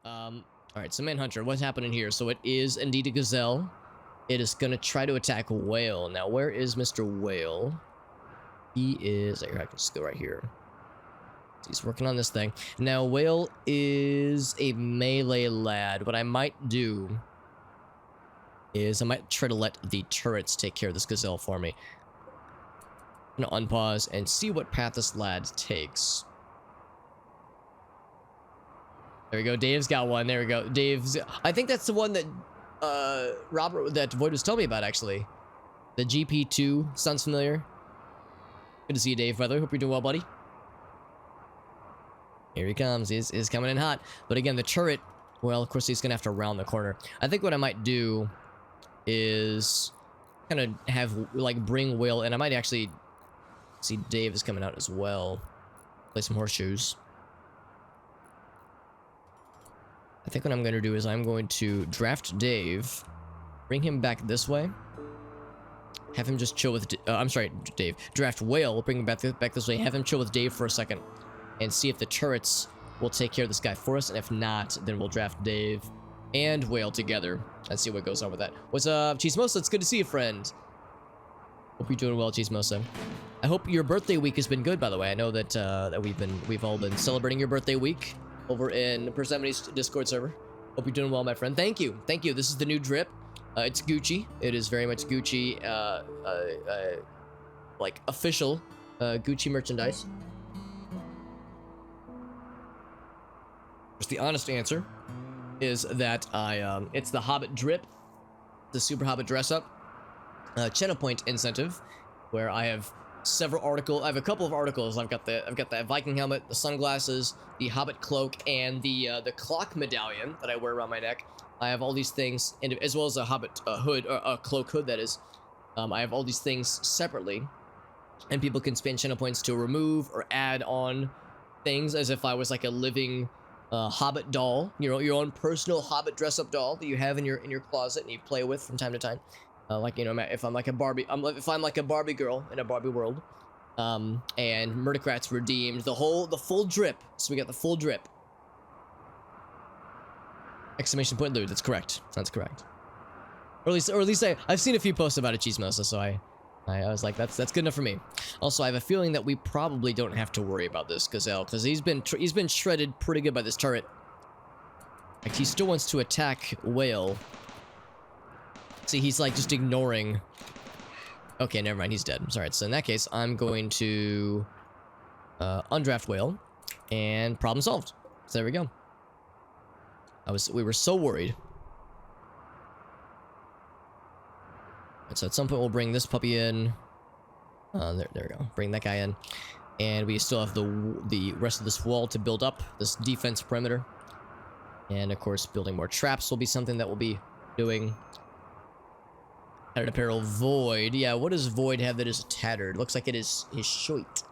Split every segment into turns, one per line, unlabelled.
All right, so Manhunter, what's happening here? So it is indeed a gazelle. It is gonna try to attack Whale. Now, where is Mr. Whale? He is. I can just go right here. He's working on this thing. Now, Whale is a melee lad. What I might do is I might try to let the turrets take care of this gazelle for me. I'm gonna unpause and see what path this lad takes. There we go. Dave's got one. There we go. Dave's. I think that's the one that that Void was telling me about, actually. The GP2 sounds familiar. Good to see you, Dave, brother. Hope you're doing well, buddy. Here he comes. He's coming in hot. But again, the turret, well, of course, he's going to have to round the corner. I think what I might do is kind of have, like, bring Whale, and I might actually see Dave is coming out as well. Play some horseshoes. I think what I'm going to do is I'm going to draft Dave, bring him back this way, have him just chill with, I'm sorry, Dave, draft Whale, bring him back this way, have him chill with Dave for a second, and see if the turrets will take care of this guy for us, and if not, then we'll draft Dave and Whale together, and see what goes on with that. What's up, Chismosa? It's good to see you, friend. Hope you're doing well, Chismosa. I hope your birthday week has been good, by the way. I know that we've all been celebrating your birthday week over in Persemoni's Discord server. Hope you're doing well, my friend. Thank you. Thank you. This is the new drip. It's Gucci. It is very much Gucci, like official Gucci merchandise. Just the honest answer is that it's the Hobbit drip, the Super Hobbit dress up, channel point incentive, where I have I have a couple of articles. I've got the Viking helmet, the sunglasses, the Hobbit cloak, and the clock medallion that I wear around my neck. I have all these things, and as well as a Hobbit hood, or a cloak hood, that is. I have all these things separately, and people can spend channel points to remove or add on things as if I was like a living Hobbit doll. You know, your own personal Hobbit dress-up doll that you have in your closet and you play with from time to time. Like, you know, if I'm like a Barbie, if I'm like a Barbie girl in a Barbie world, and Murdercrats redeemed the full drip. So we got the full drip. Exclamation point Lou. That's correct. That's correct. Or at least I've seen a few posts about it, Chismosa. So I was like, that's good enough for me. Also, I have a feeling that we probably don't have to worry about this gazelle, because he's been shredded pretty good by this turret. Like, he still wants to attack Whale. See, he's like just ignoring. Okay, never mind. He's dead. Sorry. So in that case, I'm going to undraft Whale, and problem solved. So there we go. We were so worried. And so at some point we'll bring this puppy in. There we go. Bring that guy in, and we still have the rest of this wall to build up, this defense perimeter, and of course building more traps will be something that we'll be doing. Tattered apparel, Void. Yeah, what does Void have that is tattered? Looks like it is his shirt.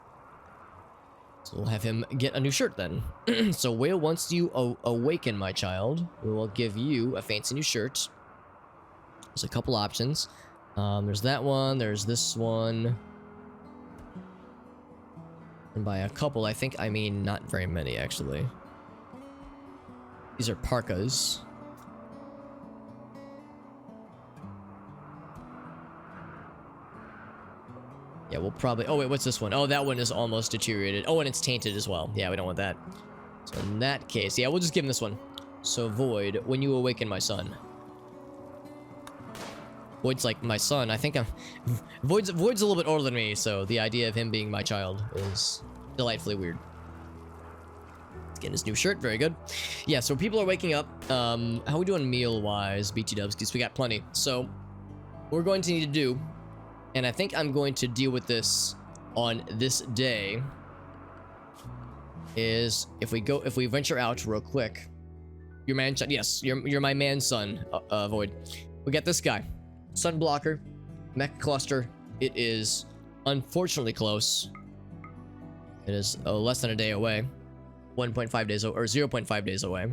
So we'll have him get a new shirt then. So Whale, once you awaken, my child, we will give you a fancy new shirt. There's a couple options. There's that one. There's this one. And by a couple, I think I mean not very many, actually. These are parkas. Yeah, we'll probably... Oh, wait, what's this one? Oh, that one is almost deteriorated. Oh, and it's tainted as well. Yeah, we don't want that. So in that case, yeah, we'll just give him this one. So, Void, when you awaken, my son. Void's like my son. I think I'm... Void's a little bit older than me, so the idea of him being my child is delightfully weird. Getting his new shirt. Very good. Yeah, so people are waking up. How are we doing meal-wise, BT dubs? Because we got plenty. So, what we're going to need to do... And I think I'm going to deal with this on this day. Is if we venture out real quick. Your man, yes, you're my man, son. Void. We got this guy, Sun Blocker, Mech Cluster. It is unfortunately close. It is less than a day away, 1.5 days or 0.5 days away.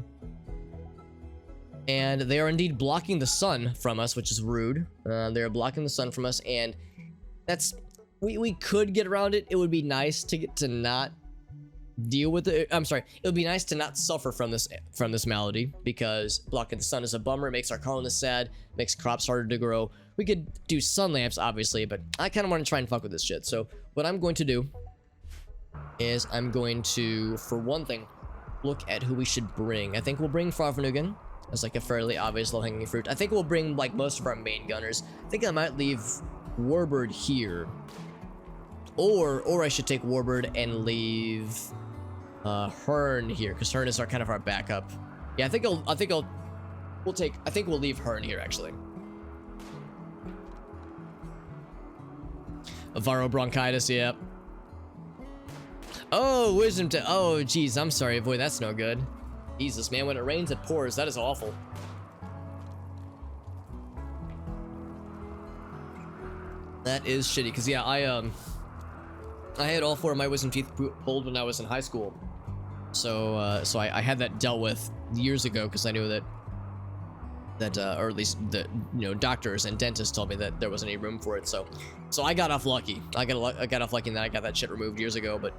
And they are indeed blocking the sun from us, which is rude. They are blocking the sun from us, and that's... We could get around it. It would be nice to get to not deal with it. I'm sorry. It would be nice to not suffer from this malady, because blocking the sun is a bummer. It makes our colonists sad. Makes crops harder to grow. We could do sun lamps, obviously, but I kind of want to try and fuck with this shit. So what I'm going to do is I'm going to, for one thing, look at who we should bring. I think we'll bring Farfanugan as like a fairly obvious low-hanging fruit. I think we'll bring like most of our main gunners. I think I might leave Warbird here, or I should take Warbird and leave Hearn here, because Hearn is our kind of our backup. Yeah, I think we'll leave Hearn here actually. Varobronchitis, yeah. Oh, wisdom to. Oh, geez, I'm sorry, boy, that's no good. Jesus, man, when it rains, it pours. That is awful. That is shitty, because yeah, I had all 4 of my wisdom teeth pulled when I was in high school. So I had that dealt with years ago, because I knew that or at least the doctors and dentists told me that there wasn't any room for it. So I got off lucky. I got off lucky in that I got that shit removed years ago. But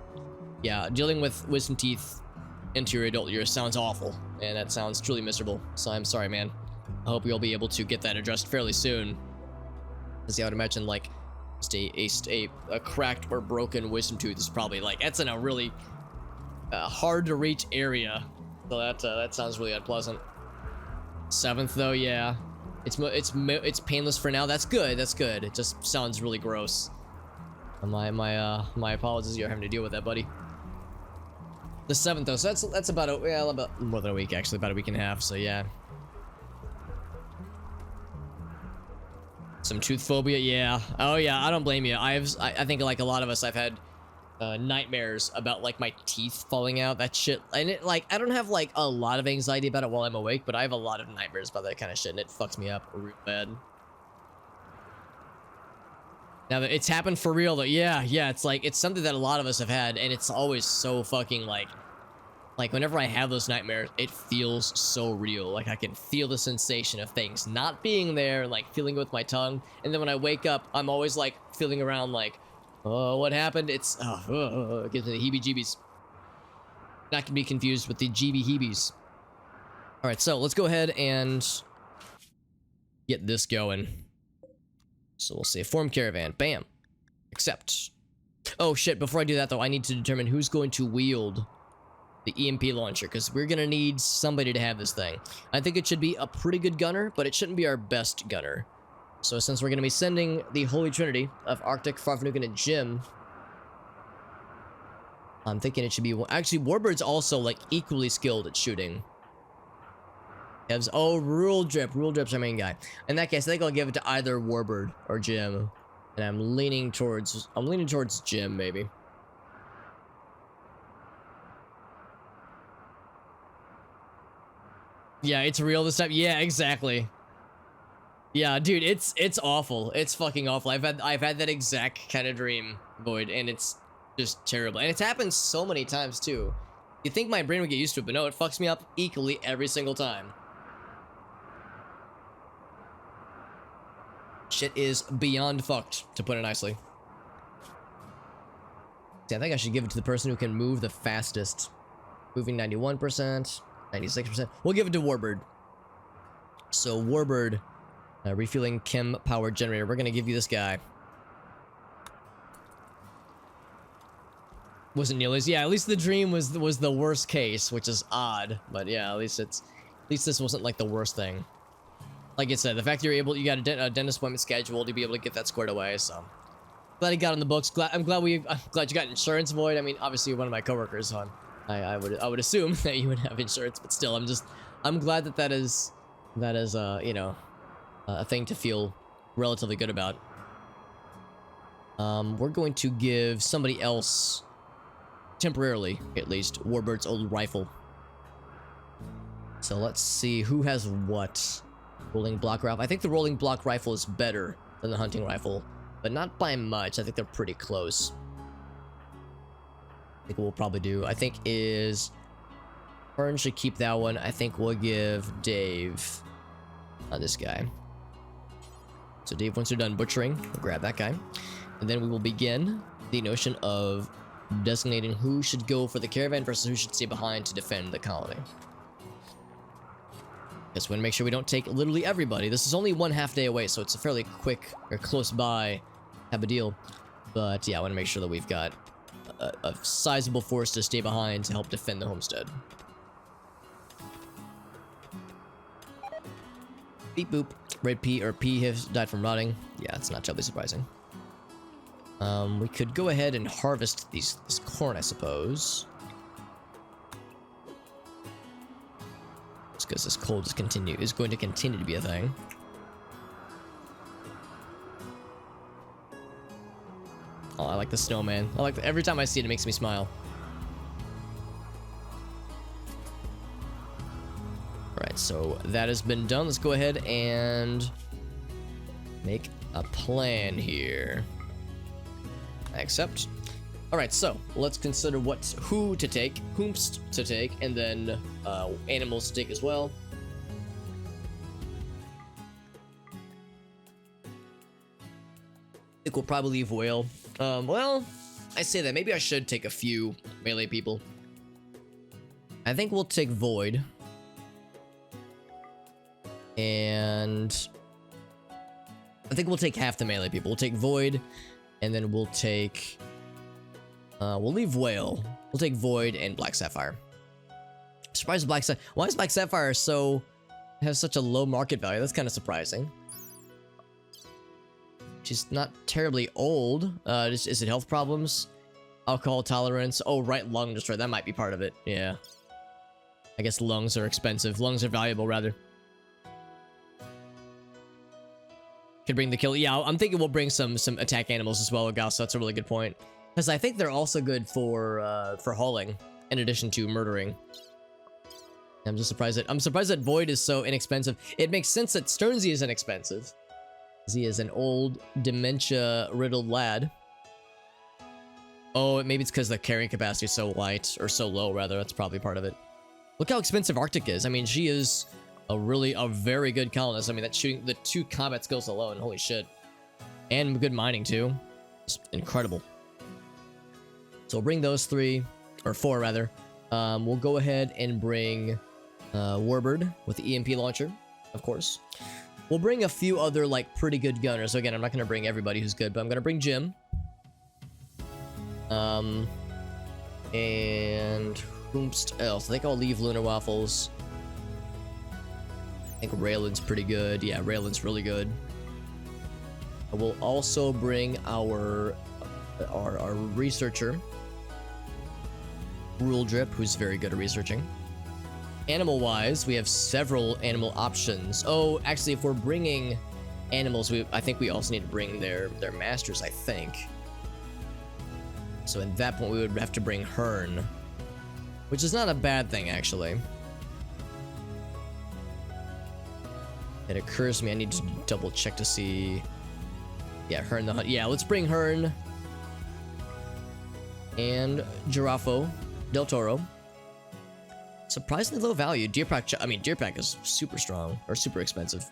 yeah, dealing with wisdom teeth into your adult years sounds awful, and that sounds truly miserable. So I'm sorry, man. I hope you'll be able to get that addressed fairly soon. Because yeah, I would imagine like just a cracked or broken wisdom tooth is probably like, that's in a really hard to reach area. So that sounds really unpleasant. 7th though, yeah, it's painless for now. That's good. That's good. It just sounds really gross. My apologies. You're having to deal with that, buddy. The 7th though, so that's about about more than a week actually, about a week and a half. So yeah. Some tooth phobia, yeah. Oh yeah, I don't blame you. I think like a lot of us, I've had nightmares about like my teeth falling out, that shit. And it like, I don't have like a lot of anxiety about it while I'm awake, but I have a lot of nightmares about that kind of shit, and it fucks me up real bad. Now that it's happened for real though, yeah, it's like, it's something that a lot of us have had, and it's always so fucking like whenever I have those nightmares, it feels so real. Like I can feel the sensation of things not being there, like feeling it with my tongue. And then when I wake up, I'm always like feeling around like, oh, what happened? It's, it gives me the heebie-jeebies. Not to be confused with the jeebie-heebies. All right, so let's go ahead and get this going. So we'll say form caravan, bam, accept. Oh shit, before I do that though, I need to determine who's going to wield the EMP launcher, because we're gonna need somebody to have this thing. I think it should be a pretty good gunner, but it shouldn't be our best gunner. So since we're gonna be sending the Holy Trinity of Arctic, Farfanugan, and Jim, I'm thinking it should be, actually Warbird's also like equally skilled at shooting. Rule Drip's our main guy. In that case, I think I'll give it to either Warbird or Jim, and I'm leaning towards Jim maybe. Yeah, it's real this time. Yeah, exactly. Yeah, dude, it's awful. It's fucking awful. I've had that exact kind of dream, Void, and it's just terrible. And it's happened so many times too. You think my brain would get used to it, but no, it fucks me up equally every single time. Shit is beyond fucked, to put it nicely. See, I think I should give it to the person who can move the fastest. Moving 91%. 96%. We'll give it to Warbird. So Warbird, refueling chem power generator. We're gonna give you this guy. Wasn't nearly as, yeah. At least the dream was the worst case, which is odd. But yeah, at least this wasn't like the worst thing. Like I said, the fact you got a dentist appointment scheduled to be able to get that squared away. So glad he got on the books. I'm glad you got insurance, Void. I mean, obviously you're one of my coworkers, so I would assume that you would have insurance, but still, I'm glad that is you know, a thing to feel relatively good about. We're going to give somebody else, temporarily at least, Warbird's old rifle. So let's see who has what. Rolling block rifle. I think the rolling block rifle is better than the hunting rifle, but not by much. I think they're pretty close. I think what we'll probably do, I think, is Fern should keep that one. I think we'll give Dave this guy. So Dave, once you're done butchering, we'll grab that guy, and then we will begin the notion of designating who should go for the caravan versus who should stay behind to defend the colony. Just want to make sure we don't take literally everybody. This is only 1/2 day away, so it's a fairly quick or close by type of deal. But yeah, I want to make sure that we've got a sizable force to stay behind to help defend the homestead. Beep boop. Red pea or pea has died from rotting. Yeah, it's not terribly surprising. We could go ahead and harvest this corn, I suppose. Just because this cold is going to continue to be a thing. Oh, I like the snowman. Every time I see it, it makes me smile. Alright, so that has been done. Let's go ahead and make a plan here. I accept. Alright, so let's consider who to take, whomst to take, and then animals to take as well. I think we'll probably leave whale. Well, I say that. Maybe I should take a few melee people. I think we'll take void. And I think we'll take half the melee people. We'll take void, and then we'll take... we'll leave whale. We'll take void and black sapphire. Surprised black sapphire. Why is black sapphire has such a low market value? That's kind of surprising. She's not terribly old. Is it health problems? Alcohol tolerance? Oh, right, lung destroy. That might be part of it. Yeah. I guess lungs are expensive. Lungs are valuable, rather. Could bring the kill. Yeah, I'm thinking we'll bring some attack animals as well, Gus. That's a really good point. Because I think they're also good for hauling, in addition to murdering. I'm surprised that Void is so inexpensive. It makes sense that Sternsey is inexpensive. He is an old, dementia-riddled lad. Oh, maybe it's because the carrying capacity is so light, or so low, rather. That's probably part of it. Look how expensive Arctic is. I mean, she is a very good colonist. I mean, that's shooting the 2 combat skills alone. Holy shit. And good mining, too. It's incredible. So we'll bring those 3, or 4, rather. We'll go ahead and bring Warbird with the EMP launcher, of course. We'll bring a few other, like, pretty good gunners. So again, I'm not going to bring everybody who's good, but I'm going to bring Jim. And whomst else? I think I'll leave Lunar Waffles. I think Raylan's pretty good. Yeah, Raylan's really good. I will also bring our researcher, Rule Drip, who's very good at researching. Animal-wise, we have several animal options. Oh, actually, if we're bringing animals, I think we also need to bring their masters, I think. So at that point, we would have to bring Hearn, which is not a bad thing, actually. It occurs to me I need to double check to see... Yeah, Hearn the Hunt. Yeah, let's bring Hearn. And Girafo Del Toro. Surprisingly low value. Deerpack is super strong, or super expensive.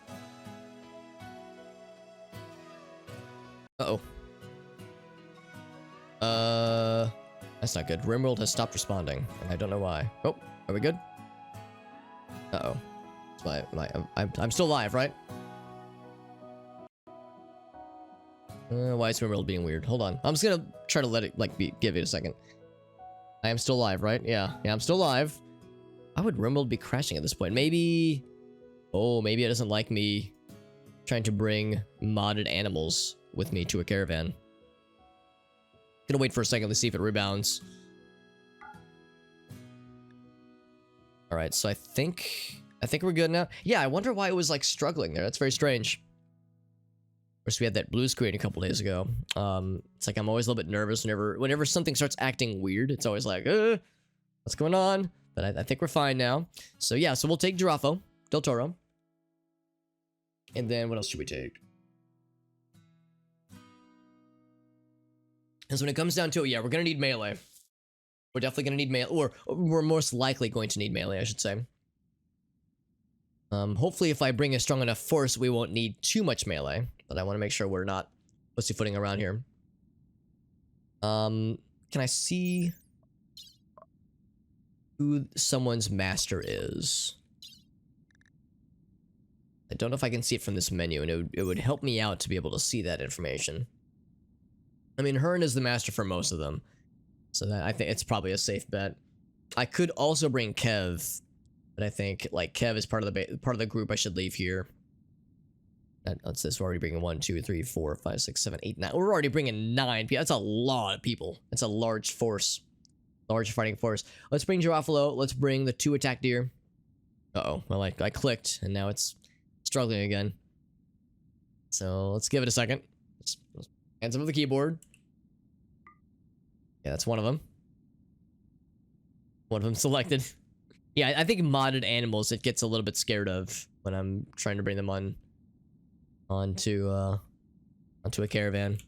Uh-oh. That's not good. RimWorld has stopped responding, and I don't know why. Oh, are we good? Uh-oh. I'm still live, right? Why is RimWorld being weird? Hold on. I'm just gonna try to let it, give it a second. I am still live, right? Yeah, I'm still live. Why would RimWorld be crashing at this point? Maybe... Oh, maybe it doesn't like me trying to bring modded animals with me to a caravan. Gonna wait for a second to see if it rebounds. Alright, so I think we're good now. Yeah, I wonder why it was, struggling there. That's very strange. Of course, we had that blue screen a couple days ago. It's like I'm always a little bit nervous whenever something starts acting weird. It's always like, what's going on? But I think we're fine now. So yeah, so we'll take Girafo Del Toro. And then what else should we take? Because when it comes down to it, yeah, we're going to need melee. We're definitely going to need melee. Or we're most likely going to need melee, I should say. Hopefully if I bring a strong enough force, we won't need too much melee. But I want to make sure we're not pussyfooting around here. can I see who someone's master is? I don't know if I can see it from this menu, and it would help me out to be able to see that information. I mean, Hearn is the master for most of them, so that I think it's probably a safe bet. I could also bring Kev, but I think like Kev is part of the group I should leave here. What's this? We're already bringing 1, 2, 3, 4, 5, 6, 7, 8, 9. We're already bringing 9 people. That's a lot of people. That's a large force, large fighting force. Let's bring Girafalo. Let's bring the 2 attack deer. Uh-oh. Well, I clicked, and now it's struggling again. So let's give it a second. Hands up on the keyboard. Yeah, that's one of them. One of them selected. Yeah, I think modded animals it gets a little bit scared of when I'm trying to bring them onto a caravan.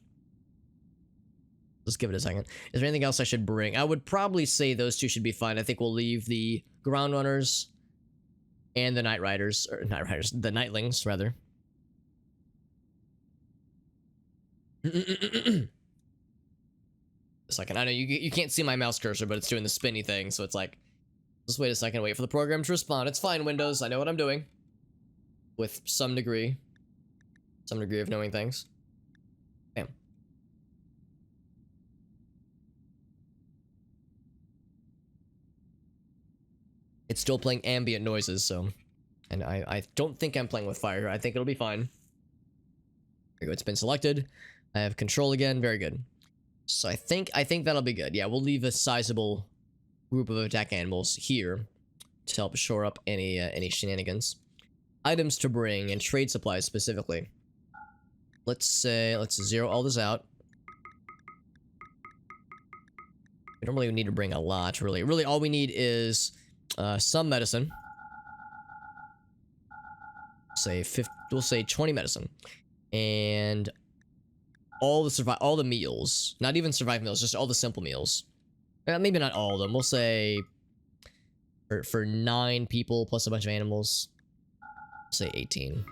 Let's give it a second. Is there anything else I should bring? I would probably say those 2 should be fine. I think we'll leave the ground runners and the night riders, or night riders, the nightlings rather. A second. I know you can't see my mouse cursor, but it's doing the spinny thing, so it's like, just wait a second, wait for the program to respond. It's fine, Windows. I know what I'm doing. With some degree of knowing things. Bam. It's still playing ambient noises, so, and I don't think I'm playing with fire. I think it'll be fine. There we go. It's been selected. I have control again. Very good. So I think that'll be good. Yeah, we'll leave a sizable group of attack animals here to help shore up any shenanigans. Items to bring and trade supplies specifically. Let's zero all this out. We don't really need to bring a lot, really. Really, all we need is some medicine. We'll say 20 medicine, and all the meals. Not even survive meals, just all the simple meals. Maybe not all of them. We'll say for 9 people plus a bunch of animals. Say 18.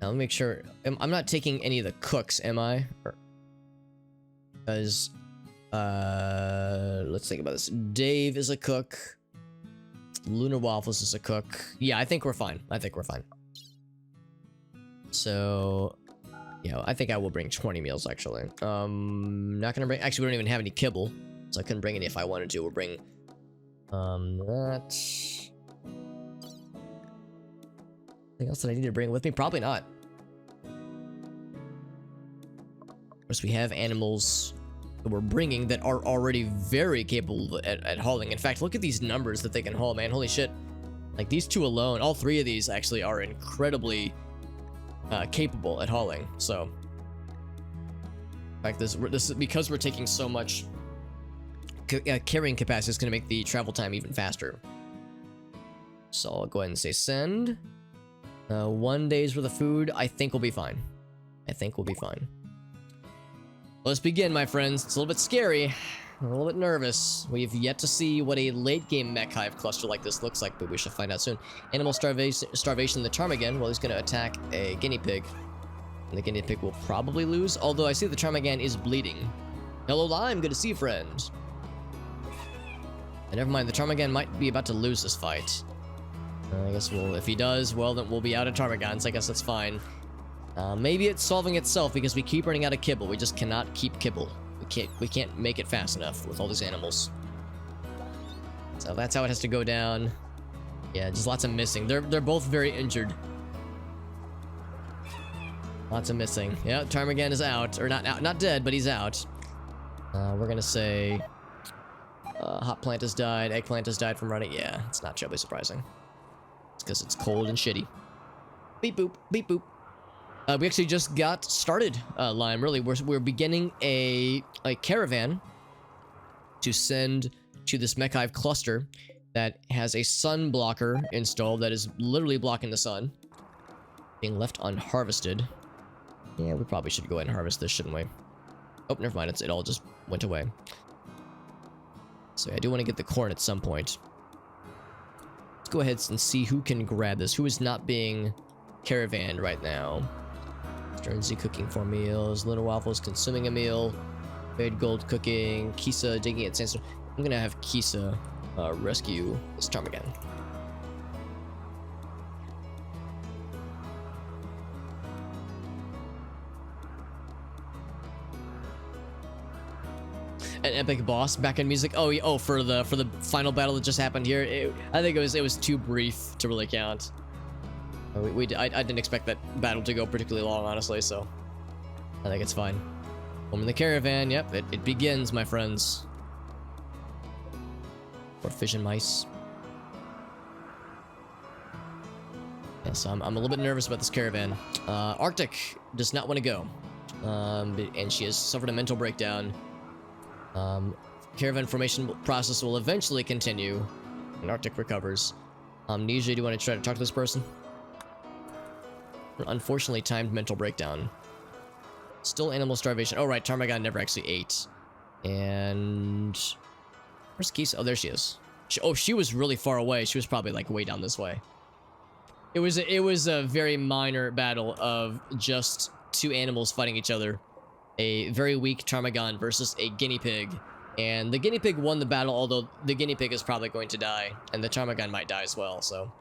Now, let me make sure. I'm not taking any of the cooks, am I? Because, let's think about this. Dave is a cook. Lunar Waffles is a cook. Yeah, I think we're fine. So, yeah, I think I will bring 20 meals, actually. Not gonna bring... Actually, we don't even have any kibble, so I couldn't bring any if I wanted to. We'll bring... that... Anything else that I need to bring with me? Probably not. Of course, we have animals that we're bringing that are already very capable at hauling. In fact, look at these numbers that they can haul, man. Holy shit. Like, these 2 alone, all 3 of these actually are incredibly capable at hauling. So, in fact, this is because we're taking so much carrying capacity, is going to make the travel time even faster. So I'll go ahead and say send. 1 day's worth of food. I think we'll be fine. Let's begin, my friends. It's a little bit scary. I'm a little bit nervous. We've yet to see what a late game mech hive cluster like this looks like, but we shall find out soon. Animal starvation, the Ptarmigan. Well, he's going to attack a guinea pig. And the guinea pig will probably lose, although I see the Ptarmigan is bleeding. Hello, Lime. Good to see you, friend. And never mind, the Ptarmigan might be about to lose this fight. I guess if he does, well, then we'll be out of Ptarmigans. I guess that's fine. Maybe it's solving itself because we keep running out of kibble. We just cannot keep kibble. We can't make it fast enough with all these animals. So that's how it has to go down. Yeah, just lots of missing. They're both very injured. Lots of missing. Yeah, Ptarmigan is out, or not dead, but he's out. We're gonna say hot plant has died, eggplant has died from running. Yeah, it's not terribly surprising. It's because it's cold and shitty. Beep boop, beep boop. We actually just got started, Lime. Really, we're beginning a caravan to send to this mech hive cluster that has a sun blocker installed that is literally blocking the sun. Being left unharvested. Yeah, we probably should go ahead and harvest this, shouldn't we? Oh, never mind. It all just went away. So yeah, I do want to get the corn at some point. Let's go ahead and see who can grab this. Who is not being caravanned right now. Guernsey cooking 4 meals. Little Waffles consuming a meal. Red Gold cooking. Kisa digging at sandstone. I'm gonna have Kisa rescue this ptarmigan. An epic boss back in music. Oh, for the final battle that just happened here. I think it was too brief to really count. I didn't expect that battle to go particularly long, honestly. So I think it's fine. Home in the caravan. Yep, it begins, my friends. Or fish and mice. Yeah, so I'm a little bit nervous about this caravan. Arctic does not want to go, and she has suffered a mental breakdown. Caravan formation process will eventually continue, and Arctic recovers. Amnesia, do you want to try to talk to this person? Unfortunately timed mental breakdown. Still animal starvation. Oh right, ptarmigan never actually ate. And where's Kisa? Oh, there she is. She was really far away. She was probably like way down this way. It was a very minor battle of just 2 animals fighting each other. A very weak ptarmigan versus a guinea pig. And the guinea pig won the battle, although the guinea pig is probably going to die. And the ptarmigan might die as well, so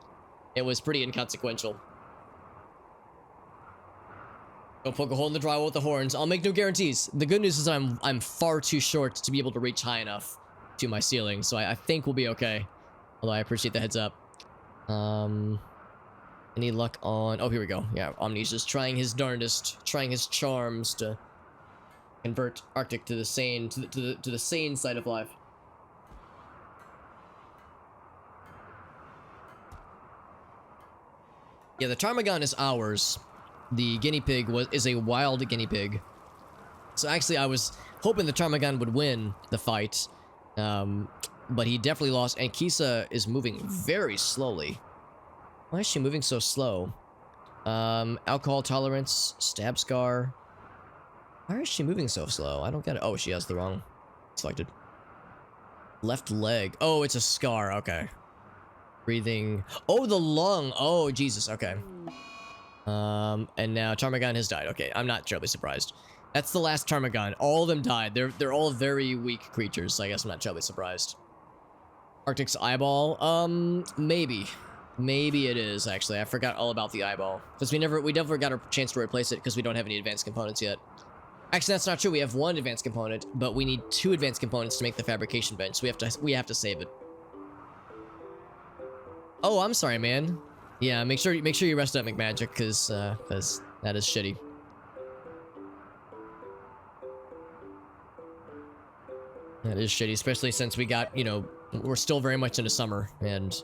it was pretty inconsequential. Don't poke a hole in the drywall with the horns. I'll make no guarantees. The good news is I'm far too short to be able to reach high enough to my ceiling, so I think we'll be okay. Although I appreciate the heads up. Any luck on... Oh, here we go. Yeah, Omnisia's trying his darndest, trying his charms to convert Arctic to the sane, to the sane side of life. Yeah, the ptarmigan is ours. The guinea pig is a wild guinea pig. So actually, I was hoping the ptarmigan would win the fight, but he definitely lost. And Kisa is moving very slowly. Why is she moving so slow? Alcohol tolerance, stab scar. Why is she moving so slow? I don't get it. Oh, she has the wrong selected. Left leg. Oh, it's a scar. Okay. Breathing. Oh, the lung. Oh, Jesus. Okay. And now ptarmigan has died. Okay, I'm not terribly surprised. That's the last ptarmigan. All of them died. They're all very weak creatures, so I guess I'm not terribly surprised. Arctic's eyeball. Maybe. Maybe it is, actually. I forgot all about the eyeball. Because we never got a chance to replace it because we don't have any advanced components yet. Actually, that's not true. We have 1 advanced component, but we need 2 advanced components to make the fabrication bench. So we have to save it. Oh, I'm sorry, man. Yeah, make sure you rest up, McMagic, because that is shitty. That is shitty, especially since we got, you know, we're still very much into summer, and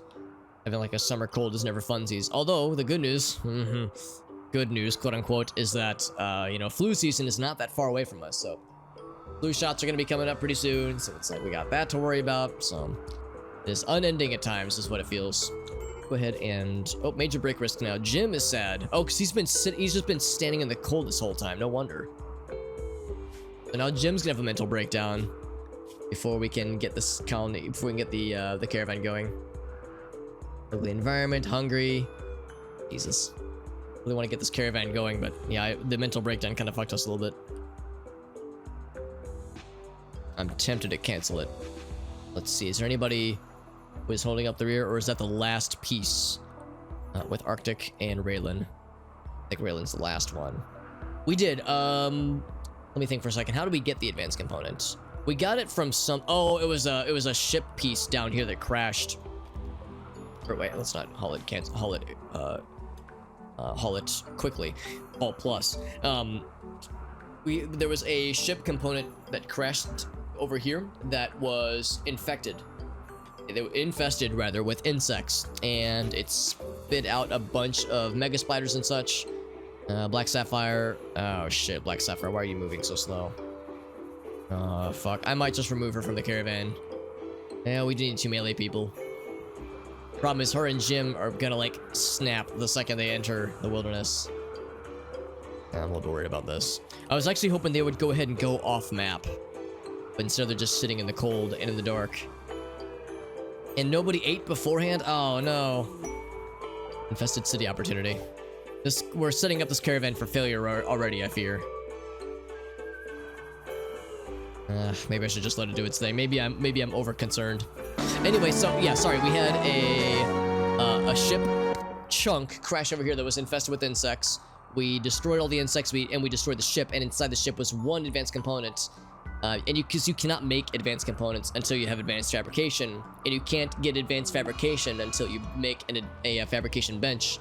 having like a summer cold is never funsies. Although, the good news, good news, quote unquote, is that, you know, flu season is not that far away from us, so flu shots are going to be coming up pretty soon, so it's like we got that to worry about, so it is unending at times, is what it feels. Go ahead and... Oh, major break risk now. Jim is sad. Oh, because he's just been standing in the cold this whole time. No wonder. So now Jim's gonna have a mental breakdown before we can get this colony, before we can get the caravan going. Ugly environment, hungry. Jesus. Really want to get this caravan going, but yeah, the mental breakdown kind of fucked us a little bit. I'm tempted to cancel it. Let's see. Is there anybody who is holding up the rear, or is that the last piece with Arctic and Raylan? I think Raylan's the last one. We did. Let me think for a second. How did we get the advanced component? We got it from some... Oh, it was a ship piece down here that crashed. Or wait, let's not haul it. Cancel. Haul it. Haul it quickly. Haul plus. There was a ship component that crashed over here that was infected. They were infested, rather, with insects, and it spit out a bunch of mega spiders and such. Black Sapphire. Oh shit, Black Sapphire, why are you moving so slow? Oh fuck, I might just remove her from the caravan. Yeah, we do need 2 melee people. Problem is, her and Jim are gonna like snap the second they enter the wilderness. I'm a little worried about this. I was actually hoping they would go ahead and go off map, but instead they're just sitting in the cold and in the dark. And nobody ate beforehand? Oh no. Infested city opportunity. We're setting up this caravan for failure already, I fear. Maybe I should just let it do its thing. Maybe I'm over concerned. Anyway, so yeah, sorry, we had a ship chunk crash over here that was infested with insects. We destroyed all the insects, and we destroyed the ship, and inside the ship was one advanced component. Because you cannot make advanced components until you have advanced fabrication, and you can't get advanced fabrication until you make a fabrication bench,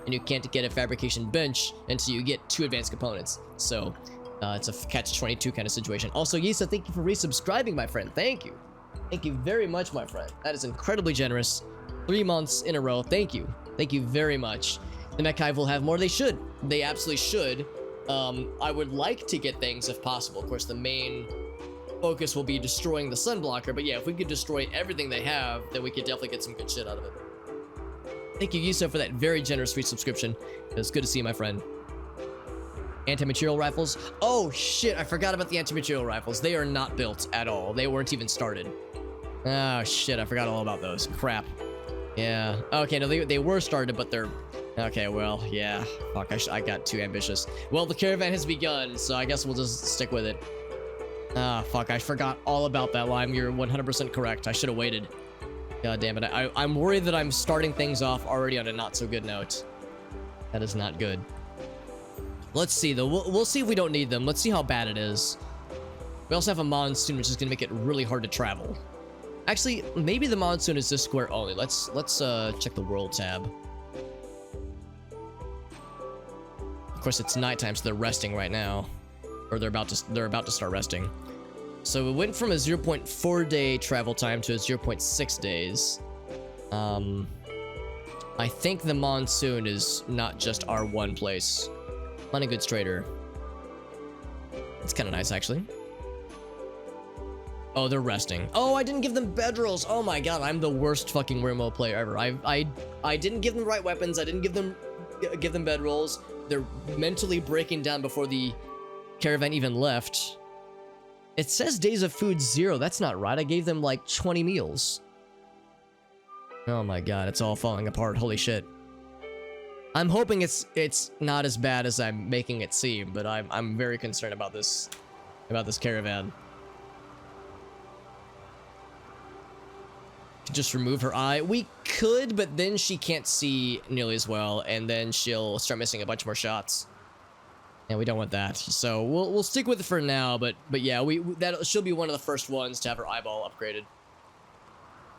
and you can't get a fabrication bench until you get 2 advanced components. So it's a catch-22 kind of situation. Also, Yisa, thank you for resubscribing, my friend. Thank you. Thank you very much, my friend. That is incredibly generous. 3 months in a row. Thank you. Thank you very much. The Mech Hive will have more. They should. They absolutely should. I would like to get things if possible. Of course, the main focus will be destroying the sunblocker, but yeah, if we could destroy everything they have, then we could definitely get some good shit out of it. Thank you, Yuso, for that very generous free subscription. It's good to see you, my friend. Anti-material rifles. Oh, shit, I forgot about the anti-material rifles. They are not built at all. They weren't even started. Oh, shit, I forgot all about those. Crap. Yeah. Okay, no, they were started, but they're... Okay, well, yeah. Fuck, I got too ambitious. Well, the caravan has begun, so I guess we'll just stick with it. Ah, fuck, I forgot all about that, Lime. You're 100% correct. I should have waited. God damn it. I'm worried that I'm starting things off already on a not-so-good note. That is not good. Let's see, though. We'll see if we don't need them. Let's see how bad it is. We also have a monsoon, which is going to make it really hard to travel. Actually, maybe the monsoon is this square only. Let's check the world tab. Of course, it's nighttime, so they're resting right now, or they're about to start resting. So it went from a 0.4 day travel time to a 0.6 days. I think the monsoon is not just our one place. Money goods trader. It's kind of nice, actually. Oh, they're resting. Oh, I didn't give them bedrolls. Oh my god, I'm the worst fucking RimWorld player ever. I didn't give them the right weapons. I didn't give them bedrolls. They're mentally breaking down before the caravan even left. It says days of food 0. That's not right. I gave them like 20 meals. Oh my god, it's all falling apart. Holy shit. I'm hoping it's not as bad as I'm making it seem, but I'm very concerned about this caravan. Just remove her eye. We could, but then she can't see nearly as well, and then she'll start missing a bunch more shots. And we don't want that. So we'll stick with it for now, but yeah, she'll be one of the first ones to have her eyeball upgraded.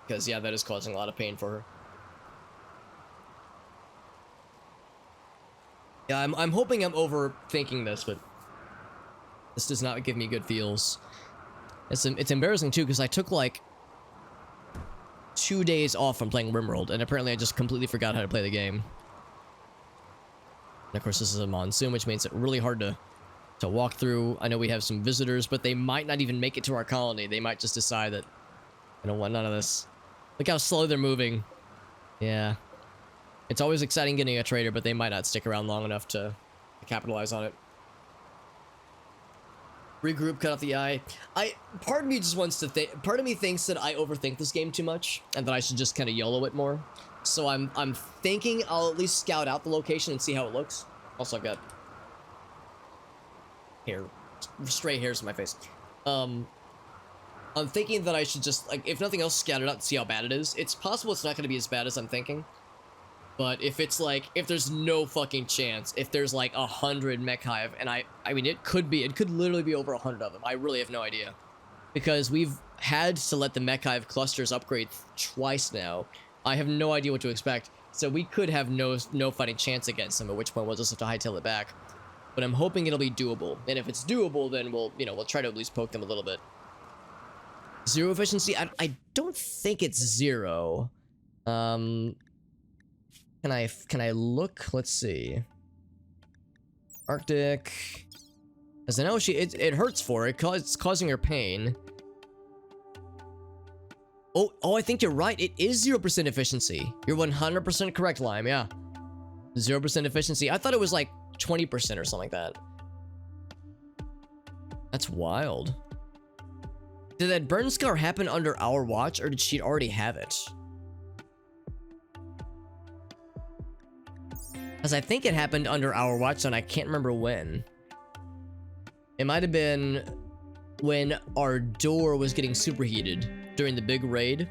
Because yeah, that is causing a lot of pain for her. Yeah, I'm hoping I'm overthinking this, but this does not give me good feels. It's embarrassing too, because I took like 2 days off from playing RimWorld, and apparently I just completely forgot how to play the game. And of course, this is a monsoon, which makes it really hard to walk through. I know we have some visitors, but they might not even make it to our colony. They might just decide that I don't want none of this. Look how slow they're moving. Yeah. It's always exciting getting a trader, but they might not stick around long enough to capitalize on it. Regroup, cut off the eye. Part of me just wants to think. Part of me thinks that I overthink this game too much, and that I should just kind of YOLO it more. So I'm thinking I'll at least scout out the location and see how it looks. Also, I've got hair, stray hairs in my face. I'm thinking that I should just, like, if nothing else, scout it out and see how bad it is. It's possible it's not going to be as bad as I'm thinking. But if it's like, if there's no fucking chance, if there's like 100 Mech Hive, and I mean, it could literally be over 100 of them. I really have no idea. Because we've had to let the Mech Hive clusters upgrade twice now. I have no idea what to expect. So we could have no fighting chance against them, at which point we'll just have to hightail it back. But I'm hoping it'll be doable. And if it's doable, then we'll try to at least poke them a little bit. 0 efficiency? I don't think it's 0. Can I look? Let's see. Arctic. As I know, it hurts for her. It's causing her pain. Oh, I think you're right. It is 0% efficiency. You're 100% correct, Lime. Yeah. 0% efficiency. I thought it was like 20% or something like that. That's wild. Did that burn scar happen under our watch, or did she already have it? Because I think it happened under our watch, and I can't remember when. It might have been when our door was getting superheated during the big raid,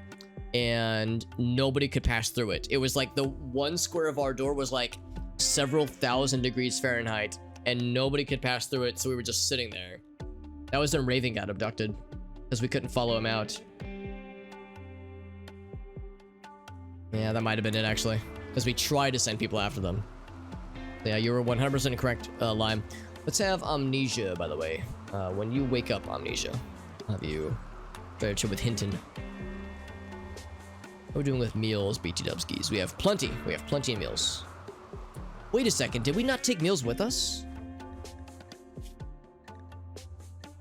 and nobody could pass through it. It was like the one square of our door was like several thousand degrees Fahrenheit, and nobody could pass through it, so we were just sitting there. That was when Raven got abducted, because we couldn't follow him out. Yeah, that might have been it, actually. Because we tried to send people after them. Yeah, you were 100% correct, Lime. Let's have Amnesia, by the way. When you wake up, Amnesia, I'll have you try to with Hinton. What are we doing with meals, BT Dubskis? We have plenty. We have plenty of meals. Wait a second. Did we not take meals with us?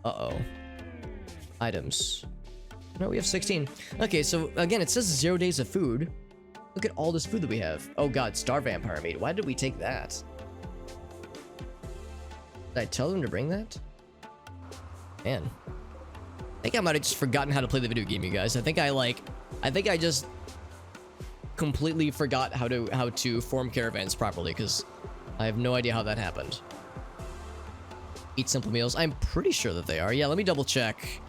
Uh-oh. Items. No, we have 16. Okay, so again, it says 0 days of food. Look at all this food that we have. Oh god, Star Vampire meat. Why did we take that? Did I tell them to bring that? Man. I think I might have just forgotten how to play the video game, you guys. I think I just completely forgot how to form caravans properly, because I have no idea how that happened. Eat simple meals. I'm pretty sure that they are. Yeah, let me double check.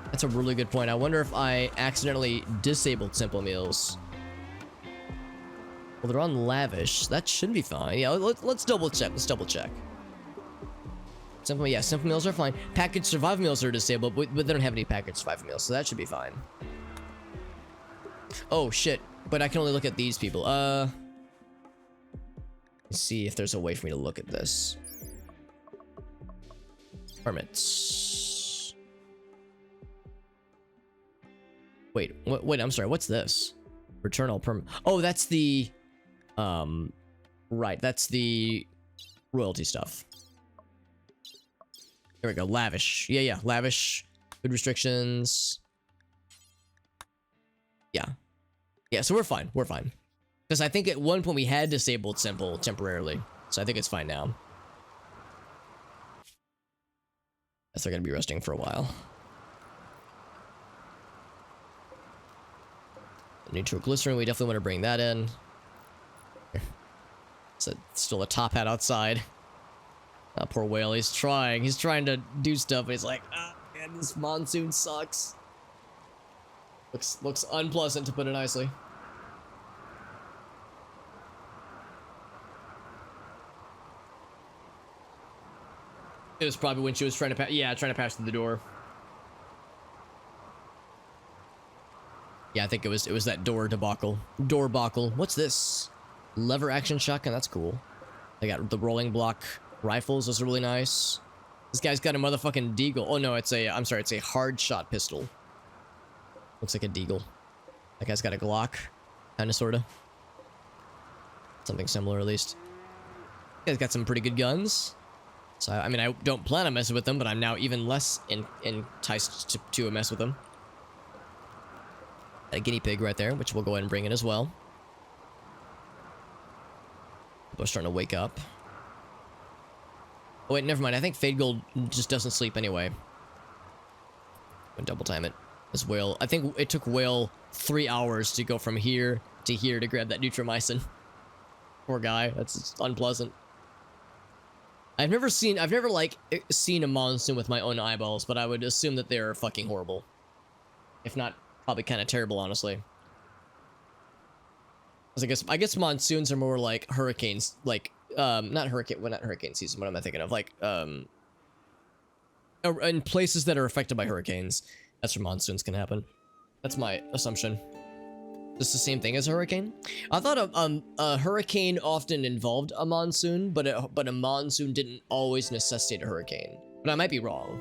That's a really good point. I wonder if I accidentally disabled simple meals. Well, they're on lavish. That should be fine. Yeah, let's double check. Let's double check. Simple meals are fine. Packaged survival meals are disabled, but they don't have any packaged survival meals, so that should be fine. Oh shit! But I can only look at these people. Let's see if there's a way for me to look at this. Permits. Wait, wait, I'm sorry. What's this? Return all permit. Oh, that's the, right. That's the royalty stuff. There we go. Lavish. Yeah. Lavish. Food restrictions. Yeah, so we're fine. We're fine. Because I think at one point we had disabled simple temporarily. So I think it's fine now. Guess they're going to be resting for a while. Nitroglycerin, we definitely want to bring that in. It's still a top hat outside. Oh, poor whale, he's trying to do stuff, but he's like, ah, man, this monsoon sucks. Looks unpleasant, to put it nicely. It was probably when she was trying to pass through the door. Yeah, I think it was that door debacle. What's this? Lever action shotgun, that's cool. They got the rolling block rifles, those are really nice. This guy's got a motherfucking deagle. Oh no, it's a hard shot pistol. Looks like a deagle. That guy's got a Glock. Kinda, sorta. Something similar, at least. This guy's got some pretty good guns. So, I mean, I don't plan on messing with them, but I'm now even less enticed to mess with them. A guinea pig right there, which we'll go ahead and bring in as well. People are starting to wake up. Oh wait, never mind. I think Fade Gold just doesn't sleep anyway. I'm gonna double time it. This whale, I think it took whale 3 hours to go from here to grab that Nutrimycin. Poor guy, that's unpleasant. I've never like seen a monsoon with my own eyeballs, but I would assume that they're fucking horrible. If not, probably kind of terrible, honestly. 'Cause I guess monsoons are more like hurricanes, like not hurricane season. What am I thinking of? Like in places that are affected by hurricanes, that's where monsoons can happen. That's my assumption. It's the same thing as a hurricane. I thought a hurricane often involved a monsoon, but a monsoon didn't always necessitate a hurricane. But I might be wrong.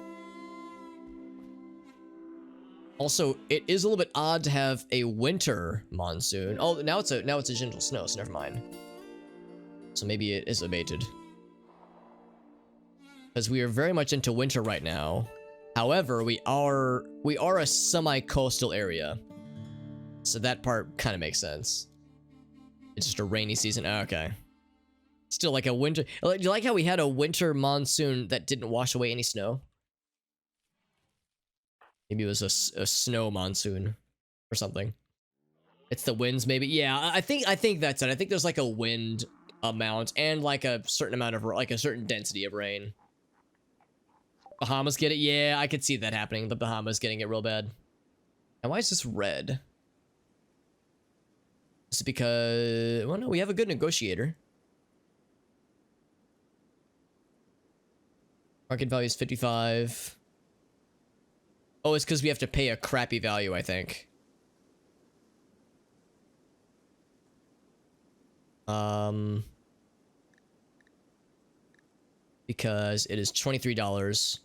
Also, it is a little bit odd to have a winter monsoon. Oh, now it's a gentle snow, so never mind. So maybe it is abated. Because we are very much into winter right now. However, we are a semi-coastal area. So that part kind of makes sense. It's just a rainy season. Oh, okay. Still like a winter. Do you like how we had a winter monsoon that didn't wash away any snow? Maybe it was a snow monsoon or something. It's the winds, maybe. Yeah, I think that's it. I think there's like a wind amount and like a certain amount of like a certain density of rain. Bahamas get it. Yeah, I could see that happening. The Bahamas getting it real bad. And why is this red? Is it because... Well, no, we have a good negotiator. Market value is 55. Oh, it's because we have to pay a crappy value, I think. Because it is $23.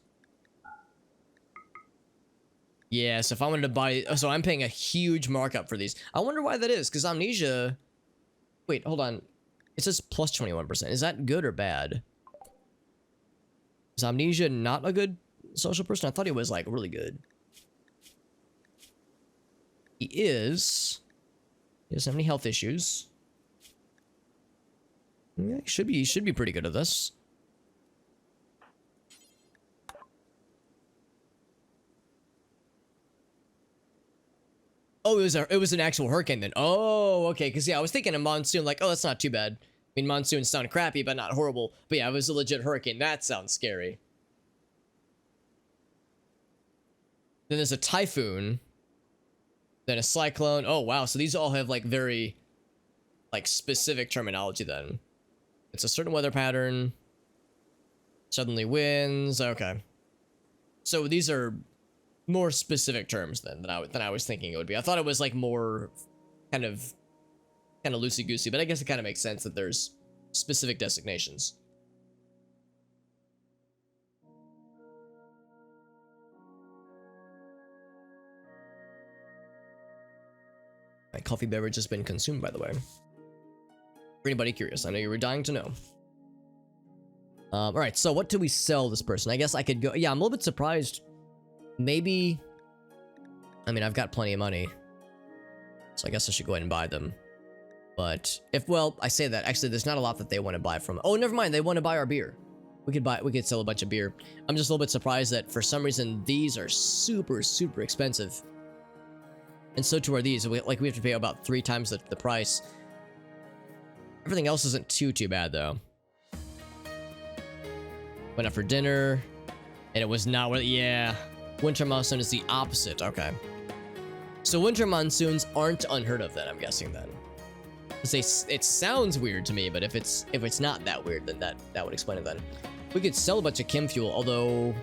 Yeah, so if I wanted to buy... So I'm paying a huge markup for these. I wonder why that is, because Amnesia... Wait, hold on. It says plus 21%. Is that good or bad? Is Amnesia not a good social person? I thought he was, like, really good. He is... He doesn't have any health issues. Yeah, he should be pretty good at this. Oh, it was an actual hurricane then. Oh, okay. Because yeah, I was thinking a monsoon. Like, oh, that's not too bad. I mean, monsoons sound crappy, but not horrible. But yeah, it was a legit hurricane. That sounds scary. Then there's a typhoon. Then a cyclone. Oh wow. So these all have like very, like specific terminology. Then it's a certain weather pattern. Suddenly winds. Okay. So these are more specific terms than I was thinking it would be. I thought it was like more kind of loosey-goosey, but I guess it kind of makes sense that there's specific designations. My coffee beverage has been consumed, by the way. For anybody curious, I know you were dying to know. Alright, so what do we sell this person? I guess I could go... Yeah, I'm a little bit surprised. Maybe... I mean, I've got plenty of money. So I guess I should go ahead and buy them. But if... Well, I say that. Actually, there's not a lot that they want to buy from... Oh, never mind. They want to buy our beer. We could sell a bunch of beer. I'm just a little bit surprised that for some reason these are super, super expensive. And so too are these. We have to pay about 3 times the price. Everything else isn't too bad, though. Went out for dinner. And it was not what... Yeah. Winter monsoon is the opposite. Okay. So winter monsoons aren't unheard of then, I'm guessing then. It sounds weird to me, but if it's not that weird, then that would explain it then. We could sell a bunch of chem fuel, although...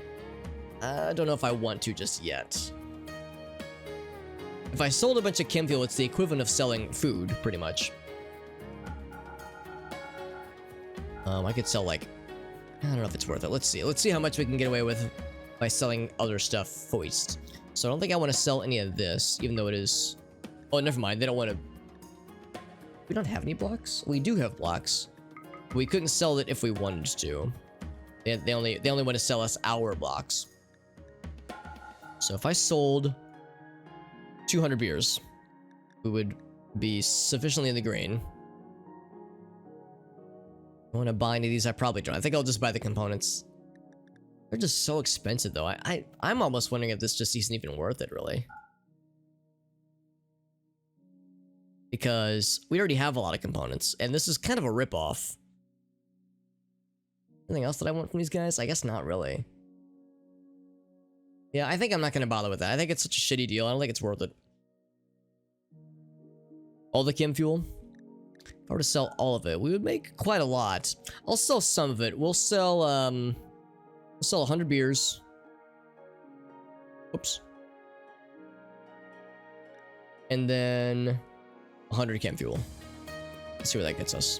I don't know if I want to just yet. If I sold a bunch of chem fuel, it's the equivalent of selling food, pretty much. I could sell, like... I don't know if it's worth it. Let's see. Let's see how much we can get away with by selling other stuff foist. So I don't think I want to sell any of this, even though it is... Oh, never mind. They don't want to... We don't have any blocks? We do have blocks. We couldn't sell it if we wanted to. They only want to sell us our blocks. So if I sold 200 beers, we would be sufficiently in the green. I want to buy any of these. I probably don't. I think I'll just buy the components. They're just so expensive, though. I'm almost wondering if this just isn't even worth it, really. Because we already have a lot of components, and this is kind of a ripoff. Anything else that I want from these guys? I guess not really. Yeah, I think I'm not going to bother with that. I think it's such a shitty deal. I don't think it's worth it. All the chem fuel? If I were to sell all of it, we would make quite a lot. I'll sell some of it. We'll sell 100 beers. Oops. And then 100 chem fuel. Let's see where that gets us.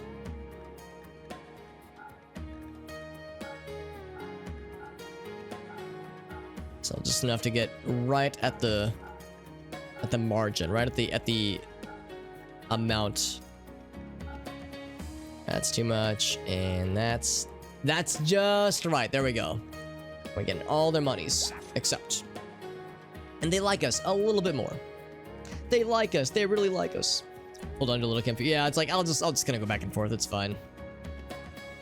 So just enough to get right at the margin, right at the amount. That's too much, and that's just right. There we go. We're getting all their monies, except. And they like us a little bit more. They like us. They really like us. Hold on to a little comfy. Yeah, it's like, I'll just kind of go back and forth. It's fine.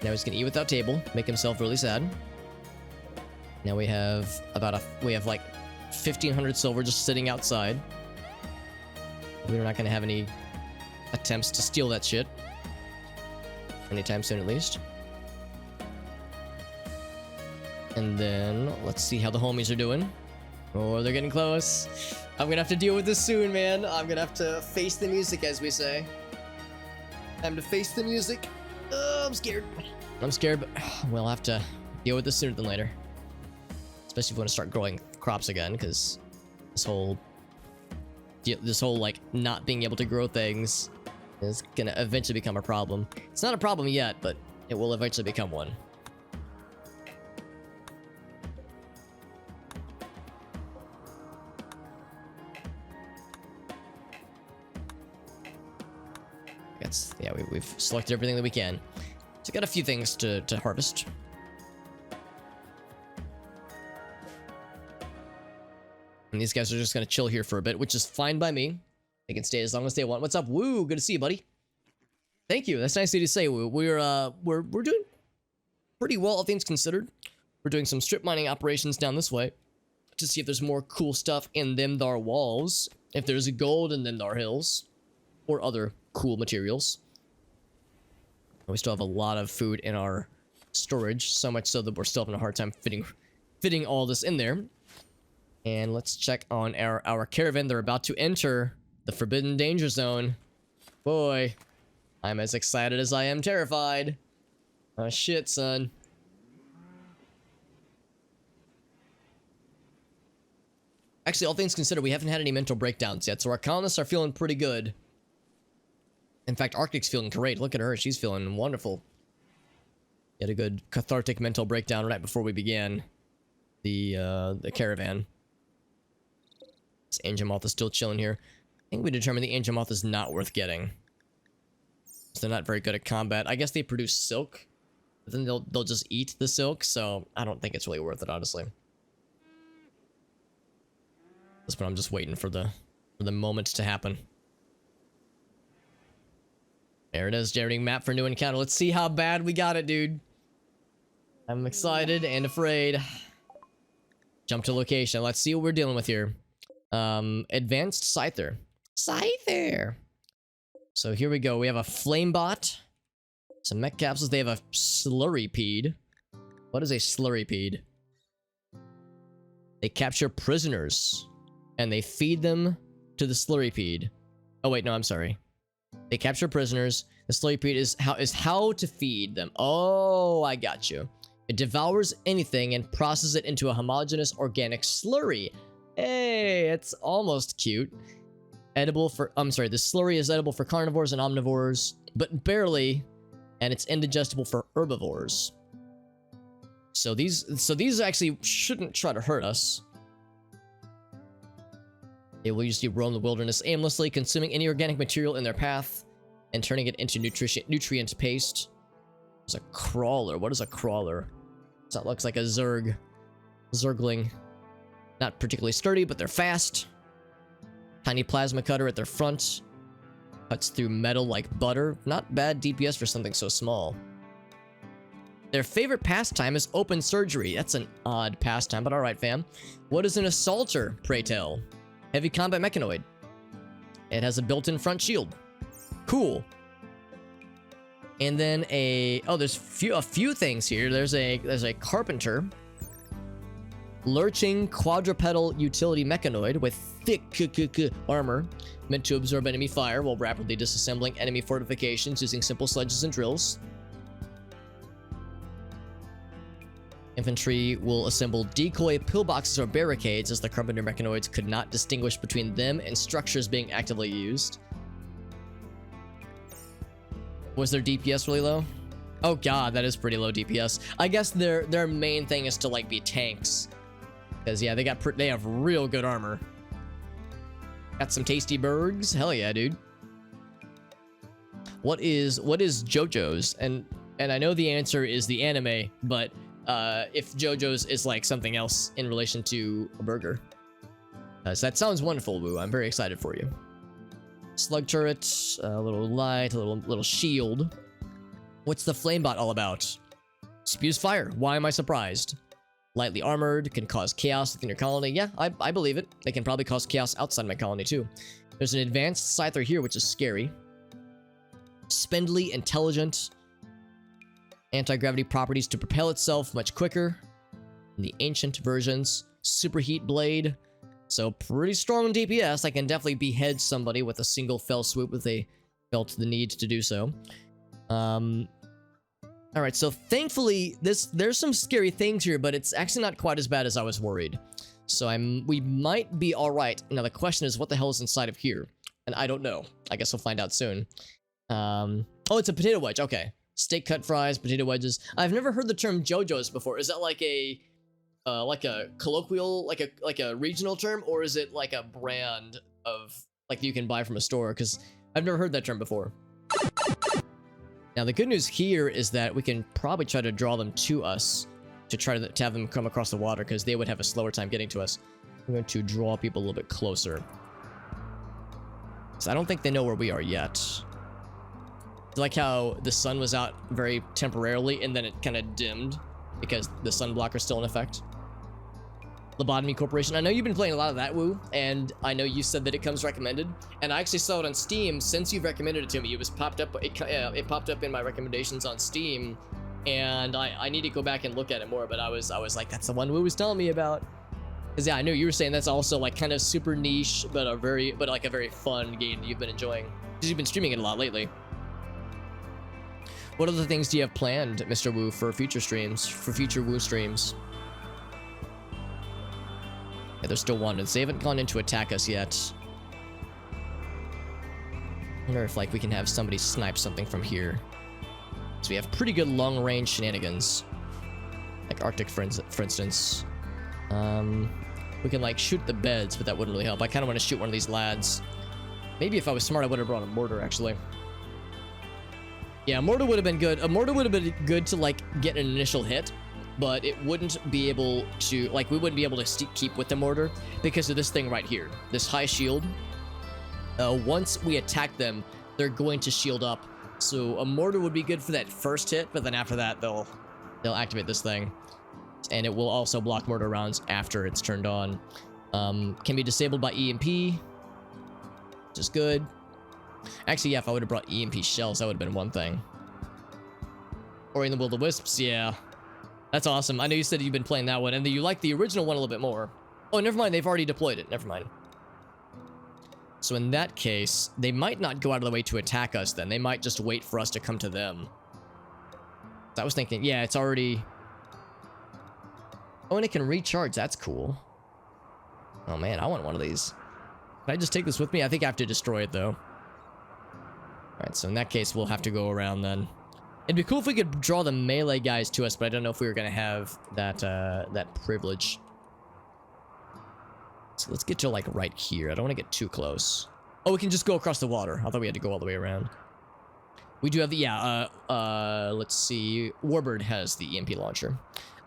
Now he's gonna eat without table, make himself really sad. Now we have like 1,500 silver just sitting outside. We're not gonna have any attempts to steal that shit. Anytime soon, at least. And then, let's see how the homies are doing. Oh, they're getting close. I'm gonna have to deal with this soon, man. I'm gonna have to face the music, as we say. Time to face the music. Oh, I'm scared. I'm scared, but we'll have to deal with this sooner than later. Especially if we want to start growing crops again, because this whole like not being able to grow things is gonna eventually become a problem. It's not a problem yet, but it will eventually become one. Yeah, we've selected everything that we can. So got a few things to harvest. And these guys are just gonna chill here for a bit, which is fine by me. They can stay as long as they want. What's up, Woo? Good to see you, buddy. Thank you. That's nice of you to say, Woo. We're doing pretty well, all things considered. We're doing some strip mining operations down this way to see if there's more cool stuff in them thar walls, if there's gold in them thar hills, or other cool materials. We still have a lot of food in our storage, so much so that we're still having a hard time fitting all this in there. And let's check on our caravan. They're about to enter the Forbidden Danger Zone. Boy, I'm as excited as I am terrified. Oh shit, son. Actually, all things considered, we haven't had any mental breakdowns yet, so our colonists are feeling pretty good. In fact, Arctic's feeling great. Look at her. She's feeling wonderful. Had a good cathartic mental breakdown right before we began the caravan. This Angel Moth is still chilling here. I think we determined the Angel Moth is not worth getting. So they're not very good at combat. I guess they produce silk, but then they'll just eat the silk, so I don't think it's really worth it, honestly. This one I'm just waiting for the moment to happen. There it is, generating map for new encounter. Let's see how bad we got it, dude. I'm excited and afraid. Jump to location. Let's see what we're dealing with here. Advanced Scyther. Scyther! So here we go. We have a Flamebot. Some mech capsules. They have a Slurrypede. What is a Slurrypede? They capture prisoners. And they feed them to the Slurrypede. Oh wait, no, I'm sorry. They capture prisoners. The Slurrypede is how to feed them. Oh, I got you. It devours anything and processes it into a homogeneous organic slurry. Hey, it's almost cute. Edible for, I'm sorry, the slurry is edible for carnivores and omnivores, but barely, and it's indigestible for herbivores. So these actually shouldn't try to hurt us. They will usually roam the wilderness aimlessly, consuming any organic material in their path and turning it into nutrient paste. There's a crawler. What is a crawler? So that looks like a zergling. Not particularly sturdy, but they're fast. Tiny plasma cutter at their front. Cuts through metal like butter. Not bad DPS for something so small. Their favorite pastime is open surgery. That's an odd pastime, but alright, fam. What is an assaulter, pray tell? Heavy combat mechanoid. It has a built-in front shield. Cool. And then there's a few things here. There's a carpenter. Lurching quadrupedal utility mechanoid with thick armor meant to absorb enemy fire while rapidly disassembling enemy fortifications using simple sledges and drills. Infantry will assemble decoy pillboxes or barricades, as the carpenter mechanoids could not distinguish between them and structures being actively used. Was their DPS really low? Oh god, that is pretty low DPS. I guess their main thing is to like be tanks, because yeah, they have real good armor. Got some tasty burgs. Hell yeah, dude. What is JoJo's? And I know the answer is the anime, but if JoJo's is like something else in relation to a burger. So that sounds wonderful, Woo. I'm very excited for you. Slug turret, a little light, a little shield. What's the Flamebot all about? Spews fire. Why am I surprised? Lightly armored, can cause chaos within your colony. Yeah, I believe it. They can probably cause chaos outside my colony too. There's an advanced Scyther here, which is scary. Spindly, intelligent. Anti-gravity properties to propel itself much quicker. In the ancient versions. Superheat blade. So pretty strong DPS. I can definitely behead somebody with a single fell swoop if they felt the need to do so. Alright, so thankfully, there's some scary things here, but it's actually not quite as bad as I was worried. So we might be alright. Now the question is, what the hell is inside of here? And I don't know. I guess we'll find out soon. Oh, it's a potato wedge. Okay. Steak cut fries, potato wedges. I've never heard the term JoJo's before. Is that like a colloquial, like a regional term, or is it like a brand of like you can buy from a store? Because I've never heard that term before. Now the good news here is that we can probably try to draw them to us to try to have them come across the water, because they would have a slower time getting to us. I'm going to draw people a little bit closer. So I don't think they know where we are yet. I like how the sun was out very temporarily and then it kind of dimmed because the sunblocker is still in effect. Lobotomy Corporation. I know you've been playing a lot of that, Woo, and I know you said that it comes recommended, and I actually saw it on Steam since you've recommended it to me. It was popped up. It popped up in my recommendations on Steam, and I need to go back and look at it more. But I was like, that's the one Woo was telling me about. Cause yeah, I knew you were saying that's also like kind of super niche, but like a very fun game that you've been enjoying because you've been streaming it a lot lately. What other things do you have planned, Mr. Woo, for future streams? For future Woo streams? Yeah, they're still wanted. They haven't gone in to attack us yet. I wonder if like we can have somebody snipe something from here. So we have pretty good long-range shenanigans, like Arctic, for instance. We can like shoot the beds, but that wouldn't really help. I kind of want to shoot one of these lads. Maybe if I was smart, I would have brought a mortar actually. Yeah, a mortar would have been good. A mortar would have been good to like get an initial hit, but it wouldn't be able to, like, we wouldn't be able to keep with the mortar because of this thing right here, this high shield. Once we attack them, they're going to shield up. So a mortar would be good for that first hit, but then after that, they'll activate this thing. And it will also block mortar rounds after it's turned on. Can be disabled by EMP, which is good. Actually, yeah, if I would have brought EMP shells, that would have been one thing. Or in the Will-O-Wisps, yeah. That's awesome. I know you said you've been playing that one, and that you like the original one a little bit more. Oh, never mind. They've already deployed it. Never mind. So in that case, they might not go out of the way to attack us then. They might just wait for us to come to them. So I was thinking, yeah, it's already... Oh, and it can recharge. That's cool. Oh, man, I want one of these. Can I just take this with me? I think I have to destroy it, though. Alright, so in that case, we'll have to go around then. It'd be cool if we could draw the melee guys to us, but I don't know if we were going to have that, that privilege. So let's get to, like, right here. I don't want to get too close. Oh, we can just go across the water. I thought we had to go all the way around. We do have the, yeah, let's see. Warbird has the EMP launcher.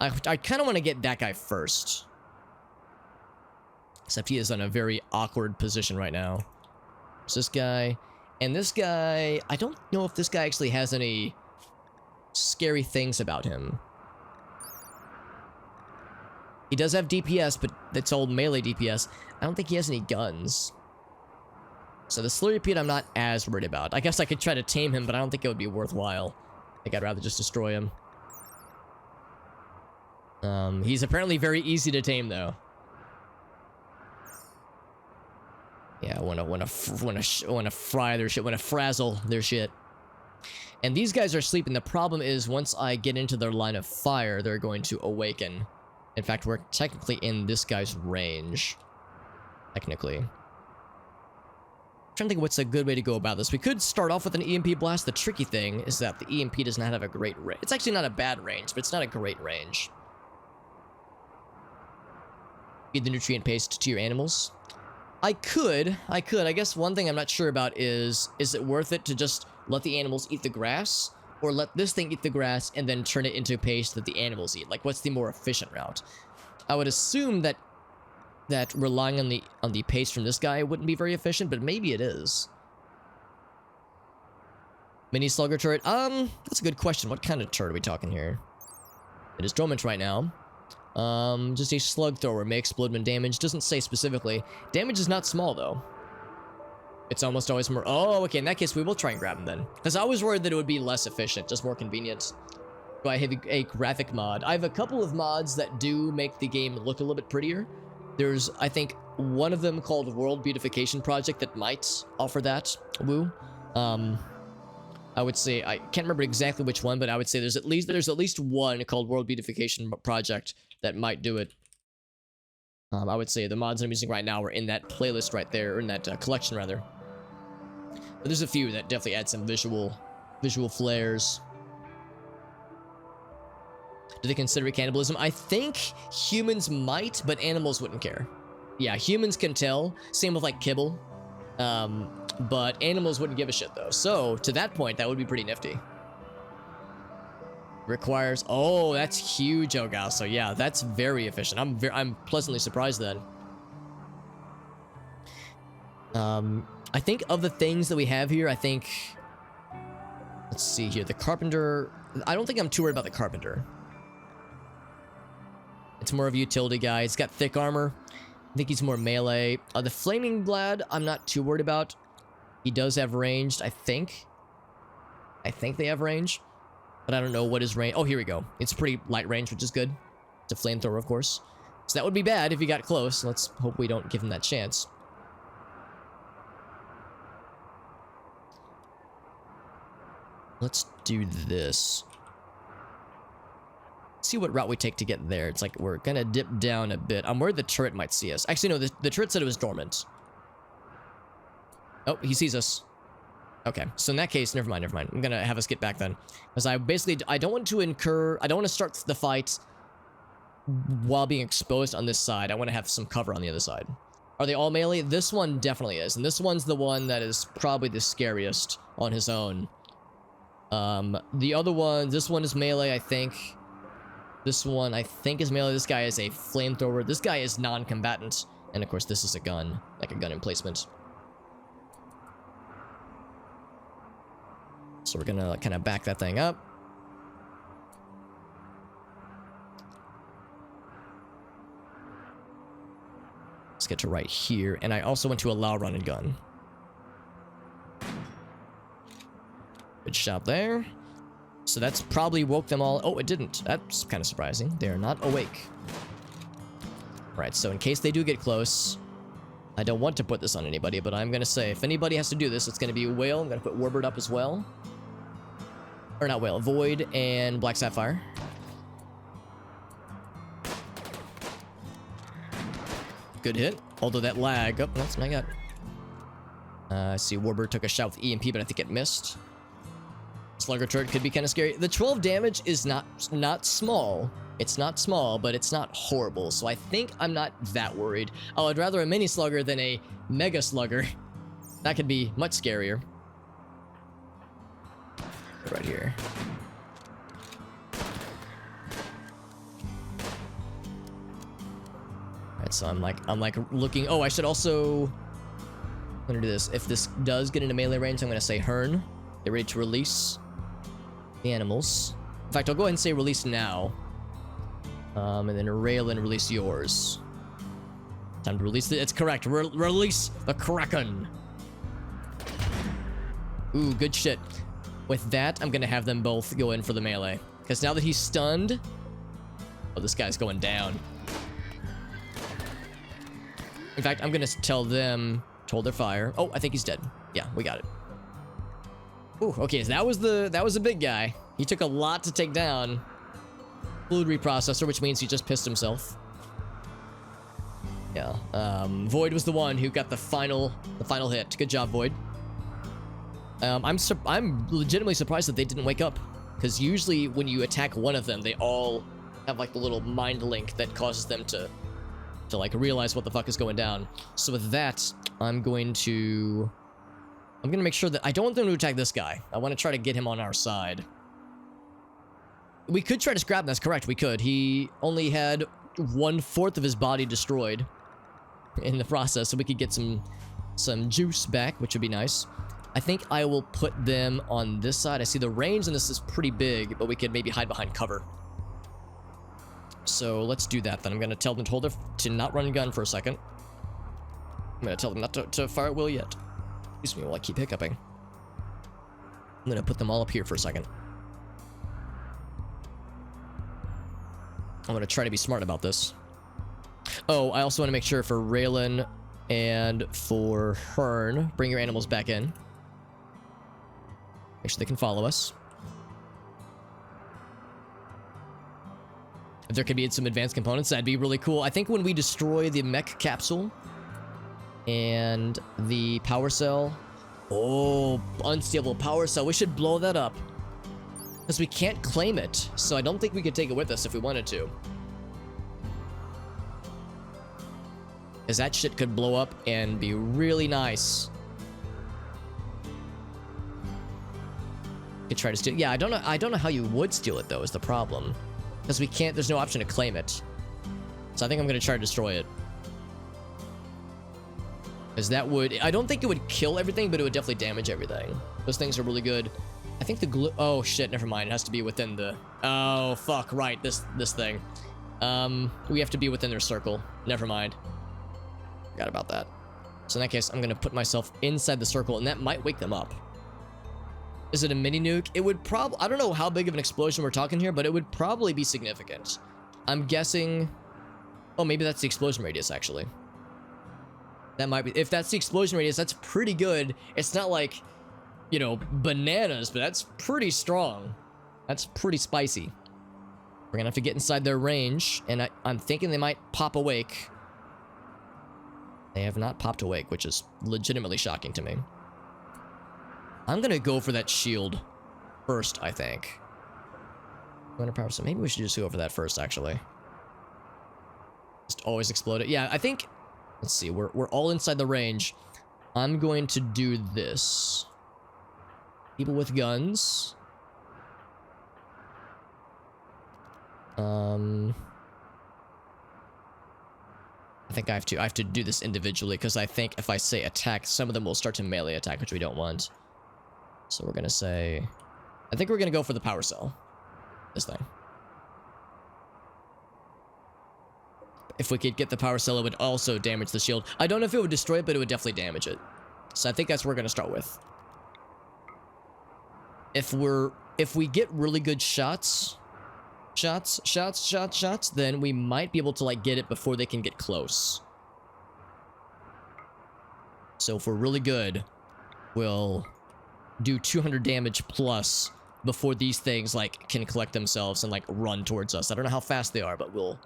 I kind of want to get that guy first. Except he is in a very awkward position right now. There's this guy. And this guy, I don't know if this guy actually has any scary things about him. He does have DPS, but that's old melee DPS. I don't think he has any guns. So the Slurry I'm not as worried about. I guess I could try to tame him, but I don't think it would be worthwhile. I think I'd rather just destroy him. He's apparently very easy to tame, though. Yeah, I wanna fry their shit, wanna frazzle their shit. And these guys are sleeping. The problem is once I get into their line of fire, they're going to awaken. In fact, we're technically in this guy's range. Technically. I'm trying to think what's a good way to go about this. We could start off with an EMP blast. The tricky thing is that the EMP does not have a great range. It's actually not a bad range, but it's not a great range. Feed the nutrient paste to your animals. I could. I guess one thing I'm not sure about is it worth it to just let the animals eat the grass? Or let this thing eat the grass and then turn it into paste that the animals eat? Like, what's the more efficient route? I would assume that relying on the paste from this guy wouldn't be very efficient, but maybe it is. Mini slugger turret? That's a good question. What kind of turret are we talking here? It is dormant right now. Just a slug thrower may explode when damaged. Doesn't say specifically. Damage is not small, though. It's almost always more. Oh, okay. In that case, we will try and grab them then. Because I was worried that it would be less efficient, just more convenient. Do I have a graphic mod? I have a couple of mods that do make the game look a little bit prettier. There's, I think, one of them called World Beautification Project that might offer that. Woo. I would say, I can't remember exactly which one, but I would say there's at least one called World Beautification Project that might do it. I would say the mods I'm using right now are in that playlist right there, or in that collection rather. But there's a few that definitely add some visual flares. Do they consider it cannibalism? I think humans might, but animals wouldn't care. Yeah, humans can tell. Same with like kibble. But animals wouldn't give a shit though. So to that point, that would be pretty nifty. Requires, oh, that's huge, Ogal. So yeah, that's very efficient. I'm pleasantly surprised then. I think of the things that we have here, I think, let's see here, the carpenter, I don't think I'm too worried about the carpenter. It's more of a utility guy. It's got thick armor. I think he's more melee. The flaming blad, I'm not too worried about. He does have ranged, I think. I think they have range. But I don't know what his range... Oh, here we go. It's pretty light range, which is good. It's a flamethrower, of course. So that would be bad if he got close. Let's hope we don't give him that chance. Let's do this. See what route we take to get there. It's like we're gonna dip down a bit. I'm worried the turret might see us. Actually, no, the turret said it was dormant. Oh, he sees us. Okay, so in that case, never mind. I'm gonna have us get back then. Because I don't want to start the fight while being exposed on this side. I want to have some cover on the other side. Are they all melee? This one definitely is. And this one's the one that is probably the scariest on his own. The other one, this one is melee, I think. This one, I think, is melee. This guy is a flamethrower. This guy is non-combatant. And of course, this is a gun, like a gun emplacement. So we're gonna kind of back that thing up. Let's get to right here. And I also want to allow run and gun. Good shot there. So that's probably woke them all. Oh, it didn't. That's kind of surprising. They are not awake. Right, so in case they do get close, I don't want to put this on anybody, but I'm going to say if anybody has to do this, it's going to be Whale. I'm going to put Warbird up as well. Or not Whale, Void and Black Sapphire. Good hit. Although that lag. Oh, that's my god. I see Warbird took a shot with EMP, but I think it missed. Slugger turret could be kind of scary. The 12 damage is not small. It's not small, but it's not horrible. So I think I'm not that worried. Oh, I'd rather a mini slugger than a mega slugger. That could be much scarier. Right here. Alright, so I'm like looking. Oh, I should also. I'm gonna do this. If this does get into melee range, I'm gonna say Hearn. Get ready to release the animals. In fact, I'll go ahead and say release now. And then rail and release yours. Time to release it's correct. Release the Kraken. Ooh, good shit. With that, I'm gonna have them both go in for the melee. Because now that he's stunned... Oh, this guy's going down. In fact, I'm gonna tell them to hold their fire. Oh, I think he's dead. Yeah, we got it. Ooh, okay, so that was a big guy. He took a lot to take down. Fluid reprocessor, which means he just pissed himself. Yeah. Void was the one who got the final hit. Good job, Void. I'm legitimately surprised that they didn't wake up, because usually when you attack one of them, they all have like the little mind link that causes them to like realize what the fuck is going down. So with that, I'm gonna make sure that I don't want them to attack this guy. I want to try to get him on our side. We could try to scrap him. That's correct. We could. He only had 1/4 of his body destroyed in the process, so we could get some juice back, which would be nice. I think I will put them on this side. I see the range on this is pretty big, but we could maybe hide behind cover. So let's do that then. I'm going to tell them to not run and gun for a second. I'm going to tell them not to fire at will yet. Excuse me while I keep hiccuping. I'm gonna put them all up here for a second. I'm gonna try to be smart about this. Oh, I also want to make sure for Raylan and for Hearn, bring your animals back in. Make sure they can follow us. If there could be some advanced components, that'd be really cool. I think when we destroy the mech capsule and the power cell... Oh, unstable power cell. We should blow that up. Because we can't claim it. So I don't think we could take it with us if we wanted to. Because that shit could blow up and be really nice. Could try to steal... Yeah, I don't know how you would steal it, though, is the problem. Because we can't... There's no option to claim it. So I think I'm going to try to destroy it. Because that would... I don't think it would kill everything, but it would definitely damage everything. Those things are really good. I think the glue... Oh, shit, never mind. It has to be within the... Oh, fuck, right. This thing. We have to be within their circle. Never mind. Forgot about that. So in that case, I'm going to put myself inside the circle, and that might wake them up. Is it a mini nuke? It would probably... I don't know how big of an explosion we're talking here, but it would probably be significant. I'm guessing... Oh, maybe that's the explosion radius, actually. That might be... If that's the explosion radius, that's pretty good. It's not like, you know, bananas, but that's pretty strong. That's pretty spicy. We're gonna have to get inside their range, and I'm thinking they might pop awake. They have not popped awake, which is legitimately shocking to me. I'm gonna go for that shield first, I think. So maybe we should just go for that first, actually. Just always explode it. Yeah, I think... Let's see, we're all inside the range. I'm going to do this. People with guns. I think I have to do this individually, because I think if I say attack, some of them will start to melee attack, which we don't want. So we're gonna say... I think we're gonna go for the power cell. This thing. If we could get the power cell, it would also damage the shield. I don't know if it would destroy it, but it would definitely damage it. So I think that's what we're gonna start with. If we get really good shots, then we might be able to, like, get it before they can get close. So if we're really good, we'll do 200 damage plus before these things, like, can collect themselves and, like, run towards us. I don't know how fast they are, but we'll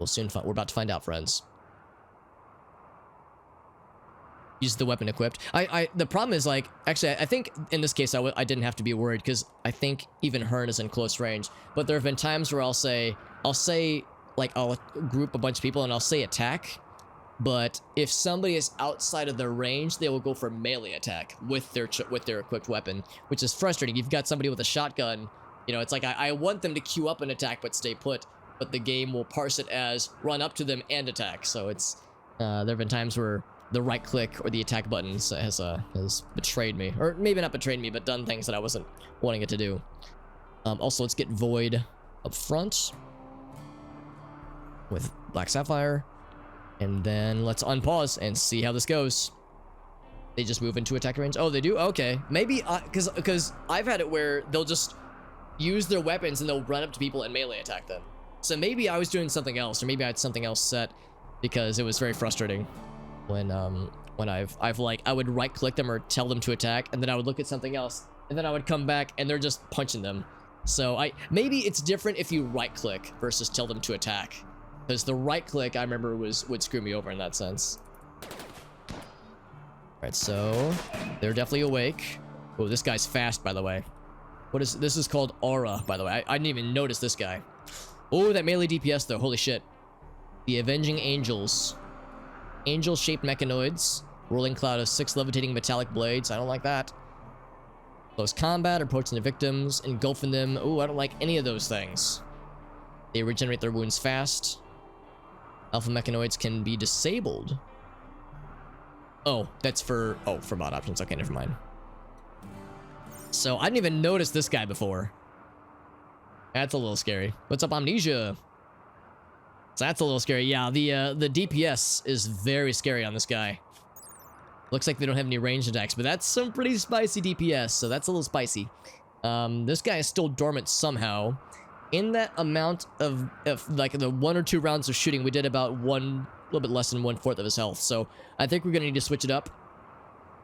soon find... We're about to find out, friends. Use the weapon equipped. The problem is, like, actually, I think in this case, I didn't have to be worried, because I think even Hearn is in close range. But there have been times where I'll say, like, I'll group a bunch of people and I'll say attack. But if somebody is outside of their range, they will go for melee attack with their equipped weapon, which is frustrating. You've got somebody with a shotgun, you know, it's like I want them to queue up an attack but stay put, but the game will parse it as run up to them and attack. So it's there have been times where the right click or the attack button has betrayed me, or maybe not betrayed me, but done things that I wasn't wanting it to do. Also, let's get Void up front with Black Sapphire. And then let's unpause and see how this goes. They just move into attack range. Oh, they do? Okay. Maybe, because I've had it where they'll just use their weapons and they'll run up to people and melee attack them. So maybe I was doing something else, or maybe I had something else set, because it was very frustrating when I've like, I would right click them or tell them to attack, and then I would look at something else, and then I would come back and they're just punching them. So maybe it's different if you right click versus tell them to attack. Because the right click, I remember, would screw me over in that sense. Alright, so they're definitely awake. Oh, this guy's fast, by the way. This is called Aura, by the way. I didn't even notice this guy. Oh, that melee DPS, though. Holy shit. The Avenging Angels. Angel-shaped mechanoids. Rolling cloud of 6 levitating metallic blades. I don't like that. Close combat, approaching the victims, engulfing them. Oh, I don't like any of those things. They regenerate their wounds fast. Alpha mechanoids can be disabled. Oh, that's for mod options. Okay, never mind. So I didn't even notice this guy before. That's a little scary. What's up, Amnesia? So that's a little scary. Yeah, the DPS is very scary on this guy. Looks like they don't have any ranged attacks, but that's some pretty spicy DPS, so that's a little spicy. This guy is still dormant somehow. In that amount of like the 1 or 2 rounds of shooting, we did about a little bit less than 1/4 of his health. So I think we're gonna need to switch it up.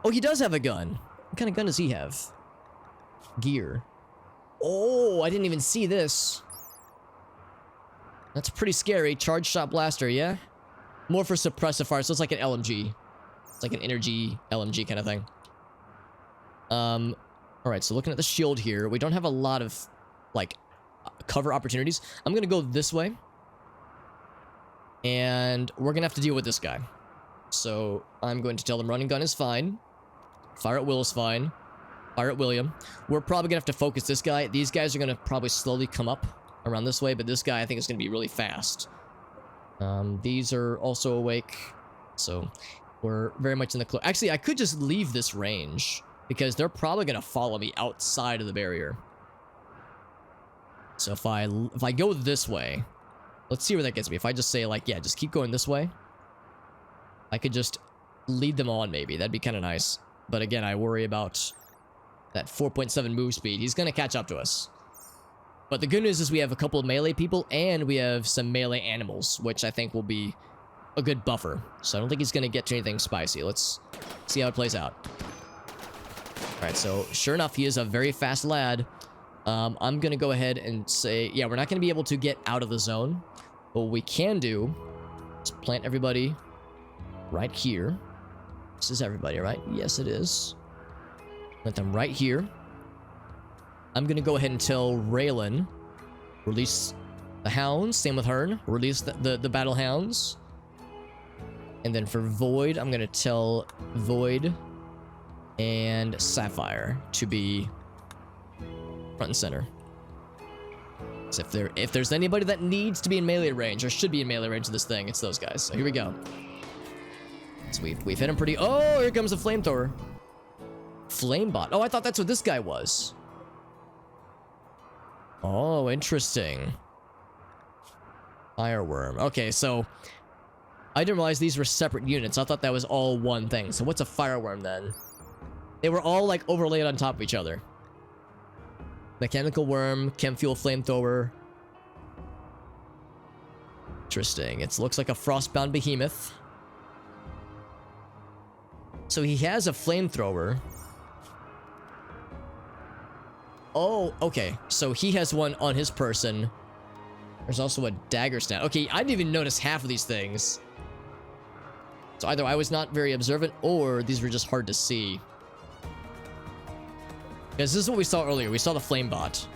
Oh, he does have a gun. What kind of gun does he have? Gear. Oh, I didn't even see this. That's pretty scary. Charge shot blaster, yeah? More for suppressive fire, so it's like an LMG. It's like an energy LMG kind of thing. Alright, so looking at the shield here, we don't have a lot of, like, cover opportunities. I'm gonna go this way. And we're gonna have to deal with this guy. So, I'm going to tell them running gun is fine. Fire at will is fine. Fire at William. We're probably gonna have to focus this guy. These guys are gonna probably slowly come up around this way, but this guy I think is gonna be really fast. These are also awake, so we're very much in the actually, I could just leave this range because they're probably gonna follow me outside of the barrier. So if I go this way, let's see where that gets me. If I just say like, yeah, just keep going this way, I could just lead them on maybe. That'd be kind of nice. But again, I worry about that 4.7 move speed. He's gonna catch up to us. But the good news is we have a couple of melee people and we have some melee animals, which I think will be a good buffer. So I don't think he's gonna get to anything spicy. Let's see how it plays out. Alright, so sure enough, he is a very fast lad. I'm gonna go ahead and say, yeah, we're not gonna be able to get out of the zone. But what we can do is plant everybody right here. This is everybody, right? Yes, it is. Plant them right here. I'm gonna go ahead and tell Raylan, release the hounds. Same with Hearn, release the battle hounds. And then for Void, I'm gonna tell Void and Sapphire to be front and center. So if there's anybody that needs to be in melee range or should be in melee range of this thing, it's those guys. So here we go. So we've hit him pretty. Oh, here comes a flamethrower. Flamebot. Oh, I thought that's what this guy was. Oh, interesting. Fireworm. Okay, so I didn't realize these were separate units. I thought that was all one thing. So what's a fireworm then? They were all like overlaid on top of each other. Mechanical worm, chem fuel flamethrower. Interesting. It looks like a frostbound behemoth. So he has a flamethrower. Oh, okay. So he has one on his person. There's also a dagger stat. Okay, I didn't even notice half of these things. So either I was not very observant or these were just hard to see. Because this is what we saw earlier. We saw the flame bot.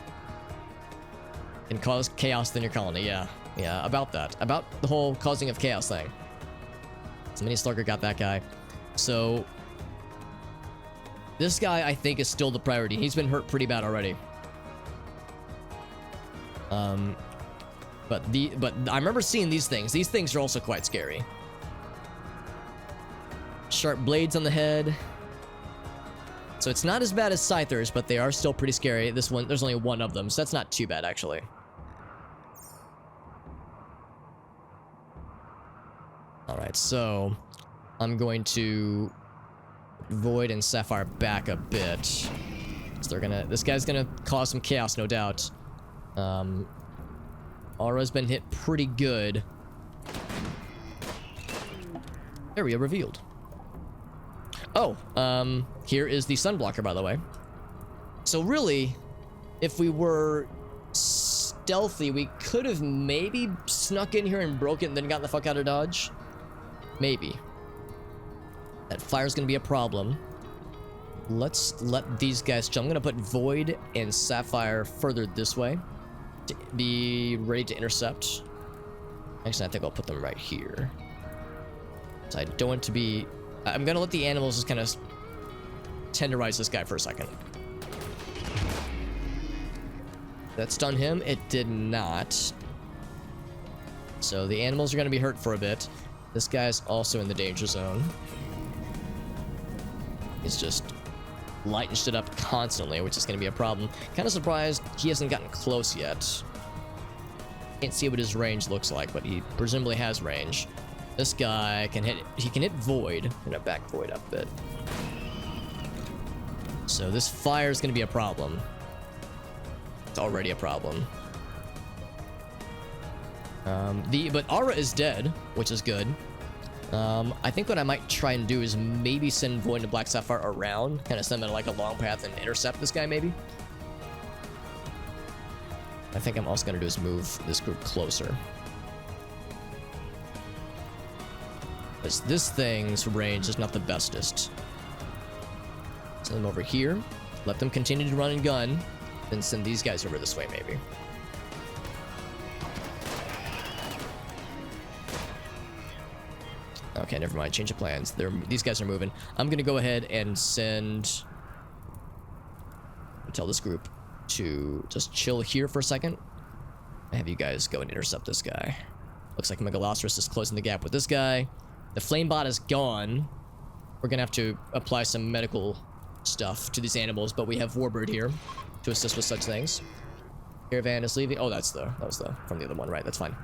Can cause chaos in your colony. Yeah. Yeah, about that. About the whole causing of chaos thing. So Mini Slugger got that guy. So this guy, I think, is still the priority. He's been hurt pretty bad already. But I remember seeing these things. These things are also quite scary. Sharp blades on the head. So it's not as bad as Scythers, but they are still pretty scary. This one, there's only one of them, so that's not too bad, actually. Alright, so I'm going to Void and Sapphire back a bit. So they're gonna, this guy's gonna cause some chaos, no doubt. Aura's been hit pretty good. Area revealed. Oh, here is the sunblocker, by the way. So really, if we were stealthy, we could have maybe snuck in here and broke it and then got the fuck out of Dodge. Maybe. That fire's gonna be a problem. Let's let these guys jump. I'm gonna put Void and Sapphire further this way to be ready to intercept. Actually, I think I'll put them right here. So I don't want to be... I'm gonna let the animals just kind of tenderize this guy for a second. That stunned him. It did not. So the animals are gonna be hurt for a bit. This guy's also in the danger zone. He's just lighting shit up constantly, which is gonna be a problem. Kind of surprised he hasn't gotten close yet. Can't see what his range looks like, but he presumably has range. This guy can hit, he can hit Void. I'm gonna back Void up a bit. So this fire is gonna be a problem. It's already a problem. But Aura is dead, which is good. I think what I might try and do is maybe send Void and Black Sapphire around, kind of send them in like a long path and intercept this guy maybe. I think I'm also gonna do is move this group closer. Because this thing's range is not the bestest. Send them over here. Let them continue to run and gun. Then send these guys over this way, maybe. Okay, never mind. Change of plans. These guys are moving. I'm going to go ahead and tell this group to just chill here for a second. I have you guys go and intercept this guy. Looks like Megalosaurus is closing the gap with this guy. The Flamebot is gone. We're going to have to apply some medical stuff to these animals, but we have Warbird here to assist with such things. Caravan is leaving. Oh, that was the from the other one, right? That's fine.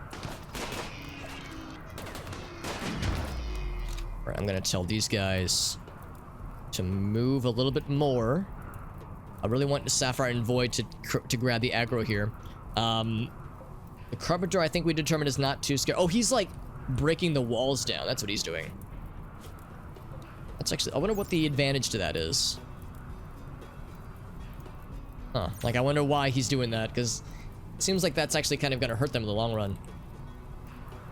All right, I'm going to tell these guys to move a little bit more. I really want Sapphire and Void to grab the aggro here. The Carpenter, I think we determined, is not too scared. Oh, he's like breaking the walls down. That's what he's doing. That's actually, I wonder what the advantage to that is. Huh. Like, I wonder why he's doing that, because it seems like that's actually kind of going to hurt them in the long run.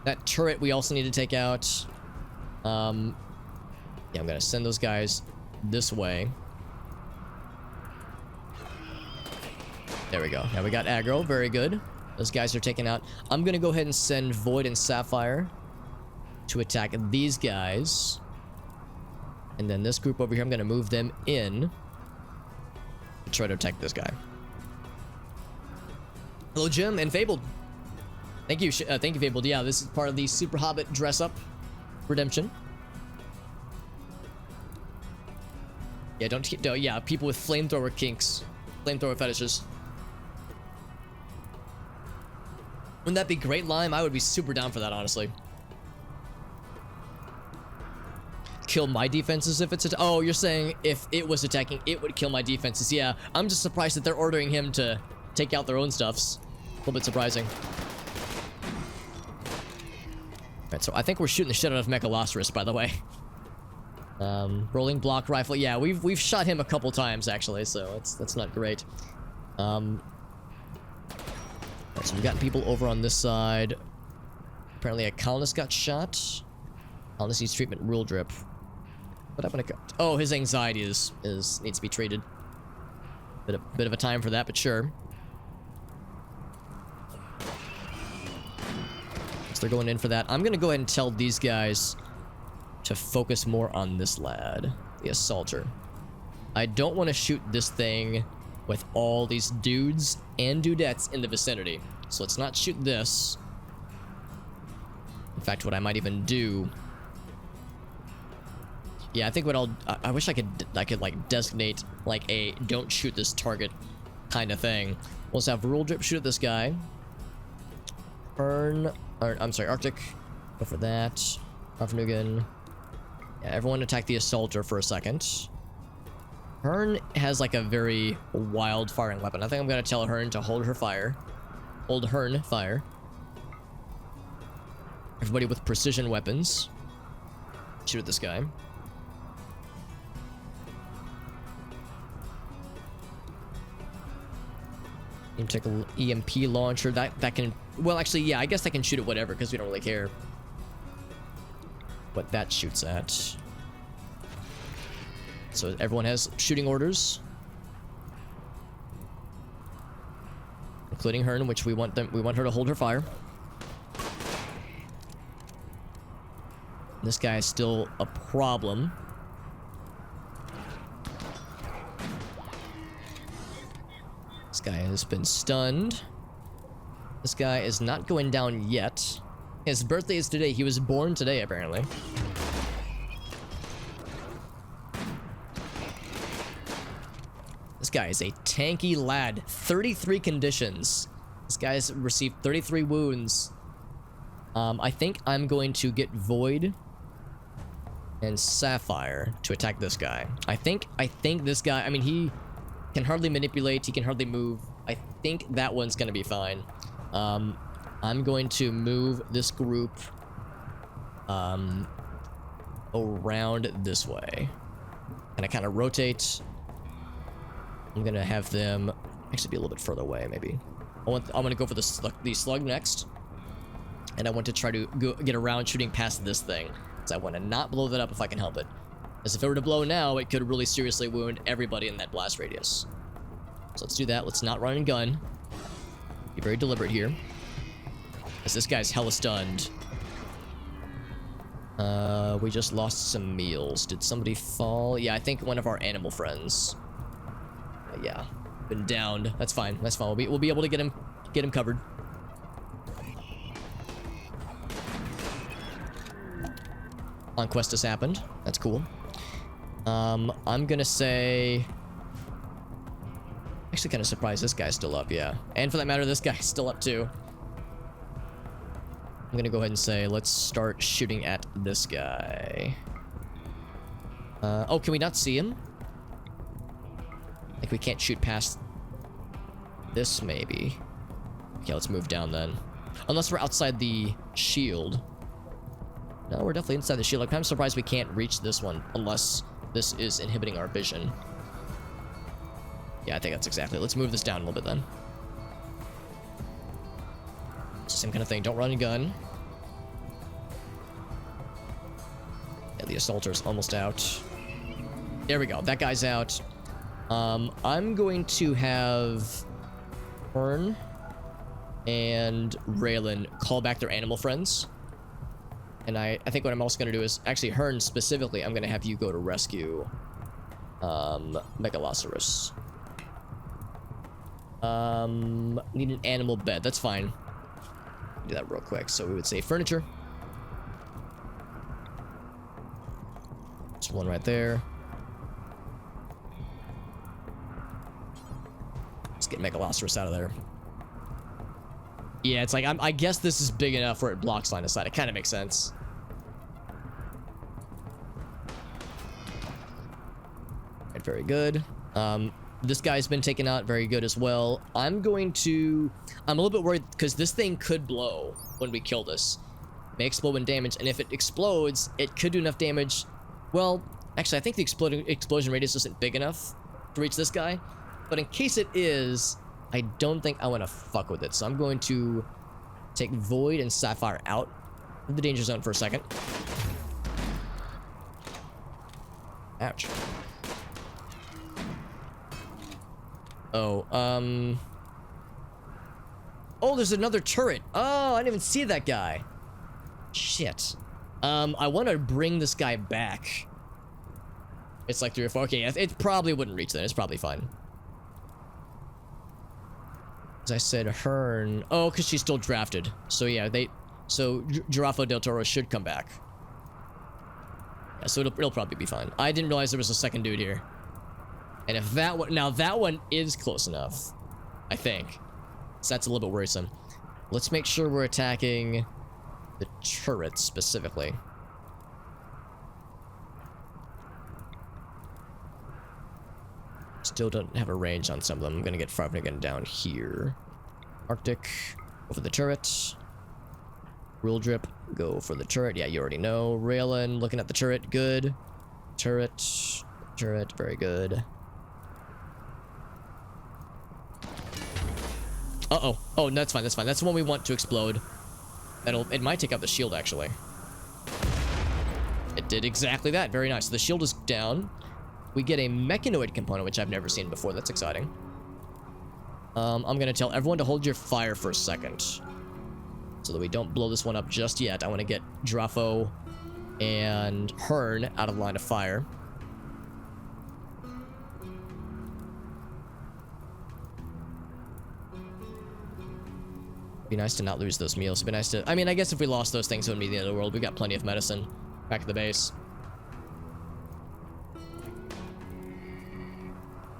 That turret we also need to take out. Yeah, I'm going to send those guys this way. There we go. Now we got aggro. Very good. Those guys are taken out. I'm going to go ahead and send Void and Sapphire to attack these guys. And then this group over here, I'm going to move them in to try to attack this guy. Hello, Jim and Fabled. Thank you, Fabled. Yeah, this is part of the Super Hobbit dress-up redemption. Yeah, yeah, people with flamethrower kinks, flamethrower fetishes. Wouldn't that be great, Lime? I would be super down for that, honestly. Kill my defenses if it's oh, you're saying if it was attacking, it would kill my defenses. Yeah, I'm just surprised that they're ordering him to take out their own stuffs. A little bit surprising. Alright, so I think we're shooting the shit out of Megalosaurus, by the way. Rolling block rifle. Yeah, we've shot him a couple times, actually, so that's not great. Alright, so we've got people over on this side. Apparently a colonist got shot. Colonist needs treatment. Rule drip. What happened to... Oh, his anxiety needs to be treated. Bit of a time for that, but sure. So they're going in for that. I'm gonna go ahead and tell these guys to focus more on this lad, the assaulter. I don't want to shoot this thing with all these dudes and dudettes in the vicinity. So let's not shoot this. In fact, what I might even do... Yeah, I think what I wish I could like designate like a don't shoot this target kind of thing. We'll just have Rule Drip shoot at this guy. I'm sorry, Arctic. Go for that. Arfnugan. Yeah, everyone attack the assaulter for a second. Hearn has like a very wild firing weapon. I think I'm gonna tell Hearn to hold her fire. Hold Hearn fire. Everybody with precision weapons. Shoot at this guy. You take an EMP launcher. That can... Well, actually, yeah, I guess that can shoot at whatever, because we don't really care what that shoots at. So everyone has shooting orders. Including Hearn, which we want her to hold her fire. This guy is still a problem. This guy has been stunned. This guy is not going down yet. His birthday is today. He was born today, apparently. This guy is a tanky lad. 33 conditions. This guy's received 33 wounds. I think I'm going to get Void and Sapphire to attack this guy. I think this guy, I mean, he can hardly manipulate, he can hardly move. I think that one's gonna be fine. I'm going to move this group around this way. And I kind of rotate. I'm gonna have them actually be a little bit further away, maybe. I'm gonna go for the slug next. And I want to try to get around shooting past this thing. Because I want to not blow that up if I can help it. As if it were to blow now, it could really seriously wound everybody in that blast radius. So let's do that. Let's not run and gun. Be very deliberate here. As this guy's hella stunned. We just lost some meals. Did somebody fall? Yeah, I think one of our animal friends. Yeah, been downed. That's fine. That's fine. We'll be able to get him covered. Conquest has happened. That's cool. I'm gonna say... Actually kind of surprised this guy's still up, yeah. And for that matter, this guy's still up too. I'm gonna go ahead and say, let's start shooting at this guy. Oh, can we not see him? Like we can't shoot past this, maybe. Okay, let's move down then. Unless we're outside the shield. No, we're definitely inside the shield. I'm kind of surprised we can't reach this one unless this is inhibiting our vision. Yeah, I think that's exactly it. Let's move this down a little bit then. Same kind of thing. Don't run and gun. Yeah, the assaulter's almost out. There we go. That guy's out. I'm going to have Hearn and Raylan call back their animal friends. And I think what I'm also going to do is, actually, Hearn specifically, I'm going to have you go to rescue Megalosaurus. Need an animal bed. That's fine. Do that real quick. So we would say furniture. There's one right there. Let's get Megalosaurus out of there. Yeah, it's like, I guess this is big enough where it blocks line of sight. It kind of makes sense. Right, very good. This guy's been taken out. Very good as well. I'm a little bit worried because this thing could blow when we kill this. It may explode when damaged, and if it explodes, it could do enough damage. Well, actually, I think the explosion radius isn't big enough to reach this guy. But in case it is, I don't think I want to fuck with it. So I'm going to take Void and Sapphire out of the danger zone for a second. Ouch. Oh, oh, there's another turret. Oh, I didn't even see that guy. Shit. I want to bring this guy back. It's like 3 or 4. Okay, it probably wouldn't reach then. It's probably fine. As I said, Hearn. Oh, because she's still drafted. So yeah, so Giraffe del Toro should come back. Yeah, so it'll probably be fine. I didn't realize there was a second dude here. And if that one, now that one is close enough, I think. So that's a little bit worrisome. Let's make sure we're attacking the turrets specifically. Still don't have a range on some of them. I'm gonna get Farfnigan down here. Arctic, go for the turret. Rule Drip, go for the turret. Yeah, you already know. Raylan, looking at the turret, good. Turret, very good. Uh-oh. Oh, no, that's fine, that's fine. That's the one we want to explode. It might take out the shield, actually. It did exactly that. Very nice. So the shield is down. We get a mechanoid component, which I've never seen before. That's exciting. I'm going to tell everyone to hold your fire for a second. So that we don't blow this one up just yet. I want to get Giraffe and Hearn out of line of fire. Be nice to not lose those meals. It'd be nice to... I mean, I guess if we lost those things, it wouldn't be the end of the world. We got plenty of medicine back at the base.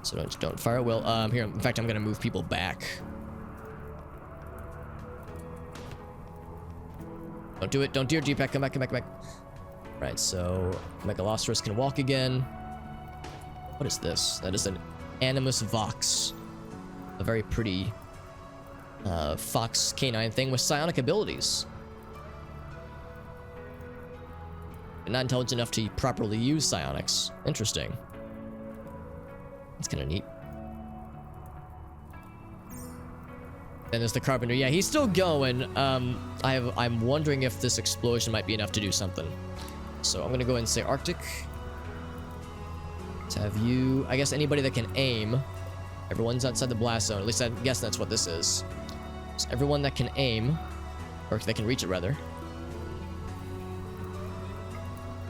So don't fire at will. Here, in fact, I'm gonna move people back. Don't do it. Don't do your G-Pack. Come back, come back, come back. Right, so Megalosaurus can walk again. What is this? That is an Animus Vox. A very pretty fox canine thing with psionic abilities. But not intelligent enough to properly use psionics. Interesting. That's kind of neat. And there's the carpenter. Yeah, he's still going. I'm wondering if this explosion might be enough to do something. So I'm gonna go ahead and say Arctic. Let's have you. I guess anybody that can aim. Everyone's outside the blast zone. At least I guess that's what this is. So everyone that can aim, or that can reach it rather.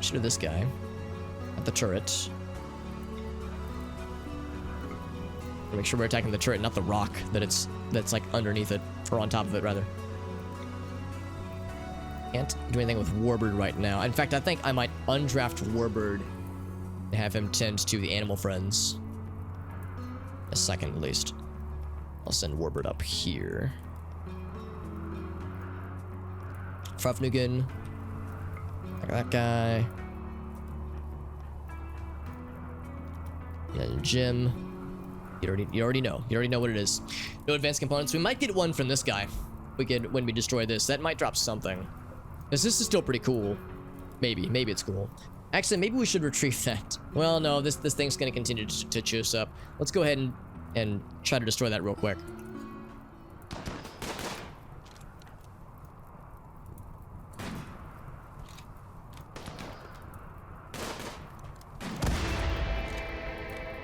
Shoot at this guy at the turret. Make sure we're attacking the turret, not the rock that's like underneath it, or on top of it rather. Can't do anything with Warbird right now. In fact, I think I might undraft Warbird and have him tend to the animal friends. A second at least. I'll send Warbird up here. Frufnugan. Like that guy. And Jim. You already know. You already know what it is. No advanced components. We might get one from this guy. When we destroy this. That might drop something. Because this is still pretty cool. Maybe it's cool. Actually, maybe we should retrieve that. Well, no, this thing's gonna continue to choose up. Let's go ahead and try to destroy that real quick.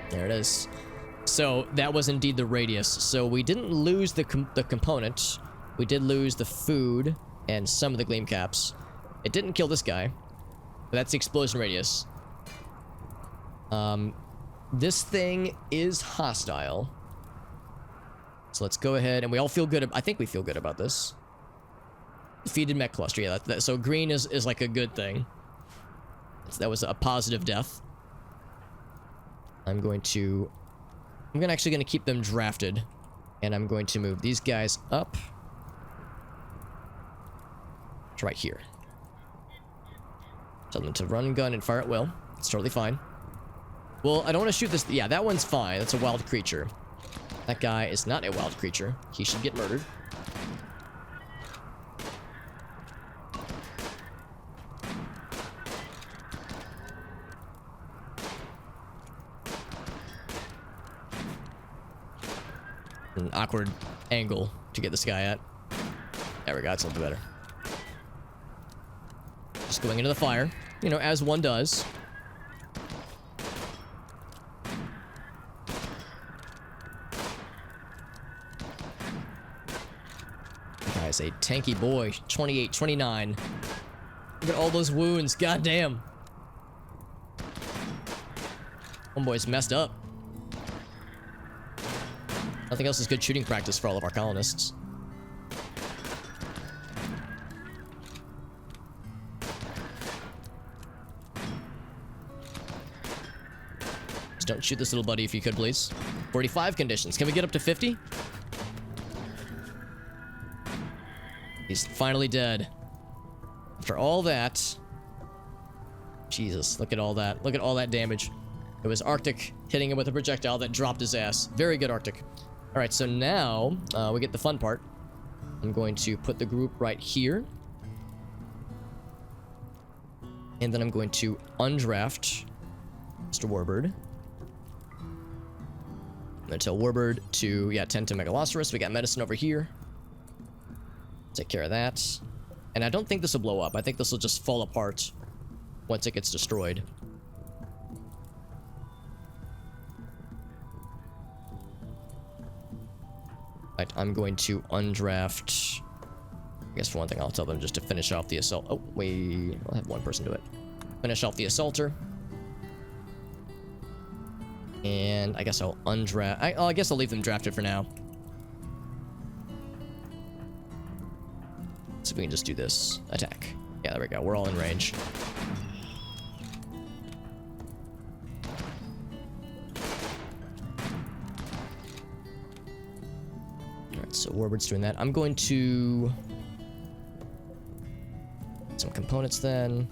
There it is. So that was indeed the radius. So we didn't lose the component. We did lose the food and some of the gleam caps. It didn't kill this guy. But that's the explosion radius. This thing is hostile. So let's go ahead and we all feel good. I think we feel good about this. Defeated mech cluster. Yeah, so green is like a good thing. That was a positive death. I'm actually gonna keep them drafted, and I'm going to move these guys up. It's right here. Tell them to run, gun, and fire at will. It's totally fine. Well, I don't want to shoot this. Yeah, that one's fine. That's a wild creature. That guy is not a wild creature. He should get murdered. An awkward angle to get this guy at. There we go, that's a little bit better. Just going into the fire, you know, as one does. That guy's a tanky boy. 28, 29. Look at all those wounds, goddamn. Homeboy's messed up. Nothing else is good shooting practice for all of our colonists. Just don't shoot this little buddy if you could, please. 45 conditions. Can we get up to 50? He's finally dead. After all that... Jesus, look at all that. Look at all that damage. It was Arctic hitting him with a projectile that dropped his ass. Very good, Arctic. Alright, so now we get the fun part. I'm going to put the group right here. And then I'm going to undraft Mr. Warbird. I'm going to tell Warbird to, yeah, tend to Megalosaurus. We got medicine over here. Take care of that. And I don't think this will blow up. I think this will just fall apart once it gets destroyed. Right, I'm going to undraft. I guess for one thing, I'll tell them just to finish off the assault. Oh, wait. I'll have one person do it. Finish off the assaulter. And I guess I'll undraft. I guess I'll leave them drafted for now. So we can just do this. Attack. Yeah, there we go. We're all in range. Alright, so Warbird's doing that. I'm going to... some components then.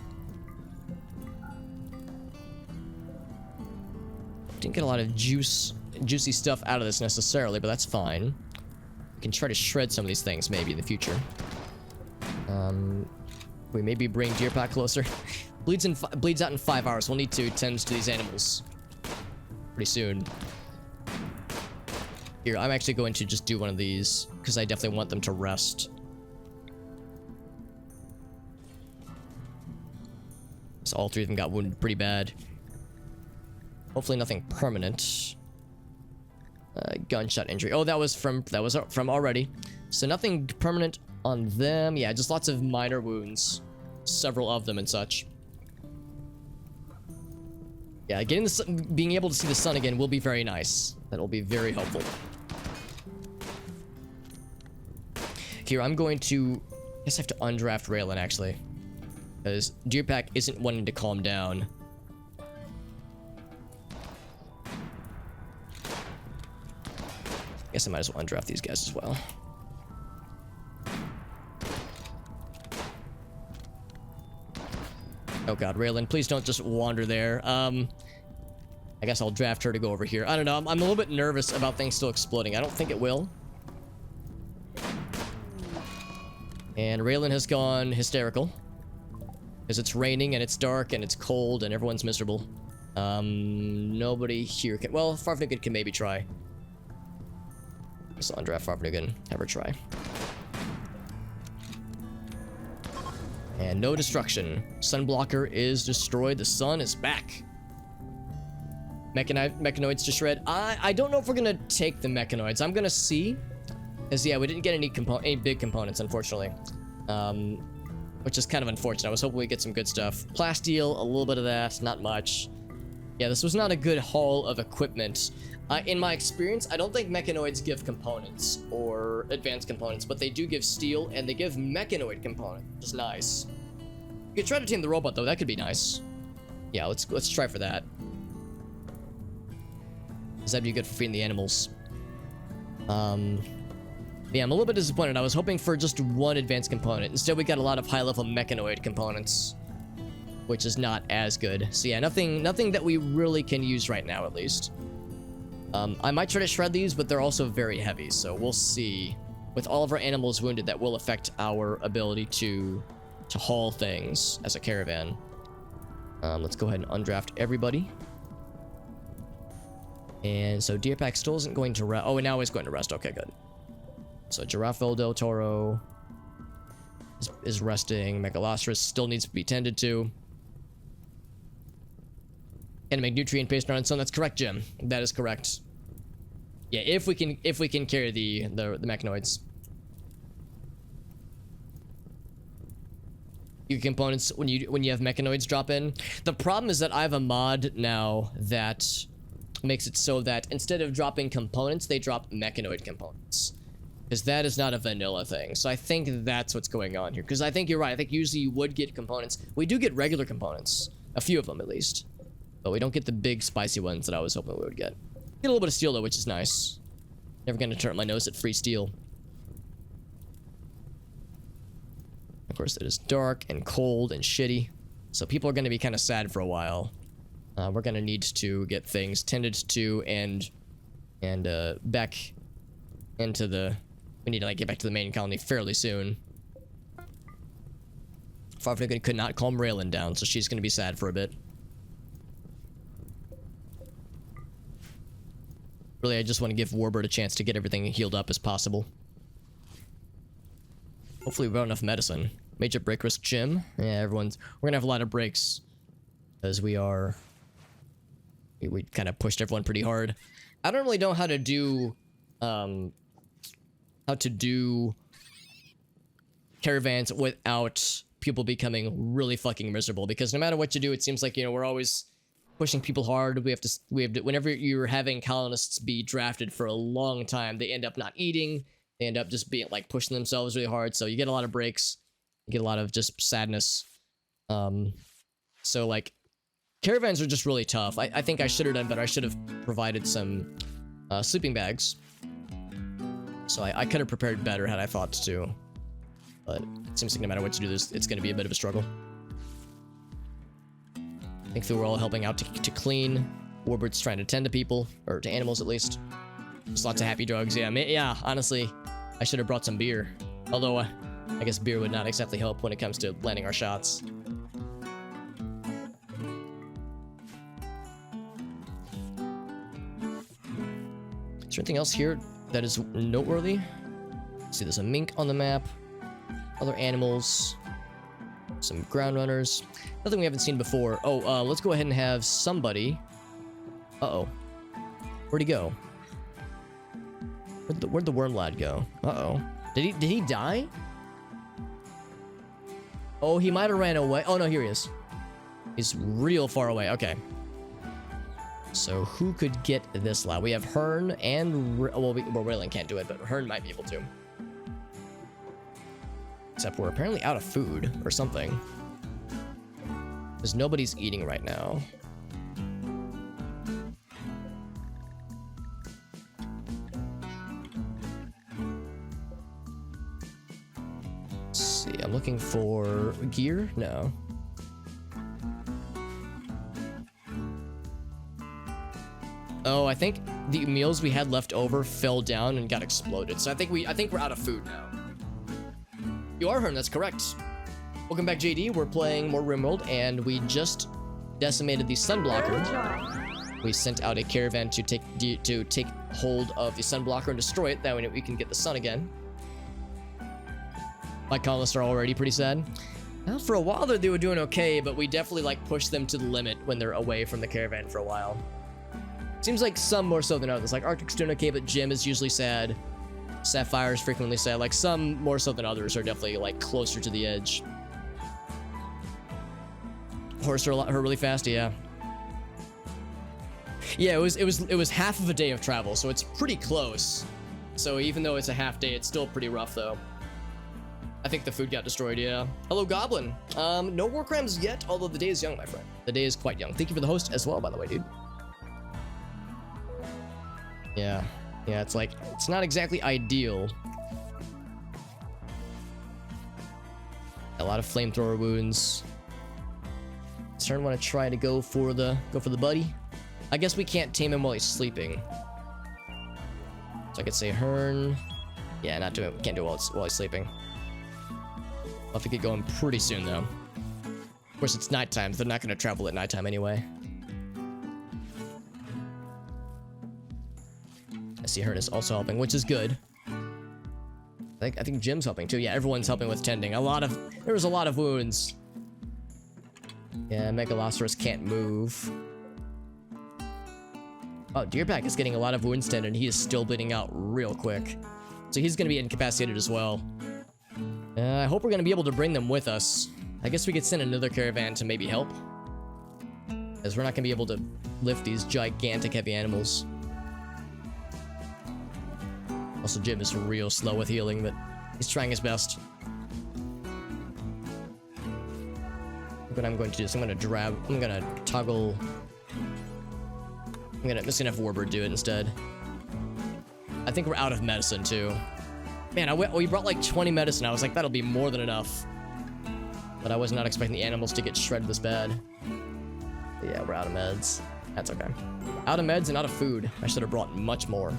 Didn't get a lot of juicy stuff out of this necessarily, but that's fine. We can try to shred some of these things maybe in the future. We maybe bring Deer Pack closer. Bleeds out in 5 hours. We'll need to tend to these animals pretty soon. Here, I'm actually going to just do one of these because I definitely want them to rest. So all three of them got wounded pretty bad. Hopefully nothing permanent. Gunshot injury. Oh, that was from already. So nothing permanent on them. Yeah, just lots of minor wounds. Several of them and such. Yeah, getting the sun, being able to see the sun again will be very nice. That'll be very helpful. Here, I'm going to... I guess I have to undraft Raylan, actually. Because Deerpack isn't wanting to calm down. Guess I might as well undraft these guys as well. Oh god, Raylan, please don't just wander there. I guess I'll draft her to go over here. I don't know, I'm a little bit nervous about things still exploding. I don't think it will. And Raylan has gone hysterical. Because it's raining and it's dark and it's cold and everyone's miserable. Nobody here can... Well, Farfnugan can maybe try. So undraft Farfnugan, have her try. And no destruction. Sunblocker is destroyed. The sun is back. Mechanoids to shred. I don't know if we're gonna take the mechanoids. I'm gonna see. Cause yeah, we didn't get any big components, unfortunately. Which is kind of unfortunate. I was hoping we'd get some good stuff. Plasteel, a little bit of that, not much. Yeah, this was not a good haul of equipment. In my experience, I don't think mechanoids give components or advanced components, but they do give steel and they give mechanoid component, which is nice. You could try to tame the robot though, that could be nice. Yeah, let's try for that. Cause that'd be good for feeding the animals. Yeah, I'm a little bit disappointed. I was hoping for just one advanced component. Instead, we got a lot of high-level mechanoid components, which is not as good. So yeah, nothing that we really can use right now, at least. I might try to shred these, but they're also very heavy, so we'll see. With all of our animals wounded, that will affect our ability to haul things as a caravan. Let's go ahead and undraft everybody. And so Deerpack still isn't going to rest. Oh, and now he's going to rest. Okay, good. So Giraffe del Toro is resting. Megaloceros still needs to be tended to. And make nutrient paste on its own. That's correct, Jim. That is correct. Yeah, if we can carry the mechanoids. Your components when you have mechanoids drop in. The problem is that I have a mod now that makes it so that instead of dropping components, they drop mechanoid components. Because that is not a vanilla thing. So I think that's what's going on here. Because I think you're right. I think usually you would get components. We do get regular components. A few of them, at least. But we don't get the big, spicy ones that I was hoping we would get. Get a little bit of steel, though, which is nice. Never gonna turn up my nose at free steel. Of course, it is dark and cold and shitty. So people are gonna be kind of sad for a while. We're gonna need to get things tended to and back into the... We need to like get back to the main colony fairly soon. Farfnugan could not calm Raylan down, so she's gonna be sad for a bit. Really, I just want to give Warbird a chance to get everything healed up as possible. Hopefully we have enough medicine. Major break risk gym. Yeah, we're gonna have a lot of breaks. Because we kind of pushed everyone pretty hard. I don't really know how to do caravans without people becoming really fucking miserable, because no matter what you do, it seems like, you know, we're always pushing people hard. We have to whenever you're having colonists be drafted for a long time, they end up not eating, they end up just being like pushing themselves really hard, so you get a lot of breaks, you get a lot of just sadness. So like caravans are just really tough. I think I should have done better. I should have provided some sleeping bags. So I could have prepared better had I thought to. But it seems like no matter what you do, it's going to be a bit of a struggle. Thankfully, we're all helping out to clean. Warbird's trying to tend to people, or to animals at least. There's lots of happy drugs. Yeah, yeah, honestly, I should have brought some beer. Although, I guess beer would not exactly help when it comes to landing our shots. Is there anything else here that is noteworthy? Let's see, there's a mink on the map. Other animals. Some ground runners. Nothing we haven't seen before. Oh, let's go ahead and have somebody... Uh-oh. Where'd he go? Where'd the worm lad go? Uh-oh. Did he die? Oh, he might have ran away. Oh, no, here he is. He's real far away. Okay. So who could get this lad? We have Hearn and... Well, Raylan can't do it, but Hearn might be able to. Except we're apparently out of food or something. Because nobody's eating right now. Let's see, I'm looking for gear? No. Oh, I think the meals we had left over fell down and got exploded. So I think we're out of food now. You are Hearn, that's correct. Welcome back, JD. We're playing more RimWorld, and we just decimated the sunblocker. We sent out a caravan to take hold of the sunblocker and destroy it. That way we can get the sun again. My colonists are already pretty sad. Well, for a while there, they were doing okay, but we definitely like pushed them to the limit when they're away from the caravan for a while. Seems like some more so than others. Like Arctic's doing okay, but Jim is usually sad. Sapphire is frequently sad. Like some more so than others are definitely like closer to the edge. Horse are really fast, yeah. Yeah, it was half of a day of travel, so it's pretty close. So even though it's a half day, it's still pretty rough though. I think the food got destroyed, yeah. Hello, Goblin. No war crimes yet, although the day is young, my friend. The day is quite young. Thank you for the host as well, by the way, dude. Yeah. Yeah, it's like, it's not exactly ideal. A lot of flamethrower wounds. Stern want to try to go for the buddy. I guess we can't tame him while he's sleeping. So I could say Hearn. Yeah, not do it. Can't do it while he's sleeping. I'll have to get going pretty soon though. Of course, it's nighttime. So they're not going to travel at nighttime anyway. I see Hearn is also helping, which is good. I think Jim's helping too. Yeah, everyone's helping with tending. There was a lot of wounds. Yeah, Megalosaurus can't move. Oh, Deerback is getting a lot of wounds tended, and he is still bleeding out real quick. So he's going to be incapacitated as well. I hope we're going to be able to bring them with us. I guess we could send another caravan to maybe help. Because we're not going to be able to lift these gigantic heavy animals. Also, Jim is real slow with healing, but he's trying his best. What I'm going to do is I'm going to toggle... I'm just gonna have Warbird do it instead. I think we're out of medicine, too. Man, we brought like 20 medicine. I was like, that'll be more than enough. But I was not expecting the animals to get shredded this bad. But yeah, we're out of meds. That's okay. Out of meds and out of food. I should have brought much more.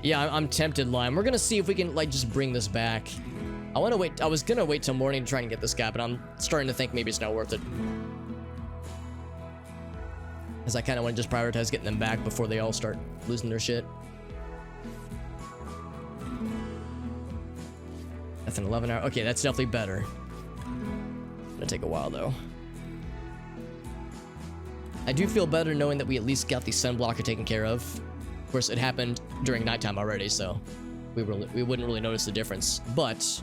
Yeah, I'm tempted, Lime. We're gonna see if we can, like, just bring this back. I was gonna wait till morning to try and get this guy, but I'm starting to think maybe it's not worth it. Because I kind of want to just prioritize getting them back before they all start losing their shit. That's an 11 hour. Okay, that's definitely better. Gonna take a while, though. I do feel better knowing that we at least got the sunblocker taken care of. Of course, it happened during nighttime already, so we wouldn't really notice the difference. But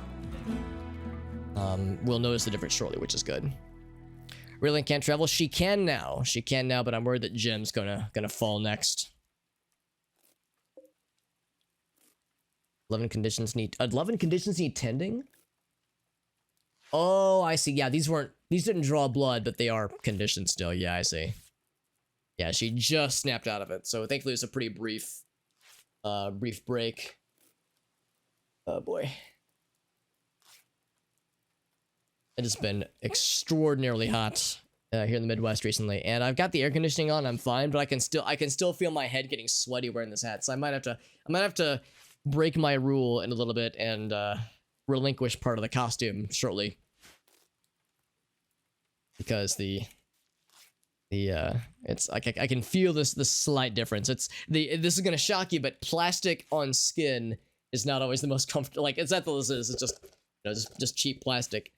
we'll notice the difference shortly, which is good. Raylan can't travel. She can now. She can now, but I'm worried that Jim's gonna fall next. 11 conditions need tending. Oh, I see. Yeah, these didn't draw blood, but they are conditioned still. Yeah, I see. Yeah, she just snapped out of it. So thankfully it's a pretty brief break. Oh boy. It has been extraordinarily hot here in the Midwest recently, and I've got the air conditioning on. I'm fine, but I can still feel my head getting sweaty wearing this hat. So I might have to break my rule in a little bit and relinquish part of the costume shortly, because it's like I can feel this slight difference. This is gonna shock you, but plastic on skin is not always the most comfortable. Like, it's not that this is. It's just, you know, just cheap plastic.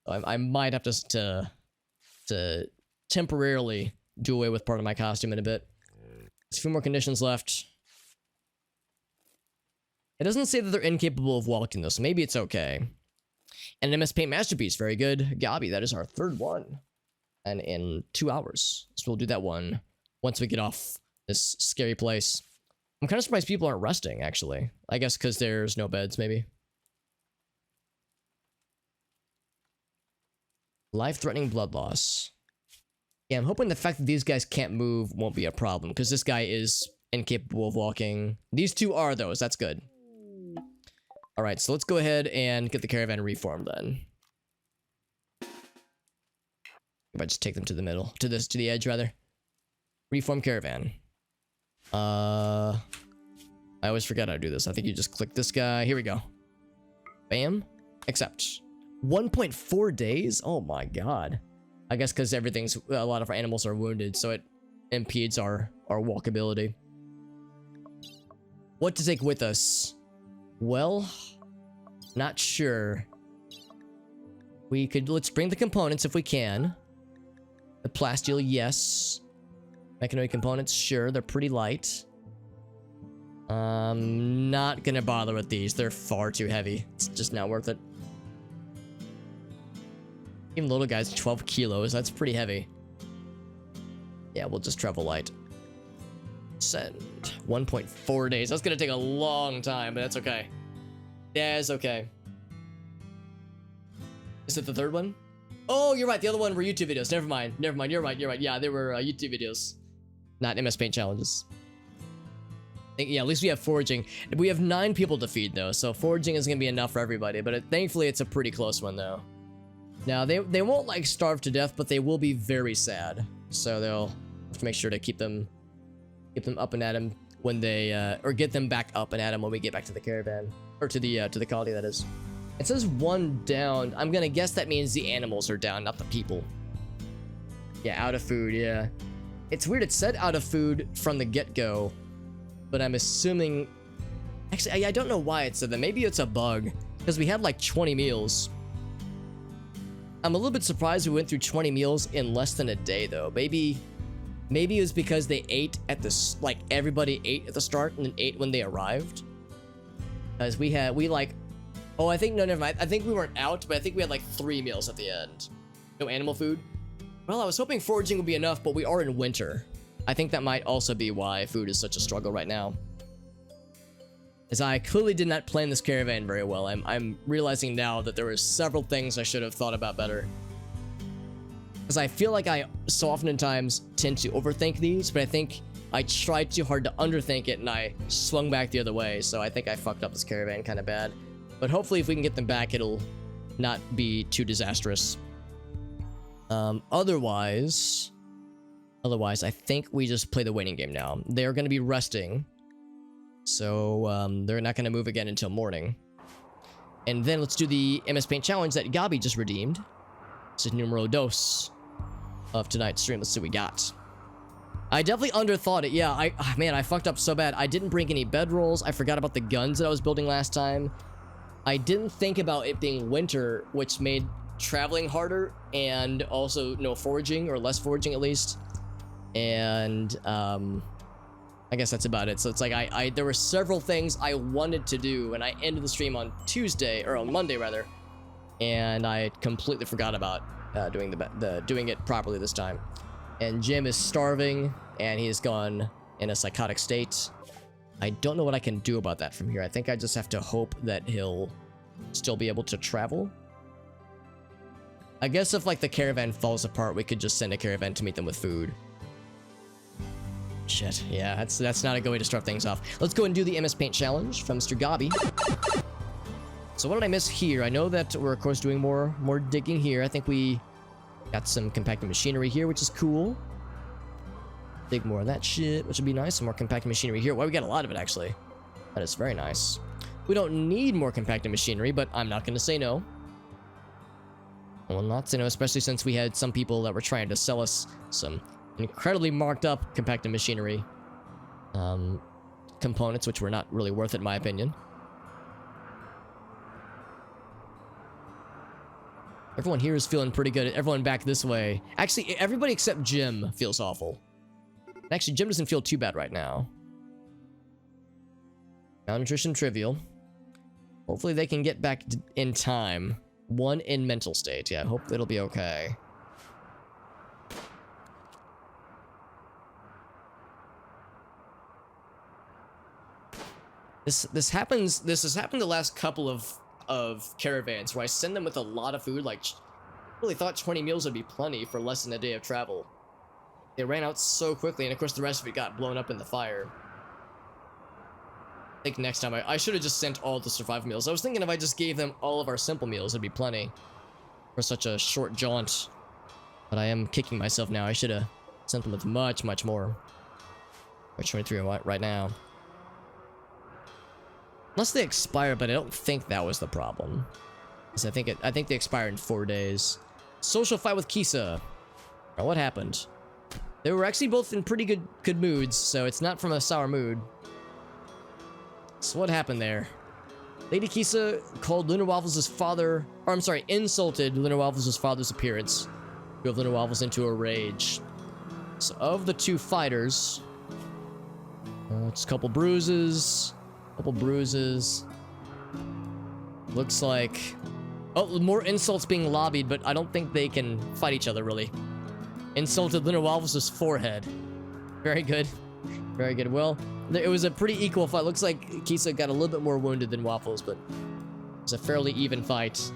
I might have to temporarily do away with part of my costume in a bit. There's a few more conditions left. It doesn't say that they're incapable of walking though, so maybe it's okay. And an MS Paint Masterpiece, very good. Gabi, that is our third one. And in 2 hours. So we'll do that one once we get off this scary place. I'm kind of surprised people aren't resting, actually. I guess because there's no beds, maybe. Life-threatening blood loss. Yeah, I'm hoping the fact that these guys can't move won't be a problem, because this guy is incapable of walking. These two are, though, so that's good. Alright, so let's go ahead and get the caravan reformed, then. If I just take them to the middle, to the edge, rather. Reform caravan. I always forget how to do this. I think you just click this guy. Here we go. Bam. Accept. 1.4 days? Oh my god. I guess because a lot of our animals are wounded, so it impedes our walkability. What to take with us? Well, not sure. Let's bring the components if we can. The plasteel, yes. Mechanoid components, sure, they're pretty light. Not gonna bother with these. They're far too heavy. It's just not worth it. Even little guys, 12 kilos. That's pretty heavy. Yeah, we'll just travel light. Send. 1.4 days. That's gonna take a long time, but that's okay. Yeah, it's okay. Is it the third one? Oh, you're right. The other one were YouTube videos. Never mind. You're right. Yeah, they were YouTube videos. Not MS Paint challenges. Yeah, at least we have foraging. We have 9 people to feed, though, so foraging is going to be enough for everybody, but thankfully it's a pretty close one, though. Now, they won't, like, starve to death, but they will be very sad. So they'll have to make sure to keep them up and at 'em when they, or get them back up and at 'em when we get back to the caravan. Or to the colony, that is. It says 1 down. I'm gonna guess that means the animals are down, not the people. Yeah, out of food, yeah. It's weird, it said out of food from the get-go, but I'm assuming... Actually, I don't know why it said that. Maybe it's a bug, because we had like 20 meals. I'm a little bit surprised we went through 20 meals in less than a day, though. Maybe it was because they ate at the... Like, everybody ate at the start and then ate when they arrived. Because we like... Oh, I think, no, never mind. I think we weren't out, but I think we had like 3 meals at the end. No animal food. Well, I was hoping foraging would be enough, but we are in winter. I think that might also be why food is such a struggle right now. As I clearly did not plan this caravan very well. I'm realizing now that there were several things I should have thought about better. Because I feel like I so oftentimes tend to overthink these, but I think I tried too hard to underthink it and I swung back the other way, so I think I fucked up this caravan kind of bad. But hopefully if we can get them back, it'll not be too disastrous. Otherwise, I think we just play the waiting game now. They're going to be resting, so they're not going to move again until morning. And then let's do the MS Paint challenge that Gabi just redeemed. This is numero dos of tonight's stream. Let's see what we got. I definitely underthought it. Yeah, man, I fucked up so bad. I didn't bring any bedrolls. I forgot about the guns that I was building last time. I didn't think about it being winter, which made traveling harder, and also no foraging, or less foraging at least. And I guess that's about it. So it's like there were several things I wanted to do, and I ended the stream on Tuesday, or on Monday rather, and I completely forgot about doing it properly this time. And Jim is starving, and he's gone in a psychotic state. I don't know what I can do about that from here. I think I just have to hope that he'll still be able to travel. I guess if like the caravan falls apart, we could just send a caravan to meet them with food. Shit, yeah, that's not a good way to start things off. Let's go and do the MS Paint challenge from Mr. Gabi. So what did I miss here? I know that we're of course doing more digging here. I think we got some compacting machinery here, which is cool. Dig more of that shit, which would be nice. Some more compacting machinery here. Well, we got a lot of it actually. That is very nice. We don't need more compacting machinery, but I'm not going to say no. I will not say no, especially since we had some people that were trying to sell us some incredibly marked up compacting machinery components, which were not really worth it in my opinion. Everyone here is feeling pretty good. Everyone back this way. Actually, everybody except Jim feels awful. Actually, Jim doesn't feel too bad right now. Malnutrition trivial. Hopefully they can get back in time. 1 in mental state. Yeah, I hope it'll be okay. This has happened the last couple of caravans where I send them with a lot of food. Like, really thought 20 meals would be plenty for less than a day of travel. They ran out so quickly, and of course the rest of it got blown up in the fire. I think next time I should have just sent all the survival meals. I was thinking if I just gave them all of our simple meals, it'd be plenty for such a short jaunt. But I am kicking myself now. I should have sent them with much more. We're 23 right now. Unless they expire, but I don't think that was the problem. Because I think they expire in 4 days. Social fight with Kisa. Now, what happened? They were actually both in pretty good moods, so it's not from a sour mood. So what happened there? Lady Kisa called Lunar Waffles' father, or I'm sorry, insulted Lunar Waffles' father's appearance. Drove Lunar Waffles into a rage. So of the two fighters, it's a couple bruises. Looks like, oh, more insults being lobbied, but I don't think they can fight each other really. Insulted Lunar Waffles' forehead. Very good. Very good. Well, it was a pretty equal fight. Looks like Kisa got a little bit more wounded than Waffles, but it was a fairly even fight.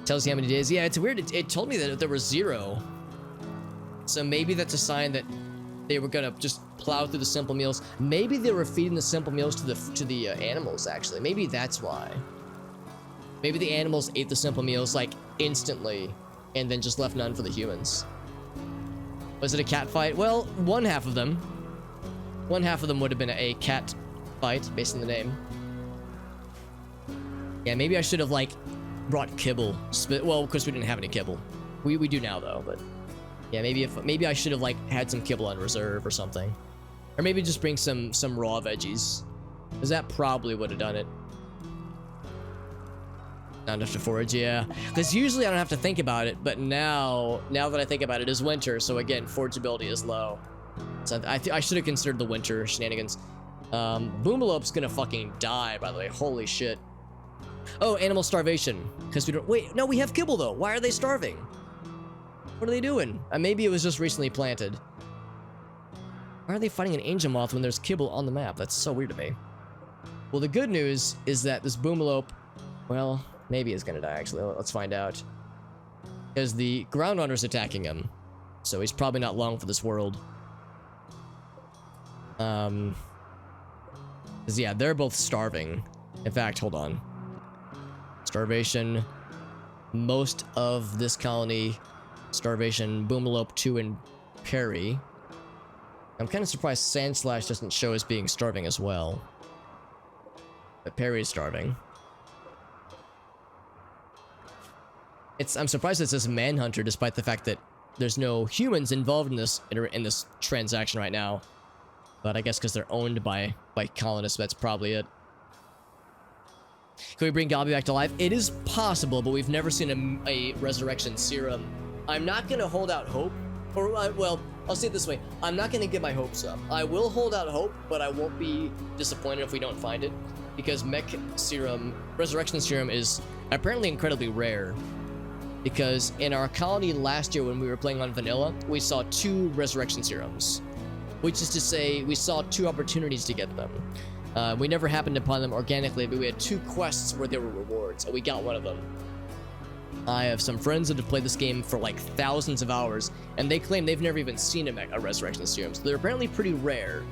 Tells you how many days. Yeah, it's weird. It told me that there were 0. So maybe that's a sign that they were gonna just plow through the simple meals. Maybe they were feeding the simple meals to the animals, actually. Maybe that's why. Maybe the animals ate the simple meals, like, instantly, and then just left none for the humans. Was it a cat fight? Well, one half of them would have been a cat fight, based on the name. Yeah, maybe I should have, like, brought kibble. Well, because we didn't have any kibble. We do now, though, but... Yeah, maybe I should have, like, had some kibble on reserve or something. Or maybe just bring some raw veggies. Because that probably would have done it. Not enough to forage, yeah. Because usually I don't have to think about it, but now that I think about it, it is winter, so again, forageability is low. So I should have considered the winter shenanigans. Boomalope's gonna fucking die, by the way. Holy shit. Oh, animal starvation. Because we don't... Wait, no, we have kibble, though. Why are they starving? What are they doing? Maybe it was just recently planted. Why are they fighting an angel moth when there's kibble on the map? That's so weird to me. Well, the good news is that this boomalope... Well... Maybe he's gonna die, actually. Let's find out. Because the ground runner's attacking him. So he's probably not long for this world. Because, yeah, they're both starving. In fact, hold on. Starvation. Most of this colony. Starvation. Boomalope 2 and Perry. I'm kind of surprised Sandslash doesn't show as being starving as well. But Perry is starving. I'm surprised it says Manhunter, despite the fact that there's no humans involved in this transaction right now. But I guess because they're owned by colonists, that's probably it. Can we bring Galbi back to life? It is possible, but we've never seen a resurrection serum. I'm not going to hold out hope. Or, well, I'll say it this way. I'm not going to get my hopes up. I will hold out hope, but I won't be disappointed if we don't find it. Because mech serum, resurrection serum is apparently incredibly rare. Because in our colony last year when we were playing on vanilla, we saw 2 resurrection serums. Which is to say, we saw 2 opportunities to get them. We never happened upon them organically, but we had 2 quests where there were rewards, and we got one of them. I have some friends that have played this game for like thousands of hours, and they claim they've never even seen a resurrection serum, so they're apparently pretty rare.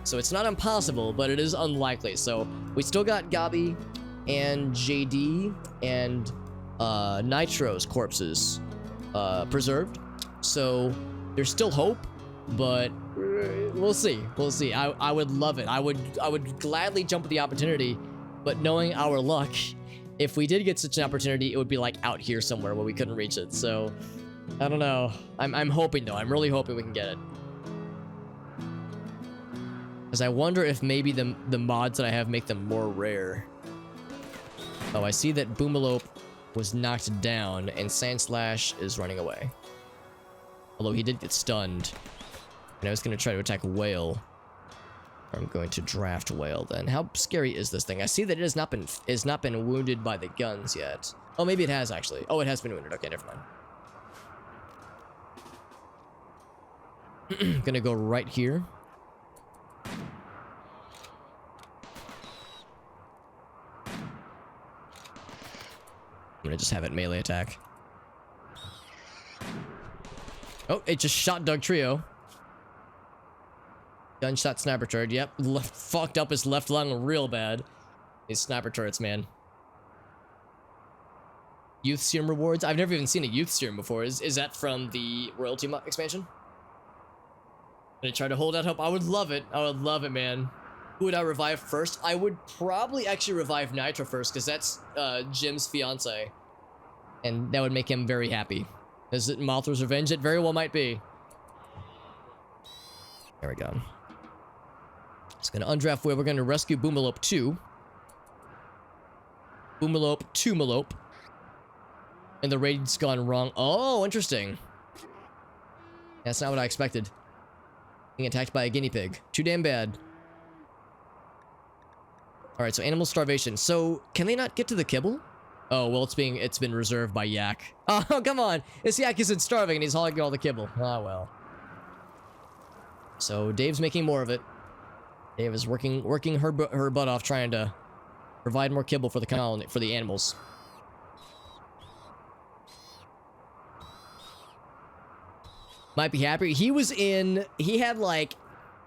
So it's not impossible, but it is unlikely. So we still got Gabi and JD and Nitro's corpses preserved. So there's still hope, but we'll see. We'll see. I would love it. I would gladly jump at the opportunity, but knowing our luck, if we did get such an opportunity, it would be like out here somewhere where we couldn't reach it. So I don't know. I'm hoping though. I'm really hoping we can get it. Because I wonder if maybe the mods that I have make them more rare. Oh, I see that Boomalope was knocked down and Sandslash is running away. Although he did get stunned. And I was going to try to attack Whale. I'm going to draft Whale then. How scary is this thing? I see that it has not been wounded by the guns yet. Oh, maybe it has actually. Oh, it has been wounded. Okay, never mind. Gonna go right here. I'm gonna just have it melee attack. Oh, it just shot Doug Trio. Gunshot sniper turret. Yep, fucked up his left lung real bad. These sniper turrets, man. Youth serum rewards. I've never even seen a youth serum before. Is that from the royalty expansion? Gonna try to hold out hope. I would love it. I would love it, man. Who would I revive first? I would probably actually revive Nitro first, because that's Jim's fiance. And that would make him very happy. Is it Mothra's revenge? It very well might be. There we go. It's gonna undraft Whale. We're gonna rescue Boomalope 2. Boomalope 2 Malope. And the raid's gone wrong. Oh, interesting. That's not what I expected. Being attacked by a guinea pig. Too damn bad. Alright, so animal starvation. So, can they not get to the kibble? Oh, well, it's been reserved by Yak. Oh, come on! This Yak isn't starving and he's hogging all the kibble. Ah, well. So, Dave's making more of it. Dave is working her butt off trying to provide more kibble for the colony, for the animals. Might be happy. He had like,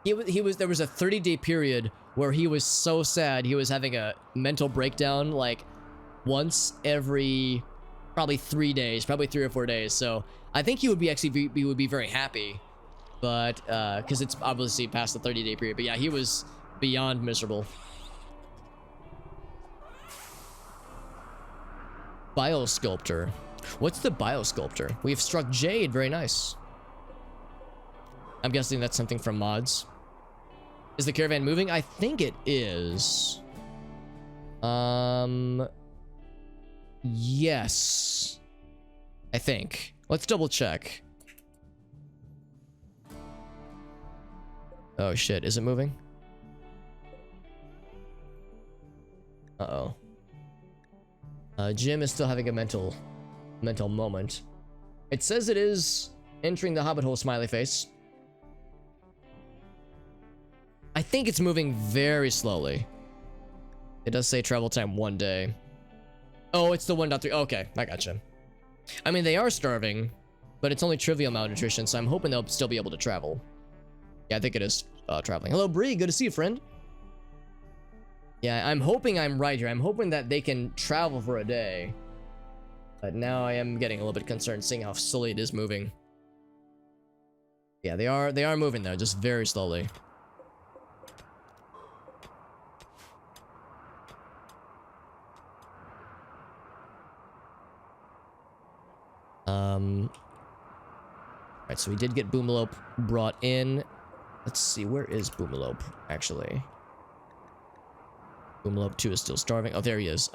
there was a 30-day period where he was so sad he was having a mental breakdown like once every probably 3 days, probably 3 or 4 days. So I think he would be very happy, but because it's obviously past the 30-day period. But yeah, he was beyond miserable. Biosculptor. What's the Biosculptor? We've struck Jade. Very nice. I'm guessing that's something from mods. Is the caravan moving? I think it is. Yes. I think. Let's double check. Oh shit, is it moving? Uh-oh. Jim is still having a mental moment. It says it is entering the hobbit hole, smiley face. I think it's moving very slowly. It does say travel time 1 day. Oh, it's the 1.3. Okay, I gotcha. I mean, they are starving, but it's only trivial malnutrition, so I'm hoping they'll still be able to travel. Yeah, I think it is traveling. Hello, Bree. Good to see you, friend. Yeah, I'm hoping I'm right here. I'm hoping that they can travel for a day. But now I am getting a little bit concerned seeing how slowly it is moving. Yeah, they are moving though, just very slowly. Right, so we did get Boomalope brought in. Let's see, where is Boomalope, actually? Boomalope 2 is still starving. Oh, there he is.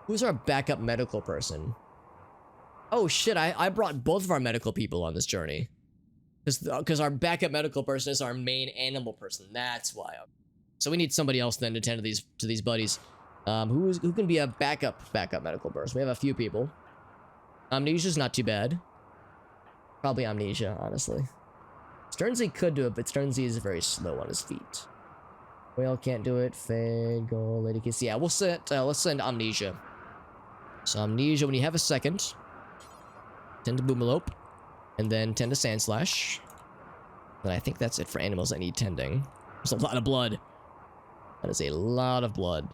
Who's our backup medical person? Oh, shit, I brought both of our medical people on this journey. Because our backup medical person is our main animal person. That's why. So we need somebody else then to tend to these buddies. Who can be a backup medical person? We have a few people. Amnesia's not too bad. Probably Amnesia, honestly. Sternsey could do it, but Sternsey is very slow on his feet. Whale can't do it. Fade, go, Lady Kiss. Yeah, let's send Amnesia. So Amnesia, when you have a second, tend to Boomalope, and then tend to Sandslash. And I think that's it for animals that need tending. There's a lot of blood. That is a lot of blood.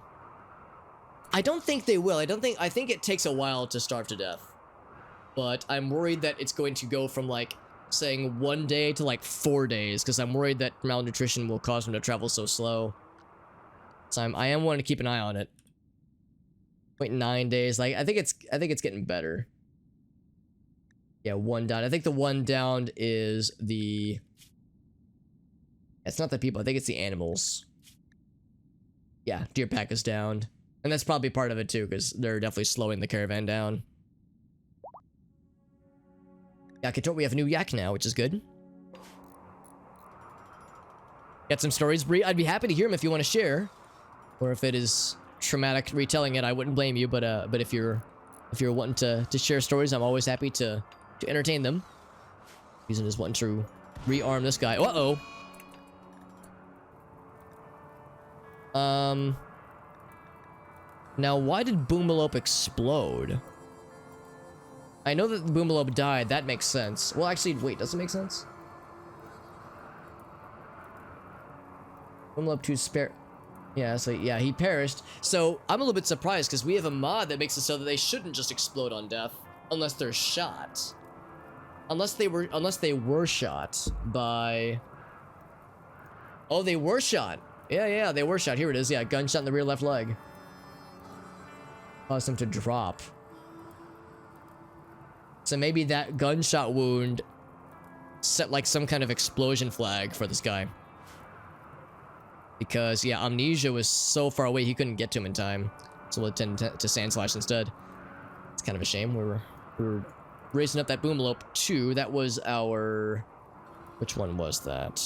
I don't think they will. I think it takes a while to starve to death. But I'm worried that it's going to go from, like, saying 1 day to, like, 4 days. Because I'm worried that malnutrition will cause them to travel so slow. So I am wanting to keep an eye on it. 0.9 days. Like, I think it's getting better. Yeah, 1 down. I think the 1 down is the... It's not the people. I think it's the animals. Yeah, deer pack is downed. And that's probably part of it too, because they're definitely slowing the caravan down. We have a new yak now, which is good. Got some stories, Bree? I'd be happy to hear them if you want to share. Or if it is traumatic retelling it, I wouldn't blame you, but if you're wanting to share stories, I'm always happy to entertain them. Using his one to rearm this guy. Uh-oh. Now why did Boomalope explode? I know that the Boomalope died, that makes sense. Well, actually, wait, does it make sense? Boomalope 2 spare... Yeah, so yeah, he perished. So, I'm a little bit surprised, because we have a mod that makes it so that they shouldn't just explode on death, unless they're shot. Unless they were shot by... Oh, they were shot! Yeah, they were shot. Here it is, yeah, gunshot in the rear left leg. Caused him to drop. So maybe that gunshot wound set like some kind of explosion flag for this guy. Because, yeah, Amnesia was so far away he couldn't get to him in time. So we'll attend to Sand Slash instead. It's kind of a shame. We were racing up that Boomalope 2. That was our... Which one was that?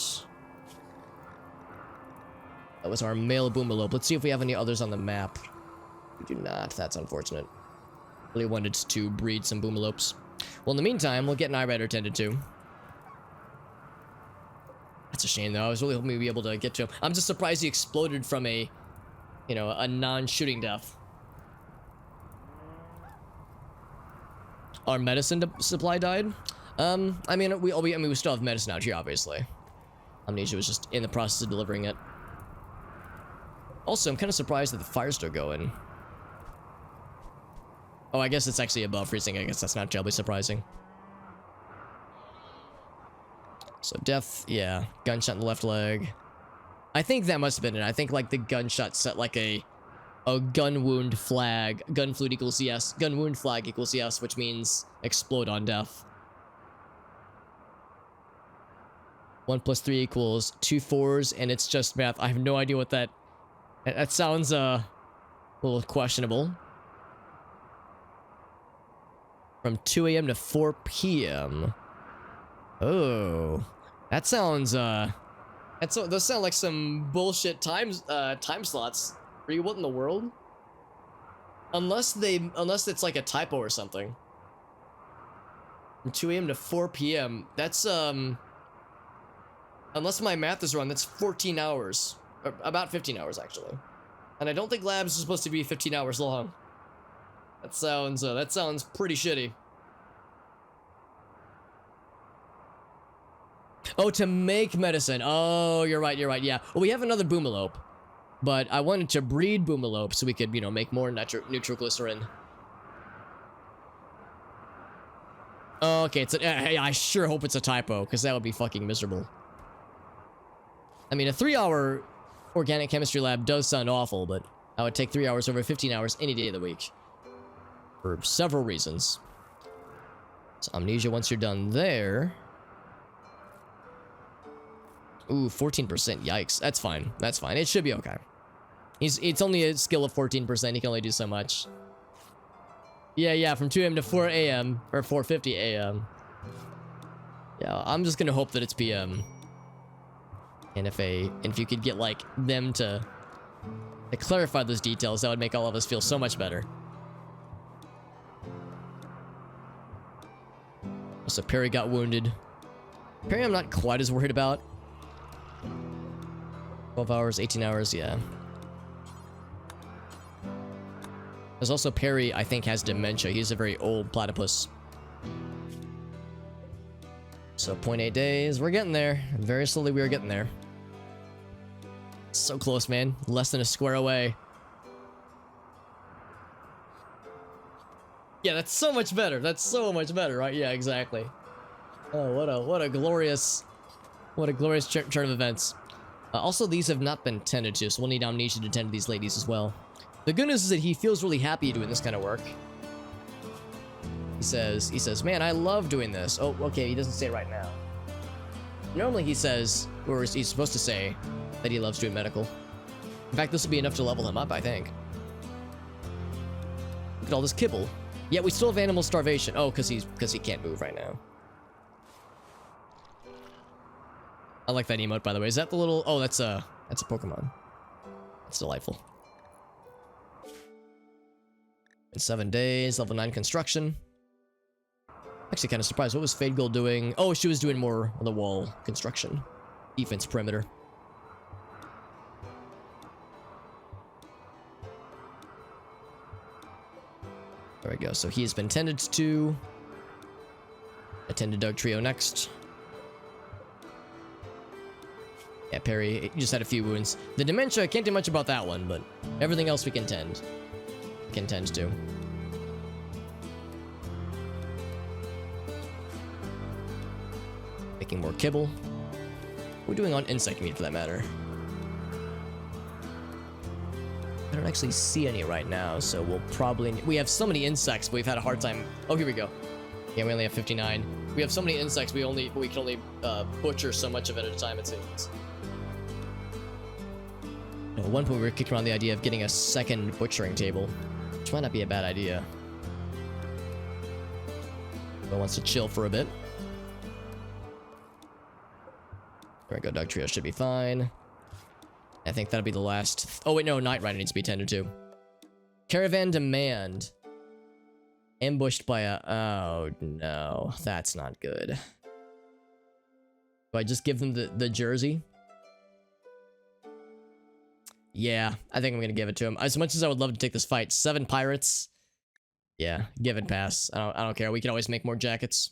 That was our male Boomalope. Let's see if we have any others on the map. We do not. That's unfortunate. Really wanted to breed some Boomalopes. Well, in the meantime, we'll get an Eye-Rider tended to. That's a shame, though. I was really hoping we'd be able to get to him. I'm just surprised he exploded from a, you know, a non-shooting death. Our medicine supply died. I mean, we still have medicine out here, obviously. Amnesia was just in the process of delivering it. Also, I'm kind of surprised that the fire's still going. Oh, I guess it's actually above freezing. I guess that's not terribly surprising. So death, yeah. Gunshot in the left leg. I think that must have been it. I think like the gunshot set like a gun wound flag. Gun flute equals yes. Gun wound flag equals yes, which means explode on death. 1 + 3 equals 2 4s, and it's just math. I have no idea what that... That sounds a little questionable. From 2 a.m. to 4 p.m. Oh, that sounds those sound like some bullshit time slots. For you, what in the world? Unless it's like a typo or something. From 2 a.m. to 4 p.m. That's unless my math is wrong, that's 14 hours. Or about 15 hours actually. And I don't think labs are supposed to be 15 hours long. That sounds pretty shitty. Oh, to make medicine. Oh, you're right, yeah. Well, we have another Boomalope. But I wanted to breed Boomalope so we could, you know, make more nitroglycerin. Oh, okay, I sure hope it's a typo, because that would be fucking miserable. I mean, a 3-hour organic chemistry lab does sound awful, but I would take 3 hours over 15 hours any day of the week. For several reasons. So Amnesia, once you're done there... Ooh, 14%, yikes. That's fine, it should be okay. It's only a skill of 14%, he can only do so much. Yeah, from 2 a.m. to 4 a.m. or 4:50 a.m. Yeah, I'm just gonna hope that it's p.m. And if you could get like them to clarify those details, that would make all of us feel so much better. So Perry got wounded. Perry I'm not quite as worried about. 12 hours, 18 hours, yeah. There's also Perry, I think, has dementia. He's a very old platypus. So 0.8 days. We're getting there. Very slowly we are getting there. So close, man. Less than a square away. Yeah, that's so much better. That's so much better, right? Yeah, exactly. Oh, what a glorious turn of events. Also, these have not been tended to, so we'll need Amnesia to tend to these ladies as well. The good news is that he feels really happy doing this kind of work. He says, man, I love doing this. Oh, okay, he doesn't say it right now. Normally he says, or he's supposed to say, that he loves doing medical. In fact, this will be enough to level him up, I think. Look at all this kibble. Yet we still have animal starvation. Oh, because he can't move right now. I like that emote, by the way. Is that the little... Oh, that's a Pokemon. That's delightful. In 7 days, level 9 construction. Actually kind of surprised. What was Fade Gold doing? Oh, she was doing more on the wall construction. Defense perimeter. There we go. So he has been tended to. Attend to Doug Trio next. Yeah, Perry, you just had a few wounds. The dementia, I can't do much about that one, but everything else we can tend. Can tend to. Making more kibble. We're doing on insect meat for that matter. I don't actually see any right now, so we'll probably... We have so many insects, but we've had a hard time... Oh, here we go. Yeah, we only have 59. We have so many insects, we can only butcher so much of it at a time, it seems. At one point, we were kicking around the idea of getting a second butchering table, which might not be a bad idea. But wants to chill for a bit. There we go, Dog Trio should be fine. I think that'll be the last... Oh, wait, no, Night Rider needs to be tended to. Caravan Demand. Ambushed by a... Oh, no. That's not good. Do I just give them the jersey? Yeah, I think I'm gonna give it to him. As much as I would love to take this fight, 7 pirates. Yeah, give it pass. I don't care. We can always make more jackets.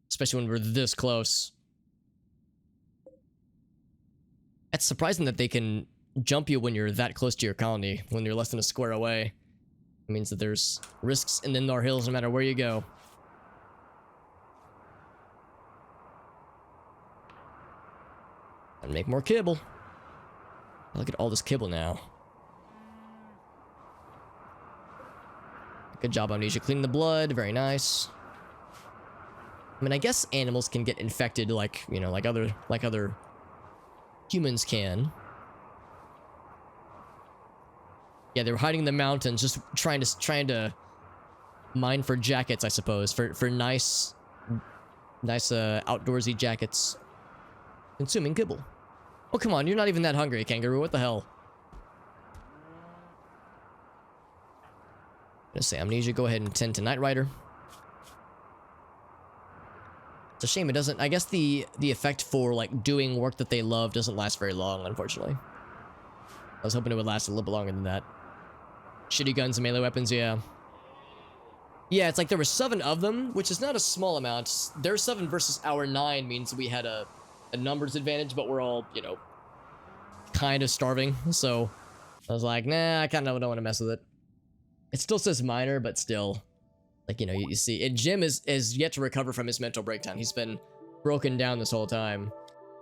Especially when we're this close. It's surprising that they can jump you when you're that close to your colony, when you're less than a square away. It means that there's risks in the Indar Hills no matter where you go. And make more kibble. Look at all this kibble now. Good job, Amnesia. Cleaning the blood. Very nice. I mean, I guess animals can get infected like, you know, like other humans can. Yeah, they were hiding in the mountains, just trying to mine for jackets, I suppose, for nice outdoorsy jackets. Consuming kibble. Oh, come on, you're not even that hungry, kangaroo. What the hell? I'm gonna say Amnesia, go ahead and tend to Night Rider. It's a shame it doesn't... I guess the effect for, like, doing work that they love doesn't last very long, unfortunately. I was hoping it would last a little bit longer than that. Shitty guns and melee weapons, yeah. Yeah, it's like there were 7 of them, which is not a small amount. Their 7 versus our 9 means we had a numbers advantage, but we're all, you know, kind of starving. So I was like, nah, I kind of don't want to mess with it. It still says minor, but still, like, you know, you see, and Jim is yet to recover from his mental breakdown. He's been broken down this whole time.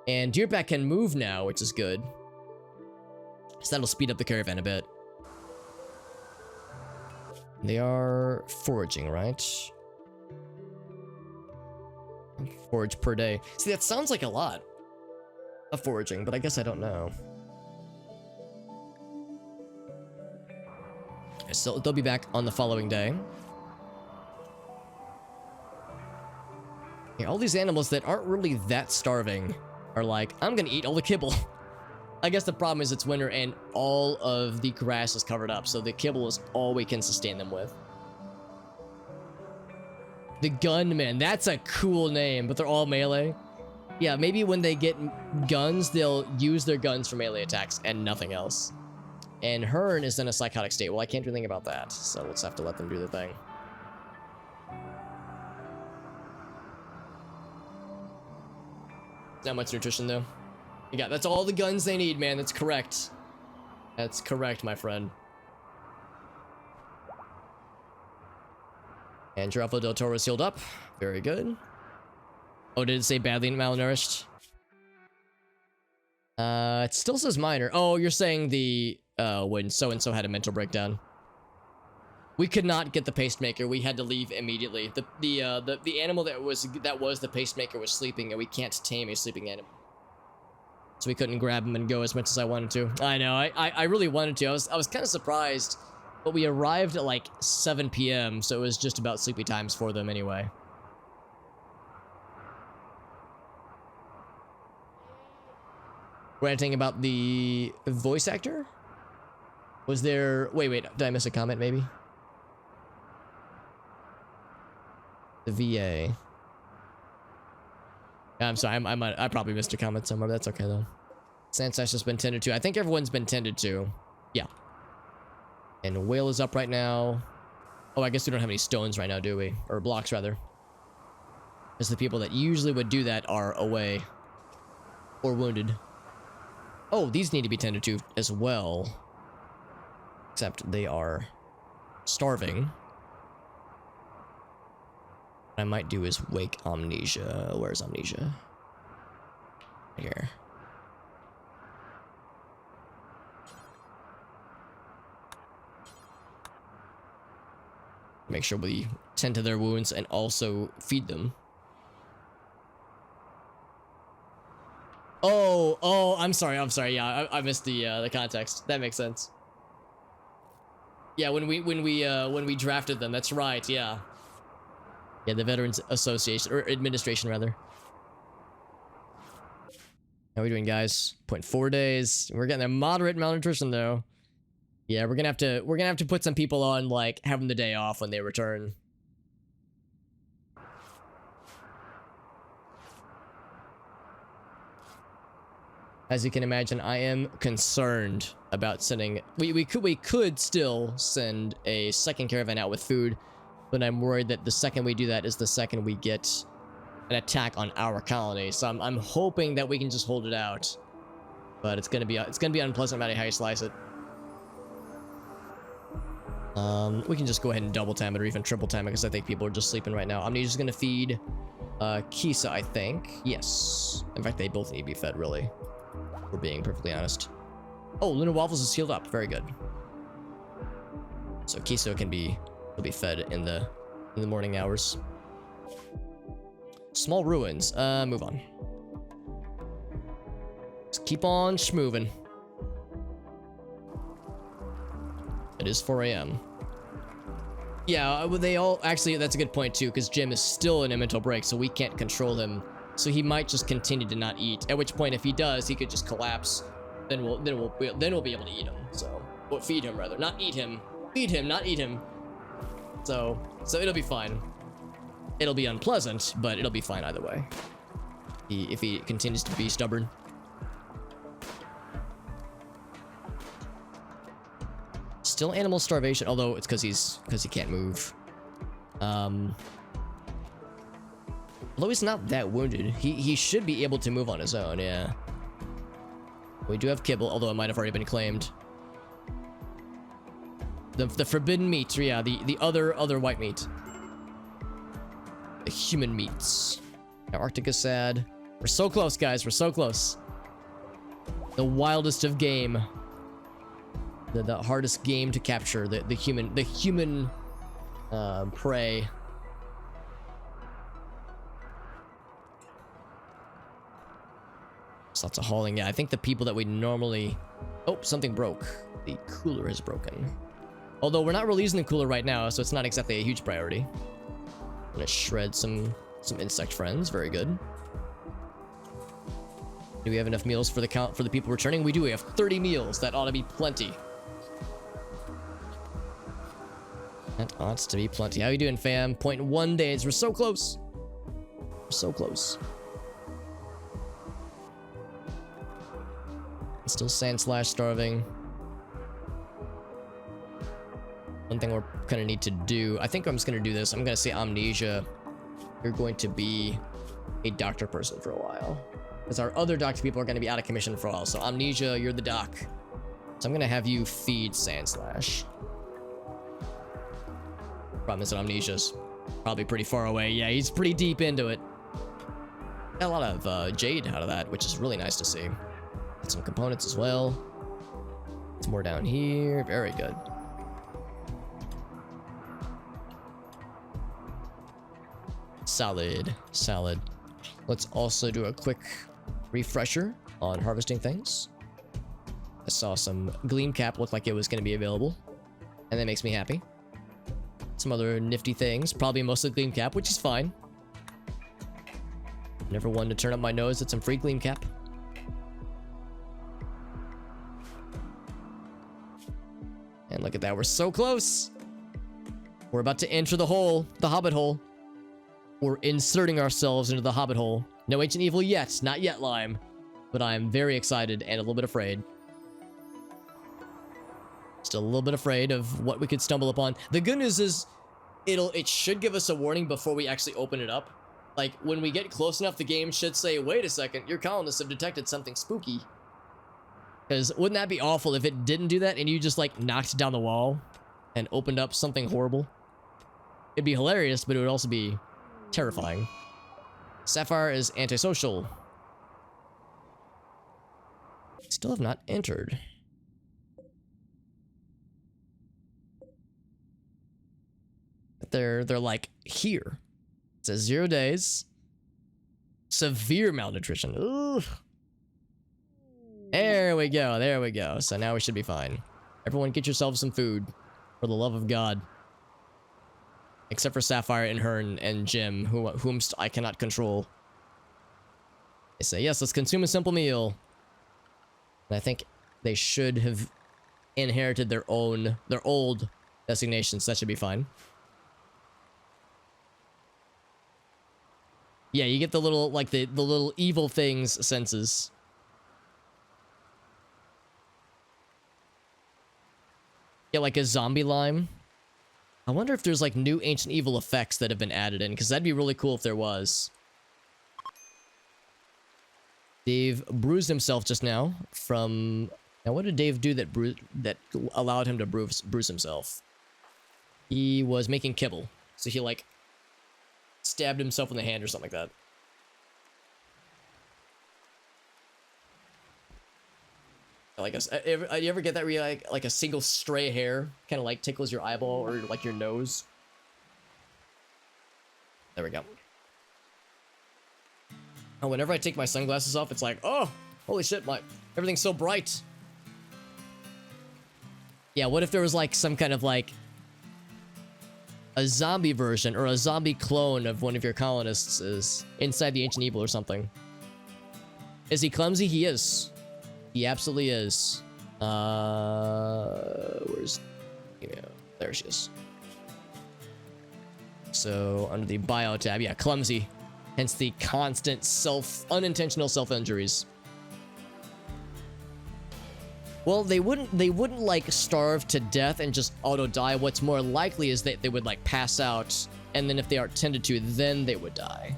And Deerback can move now, which is good. So that'll speed up the caravan a bit. They are foraging, right? Forage per day. See, that sounds like a lot of foraging, but I guess I don't know. So they'll be back on the following day. Yeah, all these animals that aren't really that starving are like, I'm gonna eat all the kibble. I guess the problem is it's winter and all of the grass is covered up, so the kibble is all we can sustain them with. The Gunmen, that's a cool name, but they're all melee. Yeah, maybe when they get guns, they'll use their guns for melee attacks and nothing else. And Hearn is in a psychotic state. Well, I can't do anything about that, so we'll just have to let them do the thing. Not much nutrition though. Yeah, that's all the guns they need, man. That's correct. That's correct, my friend. And Giraffe del Toro is healed up. Very good. Oh, did it say badly malnourished? It still says minor. Oh, you're saying the when so-and-so had a mental breakdown. We could not get the pacemaker. We had to leave immediately. The animal that was the pacemaker was sleeping, and we can't tame a sleeping animal. So we couldn't grab him and go as much as I wanted to. I know. I really wanted to. I was kind of surprised, but we arrived at like 7 p.m., so it was just about sleepy times for them anyway. Ranting about the voice actor? Was there... Wait, did I miss a comment, maybe? The VA. I'm sorry, I probably missed a comment somewhere, but that's okay, though. Sandslash has been tended to. I think everyone's been tended to. Yeah. And Whale is up right now. Oh, I guess we don't have any stones right now, do we? Or blocks, rather. Because the people that usually would do that are away. Or wounded. Oh, these need to be tended to as well. Except they are starving. What I might do is wake Amnesia. Where's Amnesia? Right here. Make sure we tend to their wounds and also feed them. Oh, I'm sorry. Yeah, I missed the context. That makes sense. Yeah, when we drafted them, that's right. Yeah. Yeah, the Veterans Association or Administration rather. How are we doing, guys? 0.4 days. We're getting a moderate malnutrition though. Yeah, we're gonna have to put some people on like having the day off when they return. As you can imagine, I am concerned about sending... We could still send a second caravan out with food, but I'm worried that the second we do that is the second we get an attack on our colony. So I'm hoping that we can just hold it out, but it's gonna be unpleasant no matter how you slice it. We can just go ahead and double time it or even triple time it because I think people are just sleeping right now. I'm just gonna feed Kisa, I think. Yes. In fact, they both need to be fed, really. We're being perfectly honest. Oh, Lunar Waffles is healed up. Very good. So Kiso will be fed in the morning hours. Small ruins. Move on. Just keep on schmoving. It is 4 a.m. Yeah, they all actually. That's a good point too, because Jim is still in a mental break, so we can't control him. So he might just continue to not eat. At which point, if he does, he could just collapse. Then we'll be able to eat him. So, or feed him rather, not eat him. Feed him, not eat him. So it'll be fine. It'll be unpleasant, but it'll be fine either way. If he continues to be stubborn. Still animal starvation, although it's because he can't move. Although he's not that wounded, he should be able to move on his own. Yeah. We do have kibble, although it might have already been claimed. The forbidden meat, yeah, the other white meat. The human meats. Now, Arctic is sad. We're so close, guys. We're so close. The wildest of game. The hardest game to capture. The human prey. There's lots of hauling. Yeah, I think the people that we normally... Oh, something broke. The cooler is broken. Although we're not really using the cooler right now, so it's not exactly a huge priority. I'm gonna shred some insect friends. Very good. Do we have enough meals for the people returning? We do. We have 30 meals. That ought to be plenty. That ought to be plenty. How you doing, fam? 0.1 days. We're so close. We're so close. Still Sandslash starving. One thing we're gonna need to do, I think I'm just gonna do this. I'm gonna say Amnesia, you're going to be a doctor person for a while. Because our other doctor people are going to be out of commission for a while. So Amnesia, you're the doc. So I'm going to have you feed Sandslash. Problem is that Amnesia's probably pretty far away. Yeah, he's pretty deep into it. Got a lot of jade out of that, which is really nice to see. Got some components as well. Some more down here. Very good. Solid. Solid. Let's also do a quick refresher on harvesting things. I saw some Gleam Cap look like it was going to be available, and that makes me happy. Some other nifty things, probably mostly Gleam Cap, which is fine. Never one to turn up my nose at some free Gleam Cap. And look at that, we're so close. We're about to enter the hole, the Hobbit hole. We're inserting ourselves into the Hobbit hole. No Ancient Evil yet, not yet, Lime. But I'm very excited and a little bit afraid. Still a little bit afraid of what we could stumble upon. The good news is, it should give us a warning before we actually open it up. Like, when we get close enough, the game should say, wait a second, your colonists have detected something spooky. Because wouldn't that be awful if it didn't do that and you just, like, knocked down the wall and opened up something horrible? It'd be hilarious, but it would also be terrifying. Sapphire is antisocial. Still have not entered. But they're like here. It says 0 days. Severe malnutrition. Ugh. There we go. There we go. So now we should be fine. Everyone get yourself some food. For the love of God. Except for Sapphire and Hearn and Jim, whom I cannot control. They say, yes, let's consume a simple meal. And I think they should have inherited their old designations. That should be fine. Yeah, you get the little, like, the little evil things senses. Yeah, like a zombie lime. I wonder if there's, like, new Ancient Evil effects that have been added in, because that'd be really cool if there was. Dave bruised himself just now from... Now, what did Dave do that allowed him to bruise himself? He was making kibble. So he, like, stabbed himself in the hand or something like that. Like you ever get that where you like a single stray hair kind of like tickles your eyeball or like your nose? There we go. Oh, whenever I take my sunglasses off, it's like, oh, holy shit, everything's so bright. Yeah, what if there was like some kind of like a zombie version or a zombie clone of one of your colonists is inside the Ancient Evil or something? Is he clumsy? He is. He absolutely is. Where's... Yeah, there she is. So, under the bio tab, yeah, clumsy. Hence the constant unintentional self-injuries. Well, they wouldn't like starve to death and just auto-die. What's more likely is that they would like pass out, and then if they aren't tended to, then they would die.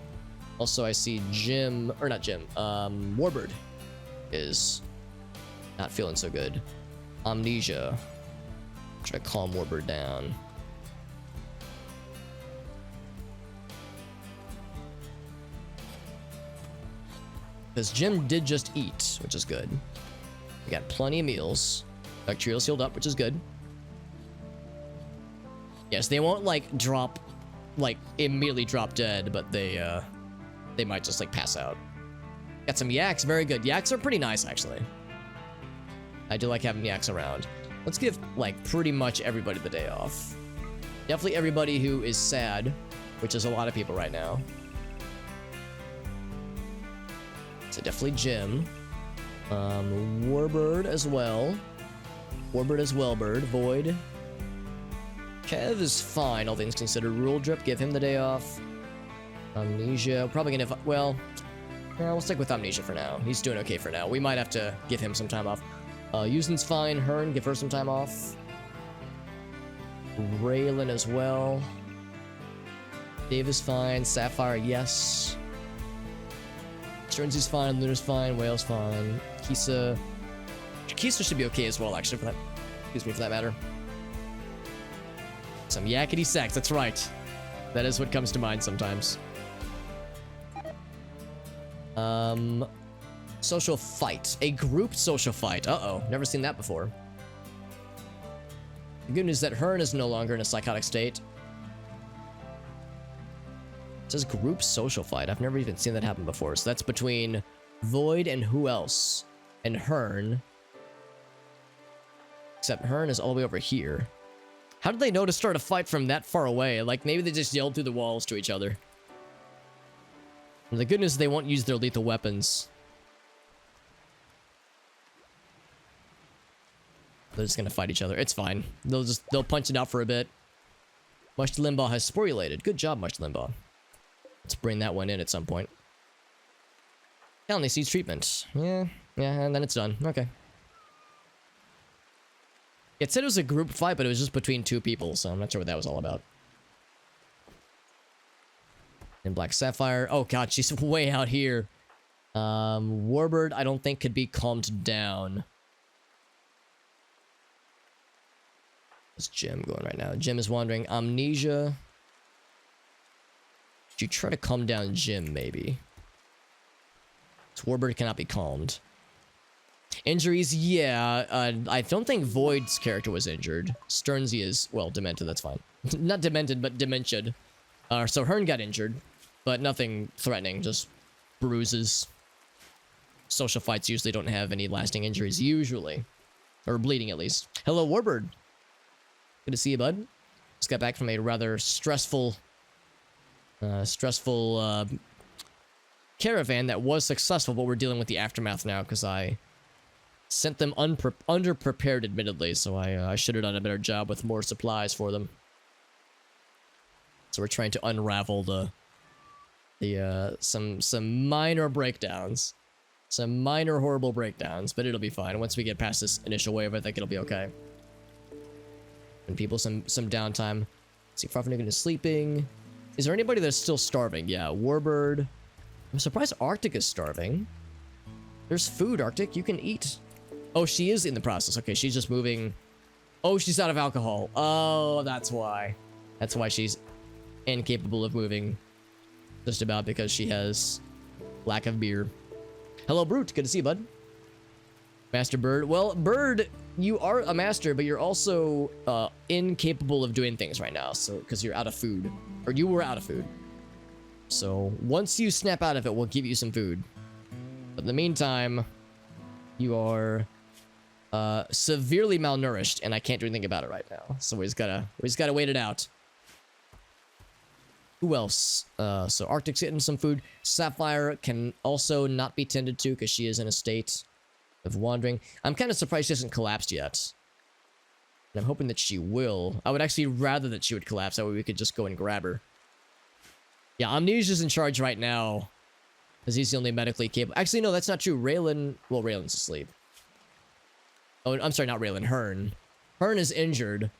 Also, I see Warbird is not feeling so good. Amnesia. Try to calm Warbird down. Because Jim did just eat, which is good. We got plenty of meals. Bacterial sealed up, which is good. Yes, they won't like immediately drop dead, but they might just like pass out. Got some yaks, very good. Yaks are pretty nice, actually. I do like having yaks around. Let's give, like, pretty much everybody the day off. Definitely everybody who is sad, which is a lot of people right now. So definitely Jim. Warbird as well. Warbird as well, Bird. Void. Kev is fine, all things considered. Rule Drip, give him the day off. Amnesia, probably gonna... Well, we'll stick with Amnesia for now. He's doing okay for now. We might have to give him some time off. Yuzen's fine. Hearn, give her some time off. Raylan as well. Dave is fine. Sapphire, yes. Sternsy's fine, Luna's fine, Whale's fine. Kisa should be okay as well, actually, for that. Excuse me, for that matter. Some yakety sax, that's right. That is what comes to mind sometimes. Social fight. A group social fight. Uh-oh, never seen that before. The good news is that Hearn is no longer in a psychotic state. It says group social fight. I've never even seen that happen before. So that's between Void and who else? And Hearn. Except Hearn is all the way over here. How did they know to start a fight from that far away? Like, maybe they just yelled through the walls to each other. And the good news is they won't use their lethal weapons. They're just gonna fight each other. It's fine. They'll punch it out for a bit. Mush Limbaugh has sporulated. Good job, Mush Limbaugh. Let's bring that one in at some point. Colony sees treatment. Yeah, and then it's done. Okay. It said it was a group fight, but it was just between two people, so I'm not sure what that was all about. And Black Sapphire. Oh god, she's way out here. Warbird, I don't think could be calmed down. What's Jim going right now? Jim is wandering. Amnesia. Should you try to calm down Jim, maybe? So Warbird cannot be calmed. Injuries, yeah. I don't think Void's character was injured. Sternsy is, well, demented, that's fine. Not demented, but dementiaed. So Hearn got injured, but nothing threatening, just bruises. Social fights usually don't have any lasting injuries, usually. Or bleeding, at least. Hello, Warbird. Good to see you, bud. Just got back from a rather stressful caravan that was successful, but we're dealing with the aftermath now because I sent them underprepared, admittedly, so I should have done a better job with more supplies for them. So we're trying to unravel some minor breakdowns, some minor horrible breakdowns, but it'll be fine. Once we get past this initial wave, I think it'll be okay. And people some downtime. Let's see, Farfanigan is sleeping. Is there anybody that's still starving? Yeah, Warbird. I'm surprised Arctic is starving. There's food, Arctic. You can eat. Oh, she is in the process. Okay, she's just moving. Oh, she's out of alcohol. Oh, that's why. That's why she's incapable of moving. Just about because she has lack of beer. Hello, Brute. Good to see you, bud. Master Bird. Well, Bird, you are a master, but you're also incapable of doing things right now. So, because you're out of food. Or you were out of food. So, once you snap out of it, we'll give you some food. But in the meantime, you are severely malnourished, and I can't do anything about it right now. So we just gotta wait it out. Who else? So Arctic's getting some food. Sapphire can also not be tended to because she is in a state of wandering. I'm kind of surprised she hasn't collapsed yet. And I'm hoping that she will. I would actually rather that she would collapse. That way we could just go and grab her. Yeah, Amnesia's in charge right now. Because he's the only medically capable. Actually, no, that's not true. Raylan... Well, Raylan's asleep. Oh, I'm sorry, not Raylan. Hearn. Hearn is injured.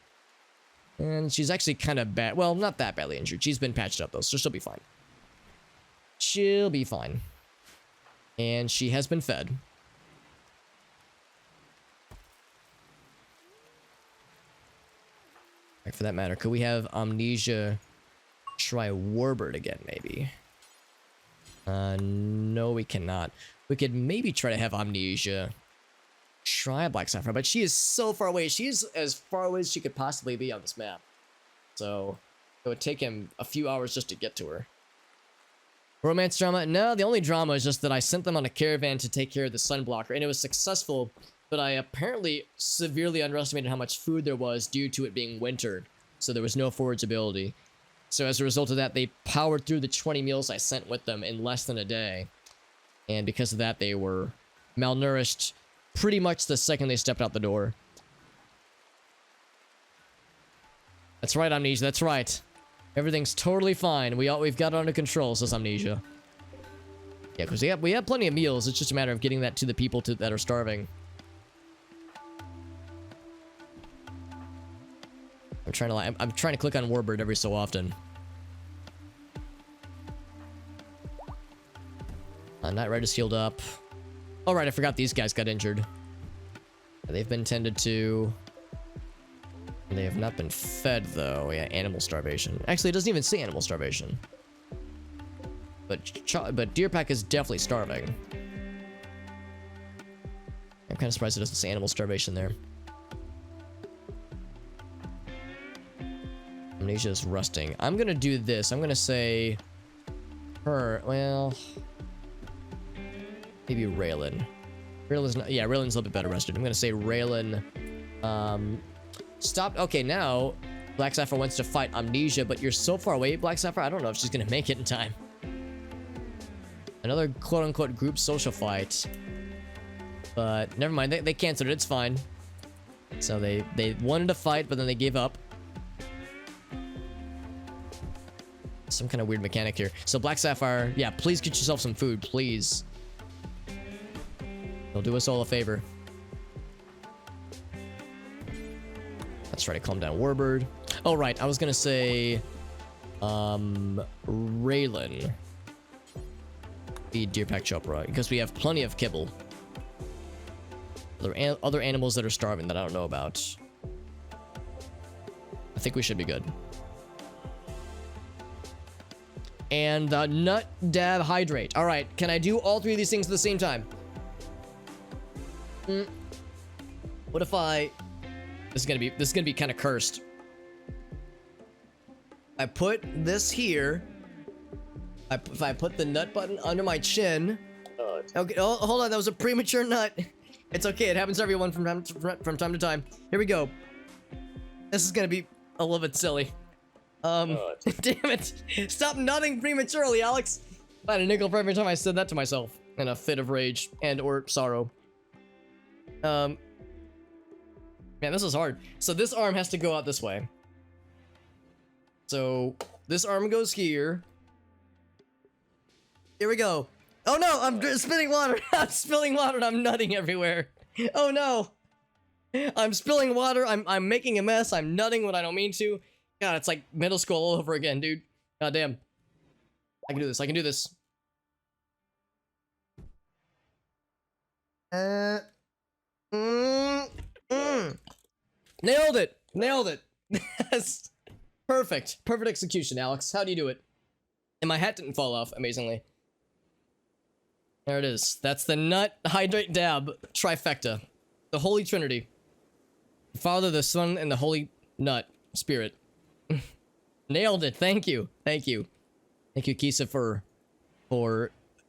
And she's actually kind of bad. Well, not that badly injured. She's been patched up, though, so she'll be fine. She'll be fine. And she has been fed. Right, for that matter, could we have Amnesia try Warbird again, maybe? No, we cannot. We could maybe try to have Amnesia try Black Sapphire, but she is so far away. She is as far away as she could possibly be on this map. So, it would take him a few hours just to get to her. Romance drama? No, the only drama is just that I sent them on a caravan to take care of the sunblocker, and it was successful, but I apparently severely underestimated how much food there was due to it being winter, so there was no forageability. So as a result of that, they powered through the 20 meals I sent with them in less than a day. And because of that, they were malnourished pretty much the second they stepped out the door. That's right, Amnesia, that's right. Everything's totally fine. We've got it under control, says Amnesia. Yeah, because we have plenty of meals. It's just a matter of getting that to the people that are starving. I'm trying to click on Warbird every so often. Knight Rider's healed up. All right, I forgot these guys got injured. They've been tended to. They have not been fed, though. Yeah, animal starvation. Actually, it doesn't even say animal starvation. But Deerpack is definitely starving. I'm kind of surprised it doesn't say animal starvation there. Amnesia is rusting. I'm gonna do this. I'm gonna say her. Well, maybe Raylan. Raylan's not. Yeah, Raylan's a little bit better rested. I'm gonna say Raylan. Stop. Okay, now Black Sapphire wants to fight Amnesia, but you're so far away, Black Sapphire. I don't know if she's gonna make it in time. Another quote-unquote group social fight. But never mind, they canceled it, it's fine. So they wanted to fight, but then they gave up. Some kind of weird mechanic here. So Black Sapphire, yeah, please get yourself some food, please. It'll do us all a favor. Let's try to calm down Warbird. Oh, right, I was gonna say... Raylan. Feed Deerpack Chopra, because we have plenty of kibble. There are other animals that are starving that I don't know about. I think we should be good. And Nut, Dab, Hydrate. All right, can I do all three of these things at the same time? What if I... This is gonna be kind of cursed. I put this here. If I put the nut button under my chin. Okay, oh, hold on, that was a premature nut. It's okay, it happens to everyone from time to time. Here we go. This is gonna be a little bit silly. Damn it! Stop nutting prematurely, Alex. I had a nickel for every time I said that to myself in a fit of rage and or sorrow. Man, this is hard. So this arm has to go out this way. So this arm goes here. Here we go. Oh no, I'm spilling water. I'm spilling water and I'm nutting everywhere. Oh no. I'm spilling water. I'm making a mess. I'm nutting when I don't mean to. God, it's like middle school all over again, dude. God damn. I can do this. I can do this. Nailed it. Nailed it. Yes. Perfect. Perfect execution, Alex. How do you do it? And my hat didn't fall off, amazingly. There it is. That's the Nut, Hydrate, Dab trifecta. The Holy Trinity. The Father, the Son, and the Holy Nut Spirit. Nailed it. Thank you. Thank you. Thank you, Kisa, for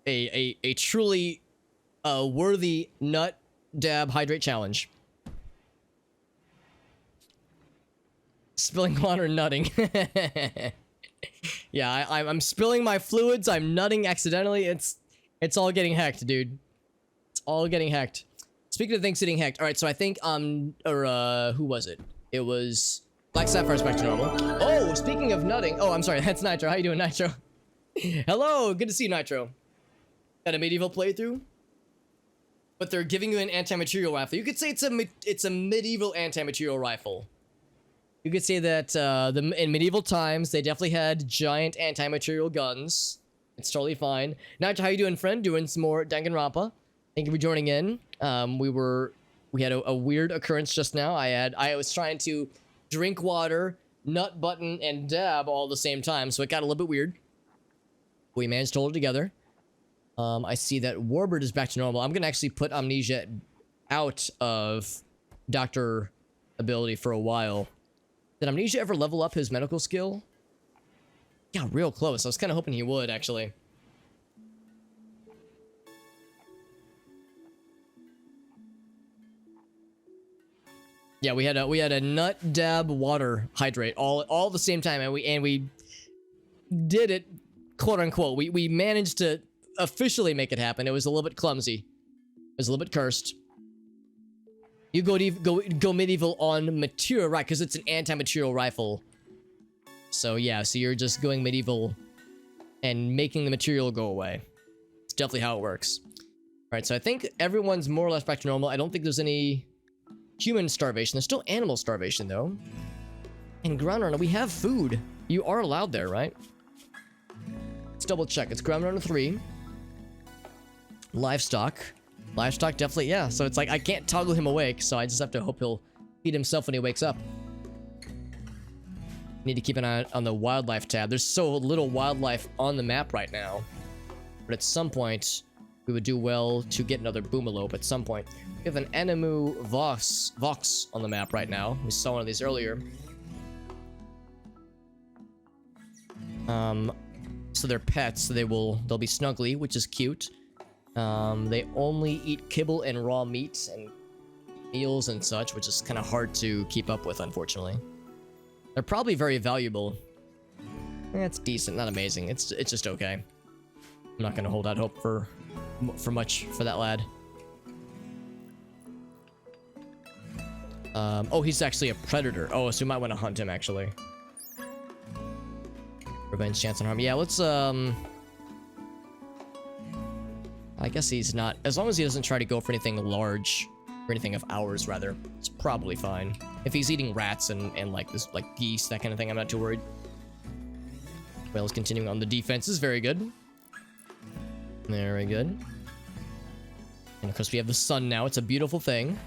a truly worthy Nut, Dab, Hydrate challenge. Spilling water, nutting. Yeah, I'm spilling my fluids. I'm nutting accidentally. It's all getting hacked, dude. It's all getting hacked. Speaking of things getting hacked, all right. So I think who was it? It was Black Sapphire's back to normal. Oh, speaking of nutting. Oh, I'm sorry. That's Nitro. How you doing, Nitro? Hello. Good to see you, Nitro. Got a medieval playthrough, but they're giving you an anti-material rifle. You could say it's a medieval anti-material rifle. You could say that in medieval times they definitely had giant anti-material guns. It's totally fine. Nitro, how you doing, friend? Doing some more Danganronpa. Thank you for joining in. We had a weird occurrence just now. I was trying to drink water, nut button, and dab all at the same time, so it got a little bit weird. We managed to hold it together. I see that Warbird is back to normal. I'm gonna actually put Amnesia out of Doctor ability for a while. Did Amnesia ever level up his medical skill? Yeah, real close. I was kind of hoping he would, actually. Yeah, we had a nut, dab, water, hydrate all at the same time, and we did it, quote unquote. We managed to officially make it happen. It was a little bit clumsy. It was a little bit cursed. You go medieval on material, right? Because it's an anti-material rifle. So yeah, so you're just going medieval and making the material go away. It's definitely how it works. Alright, so I think everyone's more or less back to normal. I don't think there's any human starvation. There's still animal starvation, though. And Ground Runner, we have food. You are allowed there, right? Let's double check. It's Ground Runner 3. Livestock. Livestock, definitely, yeah. So it's like, I can't toggle him awake, so I just have to hope he'll feed himself when he wakes up. Need to keep an eye on the wildlife tab. There's so little wildlife on the map right now. But at some point, we would do well to get another boomalope at some point. We have an Animu Vox on the map right now. We saw one of these earlier. So they're pets, so they'll be snuggly, which is cute. They only eat kibble and raw meat and meals and such, which is kind of hard to keep up with, unfortunately. They're probably very valuable. It's decent, not amazing. It's just okay. I'm not gonna hold out hope for much for that lad. Oh, he's actually a predator. Oh, so we might want to hunt him, actually. Revenge chance on harm. Yeah, let's, I guess he's not... As long as he doesn't try to go for anything large, or anything of ours, rather, it's probably fine. If he's eating rats and like this, like geese, that kind of thing, I'm not too worried. Whale's continuing on the defenses. Very good. Very good. And of course, we have the sun now. It's a beautiful thing.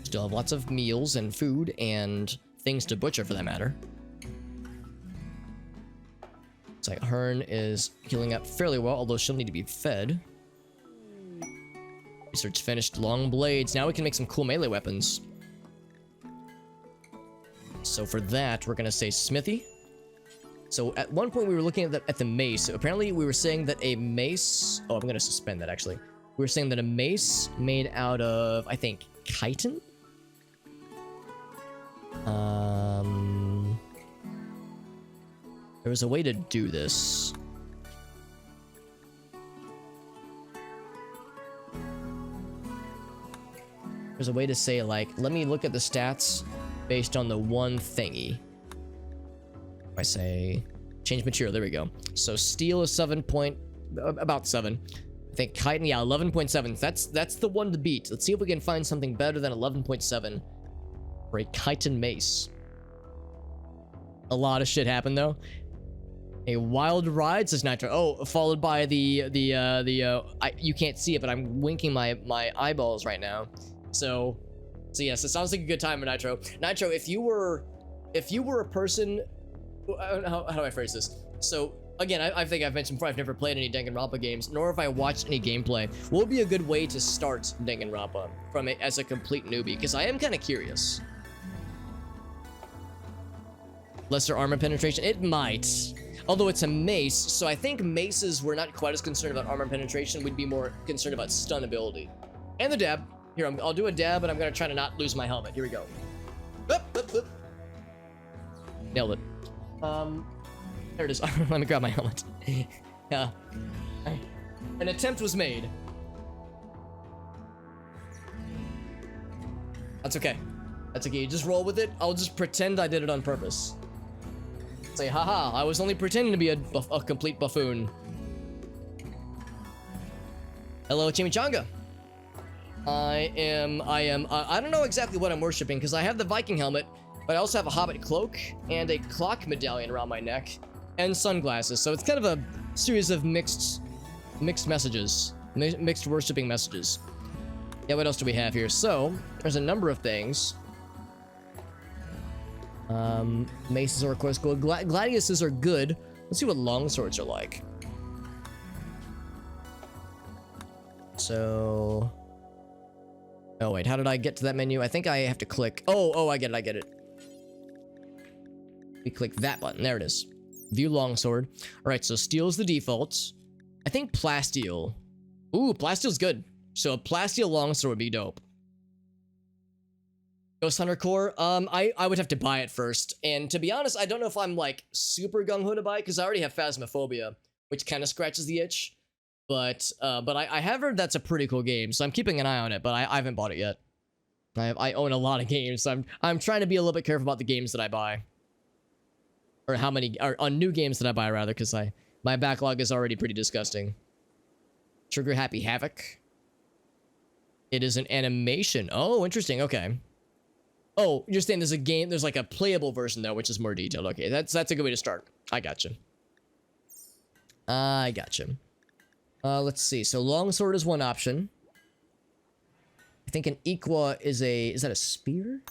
Still have lots of meals and food and things to butcher, for that matter. Looks like Hearn is healing up fairly well, although she'll need to be fed. Research finished. Long blades. Now we can make some cool melee weapons. So for that, we're gonna say smithy. So at one point we were looking at the mace. So apparently we were saying that a mace... Oh, I'm gonna suspend that, actually. We were saying that a mace made out of, I think, chitin? There was a way to do this. There's a way to say, like, let me look at the stats based on the one thingy. If I say change material, there we go. So steel is about 7. I think chitin, yeah, 11.7. That's the one to beat. Let's see if we can find something better than 11.7 for a chitin mace. A lot of shit happened though. A wild ride, says Nitro. Oh, followed by you can't see it, but I'm winking my eyeballs right now. So yes, it sounds like a good time, Nitro. Nitro, if you were a person, how do I phrase this? So again, I think I've mentioned before, I've never played any Danganronpa games, nor have I watched any gameplay. What would be a good way to start Danganronpa as a complete newbie? Because I am kind of curious. Lesser armor penetration, it might. Although it's a mace, so I think maces, we're not quite as concerned about armor penetration. We'd be more concerned about stun ability. And the dab. Here, I'll do a dab, and I'm gonna try to not lose my helmet. Here we go. Boop, boop, boop. Nailed it. There it is. Let me grab my helmet. Yeah. An attempt was made. That's okay. That's okay. You just roll with it. I'll just pretend I did it on purpose. Say, haha, I was only pretending to be a complete buffoon. Hello, Chimichanga. I don't know exactly what I'm worshiping, because I have the Viking helmet, but I also have a Hobbit cloak and a clock medallion around my neck and sunglasses. So it's kind of a series of mixed messages, mixed worshiping messages. Yeah, what else do we have here? So there's a number of things. Maces are of course good. Gladiuses are good. Let's see what longswords are like. So, oh wait, how did I get to that menu? I think I have to click. Oh, I get it. We click that button. There it is. View longsword. All right, so steel is the default. I think plasteel. Ooh, plasteel's good. So a plasteel longsword would be dope. Ghost Hunter Core, I would have to buy it first. And to be honest, I don't know if I'm like super gung-ho to buy it, because I already have Phasmophobia, which kind of scratches the itch. But I have heard that's a pretty cool game, so I'm keeping an eye on it, but I haven't bought it yet. I own a lot of games, so I'm trying to be a little bit careful about the games that I buy. Or on new games that I buy, rather, because my backlog is already pretty disgusting. Trigger Happy Havoc. It is an animation. Oh, interesting, okay. Oh, you're saying there's a game, there's like a playable version though, which is more detailed. Okay, that's a good way to start. I gotcha. Let's see. So longsword is one option. I think an equa is that a spear?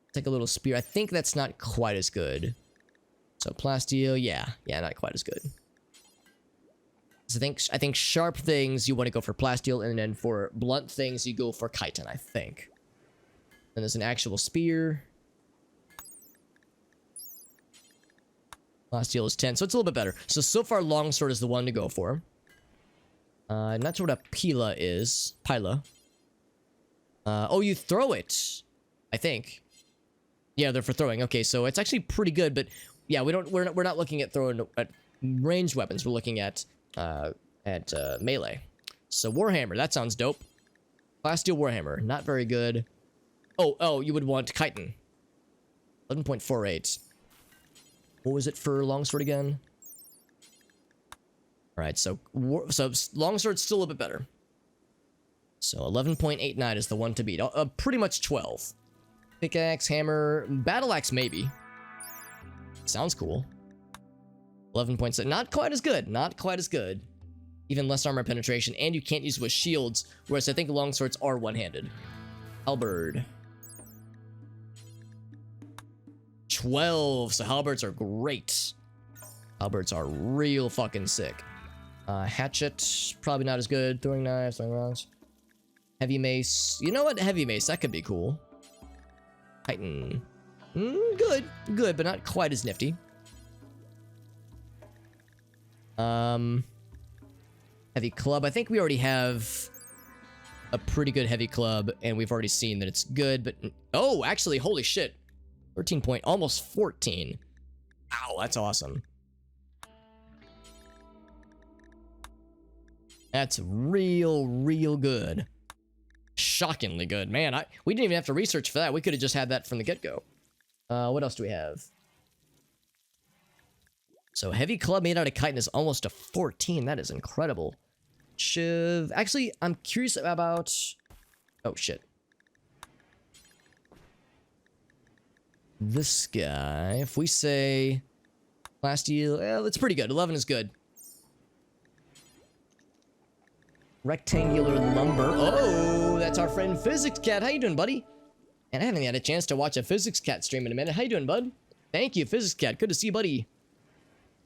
It's like a little spear. I think that's not quite as good. So plasteel, yeah, not quite as good. So I think sharp things you want to go for plasteel, and then for blunt things you go for chitin, I think. And there's an actual spear. Plasteel is 10, so it's a little bit better. So far longsword is the one to go for. I'm not sure what a pila is. Pila. Oh, you throw it, I think. Yeah, they're for throwing. Okay, so it's actually pretty good, but yeah, we're not looking at throwing at ranged weapons. We're looking at melee. So warhammer, that sounds dope. Plasteel warhammer, not very good. Oh, you would want chitin. 11.48. What was it for longsword again? All right, so longsword's still a little bit better. So 11.89 is the one to beat. Pretty much 12. Pickaxe, hammer, battle axe maybe. Sounds cool. 11.7, not quite as good. Not quite as good. Even less armor penetration, and you can't use it with shields, whereas I think longswords are one-handed. Halberd. 12, so halberds are great. Halberds are real fucking sick. Hatchet, probably not as good. Throwing knives, throwing rounds. Heavy mace. You know what? Heavy mace, that could be cool. Titan. Good, but not quite as nifty. Heavy club. I think we already have a pretty good heavy club, and we've already seen that it's good, but... Oh, actually, holy shit. 13 point, almost 14. Ow, that's awesome. That's real good. Shockingly good. Man, we didn't even have to research for that. We could have just had that from the get-go. What else do we have? So heavy club made out of chitin is almost a 14. That is incredible. Shiv. Actually, I'm curious about... Oh, shit. This guy. If we say... Plasteel... Well, it's pretty good. 11 is good. Rectangular lumber. Oh, that's our friend Physics Cat. How you doing, buddy? And I haven't had a chance to watch a Physics Cat stream in a minute. How you doing, bud? Thank you, Physics Cat. Good to see you, buddy.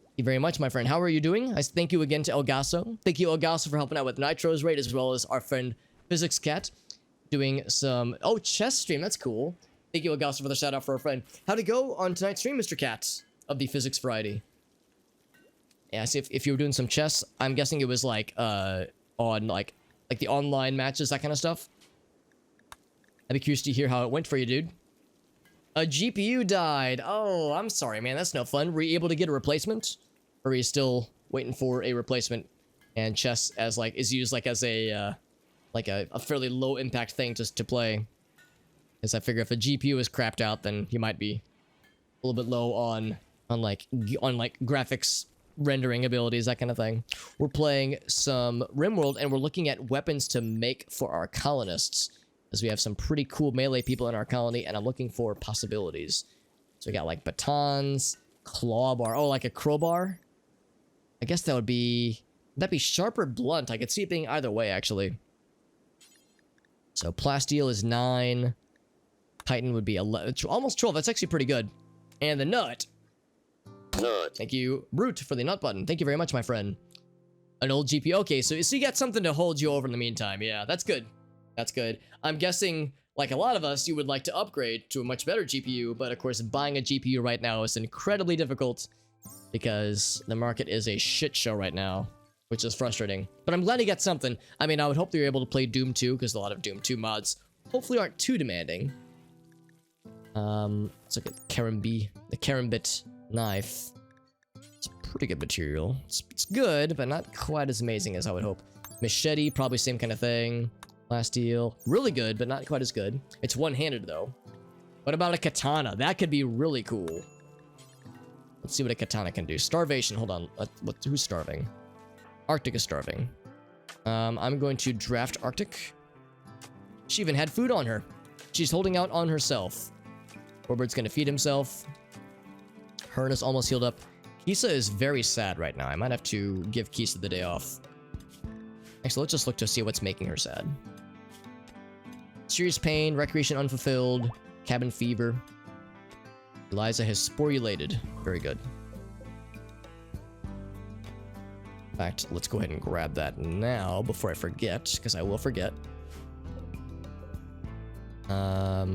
Thank you very much, my friend. How are you doing? I thank you again to Elgaso. Thank you, Elgaso, for helping out with Nitro's raid, as well as our friend Physics Cat doing some... Oh, chess stream. That's cool. Thank you, Elgaso, for the shout-out for our friend. How'd it go on tonight's stream, Mr. Cat, of the Physics variety? Yeah, see, if you were doing some chess, I'm guessing it was, like, on, like the online matches, that kind of stuff. I'd be curious to hear how it went for you, dude. A GPU died. Oh, I'm sorry, man. That's no fun. Were you able to get a replacement? Or are you still waiting for a replacement? And chess as, like, is used, like, as a fairly low-impact thing just to play. Because I figure if a GPU is crapped out, then you might be a little bit low on graphics rendering abilities, that kind of thing. We're playing some RimWorld, and we're looking at weapons to make for our colonists, because we have some pretty cool melee people in our colony, and I'm looking for possibilities. So we got, like, batons, clawbar. Oh, like a crowbar? I guess that would be... Would that be sharp or blunt? I could see it being either way, actually. So plasteel is 9. Titan would be 11, almost 12. That's actually pretty good. And the nut. Thank you, Brute, for the nut button. Thank you very much, my friend. An old GPU. Okay, so you got something to hold you over in the meantime. Yeah, that's good. That's good. I'm guessing, like a lot of us, you would like to upgrade to a much better GPU, but of course, buying a GPU right now is incredibly difficult because the market is a shit show right now, which is frustrating. But I'm glad you got something. I mean, I would hope that you're able to play Doom 2, because a lot of Doom 2 mods hopefully aren't too demanding. Let's look at the Karambit knife. It's a pretty good material. It's good, but not quite as amazing as I would hope. Machete, probably same kind of thing. Plasteel, really good, but not quite as good. It's one-handed, though. What about a katana? That could be really cool. Let's see what a katana can do. Starvation, hold on. Who's starving? Arctic is starving. I'm going to draft Arctic. She even had food on her. She's holding out on herself. Warbird's gonna feed himself. Hearn is almost healed up. Kisa is very sad right now. I might have to give Kisa the day off. Actually, let's just look to see what's making her sad. Serious pain, recreation unfulfilled, cabin fever. Eliza has sporulated. Very good. In fact, let's go ahead and grab that now before I forget, because I will forget. Where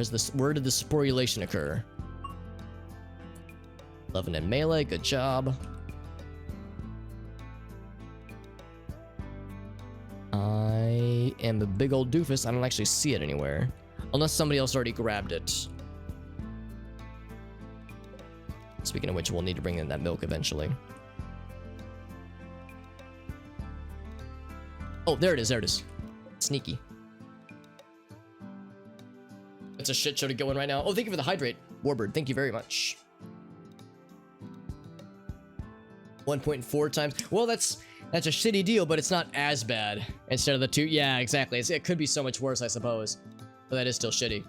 did the sporulation occur? 11 in melee, good job. I am a big old doofus. I don't actually see it anywhere. Unless somebody else already grabbed it. Speaking of which, we'll need to bring in that milk eventually. Oh, there it is, there it is. Sneaky. It's a shit show to go in right now. Oh, thank you for the hydrate, Warbird. Thank you very much. 1.4 times. Well, that's a shitty deal, but it's not as bad. Instead of the 2. Yeah, exactly. It could be so much worse, I suppose. But that is still shitty.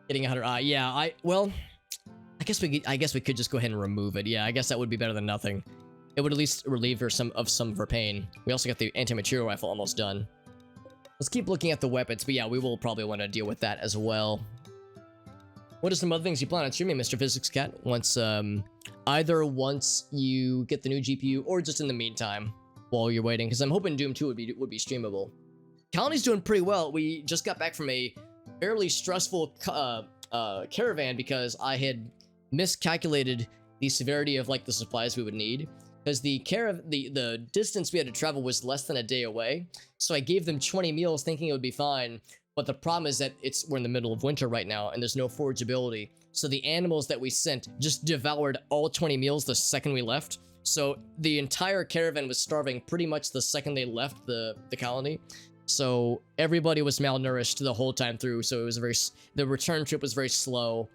Getting 100. Yeah. Well, I guess we could just go ahead and remove it. Yeah, I guess that would be better than nothing. It would at least relieve her of some of her pain. We also got the anti-material rifle almost done. Let's keep looking at the weapons, but yeah, we will probably want to deal with that as well. What are some other things you plan on streaming, Mr. Physics Cat? Either once you get the new GPU, or just in the meantime while you're waiting, because I'm hoping Doom 2 would be streamable. Colony's doing pretty well. We just got back from a fairly stressful caravan because I had miscalculated the severity of like the supplies we would need. Because the distance we had to travel was less than a day away, so I gave them 20 meals thinking it would be fine. But the problem is that we're in the middle of winter right now, and there's no forageability. So the animals that we sent just devoured all 20 meals the second we left. So the entire caravan was starving pretty much the second they left the colony. So everybody was malnourished the whole time through. So it was the return trip was very slow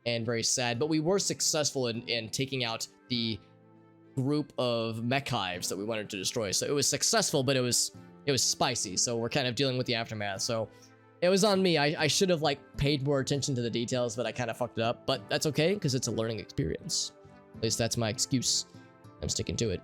and very sad. But we were successful in taking out the group of mech hives that we wanted to destroy. So it was successful, but it was spicy. So we're kind of dealing with the aftermath. So it was on me. I should have like paid more attention to the details, but I kind of fucked it up. But that's okay, because it's a learning experience. At least that's my excuse. I'm sticking to it.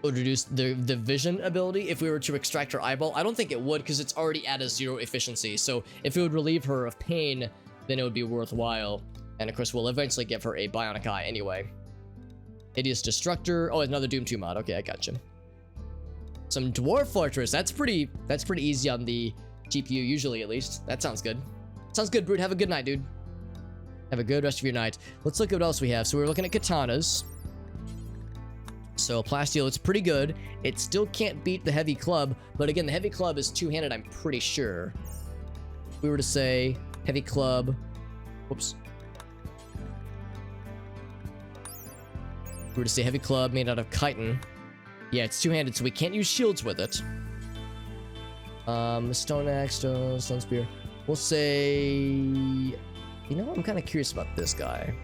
Introduce the vision ability. If we were to extract her eyeball, I don't think it would, because it's already at a 0 efficiency. So if it would relieve her of pain, then it would be worthwhile. And of course, we'll eventually give her a bionic eye anyway. Hideous Destructor. Oh, another Doom 2 mod. Okay, I gotcha. Some Dwarf Fortress. That's pretty easy on the GPU, usually at least. That sounds good. Sounds good, Brute. Have a good night, dude. Have a good rest of your night. Let's look at what else we have. So we're looking at katanas. So plasteel, it's pretty good. It still can't beat the heavy club, but again, the heavy club is two-handed, I'm pretty sure. If we were to say heavy club, whoops. If we were to say heavy club made out of chitin. Yeah, it's two-handed, so we can't use shields with it. Stone axe, stone spear. We'll say, you know, I'm kind of curious about this guy.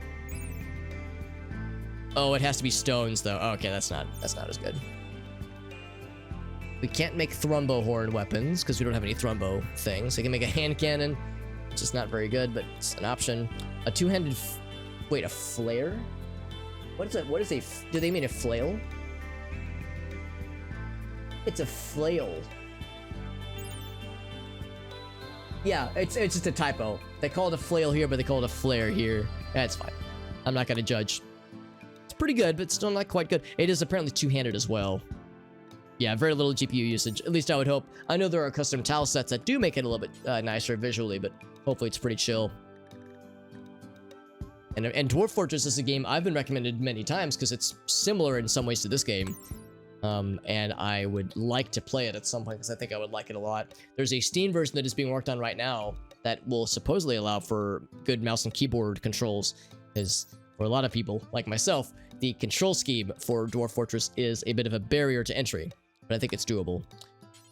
Oh, it has to be stones, though. Oh, okay, that's not as good. We can't make thrumbo horn weapons because we don't have any thrumbo things. I can make a hand cannon, which is not very good, but it's an option. A two-handed, wait, a flare? What is that? What is a? Do they mean a flail? It's a flail. Yeah, it's just a typo. They call it a flail here, but they call it a flare here. That's fine. I'm not gonna judge. It's pretty good, but still not quite good. It is apparently two-handed as well. Yeah, very little GPU usage. At least I would hope. I know there are custom tile sets that do make it a little bit nicer visually, but hopefully it's pretty chill. And Dwarf Fortress is a game I've been recommended many times because it's similar in some ways to this game. And I would like to play it at some point because I think I would like it a lot. There's a Steam version that is being worked on right now that will supposedly allow for good mouse and keyboard controls, because for a lot of people, like myself, the control scheme for Dwarf Fortress is a bit of a barrier to entry, but I think it's doable.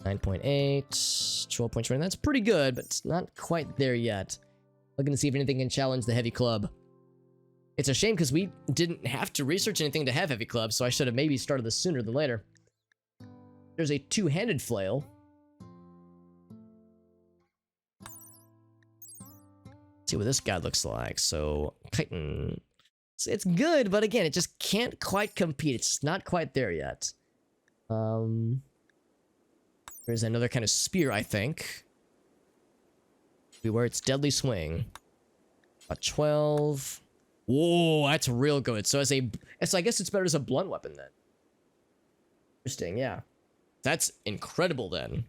9.8, 12.20, that's pretty good, but it's not quite there yet. Looking to see if anything can challenge the heavy club. It's a shame because we didn't have to research anything to have heavy clubs, so I should have maybe started this sooner than later. There's a two-handed flail. see what this guy looks like. So chitin, it's good, but again, it just can't quite compete. It's not quite there yet. There's another kind of spear, I think. Beware its deadly swing. A 12. Whoa, that's real good. So I guess it's better as a blunt weapon then. Interesting, yeah. That's incredible then.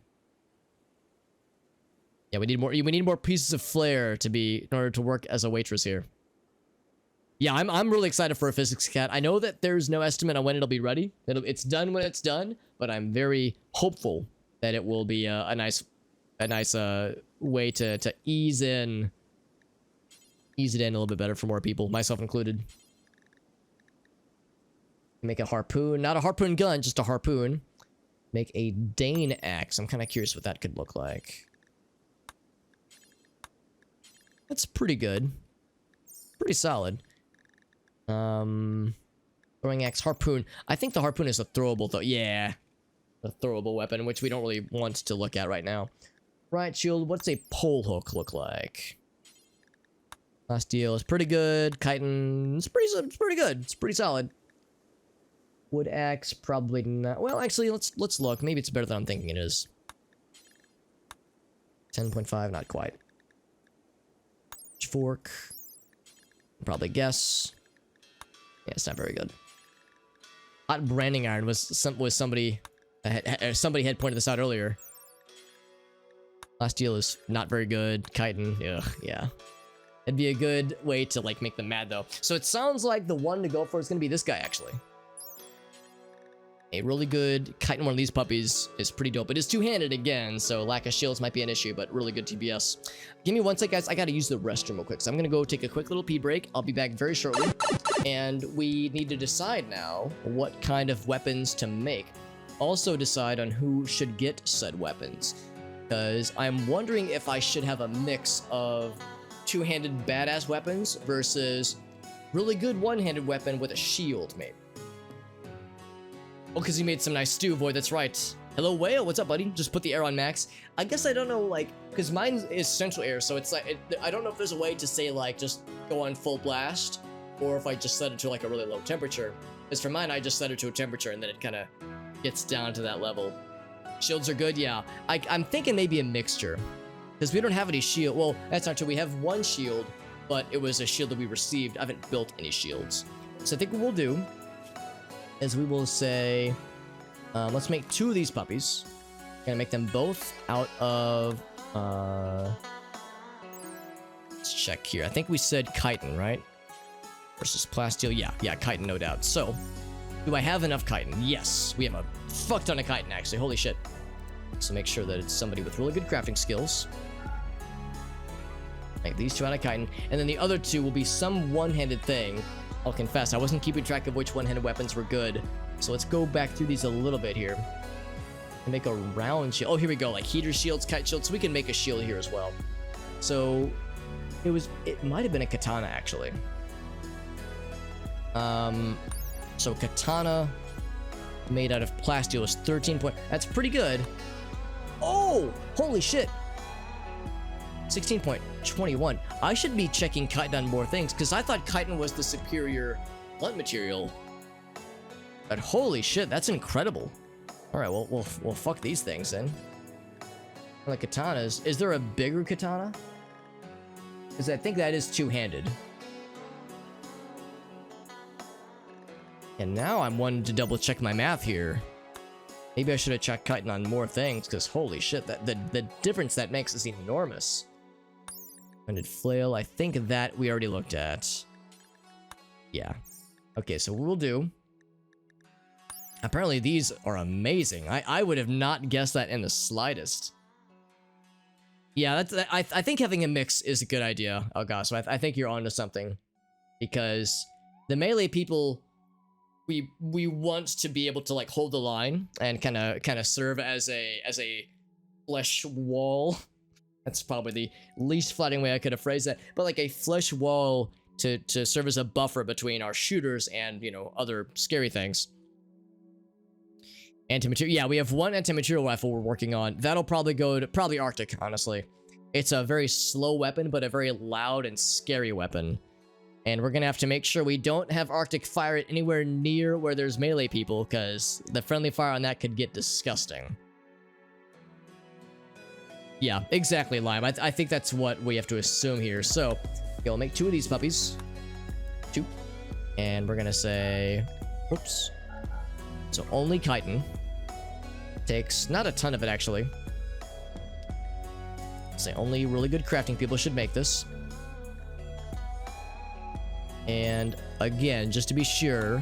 Yeah, we need more pieces of flair in order to work as a waitress here. Yeah, I'm really excited for a physics cat. I know that there's no estimate on when it'll be ready. It's done when it's done, but I'm very hopeful that it will be a nice way to ease it in a little bit better for more people, myself included. Make a harpoon, not a harpoon gun, just a harpoon. Make a Dane axe. I'm kind of curious what that could look like. That's pretty good. Pretty solid. Throwing axe, harpoon. I think the harpoon is a throwable though. Yeah. A throwable weapon, which we don't really want to look at right now. Right shield, what's a pole hook look like? Last deal is pretty good. Chitin, it's pretty good. It's pretty solid. Wood axe, probably not. Well, actually, let's look. Maybe it's better than I'm thinking it is. 10.5, not quite. Fork. Probably guess. Yeah, it's not very good. Hot branding iron was somebody had pointed this out earlier. Last deal is not very good. Chitin, ugh, yeah. It'd be a good way to like make them mad though. So it sounds like the one to go for is gonna be this guy actually. A really good chitin one of these puppies is pretty dope. It is two-handed again, so lack of shields might be an issue, but really good TBS. Give me one sec, guys. I gotta use the restroom real quick, so I'm gonna go take a quick little pee break. I'll be back very shortly. And we need to decide now what kind of weapons to make. Also decide on who should get said weapons. Because I'm wondering if I should have a mix of two-handed badass weapons versus really good one-handed weapon with a shield, maybe. Oh, because he made some nice stew, Void, that's right. Hello, Whale, what's up, buddy? Just put the air on max. I guess I don't know, like, because mine is central air, so it's like, I don't know if there's a way to say, like, just go on full blast, or if I just set it to, like, a really low temperature. Because for mine, I just set it to a temperature, and then it kind of gets down to that level. Shields are good, yeah. I'm thinking maybe a mixture. Because we don't have any shield. Well, that's not true. We have one shield, but it was a shield that we received. I haven't built any shields. So I think what we'll do is we will say, let's make two of these puppies. Gonna make them both out of, let's check here. I think we said chitin, right? Versus plasteel. Yeah, chitin, no doubt. So, do I have enough chitin? Yes, we have a fuck ton of chitin, actually. Holy shit. So make sure that it's somebody with really good crafting skills. Make these two out of chitin. And then the other two will be some one-handed thing. I'll confess, I wasn't keeping track of which one-handed weapons were good. So let's go back through these a little bit here. And make a round shield. Oh, here we go, like heater shields, kite shields. So we can make a shield here as well. So it might have been a katana, actually. So katana made out of plasteel is 13 point. That's pretty good. Oh, holy shit. 16.21. I should be checking chitin on more things because I thought chitin was the superior blunt material. But holy shit, that's incredible. All right, well, fuck these things then. Like katanas, is there a bigger katana? Because I think that is two-handed. And now I'm wanting to double check my math here. Maybe I should have checked chitin on more things, because holy shit, the difference that makes is enormous. Ended flail, I think that we already looked at. Yeah. Okay, so what we'll do. Apparently these are amazing. I would have not guessed that in the slightest. Yeah, I think having a mix is a good idea, Elgaso. So I think you're onto something. Because the melee people, we want to be able to like hold the line and kind of serve as a flesh wall. That's probably the least flattering way I could have phrased that. But like a flesh wall to serve as a buffer between our shooters and, you know, other scary things. Anti-material. Yeah, we have one anti-material rifle we're working on. That'll probably go to Arctic, honestly. It's a very slow weapon, but a very loud and scary weapon. And we're gonna have to make sure we don't have Arctic Fire anywhere near where there's melee people, because the friendly fire on that could get disgusting. Yeah, exactly, Lime. I think that's what we have to assume here. So, okay, we'll make 2 of these puppies. 2. And we're gonna say, oops. So only chitin. Takes not a ton of it, actually. Say only really good crafting people should make this. And again, just to be sure,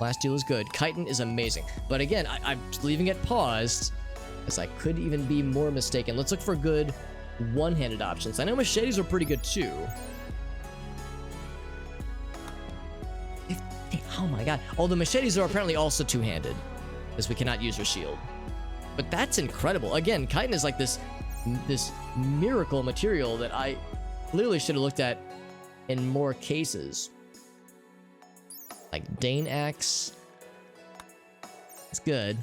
last deal is good. Chitin is amazing. But again, I'm leaving it paused, as I could even be more mistaken. Let's look for good one-handed options. I know machetes are pretty good too. Oh my god. Although machetes are apparently also two-handed, because we cannot use your shield. But that's incredible. Again, chitin is like this miracle material that I clearly should have looked at in more cases. Like Dane Axe. It's good.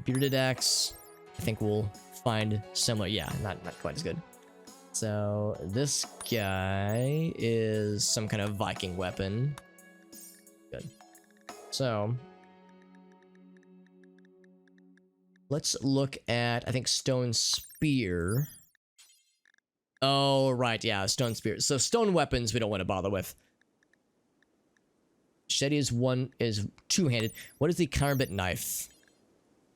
Bearded Axe, I think we'll find similar. Yeah, not quite as good. So this guy is some kind of Viking weapon. Good. So let's look at, I think, Stone Spear. Oh, right, yeah, Stone Spear. So stone weapons we don't want to bother with. Machete is two-handed. What is the Karambit Knife?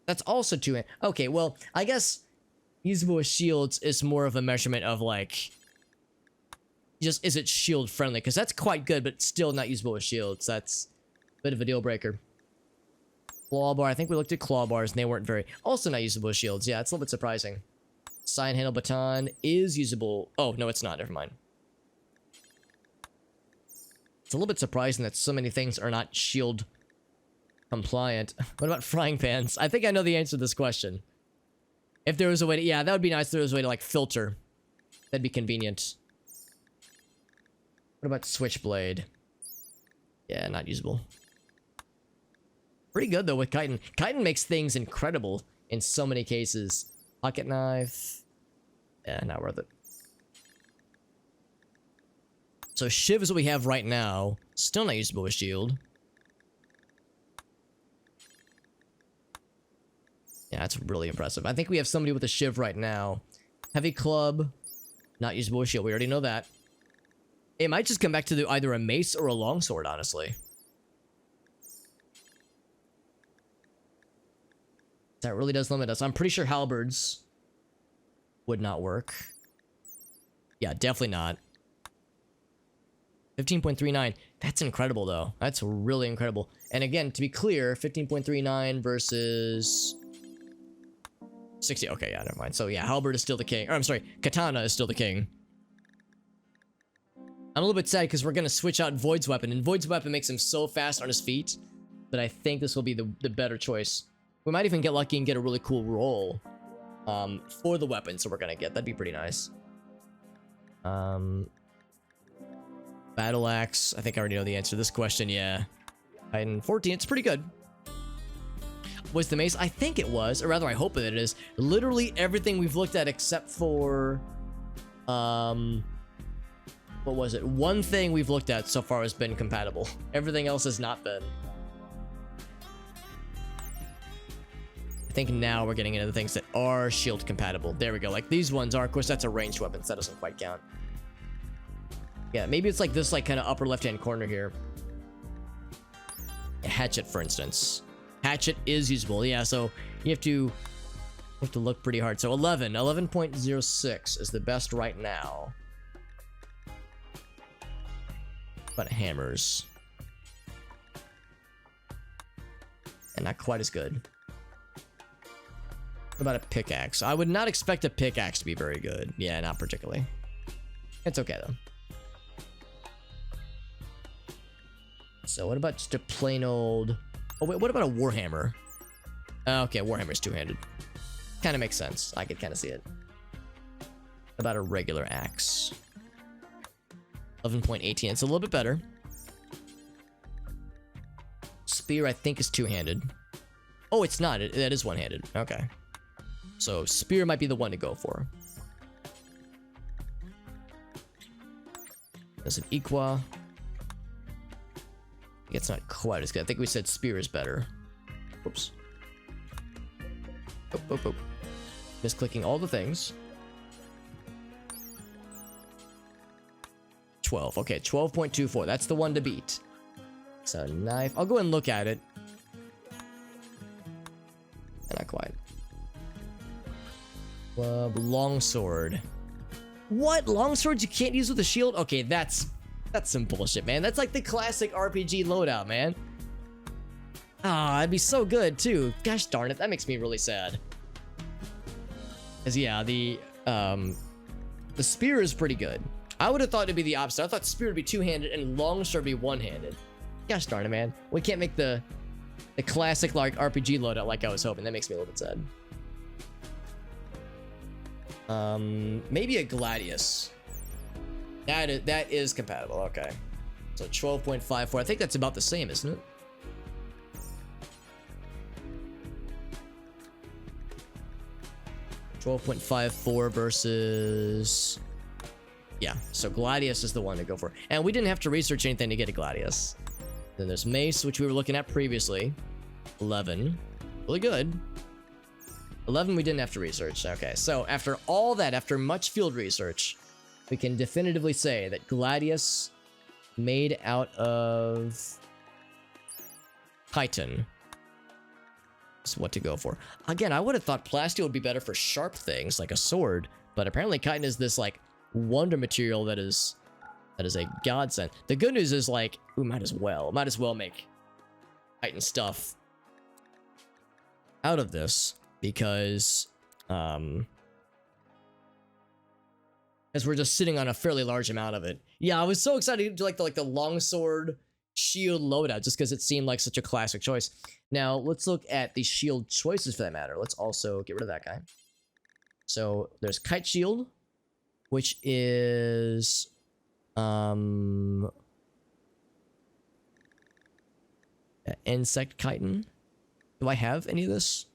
That's also two-handed. Okay, well, I guess usable with shields is more of a measurement of, like, just is it shield friendly? Because that's quite good, but still not usable with shields. That's a bit of a deal breaker. Claw bar, I think we looked at claw bars and they weren't very, also not usable with shields. Yeah, it's a little bit surprising. Sign handle baton is usable. Oh, no, it's not. Never mind. It's a little bit surprising that so many things are not shield compliant. What about frying pans? I think I know the answer to this question. If there was a way to, yeah, that would be nice if there was a way to, like, filter. That'd be convenient. What about switchblade? Yeah, not usable. Pretty good, though, with chitin. Chitin makes things incredible in so many cases. Pocket knife. Yeah, not worth it. So Shiv is what we have right now. Still not usable with shield. Yeah, that's really impressive. I think we have somebody with a Shiv right now. Heavy club. Not usable with shield. We already know that. It might just come back to either a mace or a longsword, honestly. That really does limit us. I'm pretty sure halberds would not work. Yeah, definitely not. 15.39. That's incredible, though. That's really incredible. And again, to be clear, 15.39 versus 60. Okay, yeah, never mind. So yeah, halberd is still the king. Or I'm sorry, katana is still the king. I'm a little bit sad because we're going to switch out Void's weapon. And Void's weapon makes him so fast on his feet that I think this will be the better choice. We might even get lucky and get a really cool roll for the weapons that we're going to get. That'd be pretty nice. Battle axe. I think I already know the answer to this question. Yeah. Titan 14. It's pretty good. Was the mace? I think it was, or rather I hope that it is. Literally everything we've looked at except for what was it? One thing we've looked at so far has been compatible. Everything else has not been. I think now we're getting into the things that are shield compatible. There we go. Like these ones are. Of course, that's a ranged weapon, so that doesn't quite count. Yeah, maybe it's like this, like kind of upper left-hand corner here. A hatchet, for instance. Hatchet is usable. Yeah, so you have to look pretty hard. So 11.06 is the best right now. But hammers. And not quite as good. What about a pickaxe? I would not expect a pickaxe to be very good. Yeah, not particularly. It's okay, though. So what about just a plain old... Oh, wait, what about a warhammer? Okay, warhammer's two-handed. Kind of makes sense. I could kind of see it. What about a regular axe? 11.18. It's a little bit better. Spear, I think, is two-handed. Oh, it's not. That is one-handed. Okay. So spear might be the one to go for. There's an Equa. It's not quite as good. I think we said spear is better. Oops. Oh. Misclicking all the things. 12. Okay, 12.24. That's the one to beat. So knife. I'll go and look at it. Not quite. Club, longsword. What? Longswords you can't use with a shield? Okay, that's some bullshit, man. That's like the classic RPG loadout, man. Ah, it'd be so good too. Gosh darn it, that makes me really sad. Cause yeah, the spear is pretty good. I would have thought it'd be the opposite. I thought spear would be two-handed and longsword would be one-handed. Gosh darn it, man. We can't make the classic like RPG loadout like I was hoping. That makes me a little bit sad. Maybe a Gladius. That is compatible. Okay. So 12.54. I think that's about the same, isn't it? $12.54 versus... Yeah, so Gladius is the one to go for. And we didn't have to research anything to get a Gladius. Then there's Mace, which we were looking at previously. 11. Really good. 11 we didn't have to research. Okay, so after all that, after much field research, we can definitively say that Gladius made out of chitin is what to go for. Again, I would have thought plasteel would be better for sharp things like a sword, but apparently chitin is this like wonder material that is a godsend. The good news is like we might as well make chitin stuff out of this because as we're just sitting on a fairly large amount of it. Yeah, I was so excited to do like the longsword shield loadout just because it seemed like such a classic choice. Now let's look at the shield choices for that matter. Let's also get rid of that guy. So there's kite shield, which is insect chitin. Do I have any of this?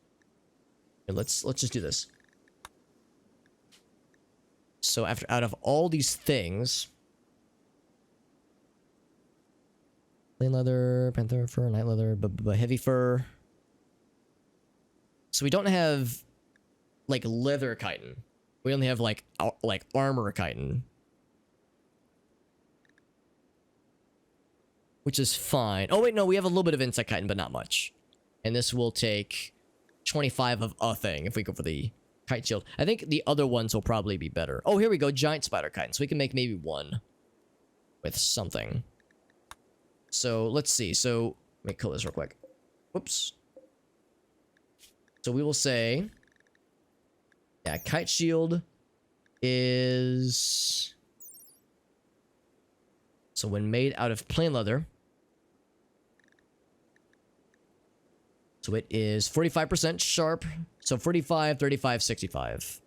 Here, let's just do this. So out of all these things, plain leather, panther fur, night leather, heavy fur. So we don't have like leather chitin. We only have like armor chitin, which is fine. Oh wait, no, we have a little bit of insect chitin, but not much. And this will take 25 of a thing if we go for the kite shield. I think the other ones will probably be better. Oh, here we go, giant spider chitin. So we can make maybe one with something. So let's see. So let me kill this real quick. Whoops. So we will say, yeah, kite shield is, so when made out of plain leather, so it is 45% sharp. So 45, 35, 65.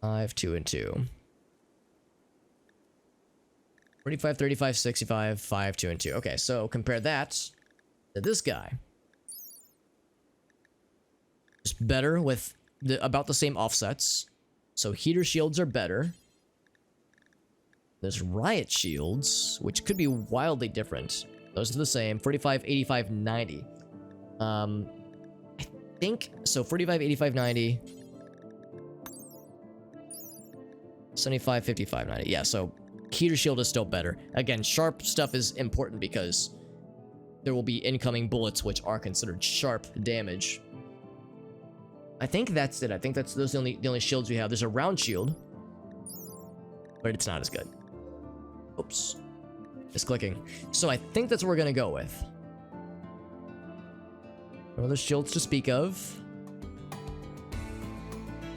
5, 2, and 2. 45, 35, 65, 5, 2, and 2. Okay, so compare that to this guy. Just better with about the same offsets. So heater shields are better. There's riot shields, which could be wildly different. Those are the same. 45, 85, 90. I think so. 45, 85, 90. 75, 55, 90. Yeah, so heater shield is still better. Again, sharp stuff is important because there will be incoming bullets which are considered sharp damage. I think that's it. I think those are the only shields we have. There's a round shield, but it's not as good. Oops. It's clicking. So I think that's what we're gonna go with. No other shields to speak of.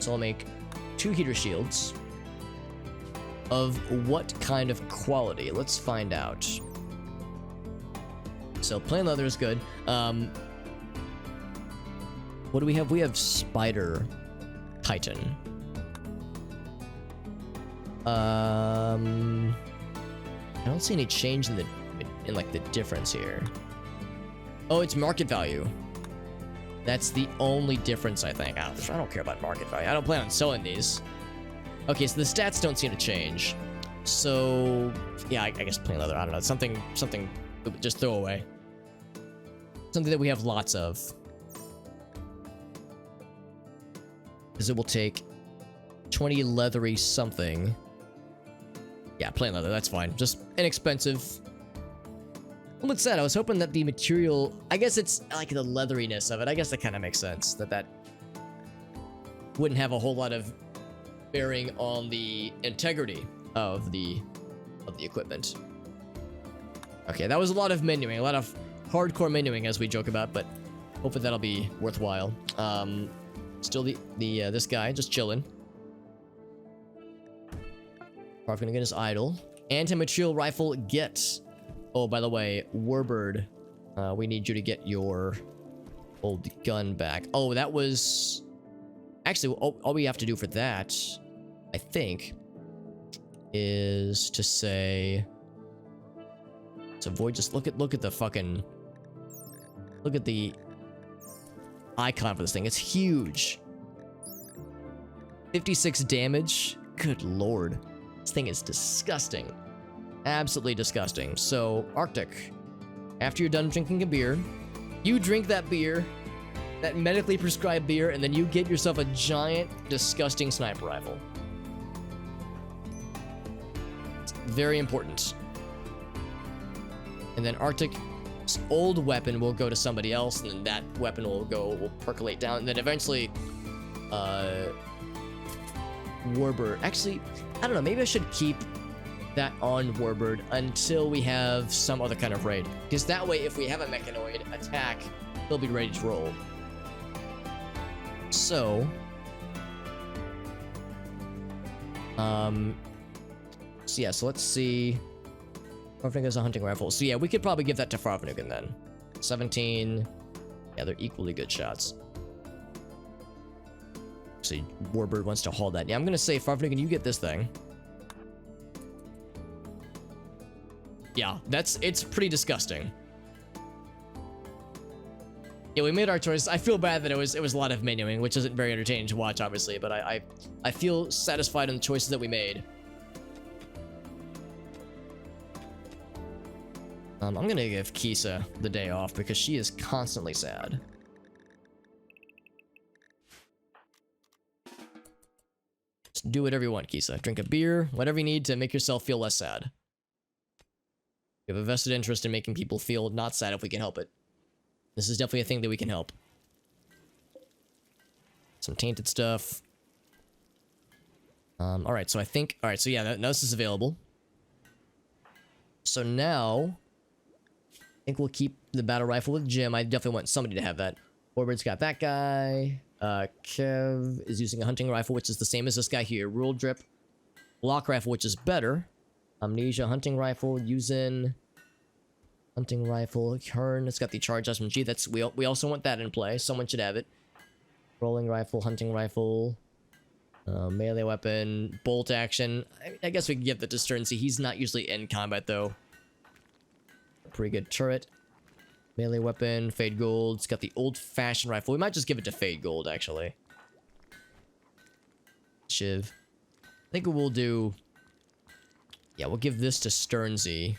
So I'll make 2 heater shields. Of what kind of quality? Let's find out. So plain leather is good. What do we have? We have spider chitin. I don't see any change in like the difference here. Oh, it's market value. That's the only difference, I think. I don't care about market value. I don't plan on selling these. Okay, so the stats don't seem to change. So yeah, I guess plain leather. I don't know. Something just throw away. Something that we have lots of. Because it will take 20 leathery something. Yeah, plain leather, that's fine. Just inexpensive. Well, it's sad. I was hoping that the material, I guess it's like the leatheriness of it. I guess that kind of makes sense. That wouldn't have a whole lot of bearing on the integrity of the equipment. Okay, that was a lot of menuing, a lot of hardcore menuing as we joke about, but hopefully that'll be worthwhile. Still this guy just chilling. Probably gonna get his idol. Anti-material rifle get. Oh, by the way, Warbird, we need you to get your old gun back. Oh, that was actually all we have to do for that, I think, is to say to avoid. Just look at the fucking look at the icon for this thing. It's huge. 56 damage. Good lord. This thing is disgusting. Absolutely disgusting. So, Arctic, after you're done drinking a beer, you drink that beer, that medically prescribed beer, and then you get yourself a giant, disgusting sniper rifle. It's very important. And then Arctic's old weapon will go to somebody else, and then that weapon will percolate down, and then eventually, Warbird. Actually, I don't know, maybe I should keep that on Warbird until we have some other kind of raid. Because that way, if we have a mechanoid attack, he'll be ready to roll. So, so let's see. Farvanugan has a hunting rifle. So yeah, we could probably give that to Farvanugan then. 17. Yeah, they're equally good shots. Actually, Warbird wants to haul that. Yeah, I'm gonna say, Farvanugan, you get this thing. Yeah, it's pretty disgusting. Yeah, we made our choice. I feel bad that it was a lot of menuing, which isn't very entertaining to watch, obviously, but I feel satisfied in the choices that we made. I'm gonna give Kisa the day off because she is constantly sad. Just do whatever you want, Kisa. Drink a beer, whatever you need to make yourself feel less sad. We have a vested interest in making people feel not sad if we can help it. This is definitely a thing that we can help. Some tainted stuff. Alright, so I think... Alright, so yeah, now this is available. So now... I think we'll keep the battle rifle with Jim. I definitely want somebody to have that. Warbird's got that guy. Kev is using a hunting rifle, which is the same as this guy here. Rule drip. Block rifle, which is better. Amnesia hunting rifle, using hunting rifle. Kern, it's got the charge SMG. That's we also want that in play. Someone should have it. Rolling rifle, hunting rifle, melee weapon, bolt action. I guess we can give that to Sternzy. He's not usually in combat though. Pretty good turret. Melee weapon, Fade Gold. It's got the old-fashioned rifle. We might just give it to Fade Gold, actually. Shiv. I think we'll do... Yeah, we'll give this to Sternzy.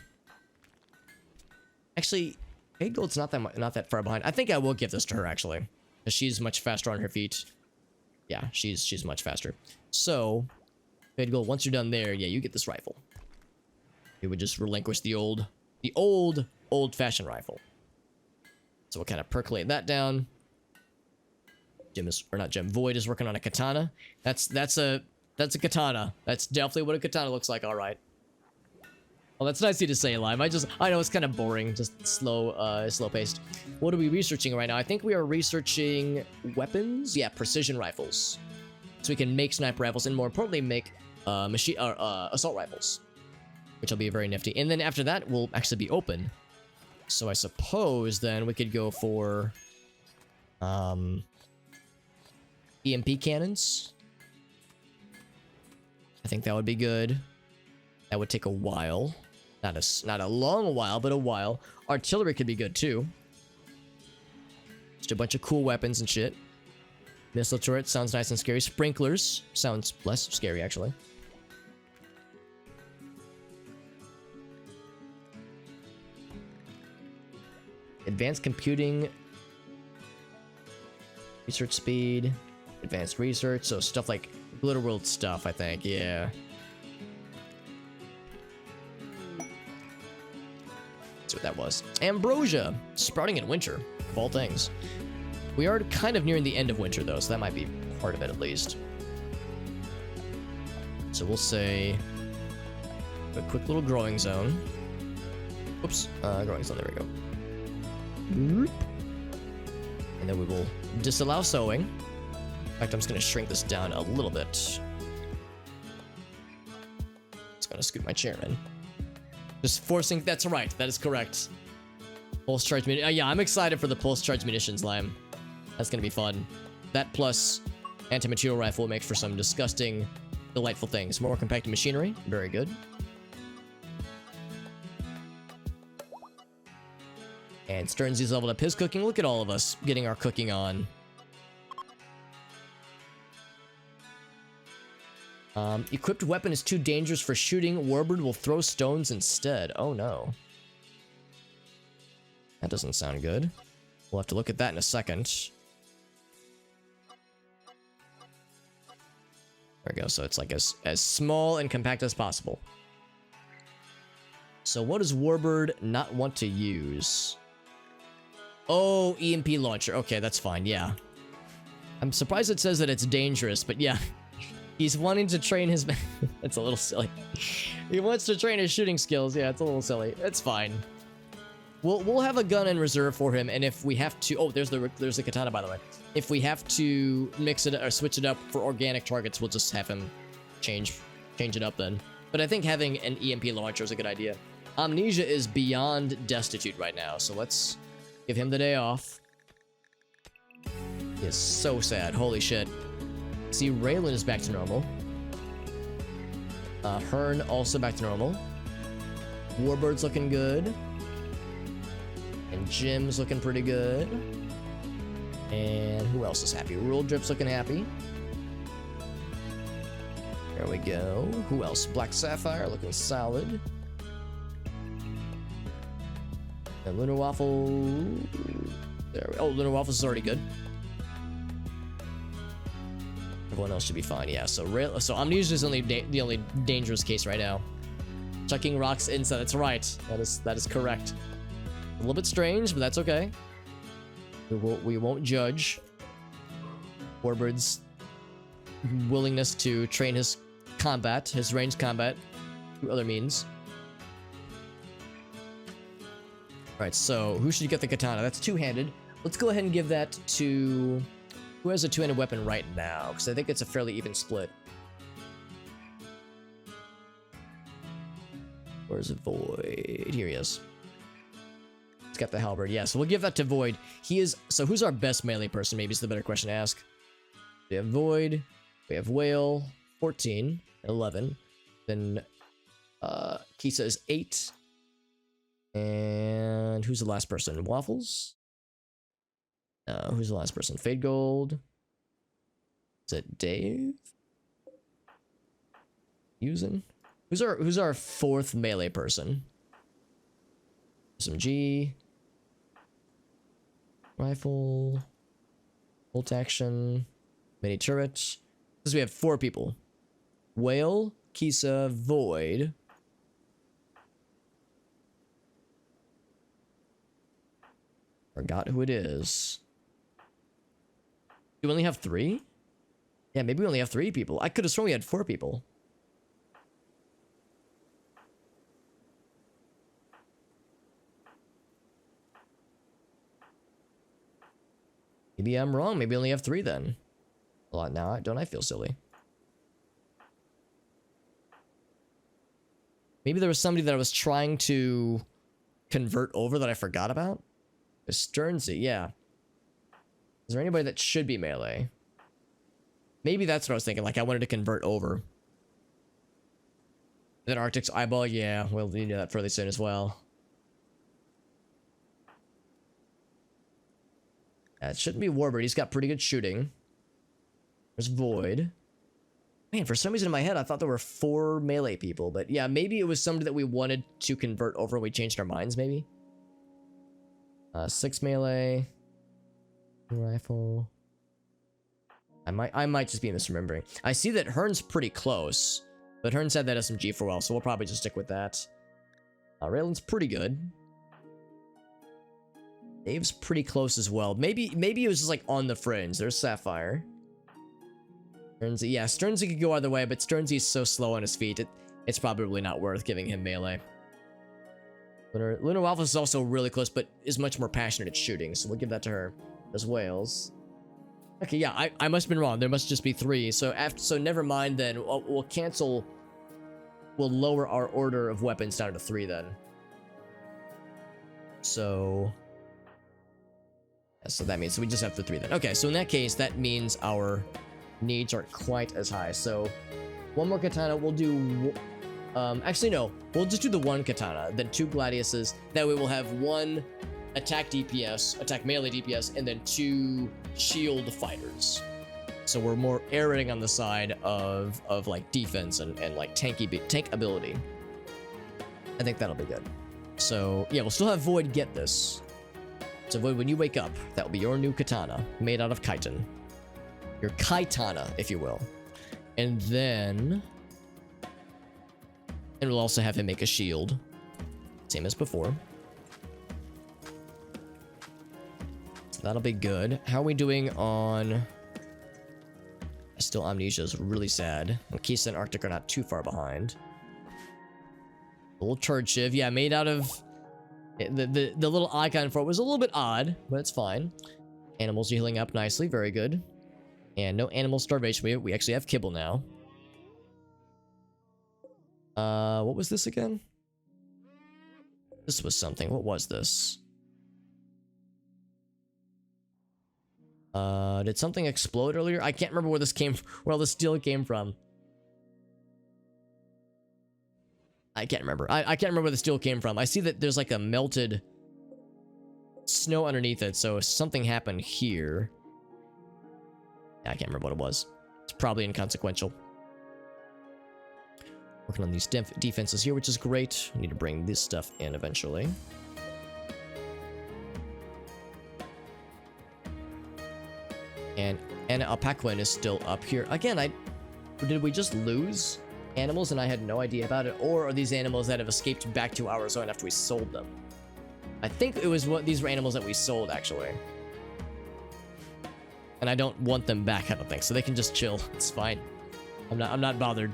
Actually, Fade Gold's not that far behind. I think I will give this to her, actually. Because she's much faster on her feet. Yeah, she's much faster. So, Fade Gold, once you're done there, yeah, you get this rifle. We would just relinquish the old-fashioned rifle. So we'll kind of percolate that down. Void is working on a katana. That's a katana. That's definitely what a katana looks like. All right. Well, that's nice of you to say, Lime. I know it's kind of boring, just slow paced. What are we researching right now? I think we are researching weapons. Yeah, precision rifles, so we can make sniper rifles and more importantly make assault rifles, which will be very nifty. And then after that, we'll actually be open. So I suppose then we could go for EMP cannons. I think that would be good. That would take a while. Not a long while, but a while. Artillery could be good too. Just a bunch of cool weapons and shit. Missile turret sounds nice and scary. Sprinklers sounds less scary, actually. Advanced computing. Research speed. Advanced research. So stuff like Glitter World stuff, I think. Yeah. That's what that was. Ambrosia. Sprouting in winter, of all things. We are kind of nearing the end of winter, though, so that might be part of it, at least. So we'll say a quick little growing zone. Oops, growing zone, there we go. And then we will disallow sowing. In fact, I'm just going to shrink this down a little bit. Just going to scoot my chair in. Just forcing, that's right, that is correct. Pulse charge munitions. Yeah, I'm excited for the pulse charge munitions, Lime. That's gonna be fun. That plus anti-material rifle makes for some disgusting, delightful things. More compacted machinery, very good. And Sternsy's leveled up his cooking. Look at all of us getting our cooking on. Equipped weapon is too dangerous for shooting. Warbird will throw stones instead. Oh no. That doesn't sound good. We'll have to look at that in a second. There we go. So it's like as small and compact as possible. So what does Warbird not want to use? Oh, EMP launcher. Okay, that's fine. Yeah. I'm surprised it says that it's dangerous, but yeah. He's wanting to train his... It's a little silly. He wants to train his shooting skills. Yeah, it's a little silly. It's fine. We'll have a gun in reserve for him, and if we have to... Oh, there's the katana, by the way. If we have to mix it or switch it up for organic targets, we'll just have him change it up then. But I think having an EMP launcher is a good idea. Amnesia is beyond destitute right now, so let's give him the day off. He is so sad. Holy shit. See, Raylan is back to normal. Hearn also back to normal. Warbird's looking good. And Jim's looking pretty good. And who else is happy? Rule Drip's looking happy. There we go. Who else? Black Sapphire looking solid. And Lunar Waffle... There we... Oh, Lunar Waffle is already good. Everyone else should be fine. Yeah, so Amnesia is only the only dangerous case right now. Chucking rocks inside. That's right. That is correct. A little bit strange, but that's okay. We won't judge Warbird's willingness to train his combat, his ranged combat, through other means. Alright, so who should get the katana? That's two-handed. Let's go ahead and give that to... Who has a two-handed weapon right now? Because I think it's a fairly even split. Where's Void? Here he is. He's got the halberd. Yeah, so we'll give that to Void. He is... So who's our best melee person? Maybe is the better question to ask. We have Void. We have Whale. 14. 11. Then Kisa is 8. And who's the last person? Waffles? Who's the last person? Fade Gold. Is it Dave? Using? Who's our fourth melee person? SMG. Rifle. Bolt action. Mini turret. Because we have 4 people. Whale, Kisa, Void. Forgot who it is. Do we only have 3? Yeah, maybe we only have 3 people. I could have sworn we had 4 people. Maybe I'm wrong. Maybe we only have 3 then. A lot now. Don't I feel silly? Maybe there was somebody that I was trying to convert over that I forgot about? Sternsy, yeah. Is there anybody that should be melee? Maybe that's what I was thinking. Like, I wanted to convert over. Then Arctic's eyeball, yeah. We'll need that fairly soon as well. It shouldn't be Warbird. He's got pretty good shooting. There's Void. Man, for some reason in my head, I thought there were 4 melee people. But yeah, maybe it was somebody that we wanted to convert over and we changed our minds, maybe. 6 melee. Rifle. I might just be misremembering. I see that Hearn's pretty close. But Hearn said that SMG for a while, so we'll probably just stick with that. Raylan's pretty good. Dave's pretty close as well. Maybe it was just like on the fringe. There's Sapphire. Sternsy, yeah, Sternsy could go either way, but Sternsy's so slow on his feet, it's probably not worth giving him melee. Lunar Waffle is also really close, but is much more passionate at shooting, so we'll give that to her. There's Wales. Okay, yeah, I must have been wrong. There must just be 3. So never mind then. We'll cancel. We'll lower our order of weapons down to 3 then. So that means we just have the 3 then. Okay, so in that case, that means our needs aren't quite as high. So 1 more katana. We'll do. Actually, no. We'll just do the 1 katana, then 2 gladiuses. That way we'll have 1 attack DPS, attack melee DPS, and then 2 shield fighters. So we're more erring on the side of like defense and like tank ability. I think that'll be good. So yeah, we'll still have Void get this. So Void, when you wake up, that will be your new katana made out of chitin. Your kaitana, if you will. And then we'll also have him make a shield. Same as before. So that'll be good. How are we doing on... Still, Amnesia is really sad. And Kisa and Arctic are not too far behind. Old Charge Shiv. Yeah, made out of... The little icon for it was a little bit odd, but it's fine. Animals are healing up nicely. Very good. And no animal starvation. We actually have kibble now. What was this again? This was something. What was this? Did something explode earlier? I can't remember where this came from, where all the steel came from. I can't remember. I can't remember where the steel came from. I see that there's like a melted snow underneath it, so something happened here. I can't remember what it was. It's probably inconsequential. Working on these defenses here, which is great. I need to bring this stuff in eventually. And Alpaquin is still up here. Again, did we just lose animals and I had no idea about it? Or are these animals that have escaped back to our zone after we sold them? I think it was these were animals that we sold, actually. And I don't want them back, I don't think. So they can just chill. It's fine. I'm not bothered.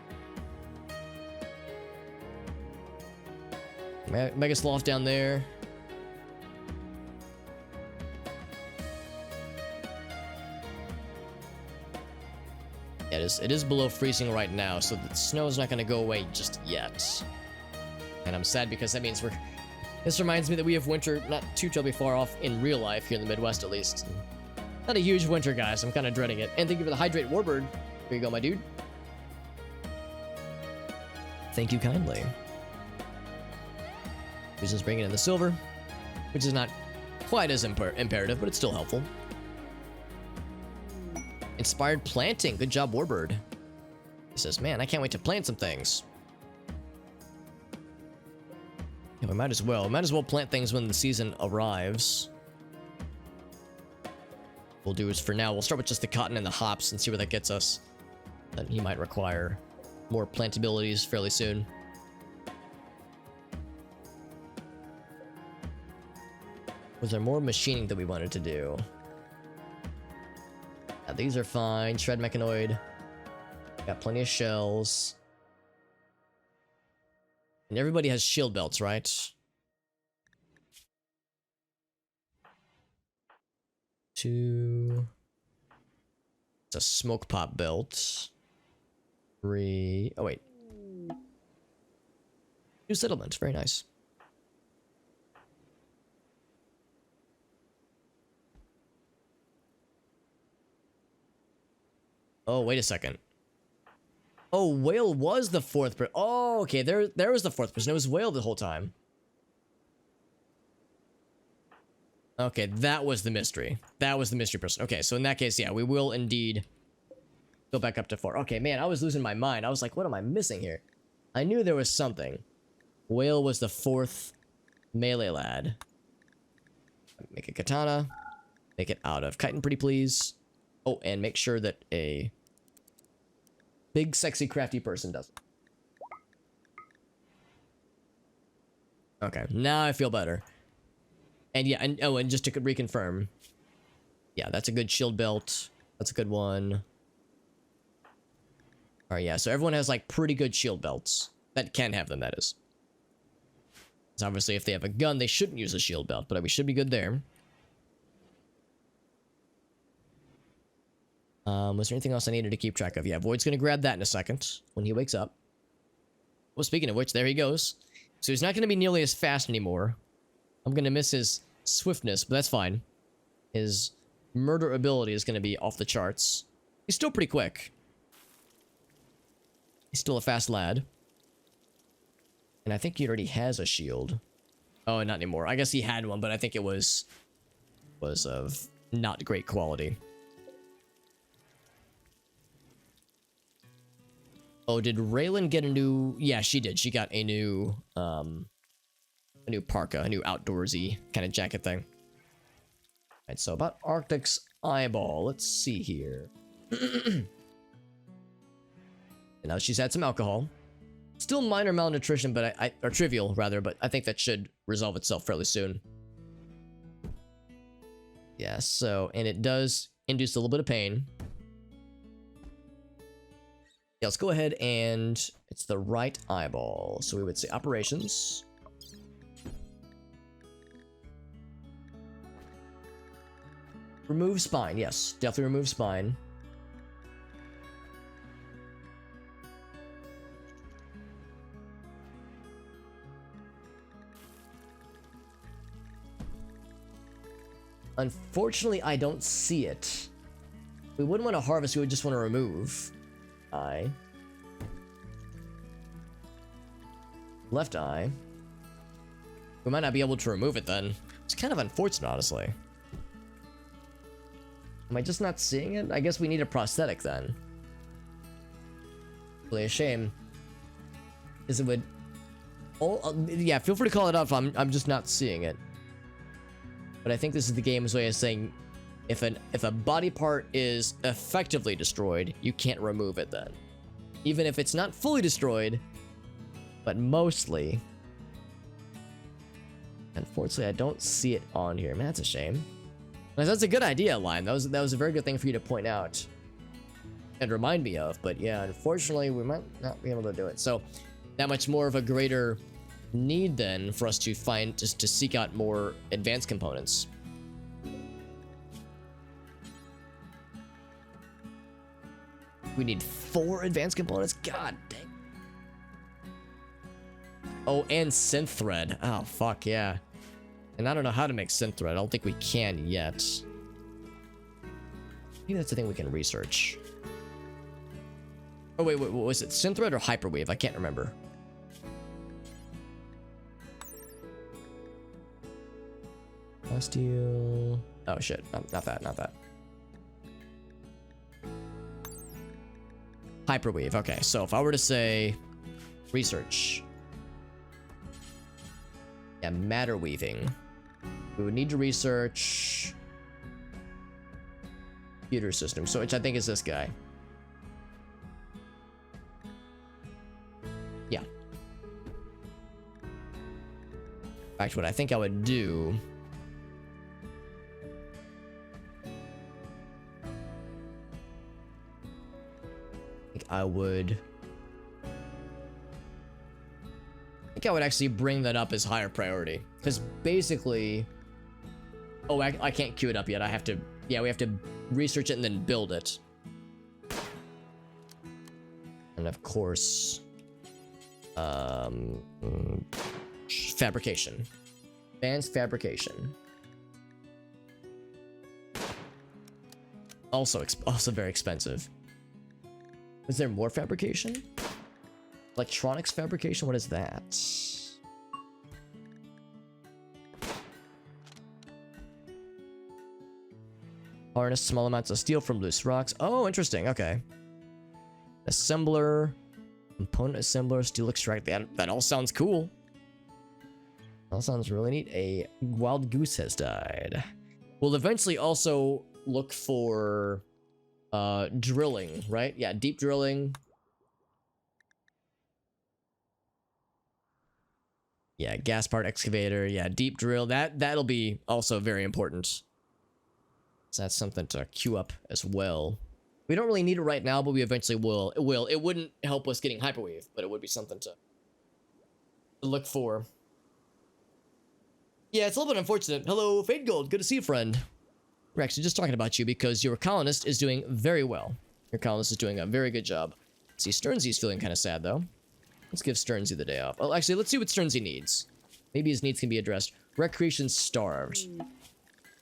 Mega Sloth down there. Yeah, it is below freezing right now, so the snow is not going to go away just yet. And I'm sad because that means this reminds me that we have winter not too terribly far off in real life here in the Midwest, at least. Not a huge winter, guys. I'm kind of dreading it. And thank you for the Hydrate Warbird. Here you go, my dude. Thank you kindly. He's just bringing in the silver, which is not quite as imperative, but it's still helpful. Inspired planting. Good job, Warbird. He says, man, I can't wait to plant some things. Yeah, we might as well. We might as well plant things when the season arrives. We'll do is for now, we'll start with just the cotton and the hops and see where that gets us. Then he might require more plantabilities fairly soon. Was there more machining that we wanted to do? Yeah, these are fine. Shred Mechanoid. Got plenty of shells. And everybody has shield belts, right? 2. It's a smoke pop belt. 3. Oh, wait. New settlement. Very nice. Oh, wait a second. Oh, Whale was the 4th person. Oh, okay. There was the 4th person. It was Whale the whole time. Okay, that was the mystery. That was the mystery person. Okay, so in that case, yeah, we will indeed Go back up to 4. Okay, man, I was losing my mind. I was like, what am I missing here? I knew there was something. Whale was the 4th melee lad. Make a katana. Make it out of chitin, pretty please. Oh, and make sure that a big, sexy, crafty person does it. Okay, now I feel better. And yeah, and oh, and just to reconfirm. Yeah, that's a good shield belt. That's a good one. Alright, yeah, so everyone has, like, pretty good shield belts. That can have them, that is. So obviously, if they have a gun, they shouldn't use a shield belt, but we should be good there. Was there anything else I needed to keep track of? Yeah, Void's gonna grab that in a second, when he wakes up. Well, speaking of which, there he goes. So he's not gonna be nearly as fast anymore. I'm gonna miss his swiftness, but that's fine. His murder ability is gonna be off the charts. He's still pretty quick. He's still a fast lad. And I think he already has a shield. Oh, not anymore. I guess he had one, but I think it was of not great quality. Oh, did Raylan get a new... Yeah, she did. She got a new parka, a new outdoorsy kind of jacket thing. Alright, so about Arctic's eyeball. Let's see here. And now she's had some alcohol. Still minor malnutrition, but or trivial rather, but I think that should resolve itself fairly soon. Yeah, so, and it does induce a little bit of pain. Yeah, let's go ahead and it's the right eyeball. So we would say operations. Remove spine. Yes, definitely remove spine. Unfortunately, I don't see it. We wouldn't want to harvest, we would just want to remove. Eye. Left eye. We might not be able to remove it then. It's kind of unfortunate, honestly. Am I just not seeing it? I guess we need a prosthetic then. Really a shame. Is it would... Oh, yeah, feel free to call it up. I'm just not seeing it. But I think this is the game's way of saying if a body part is effectively destroyed, you can't remove it then. Even if it's not fully destroyed, but mostly. Unfortunately, I don't see it on here. Man, that's a shame. That's a good idea, Lime. That was a very good thing for you to point out and remind me of. But yeah, unfortunately, we might not be able to do it. So that much more of a greater need then for us to find, just to seek out more advanced components. We need 4 advanced components? God dang. Oh, and synth thread. Oh, fuck yeah. And I don't know how to make synth thread. I don't think we can yet. Maybe that's the thing we can research. Oh, wait, what was it? Synth thread or hyperweave? I can't remember. Steel. Oh, shit. Not that, not that. Hyperweave. Okay, so if I were to say research. Yeah, matter weaving. We would need to research computer system, so which I think is this guy. Yeah. In fact, what I think I would do... I would actually bring that up as higher priority, because basically, oh, I can't queue it up yet. I have to, yeah, we have to research it and then build it. And of course, fabrication, advanced fabrication, also very expensive. Is there more fabrication? Electronics fabrication? What is that? Harness small amounts of steel from loose rocks. Oh, interesting. Okay. assembler, component assembler, steel extractor. That all sounds cool. All sounds really neat. A wild goose has died. We'll eventually also look for drilling, right? Yeah, deep drilling. Yeah, gas part excavator. Yeah, deep drill. That'll be also very important. So that's something to queue up as well. We don't really need it right now, but we eventually will. It will. It wouldn't help us getting hyperwave, but it would be something to look for. Yeah, it's a little bit unfortunate. Hello, Fade Gold. Good to see you, friend. We're actually just talking about you because your colonist is doing very well. Your colonist is doing a very good job. See, Sternsy's feeling kind of sad, though. Let's give Sternsy the day off. Well, actually, let's see what Sternsy needs. Maybe his needs can be addressed. Recreation starved.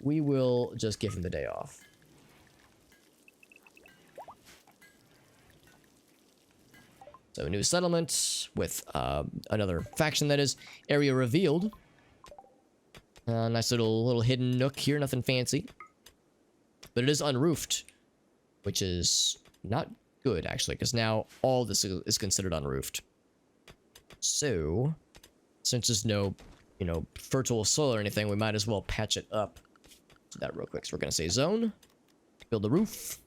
We will just give him the day off. So, a new settlement with another faction, that is. Area revealed. Nice little hidden nook here, nothing fancy. But it is unroofed, which is not good, actually, because now all this is considered unroofed. So, since there's no, fertile soil or anything, we might as well patch it up. Do that real quick. So we're going to say zone, build the roof.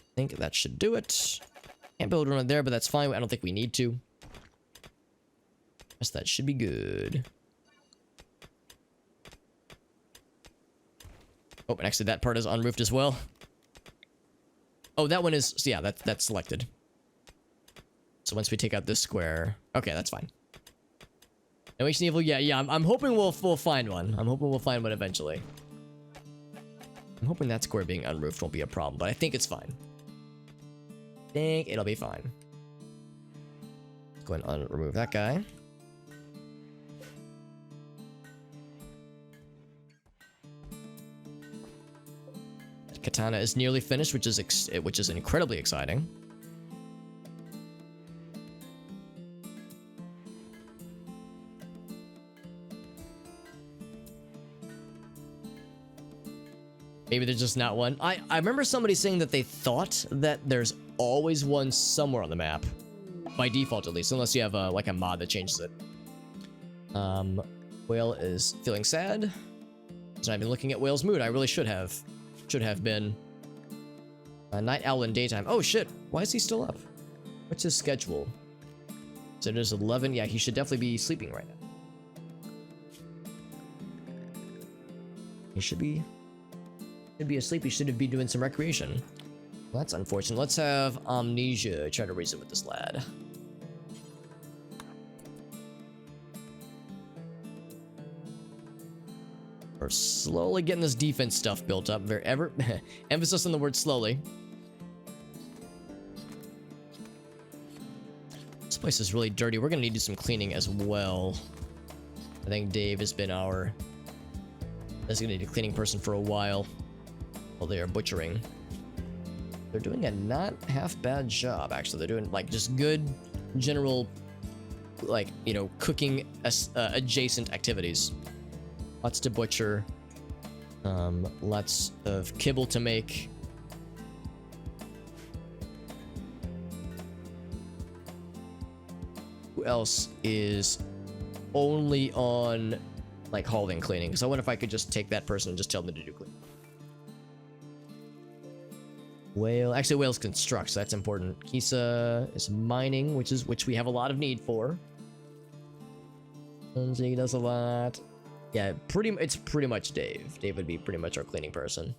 I think that should do it. Can't build one there, but that's fine. I don't think we need to. Guess that should be good. Oh, and actually that part is unroofed as well. Oh, that one is... Yeah, that's selected. So once we take out this square... Okay, that's fine. Animation Evil, yeah, I'm hoping we'll find one. I'm hoping we'll find one eventually. I'm hoping that square being unroofed won't be a problem, but I think it's fine. I think it'll be fine. Let's go ahead and remove that guy. Katana is nearly finished, which is incredibly exciting. Maybe there's just not one. I remember somebody saying that they thought that there's always one somewhere on the map. By default, at least. Unless you have like a mod that changes it. Whale is feeling sad. So I've been looking at Whale's mood. I really should have. Should have been. Night owl in daytime. Oh shit. Why is he still up? What's his schedule? So it is 11. Yeah, he should definitely be sleeping right now. He should be asleep. He should be doing some recreation. Well, that's unfortunate. Let's have Amnesia try to reason with this lad. We're slowly getting this defense stuff built up. Emphasis on the word slowly. This place is really dirty. We're gonna need to do some cleaning as well. I think Dave has been our designated cleaning person for a while. While they are butchering. They're doing a not half bad job, actually. They're doing like just good general, like, cooking adjacent activities. Lots to butcher. Lots of kibble to make. Who else is only on like hauling cleaning? Because I wonder if I could just take that person and just tell them to do cleaning. Whale, actually Whale's construct, so that's important. Kisa is mining, which we have a lot of need for. He does a lot. Yeah, it's pretty much Dave. Dave would be pretty much our cleaning person.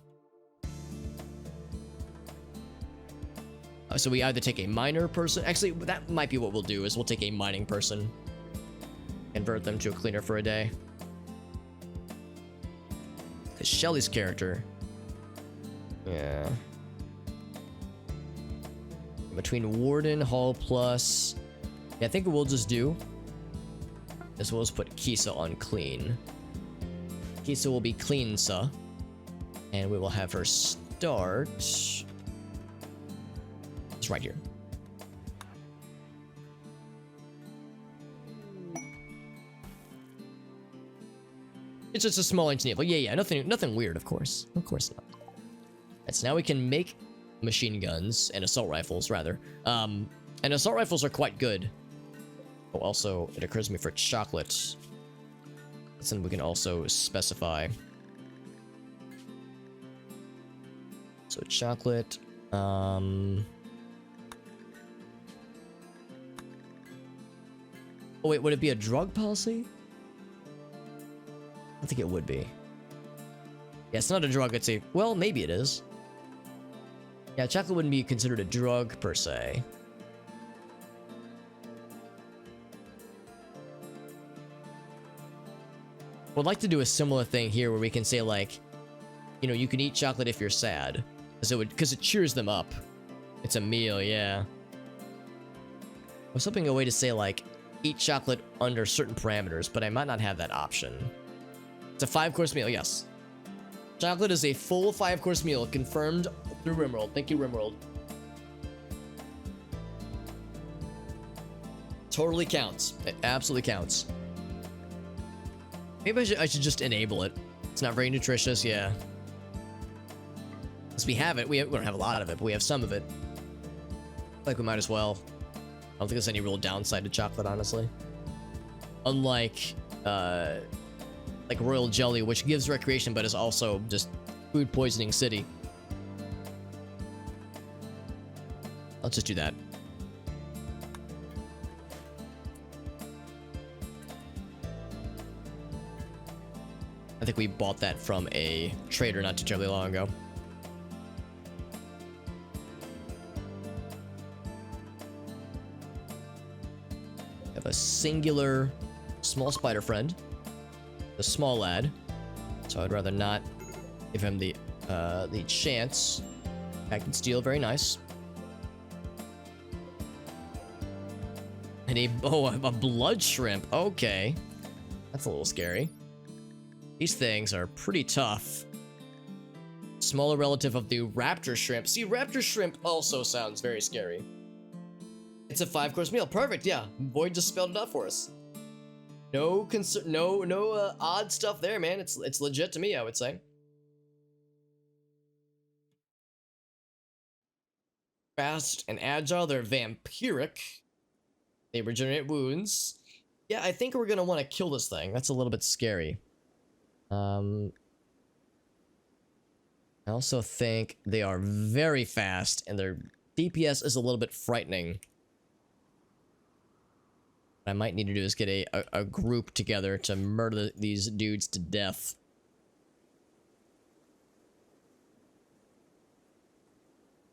So we either take a miner person. Actually, that might be what we'll do, is we'll take a mining person. Convert them to a cleaner for a day. Because Shelly's character. Yeah. Between Warden, Hall Plus. Yeah, I think what we'll just do is we'll just put Kisa on clean. Kisa will be clean-sa. And we will have her start. It's right here. It's just a small inch needle. Yeah, yeah, nothing weird, of course. Of course not. Right, so now we can make machine guns and assault rifles, rather. And assault rifles are quite good. Oh, also, it occurs to me for chocolate. Then we can also specify. So chocolate. Oh wait, would it be a drug policy? I think it would be. Yeah, it's not a drug, it's a... Well, maybe it is. Yeah, chocolate wouldn't be considered a drug, per se. Would like to do a similar thing here where we can say, like, you know, you can eat chocolate if you're sad. Because it cheers them up. It's a meal, yeah. I was hoping a way to say, like, eat chocolate under certain parameters, but I might not have that option. It's a 5-course meal, yes. Chocolate is a full 5-course meal, confirmed through RimWorld. Thank you, RimWorld. Totally counts. It absolutely counts. Maybe I should just enable it. It's not very nutritious, yeah. Because we have it. We don't have a lot of it, but we have some of it. Like, we might as well. I don't think there's any real downside to chocolate, honestly. Unlike, like royal jelly, which gives recreation, but is also just food poisoning city. Let's just do that. I think we bought that from a trader not too terribly long ago. Have a singular small spider friend. The small lad. So I'd rather not give him the chance. Packed and steel, very nice. And a blood shrimp. Okay. That's a little scary. These things are pretty tough. Smaller relative of the raptor shrimp. See, raptor shrimp also sounds very scary. It's a 5-course meal. Perfect, yeah. Void just spelled it out for us. No concern, no odd stuff there, man. It's legit to me, I would say. Fast and agile. They're vampiric. They regenerate wounds. Yeah, I think we're gonna want to kill this thing. That's a little bit scary. I also think they are very fast, and their DPS is a little bit frightening. What I might need to do is get a group together to murder these dudes to death.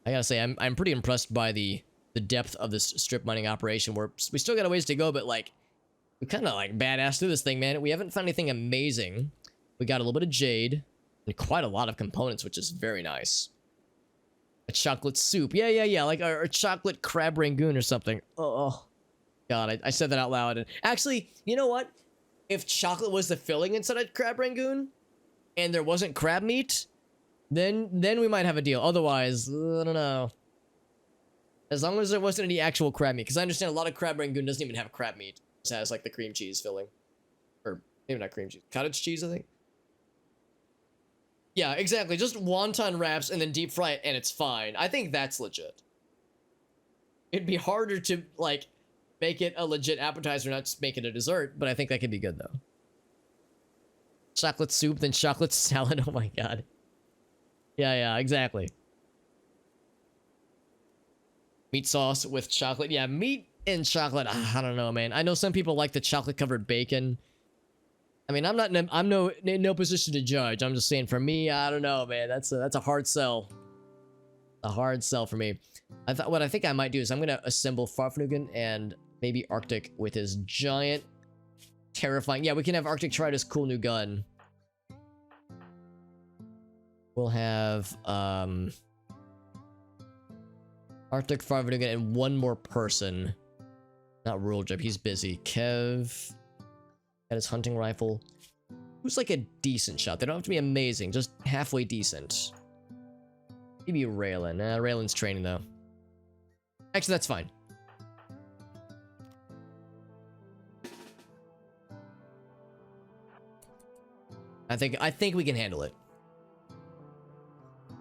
I gotta say, I'm pretty impressed by the depth of this strip mining operation. We still got a ways to go, but like, we kind of like badass through this thing, man. We haven't found anything amazing. We got a little bit of jade and quite a lot of components, which is very nice. A chocolate soup. Yeah. Like a chocolate crab rangoon or something. Oh, God, I said that out loud. And actually, you know what? If chocolate was the filling inside a crab rangoon and there wasn't crab meat, then we might have a deal. Otherwise, I don't know. As long as there wasn't any actual crab meat. Because I understand a lot of crab rangoon doesn't even have crab meat. It just has like the cream cheese filling. Or maybe not cream cheese. Cottage cheese, I think. Yeah, exactly. Just wonton wraps and then deep fry it and it's fine. I think that's legit. It'd be harder to, like, make it a legit appetizer, not just make it a dessert, but I think that could be good, though. Chocolate soup, then chocolate salad. Oh my god. Yeah, exactly. Meat sauce with chocolate. Yeah, meat and chocolate. I don't know, man. I know some people like the chocolate-covered bacon. I mean, I'm in no position to judge. I'm just saying, for me, I don't know, man. That's a hard sell. A hard sell for me. What I think I might do is I'm gonna assemble Farfnugan and maybe Arctic with his giant, terrifying. Yeah, we can have Arctic try this cool new gun. We'll have Arctic, Farfnugan, and one more person. Not Rural Jeb. He's busy. Kev. Got his hunting rifle. Who's like a decent shot? They don't have to be amazing, just halfway decent. Maybe Raylan. Raylan's training though. Actually, that's fine. I think we can handle it.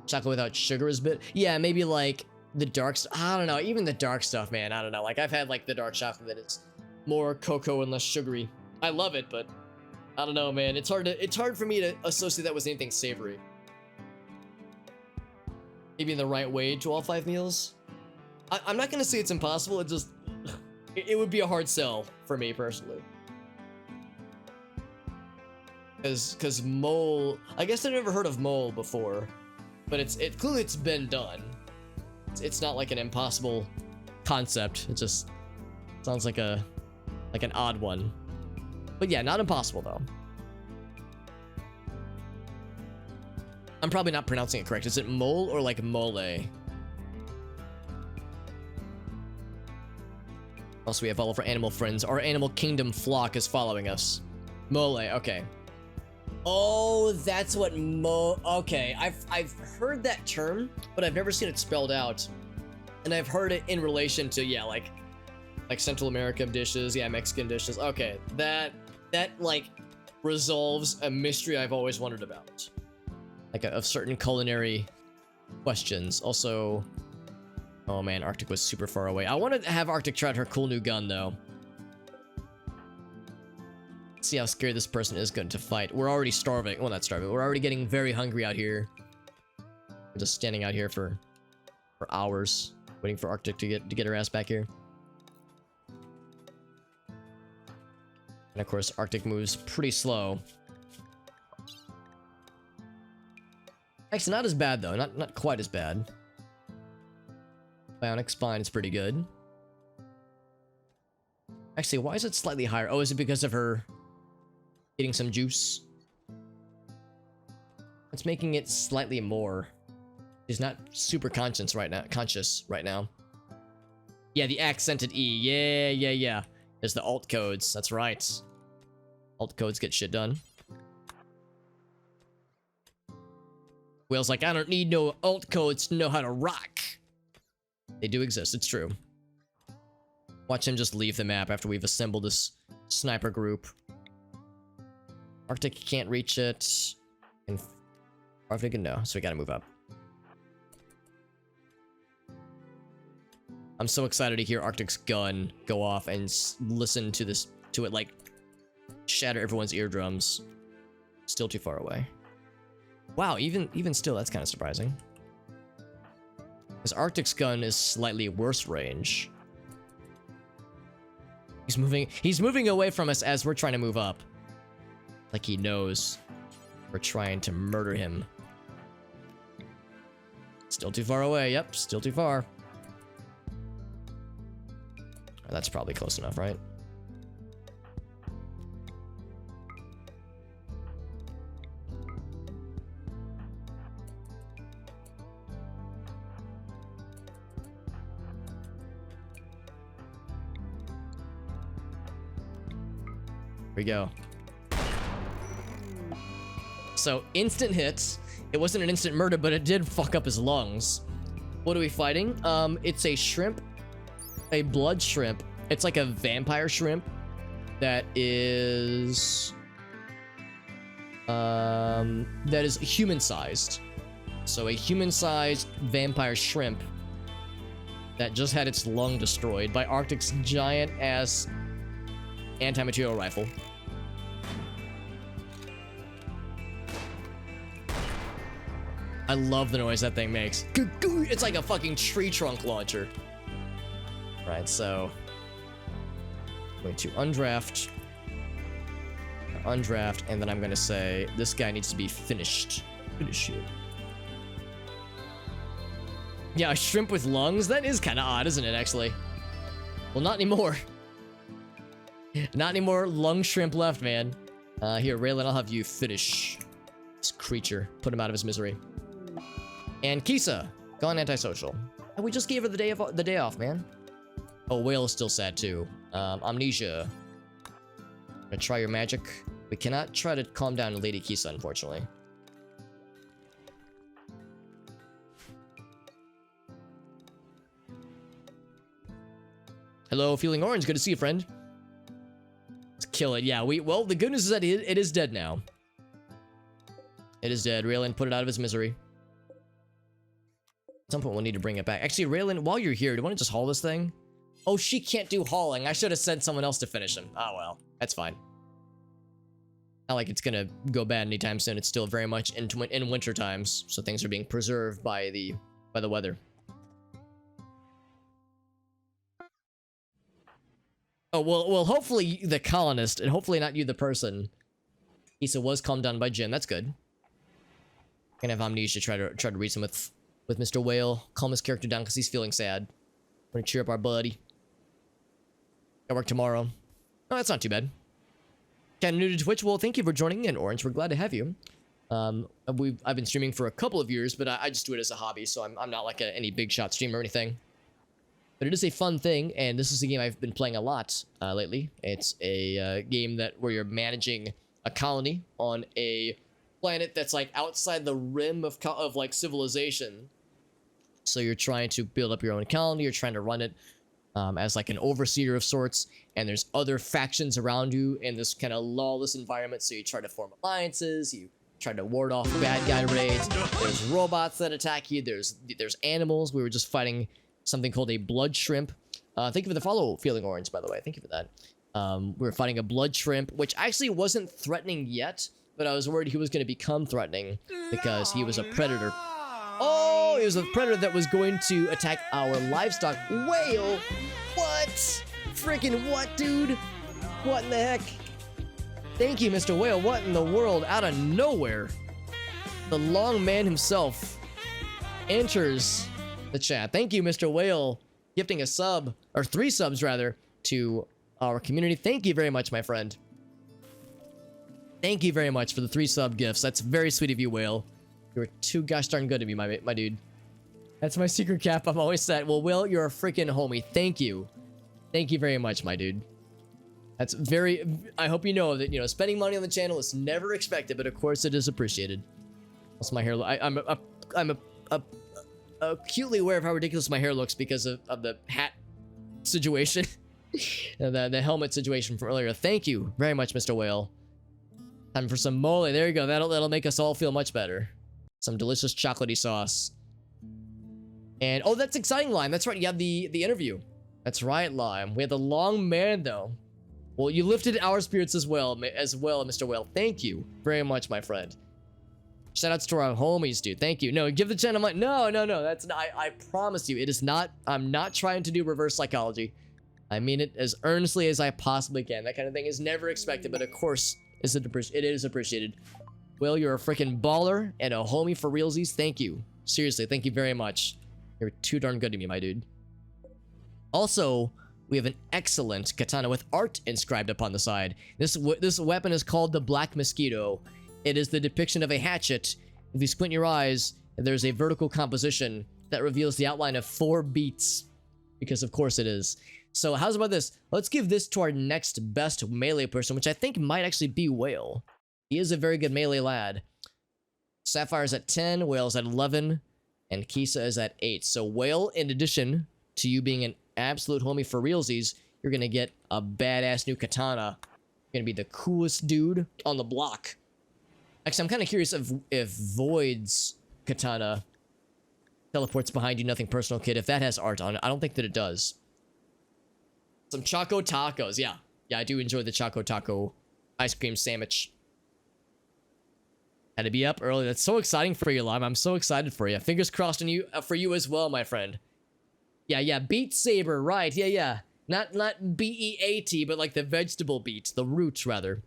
Chocolate without sugar is a bit. Yeah, maybe like the dark. I don't know. Even the dark stuff, man. I don't know. Like I've had like the dark chocolate that it's more cocoa and less sugary. I love it, but I don't know, man. It's hard for me to associate that with anything savory. Maybe in the right way to all 5 meals. I'm not gonna say it's impossible. It just it would be a hard sell for me personally. Cause mole. I guess I've never heard of mole before, but clearly it's been done. It's not like an impossible concept. It just sounds like an odd one. But yeah, not impossible though. I'm probably not pronouncing it correct. Is it mole or like mole? Also, we have all of our animal friends. Our animal kingdom flock is following us. Mole, okay. Oh, that's what okay, I've heard that term, but I've never seen it spelled out. And I've heard it in relation to, yeah, like Central American dishes, yeah, Mexican dishes. Okay, that like resolves a mystery I've always wondered about. Like of certain culinary questions. Also, oh man, Arctic was super far away. I wanted to have Arctic try out her cool new gun though. See how scared this person is going to fight. We're already starving. Well, not starving. We're already getting very hungry out here. We're just standing out here for hours, waiting for Arctic to get her ass back here. And of course, Arctic moves pretty slow. Actually, not as bad though. Not quite as bad. Bionic spine is pretty good. Actually, why is it slightly higher? Oh, is it because of her getting some juice? It's making it slightly more. She's not super conscious right now. Yeah, the accented E. Yeah. There's the alt codes. That's right. Alt codes get shit done. Whale's like, I don't need no alt codes to know how to rock. They do exist. It's true. Watch him just leave the map after we've assembled this sniper group. Arctic can't reach it. And Arctic can no, so we gotta move up. I'm so excited to hear Arctic's gun go off and listen to it like shatter everyone's eardrums. Still too far away. Wow, even still, that's kind of surprising. Because Arctic's gun is slightly worse range. He's moving away from us as we're trying to move up. Like he knows we're trying to murder him. Still too far away. Yep, still too far. Oh, that's probably close enough, right? Here we go. So, instant hits. It wasn't an instant murder, but it did fuck up his lungs. What are we fighting? It's a shrimp. A blood shrimp. It's like a vampire shrimp that is human-sized. So a human-sized vampire shrimp that just had its lung destroyed by Arctic's giant-ass anti-material rifle. I love the noise that thing makes. It's like a fucking tree trunk launcher. Right, so I'm going to undraft, and then I'm going to say this guy needs to be finished. Finish it. Yeah, a shrimp with lungs? That is kind of odd, isn't it, actually? Well, not anymore. Not anymore lung shrimp left, man. Here, Raylan, I'll have you finish this creature. Put him out of his misery. And Kisa, gone antisocial. And we just gave her the day off, man. Oh, Whale is still sad, too. Amnesia. Gonna try your magic. We cannot try to calm down Lady Kisa, unfortunately. Hello, Feeling Orange. Good to see you, friend. Let's kill it. Yeah, well, the good news is that it is dead now. It is dead. Raylan put it out of his misery. At some point, we'll need to bring it back. Actually, Raylan, while you're here, do you want to just haul this thing? Oh, she can't do hauling. I should have sent someone else to finish him. Oh, well. That's fine. Not like it's gonna go bad anytime soon. It's still very much in winter times, so things are being preserved by the weather. Oh, well, hopefully the colonist, and hopefully not you, the person. Issa was calmed down by Jin. That's good. Gonna have Amnesia try to reason with Mr. Whale. Calm his character down because he's feeling sad. Wanna cheer up our buddy. Got work tomorrow. Oh, that's not too bad. Kind of new to Twitch. Well, thank you for joining in, Orange. We're glad to have you. I've been streaming for a couple of years, but I just do it as a hobby, so I'm not like any big shot streamer or anything. But it is a fun thing, and this is a game I've been playing a lot lately. It's a game where you're managing a colony on a planet that's like outside the rim of like civilization. So you're trying to build up your own colony. You're trying to run it as like an overseer of sorts, and there's other factions around you in this kind of lawless environment. So you try to form alliances. You try to ward off bad guy raids. There's robots that attack you. There's animals. We were just fighting something called a blood shrimp. Thank you for the follow, Feeling Orange, by the way. Thank you for that. We were fighting a blood shrimp, which actually wasn't threatening yet, but I was worried he was going to become threatening because he was a predator. Oh, he was a predator that was going to attack our livestock. Whale? What? Freaking what, dude? What in the heck? Thank you, Mr. Whale. What in the world? Out of nowhere, the long man himself enters the chat. Thank you, Mr. Whale, gifting a sub, or 3 subs rather, to our community. Thank you very much, my friend. Thank you very much for the 3 sub gifts. That's very sweet of you, Whale. You're too gosh darn good to me, my dude. That's my secret cap. I'm always set. Well, Will, you're a freaking homie. Thank you. Thank you very much, my dude. That's very... I hope you know that, spending money on the channel is never expected, but of course it is appreciated. What's my hair? I'm acutely aware of how ridiculous my hair looks because of the hat situation. the helmet situation from earlier. Thank you very much, Mr. Whale. Time for some mole. There you go. That'll make us all feel much better. Some delicious chocolatey sauce. And oh, that's exciting, Lime. That's right. You have the interview. That's right, Lime. We had the long man though. Well, you lifted our spirits as well, Mr. Whale. Thank you very much, my friend. Shoutouts to our homies, dude. Thank you. No, give the channel money. No. That's not. I promise you, it is not. I'm not trying to do reverse psychology. I mean it as earnestly as I possibly can. That kind of thing is never expected, but of course, it is appreciated. Will, you're a freaking baller and a homie for realsies. Thank you. Seriously, thank you very much. You're too darn good to me, my dude. Also, we have an excellent katana with art inscribed upon the side. This weapon is called the Black Mosquito. It is the depiction of a hatchet. If you squint your eyes, there's a vertical composition that reveals the outline of 4 beats. Because of course it is. So how's about this? Let's give this to our next best melee person, which I think might actually be Whale. He is a very good melee lad. Sapphire's at 10, Whale's at 11, and Kisa is at 8. So Whale, in addition to you being an absolute homie for realsies, you're gonna get a badass new katana. You're gonna be the coolest dude on the block. Actually, I'm kind of curious if Void's katana teleports behind you. Nothing personal, kid. If that has art on it, I don't think that it does. Some Choco Tacos. Yeah, I do enjoy the Choco Taco ice cream sandwich. Had to be up early. That's so exciting for you, Lime. I'm so excited for you. Fingers crossed on you for you as well, my friend. Yeah. Beet Saber, right? Yeah. Not B-E-A-T, but like the vegetable beet, the roots rather.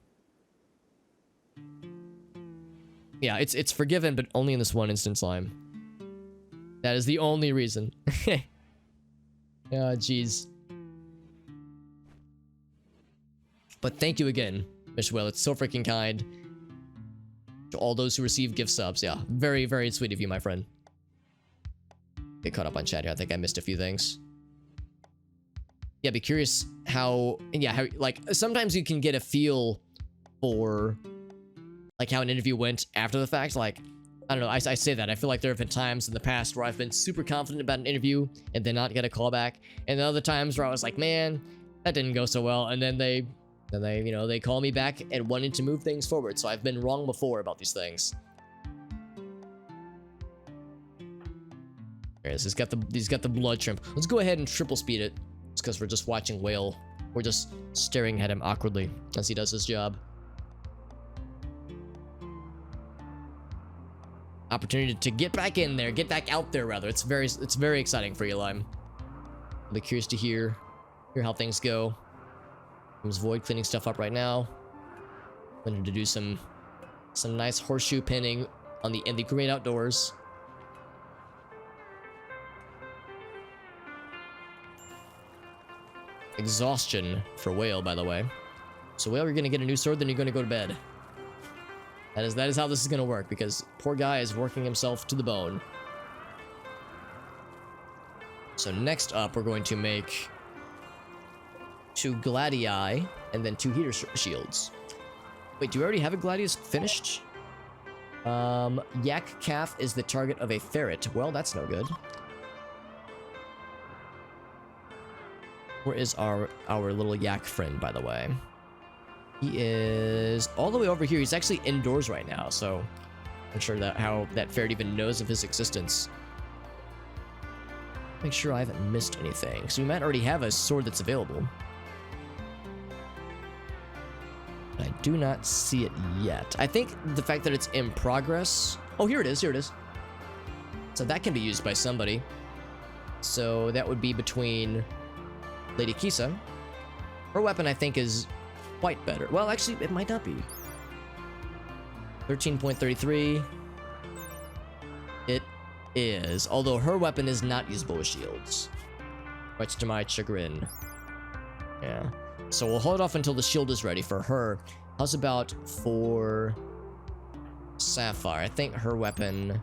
Yeah, it's forgiven, but only in this one instance, Lime. That is the only reason. Oh, jeez. But thank you again, Mr. Will. It's so freaking kind. To all those who receive gift subs. Yeah, very, very sweet of you, my friend. Get caught up on chat here. I think I missed a few things. Yeah, be curious how like, sometimes you can get a feel for, like, how an interview went after the fact. Like, I don't know, I say that. I feel like there have been times in the past where I've been super confident about an interview and then not get a call back. And then other times where I was like, man, that didn't go so well. And then they call me back and wanted to move things forward. So I've been wrong before about these things. There he is. He's got the blood shrimp. Let's go ahead and triple speed it. It's because we're just watching whale. We're just staring at him awkwardly as he does his job. Opportunity to get back in there, get back out there rather. It's very exciting for you, Lime. I'll be curious to hear how things go. There's Void cleaning stuff up right now. I'm going to do some nice horseshoe pinning in the great outdoors. Exhaustion for Whale, by the way. So Whale, you're gonna get a new sword, then you're gonna go to bed. That is how this is gonna work, because poor guy is working himself to the bone. So next up, we're going to make 2 Gladii and then 2 heater shields. Wait, do we already have a Gladius finished? Yak calf is the target of a ferret. Well, that's no good. Where is our little yak friend, by the way? He is all the way over here. He's actually indoors right now, so I'm sure how that ferret even knows of his existence. Make sure I haven't missed anything. So we might already have a sword that's available. But I do not see it yet. I think the fact that it's in progress... Oh, here it is, here it is. So that can be used by somebody. So that would be between Lady Kisa. Her weapon, I think, is quite better. Well, actually, it might not be. 13.33. It is. Although her weapon is not usable with shields. Much to my chagrin. Yeah. So we'll hold off until the shield is ready for her. How's about for Sapphire? I think her weapon...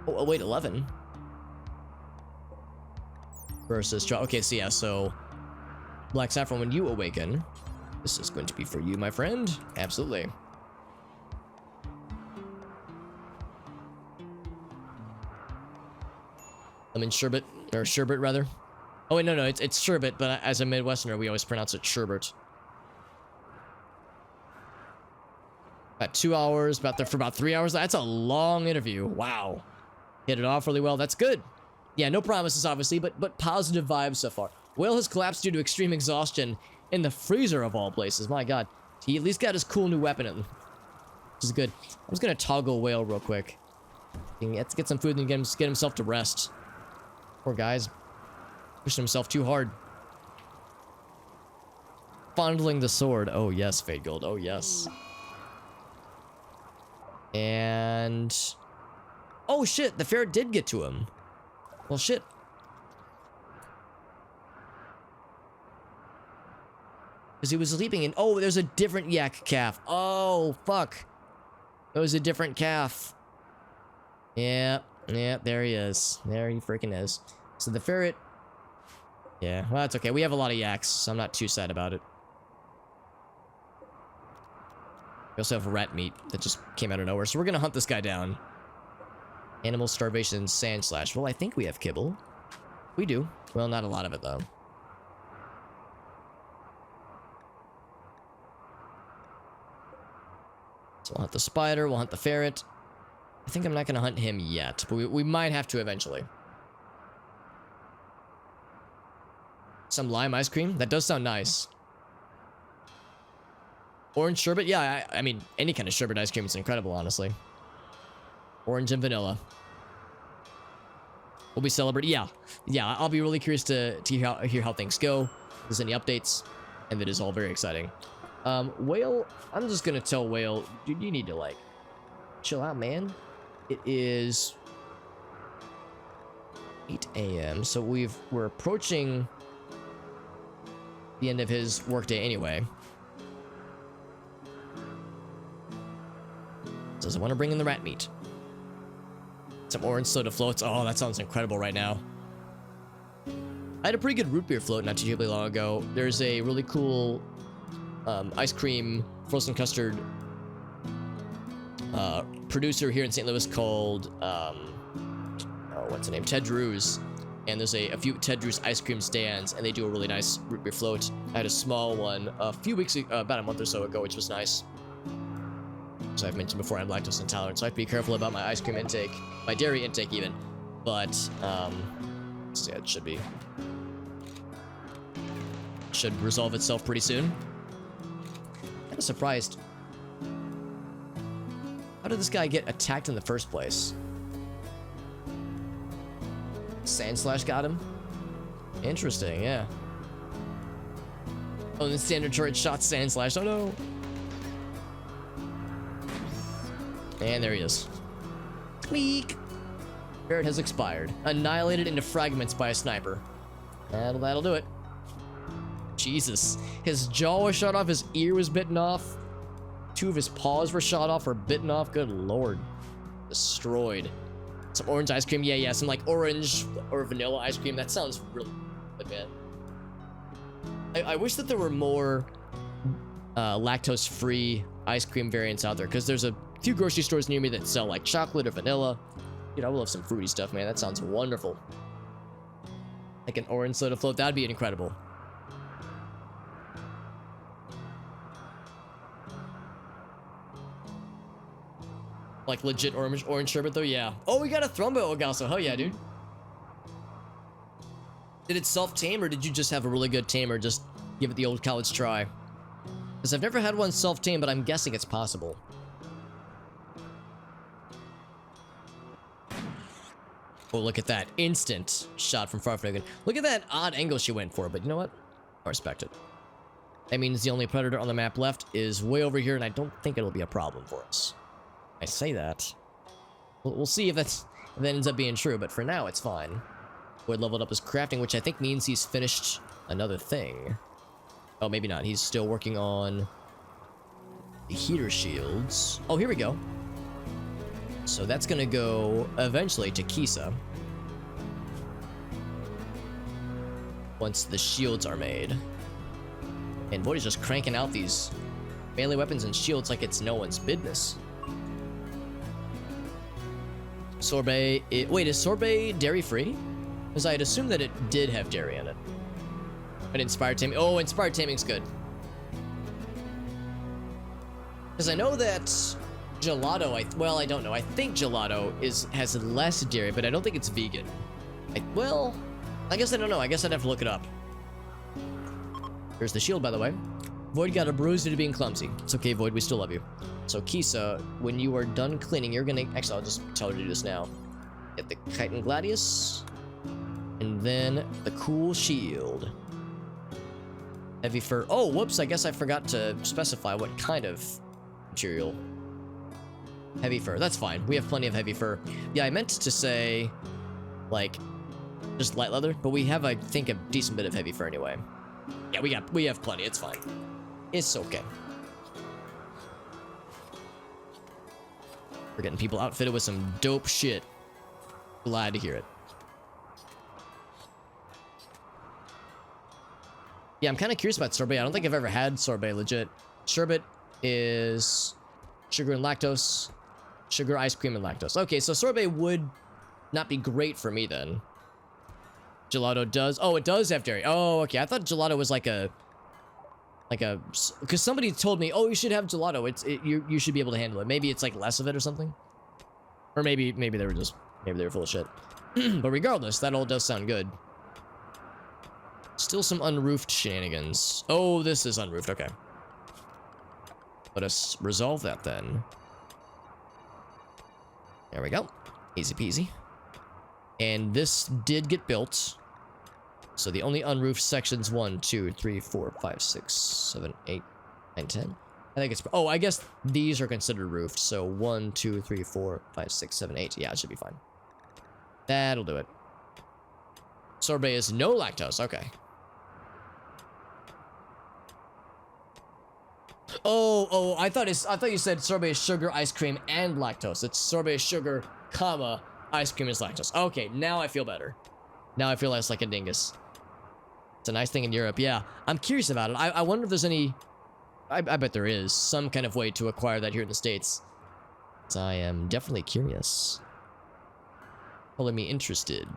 Oh, wait, 11. Versus... Okay, so yeah, so... Black Saffron, when you awaken, this is going to be for you, my friend. Absolutely. I mean, sherbet, or sherbet rather. Oh wait, no, it's sherbet, but as a Midwesterner, we always pronounce it sherbet. About 2 hours, for about 3 hours. That's a long interview. Wow. Hit it off really well. That's good. Yeah, no promises, obviously, but positive vibes so far. Whale has collapsed due to extreme exhaustion in the freezer of all places. My god. He at least got his cool new weapon, which is good. I'm just gonna toggle Whale real quick. Let's get some food and get himself to rest. Poor guy's pushing himself too hard. Fondling the sword. Oh yes, Fade Gold. Oh yes. And... Oh shit, the ferret did get to him. Well shit. Because he was sleeping in... Oh, there's a different yak calf. Oh, fuck. It was a different calf. Yeah, there he is. There he freaking is. So the ferret... Yeah, well, that's okay. We have a lot of yaks, so I'm not too sad about it. We also have rat meat that just came out of nowhere, so we're gonna hunt this guy down. Animal starvation, sand slash. Well, I think we have kibble. We do. Well, not a lot of it, though. So we'll hunt the spider, we'll hunt the ferret. I think I'm not going to hunt him yet, but we might have to eventually. Some lime ice cream? That does sound nice. Orange sherbet? Yeah, I mean, any kind of sherbet ice cream is incredible, honestly. Orange and vanilla. We'll be celebrating. Yeah, I'll be really curious to hear how things go. If there's any updates, and it is all very exciting. Whale, I'm just gonna tell Whale, dude, you need to, like, chill out, man. It is 8 a.m., so we're approaching the end of his workday anyway. Does I want to bring in the rat meat? Some orange soda floats. Oh, that sounds incredible right now. I had a pretty good root beer float not too terribly long ago. There's a really cool ice cream frozen custard producer here in St. Louis called oh, what's the name? Ted Drew's. And there's a few Ted Drew's ice cream stands, and they do a really nice root beer float. I had a small one a few weeks ago, about a month or so ago, which was nice. As I've mentioned before, I'm lactose intolerant, so I have to be careful about my ice cream intake, my dairy intake even. But, so yeah, it should resolve itself pretty soon. I'm surprised. How did this guy get attacked in the first place? Sand Slash got him? Interesting, yeah. Oh, and the standard turret shot Sand Slash. Oh no! And there he is. Squeak! Barret has expired. Annihilated into fragments by a sniper. That'll do it. Jesus. His jaw was shot off, his ear was bitten off. 2 of his paws were shot off or bitten off. Good lord. Destroyed. Some orange ice cream. Yeah, some like orange or vanilla ice cream. That sounds really bad. I wish that there were more lactose-free ice cream variants out there, because there's a few grocery stores near me that sell like chocolate or vanilla. Dude, I would love some fruity stuff, man. That sounds wonderful. Like an orange soda float. That'd be incredible. Like legit orange sherbet though, yeah. Oh, we got a Thrombo Ogasso. Hell yeah, dude. Did it self-tame, or did you just have a really good tamer? Just give it the old college try. Because I've never had one self-tame, but I'm guessing it's possible. Oh, look at that. Instant shot from Farfiggen. Look at that odd angle she went for, but you know what? I respect it. That means the only predator on the map left is way over here, and I don't think it'll be a problem for us. I say that. We'll see if that ends up being true, but for now, it's fine. Boyd leveled up his crafting, which I think means he's finished another thing. Oh, maybe not. He's still working on the heater shields. Oh, here we go. So that's gonna go eventually to Kisa. Once the shields are made. And Boyd is just cranking out these melee weapons and shields like it's no one's business. Sorbet, wait, is sorbet dairy-free? Because I had assumed that it did have dairy in it. But inspired taming, oh, inspired taming's good. Because I know that gelato, well, I don't know. I think gelato has less dairy, but I don't think it's vegan. Well, I guess I don't know. I guess I'd have to look it up. Here's the shield, by the way. Void got a bruise due to being clumsy. It's okay, Void, we still love you. So Kisa, when you are done cleaning, you're gonna... Actually, I'll just tell her to do this now. Get the Kite and Gladius. And then the cool shield. Heavy fur. Oh, whoops, I guess I forgot to specify what kind of material. Heavy fur, that's fine. We have plenty of heavy fur. Yeah, I meant to say, like, just light leather, but we have, I think, a decent bit of heavy fur anyway. Yeah, we have plenty, it's fine. It's okay. We're getting people outfitted with some dope shit. Glad to hear it. Yeah, I'm kind of curious about sorbet. I don't think I've ever had sorbet legit. Sherbet is sugar and lactose. Sugar, ice cream, and lactose. Okay, so sorbet would not be great for me then. Gelato does. Oh, it does have dairy. Oh, okay. I thought gelato was like a because somebody told me, oh, you should have gelato. You should be able to handle it. Maybe it's like less of it or something. Or maybe they were full of shit. But regardless, that all does sound good. Still some unroofed shenanigans. Oh, this is unroofed. Okay. Let us resolve that then. There we go. Easy peasy. And this did get built. So the only unroofed sections 1, 2, 3, 4, 5, 6, 7, 8, 9, 10. I think it's... Oh, I guess these are considered roofed. So 1, 2, 3, 4, 5, 6, 7, 8. Yeah, it should be fine. That'll do it. Sorbet is no lactose. Okay. Oh, I thought you said sorbet is sugar, ice cream, and lactose. It's sorbet is sugar, comma, ice cream is lactose. Okay, now I feel better. Now I feel less like a dingus. It's a nice thing in Europe, yeah. I'm curious about it. I wonder if there's any... I bet there is some kind of way to acquire that here in the States. So I am definitely curious. Pulling me interested.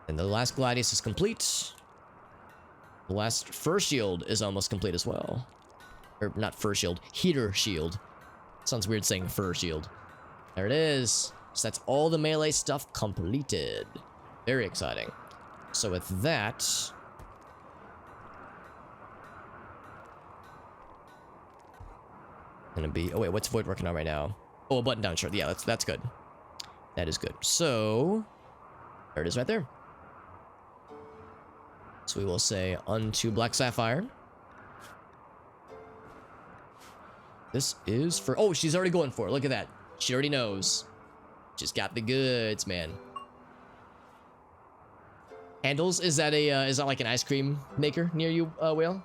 And the last Gladius is complete. The last fur shield is almost complete as well. Or not fur shield, heater shield. Sounds weird saying fur shield. There it is. So that's all the melee stuff completed. Very exciting. So with that... gonna be... Oh wait, what's Void working on right now? Oh, a button down shirt. Yeah, that's good. That is good. So... there it is right there. So we will say unto Black Sapphire. This is for... oh, she's already going for it. Look at that. She already knows. She's got the goods, man. Handles, is that like an ice cream maker near you, Whale?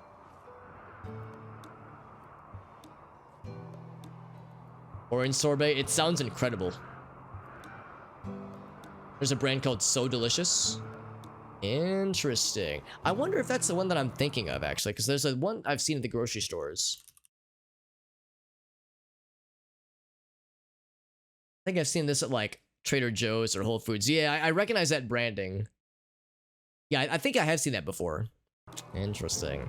Orange sorbet, it sounds incredible. There's a brand called So Delicious. Interesting. I wonder if that's the one that I'm thinking of, actually, because there's a one I've seen at the grocery stores. I think I've seen this at, like, Trader Joe's or Whole Foods. Yeah, I recognize that branding. Yeah, I think I have seen that before. Interesting.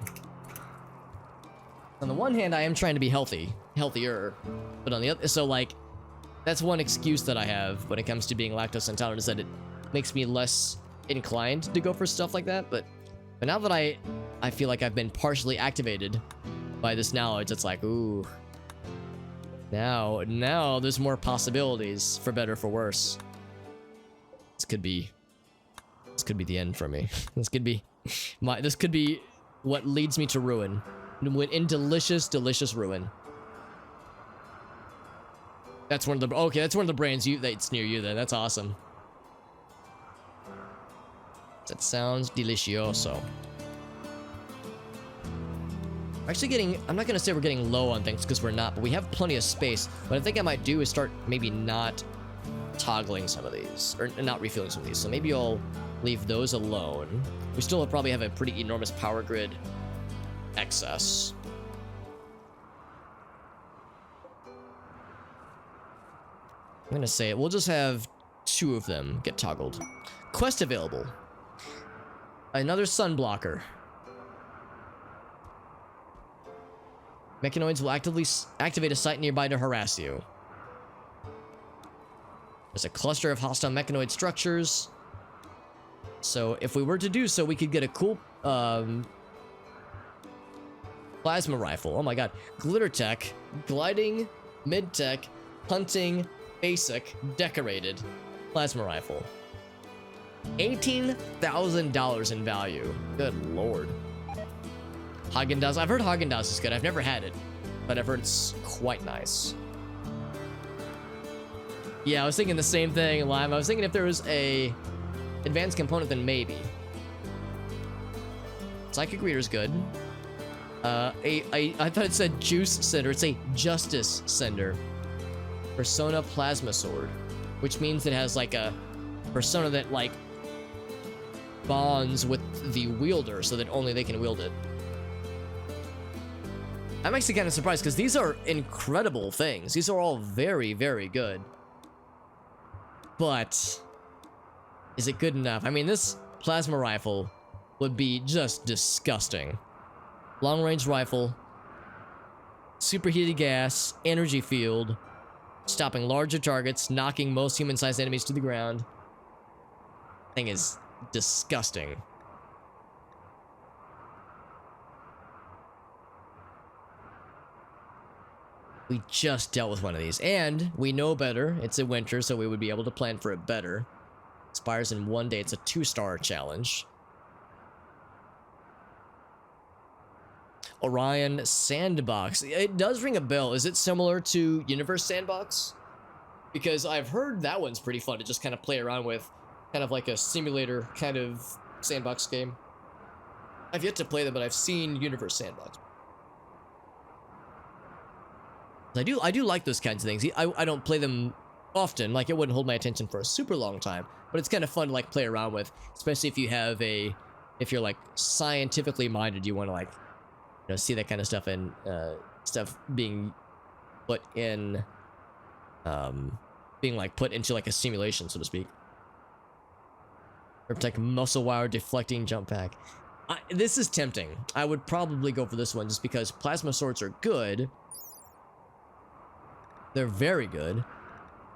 On the one hand, I am trying to be healthier, but on the other, so like, that's one excuse that I have when it comes to being lactose intolerant, is that it makes me less inclined to go for stuff like that. But now that I feel like I've been partially activated by this knowledge, it's like, ooh, now there's more possibilities, for better or for worse. This could be the end for me. This could be what leads me to ruin. In delicious ruin. That's one of the... okay, that's one of the brands that's near you then. That's awesome. That sounds delicioso. Actually getting... I'm not going to say we're getting low on things, because we're not, but we have plenty of space. What I think I might do is start maybe not toggling some of these, or not refilling some of these. So maybe I'll leave those alone. We still probably have a pretty enormous power grid excess. I'm gonna say it. We'll just have 2 of them get toggled. Quest available. Another sun blocker. Mechanoids will actively activate a site nearby to harass you. There's a cluster of hostile mechanoid structures. So if we were to do so, we could get a cool plasma rifle. Oh my god. Glitter tech, gliding, mid tech, hunting, basic, decorated plasma rifle. $18,000 in value. Good lord. Haagen-Dazs. I've heard Haagen-Dazs is good. I've never had it, but I've heard it's quite nice. Yeah, I was thinking the same thing, Lime. I was thinking if there was a advanced component, then maybe. Psychic Reader's good. I thought it said Juice Sender. It's a Justice Sender. Persona Plasma Sword, which means it has like a persona that like bonds with the wielder so that only they can wield it. I'm actually kind of surprised because these are incredible things. These are all very, very good. But is it good enough? I mean, this plasma rifle would be just disgusting. Long-range rifle, superheated gas, energy field, stopping larger targets, knocking most human-sized enemies to the ground. Thing is disgusting. We just dealt with one of these, and we know better. It's a winter, so we would be able to plan for it better. Expires in 1 day. It's a 2-star challenge. Orion Sandbox. It does ring a bell. Is it similar to Universe Sandbox? Because I've heard that one's pretty fun to just kind of play around with. Kind of like a simulator kind of sandbox game. I've yet to play them, but I've seen Universe Sandbox. I do like those kinds of things. I don't play them often. Like, it wouldn't hold my attention for a super long time. But it's kind of fun to, like, play around with. Especially if you have a... if you're, like, scientifically minded, you want to, like... you know, see that kind of stuff and stuff being put in, being like put into like a simulation, so to speak. Or like muscle wire deflecting jump pack. This is tempting. I would probably go for this one just because plasma swords are good. They're very good.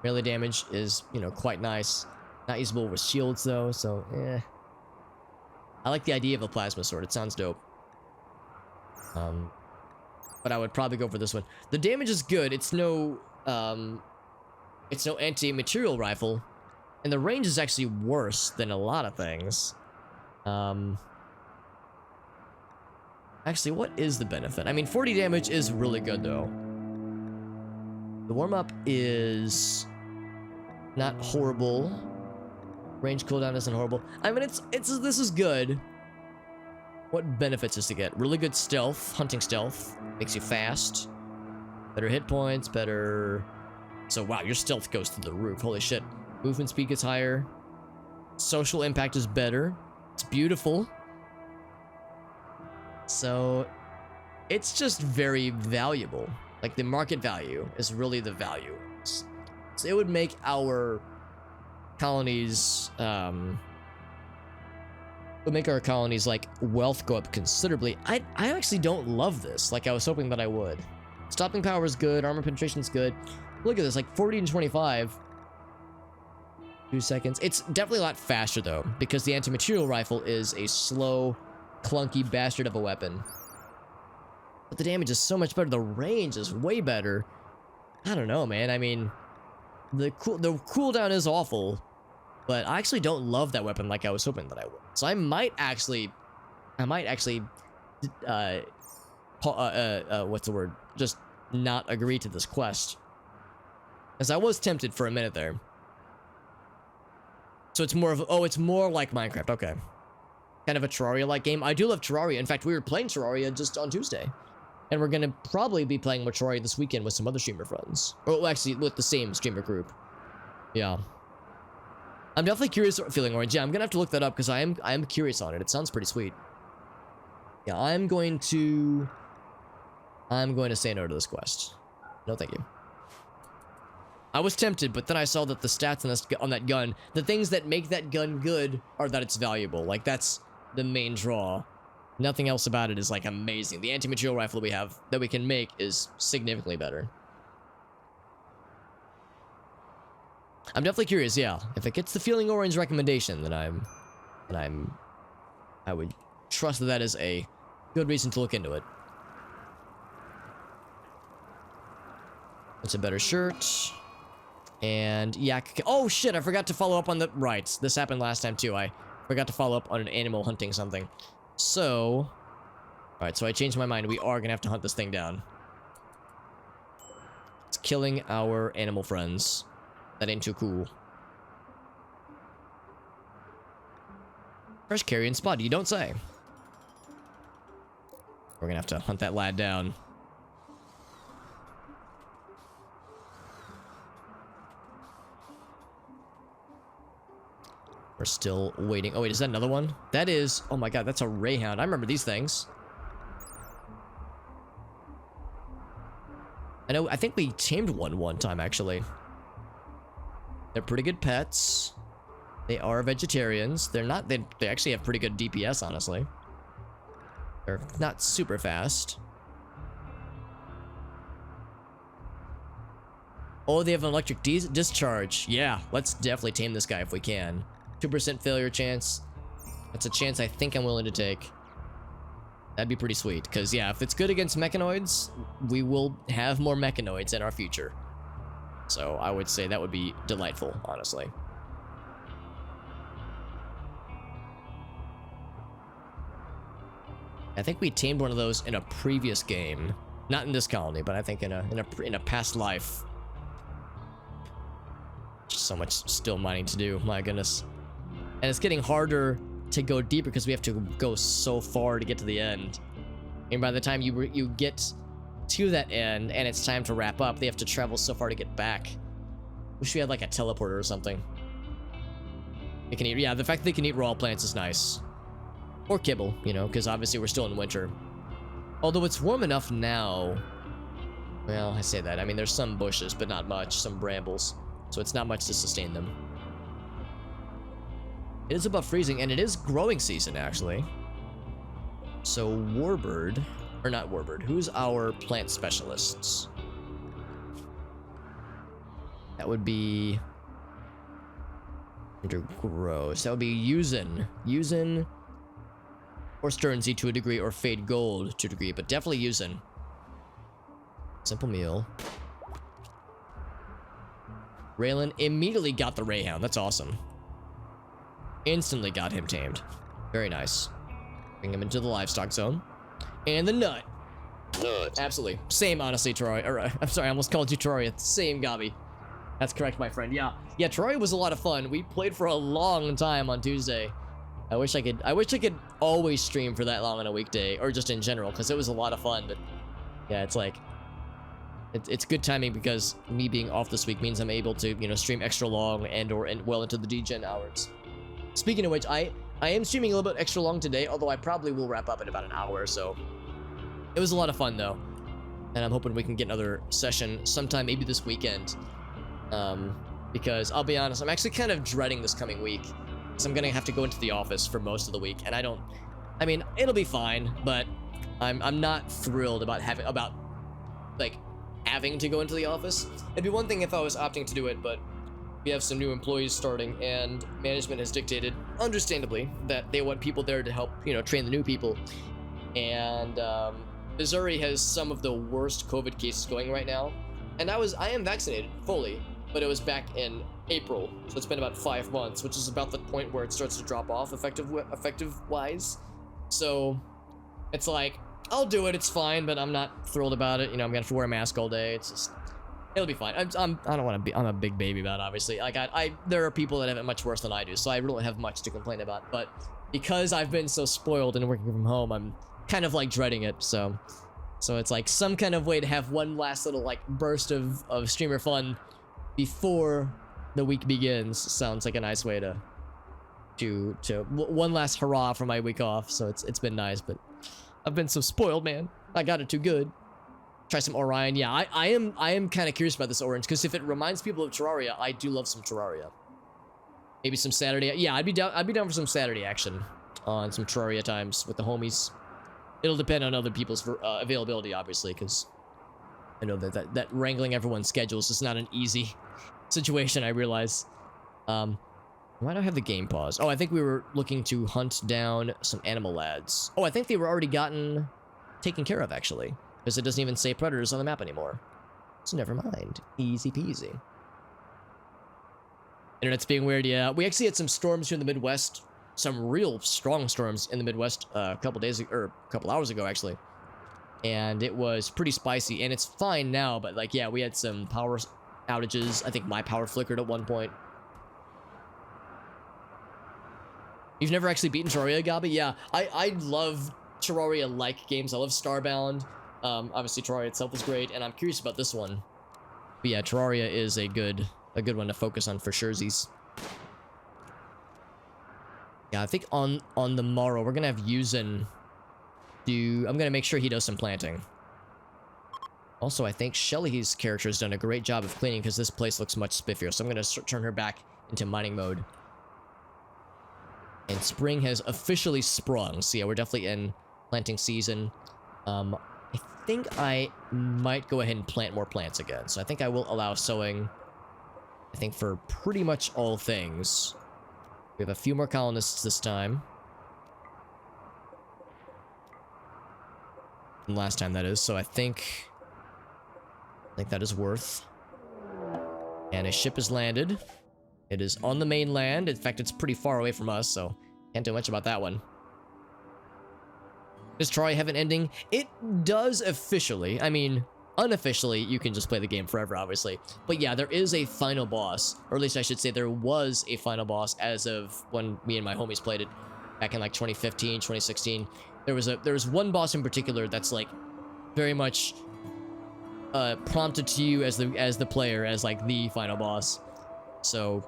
Melee damage is, you know, quite nice. Not usable with shields though, so I like the idea of a plasma sword. It sounds dope. But I would probably go for this one. The damage is good. It's no anti-material rifle, and the range is actually worse than a lot of things. Actually, what is the benefit? I mean, 40 damage is really good though. The warm-up is not horrible. Range cooldown isn't horrible. I mean, this is good. What benefits is to get? Really good stealth, hunting stealth. Makes you fast. Better hit points, better... So, wow, your stealth goes through the roof. Holy shit. Movement speed gets higher. Social impact is better. It's beautiful. So, it's just very valuable. Like, the market value is really the value. So, it would make our colonies, like, wealth go up considerably. I actually don't love this like I was hoping that I would. Stopping power is good, armor penetration is good. Look at this, like 40 and 25. 2 seconds. It's definitely a lot faster though, because the anti-material rifle is a slow, clunky bastard of a weapon. But the damage is so much better. The range is way better. I don't know, man. I mean, the cooldown is awful, but I actually don't love that weapon like I was hoping that I would. So I might actually, what's the word? Just not agree to this quest. As I was tempted for a minute there. So it's more of, it's more like Minecraft, okay. Kind of a Terraria-like game. I do love Terraria. In fact, we were playing Terraria just on Tuesday. And we're gonna probably be playing more Terraria this weekend with some other streamer friends. Or actually, with the same streamer group. Yeah. I'm definitely curious about Feeling Orange. Yeah, I'm gonna have to look that up because I am curious on it. It sounds pretty sweet. Yeah, I'm going to say no to this quest. No, thank you. I was tempted, but then I saw that the stats on that gun, the things that make that gun good are that it's valuable. Like, that's the main draw. Nothing else about it is, like, amazing. The anti-material rifle that we can make is significantly better. I'm definitely curious, yeah. If it gets the Feeling Orange recommendation, then I would trust that is a good reason to look into it. It's a better shirt. And yeah, oh shit, I forgot to follow up on the, right, this happened last time too. I forgot to follow up on an animal hunting something. So, alright, so I changed my mind. We are gonna have to hunt this thing down. It's killing our animal friends. That ain't too cool. Fresh carrion spot, you don't say. We're gonna have to hunt that lad down. We're still waiting. Oh wait, is that another one? That is, oh my god, that's a Rayhound. I remember these things. I think we tamed one time actually. They're pretty good pets. They are vegetarians. They're not, they actually have pretty good DPS, honestly. They're not super fast. Oh, they have an electric discharge. Yeah, let's definitely tame this guy if we can. 2% failure chance. That's a chance I think I'm willing to take. That'd be pretty sweet, because yeah, if it's good against mechanoids, we will have more mechanoids in our future. So I would say that would be delightful, honestly. I think we tamed one of those in a previous game. Not in this colony, but I think in a past life. Just so much still mining to do, my goodness. And it's getting harder to go deeper because we have to go so far to get to the end. And by the time you get to that end and it's time to wrap up, they have to travel so far to get back. Wish we had like a teleporter or something. They can eat, yeah, the fact that they can eat raw plants is nice. Or kibble, you know, because obviously we're still in winter. Although it's warm enough now. Well, I say that. I mean, there's some bushes, but not much. Some brambles. So it's not much to sustain them. It is above freezing, and it is growing season, actually. So Warbird, or not Warbird, who's our plant specialists? That would be under gross. That would be Yuuzhan or Sternsey to a degree, or Fade Gold to a degree, but definitely Yuuzhan. Simple meal. Raylan immediately got the Rayhound. That's awesome. Instantly got him tamed. Very nice. Bring him into the livestock zone. And the nut. Nut. Absolutely. Same, honestly, Terraria. Or, I'm sorry, I almost called you Terraria. Same, Gabi. That's correct, my friend. Yeah. Yeah, Terraria was a lot of fun. We played for a long time on Tuesday. I wish I could always stream for that long on a weekday, or just in general, because it was a lot of fun. But yeah, it's like, it's good timing, because me being off this week means I'm able to, you know, stream extra long and well into the DGen hours. Speaking of which, I am streaming a little bit extra long today, although I probably will wrap up in about an hour or so. It was a lot of fun though, and I'm hoping we can get another session sometime, maybe this weekend. Because I'll be honest, I'm actually kind of dreading this coming week, because I'm gonna have to go into the office for most of the week, and I mean, it'll be fine, but I'm not thrilled about having to go into the office. It'd be one thing if I was opting to do it, but we have some new employees starting, and management has dictated, understandably, that they want people there to help, you know, train the new people. And Missouri has some of the worst COVID cases going right now. And I am vaccinated fully, but it was back in April, so it's been about 5 months, which is about the point where it starts to drop off effective-wise. So it's like, I'll do it, it's fine, but I'm not thrilled about it. You know, I'm gonna have to wear a mask all day. It's just, it'll be fine. I don't want to be, I'm a big baby about it, obviously. Like, there are people that have it much worse than I do, so I really have much to complain about. But because I've been so spoiled and working from home, I'm kind of like dreading it. So it's like some kind of way to have one last little like burst of streamer fun before the week begins. Sounds like a nice way to one last hurrah for my week off. So it's been nice, but I've been so spoiled, man. I got it too good. Try some Orion. Yeah, I am kind of curious about this orange, because if it reminds people of Terraria, I do love some Terraria. Maybe some Saturday. Yeah, I'd be down for some Saturday action on some Terraria times with the homies. It'll depend on other people's availability, obviously, because I know that wrangling everyone's schedules is not an easy situation, I realize. Why do I have the game paused? Oh, I think we were looking to hunt down some animal lads. Oh, I think they were already taken care of, actually, because it doesn't even say predators on the map anymore. So never mind. Easy peasy. Internet's being weird, yeah. We actually had some storms here in the Midwest. Some real strong storms in the Midwest a couple hours ago, actually. And it was pretty spicy, and it's fine now, but like, yeah, we had some power outages. I think my power flickered at one point. You've never actually beaten Terraria, Gabi? Yeah, I love Terraria-like games. I love Starbound. Obviously, Terraria itself is great, and I'm curious about this one. But yeah, Terraria is a good one to focus on for surezies. Yeah, I think on the morrow, we're gonna have Yuuzhan do... I'm gonna make sure he does some planting. Also, I think Shelly's character has done a great job of cleaning, because this place looks much spiffier, so I'm gonna turn her back into mining mode. And spring has officially sprung, so yeah, we're definitely in planting season. I think I might go ahead and plant more plants again, so I think I will allow sowing, I think, for pretty much all things. We have a few more colonists this time than last time, that is, so I think that is worth. And a ship has landed. It is on the mainland. In fact, it's pretty far away from us, so can't do much about that one. Does Terraria have an ending? It does officially. I mean, unofficially, you can just play the game forever, obviously. But yeah, there is a final boss, or at least I should say there was a final boss as of when me and my homies played it back in like 2015, 2016. There was one boss in particular that's like very much prompted to you as the player as like the final boss. So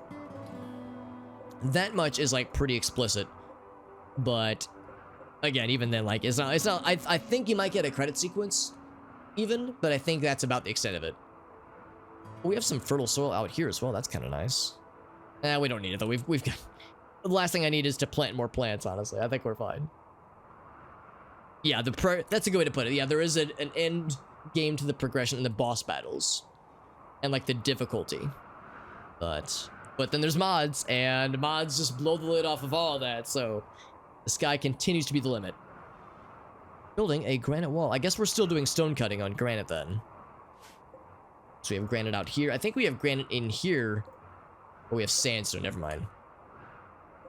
that much is like pretty explicit, but again, even then, like it's not. I think you might get a credit sequence, even, but I think that's about the extent of it. We have some fertile soil out here as well. That's kind of nice. We don't need it though. We've got. The last thing I need is to plant more plants. Honestly, I think we're fine. Yeah, that's a good way to put it. Yeah, there is an end game to the progression in the boss battles, and like the difficulty. But then there's mods, and mods just blow the lid off of all of that, so the sky continues to be the limit. Building a granite wall. I guess we're still doing stone cutting on granite then. So we have granite out here. I think we have granite in here. Oh, we have sandstone. Never mind.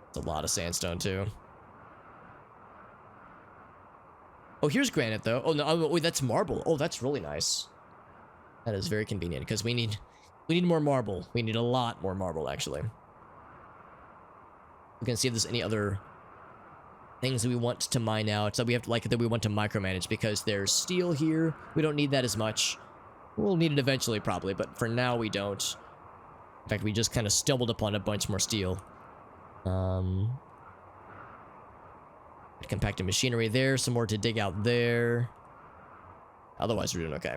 It's a lot of sandstone too. Oh, here's granite though. Oh no, oh, wait, that's marble. Oh, that's really nice. That is very convenient because we need more marble. We need a lot more marble actually. We can see if there's any other things that we want to mine out. So we have that we want to micromanage because there's steel here. We don't need that as much. We'll need it eventually probably, but for now we don't. In fact, we just kind of stumbled upon a bunch more steel. Compacted machinery there, some more to dig out there. Otherwise, we're doing okay.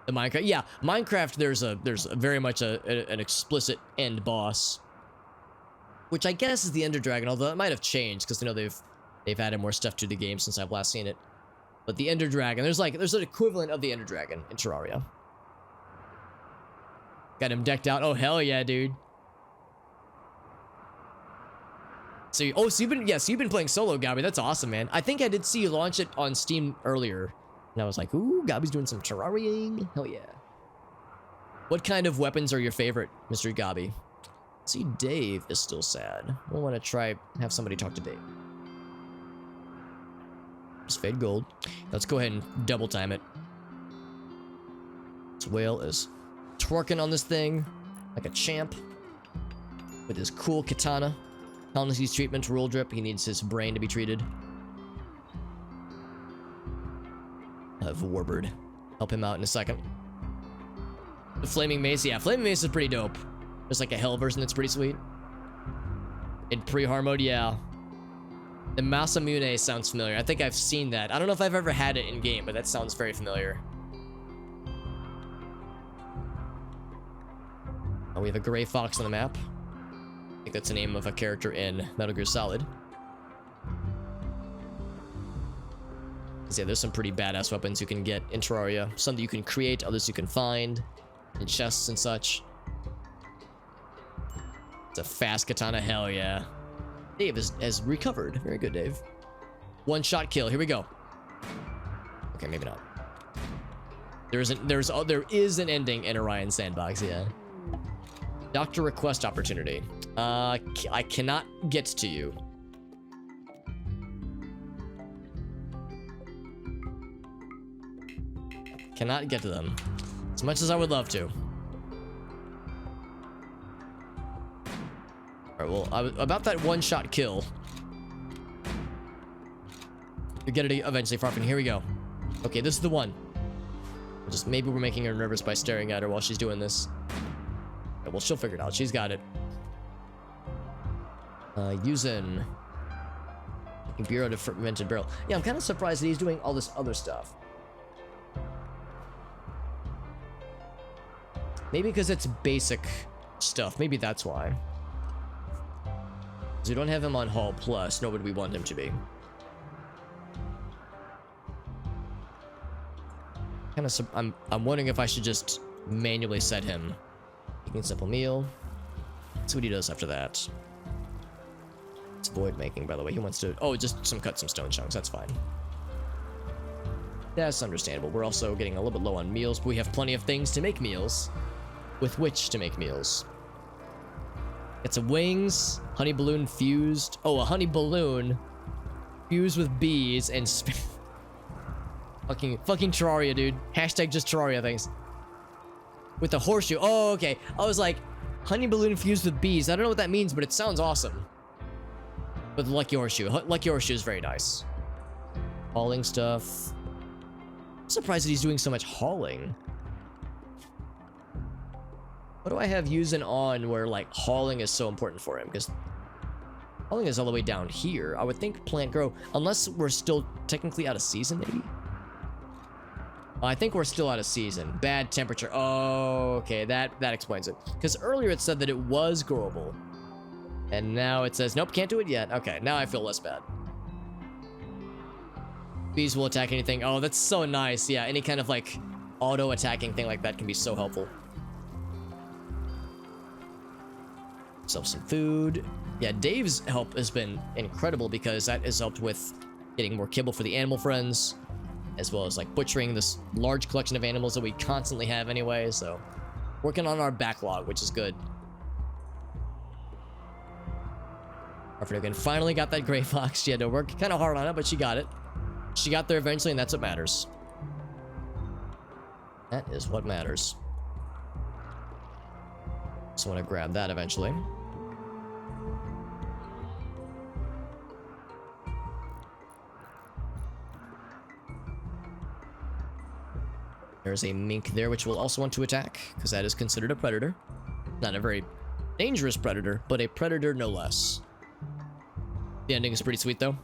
The Minecraft, yeah, Minecraft. There's very much an explicit end boss, which I guess is the Ender Dragon. Although it might have changed because they've added more stuff to the game since I've last seen it. But the Ender Dragon, there's an equivalent of the Ender Dragon in Terraria. Got him decked out. Oh hell yeah, dude. So, you've been playing solo, Gabby. That's awesome, man. I think I did see you launch it on Steam earlier, and I was like, ooh, Gabby's doing some terrariaing. Hell yeah. What kind of weapons are your favorite, Mr. Gabby? See, Dave is still sad. We'll want to try have somebody talk to Dave. Just fade gold. Let's go ahead and double time it. This whale is twerking on this thing like a champ with his cool katana. Colonist needs treatment, rule drip. He needs his brain to be treated. Have Warbird help him out in a second. The Flaming Mace, yeah, Flaming Mace is pretty dope. There's like a hell version that's pretty sweet. In pre-hard mode, yeah. The Masamune sounds familiar. I think I've seen that. I don't know if I've ever had it in game, but that sounds very familiar. Oh, we have a gray fox on the map. I think that's the name of a character in Metal Gear Solid. Yeah, there's some pretty badass weapons you can get in Terraria. Some that you can create, others you can find in chests and such. It's a fast katana, hell yeah. Dave has recovered. Very good, Dave. One-shot kill. Here we go. Okay, maybe not. There is an ending in Orion Sandbox, yeah. Doctor request opportunity. I cannot get to you. Cannot get to them. As much as I would love to. Alright, well, about that one-shot kill. You get it eventually, Farfin. Here we go. Okay, this is the one. Maybe we're making her nervous by staring at her while she's doing this. Well, she'll figure it out. She's got it. Using Bureau to fermented barrel. Yeah, I'm kind of surprised that he's doing all this other stuff. Maybe because it's basic stuff. Maybe that's why. Because we don't have him on Hall Plus, nor would we want him to be. I'm wondering if I should just manually set him. Making simple meal. Let's see what he does after that. It's void making, by the way. He wants to... Oh, just cut some stone chunks. That's fine. That's understandable. We're also getting a little bit low on meals, but we have plenty of things to make meals. With which to make meals. Get some wings. Honey balloon fused. Oh, a honey balloon fused with bees and... fucking Terraria, dude. Hashtag just Terraria things. With the horseshoe. Oh, okay. I was like, honey balloon fused with bees. I don't know what that means, but it sounds awesome. With Lucky Horseshoe. Lucky Horseshoe is very nice. Hauling stuff. I'm surprised that he's doing so much hauling. What do I have using on where, like, hauling is so important for him? Because hauling is all the way down here. I would think plant grow. Unless we're still technically out of season, maybe? I think we're still out of season. Bad temperature. Oh, okay. That explains it. Because earlier it said that it was growable. And now it says, nope, can't do it yet. Okay, now I feel less bad. Bees will attack anything. Oh, that's so nice. Yeah, any kind of, like, auto-attacking thing like that can be so helpful. Self some food. Yeah, Dave's help has been incredible because that has helped with getting more kibble for the animal friends, as well as like butchering this large collection of animals that we constantly have anyway. So working on our backlog, which is good. Our Finnegan finally got that gray fox. She had to work kind of hard on it, but she got it. She got there eventually, and that's what matters. That is what matters. So I want to grab that eventually. There's a mink there, which we'll also want to attack, because that is considered a predator. Not a very dangerous predator, but a predator no less. The ending is pretty sweet, though.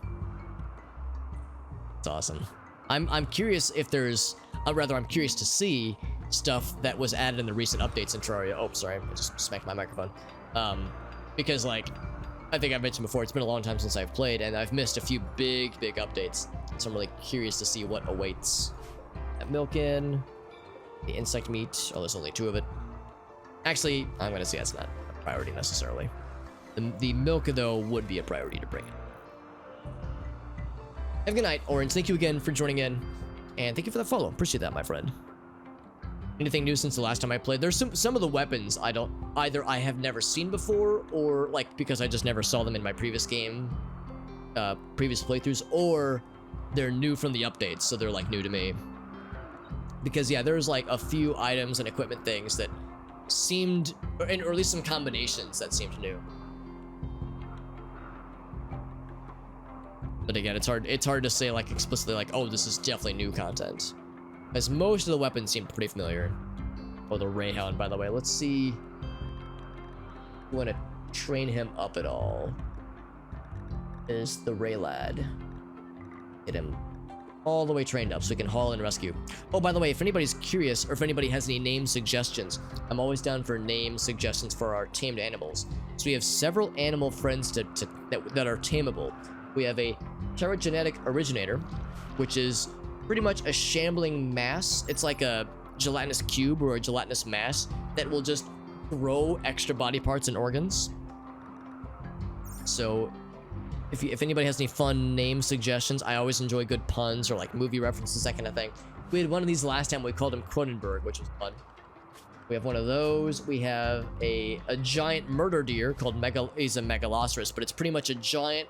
It's awesome. I'm curious if there's... rather, I'm curious to see stuff that was added in the recent updates in Terraria. Oh, sorry. I just smacked my microphone. Because, like, I think I've mentioned before, it's been a long time since I've played, and I've missed a few big updates. So I'm really curious to see what awaits. That milk in. The insect meat. Oh, there's only 2 of it. Actually, I'm going to say that's not a priority necessarily. The milk, though, would be a priority to bring in. Have a good night, Orange. Thank you again for joining in. And thank you for the follow. Appreciate that, my friend. Anything new since the last time I played? There's some of the weapons I have never seen before, or like because I just never saw them in my previous game, previous playthroughs, or they're new from the updates, so they're like new to me. Because yeah, there's like a few items and equipment things that seemed, or at least some combinations that seemed new. But again, it's hard to say like explicitly like, oh, this is definitely new content, as most of the weapons seem pretty familiar. Oh, the Rayhound, by the way. Let's see. We want to train him up at all. Is the Ray Lad. Get him all the way trained up so we can haul and rescue. Oh, by the way, if anybody's curious or if anybody has any name suggestions, I'm always down for name suggestions for our tamed animals. So we have several animal friends that are tameable. We have a Pterogenetic Originator, which is pretty much a shambling mass. It's like a gelatinous cube or a gelatinous mass that will just grow extra body parts and organs. So if anybody has any fun name suggestions, I always enjoy good puns or like movie references, that kind of thing. We had one of these last time. We called him Cronenberg, which was fun. We have one of those. We have a giant murder deer called he's a Megaloceros, but it's pretty much a giant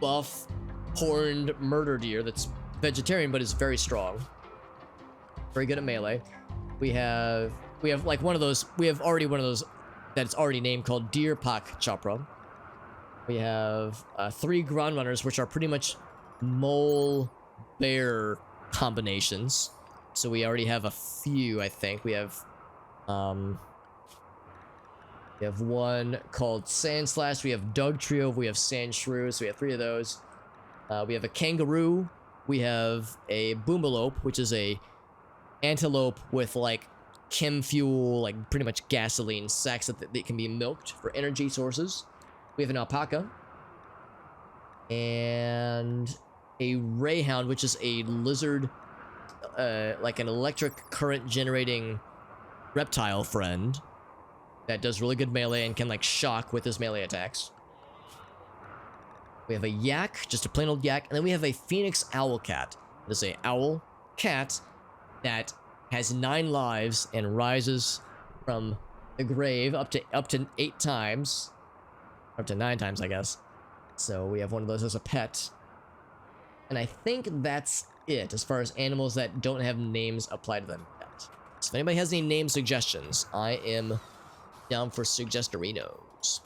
buff horned murder deer that's vegetarian but is very strong, very good at melee. We have like one of those, we have already one of those that's already named called Deer Pak Chopra. We have 3 ground runners, which are pretty much mole bear combinations, so we already have a few. I think we have one called Sand Slash, we have Dug Trio, we have Sand Shrew, so we have 3 of those. We have a kangaroo, we have a boomalope, which is a antelope with like chem fuel, like pretty much gasoline sacks that can be milked for energy sources. We have an alpaca and a Rayhound, which is a lizard, like an electric current generating reptile friend that does really good melee and can like shock with his melee attacks. We have a yak, just a plain old yak, and then we have a Phoenix owl cat. It is a owl cat that has 9 lives and rises from the grave up to 8 times, up to 9 times, I guess. So we have one of those as a pet, and I think that's it as far as animals that don't have names applied to them yet. So if anybody has any name suggestions, I am down for suggestorinos.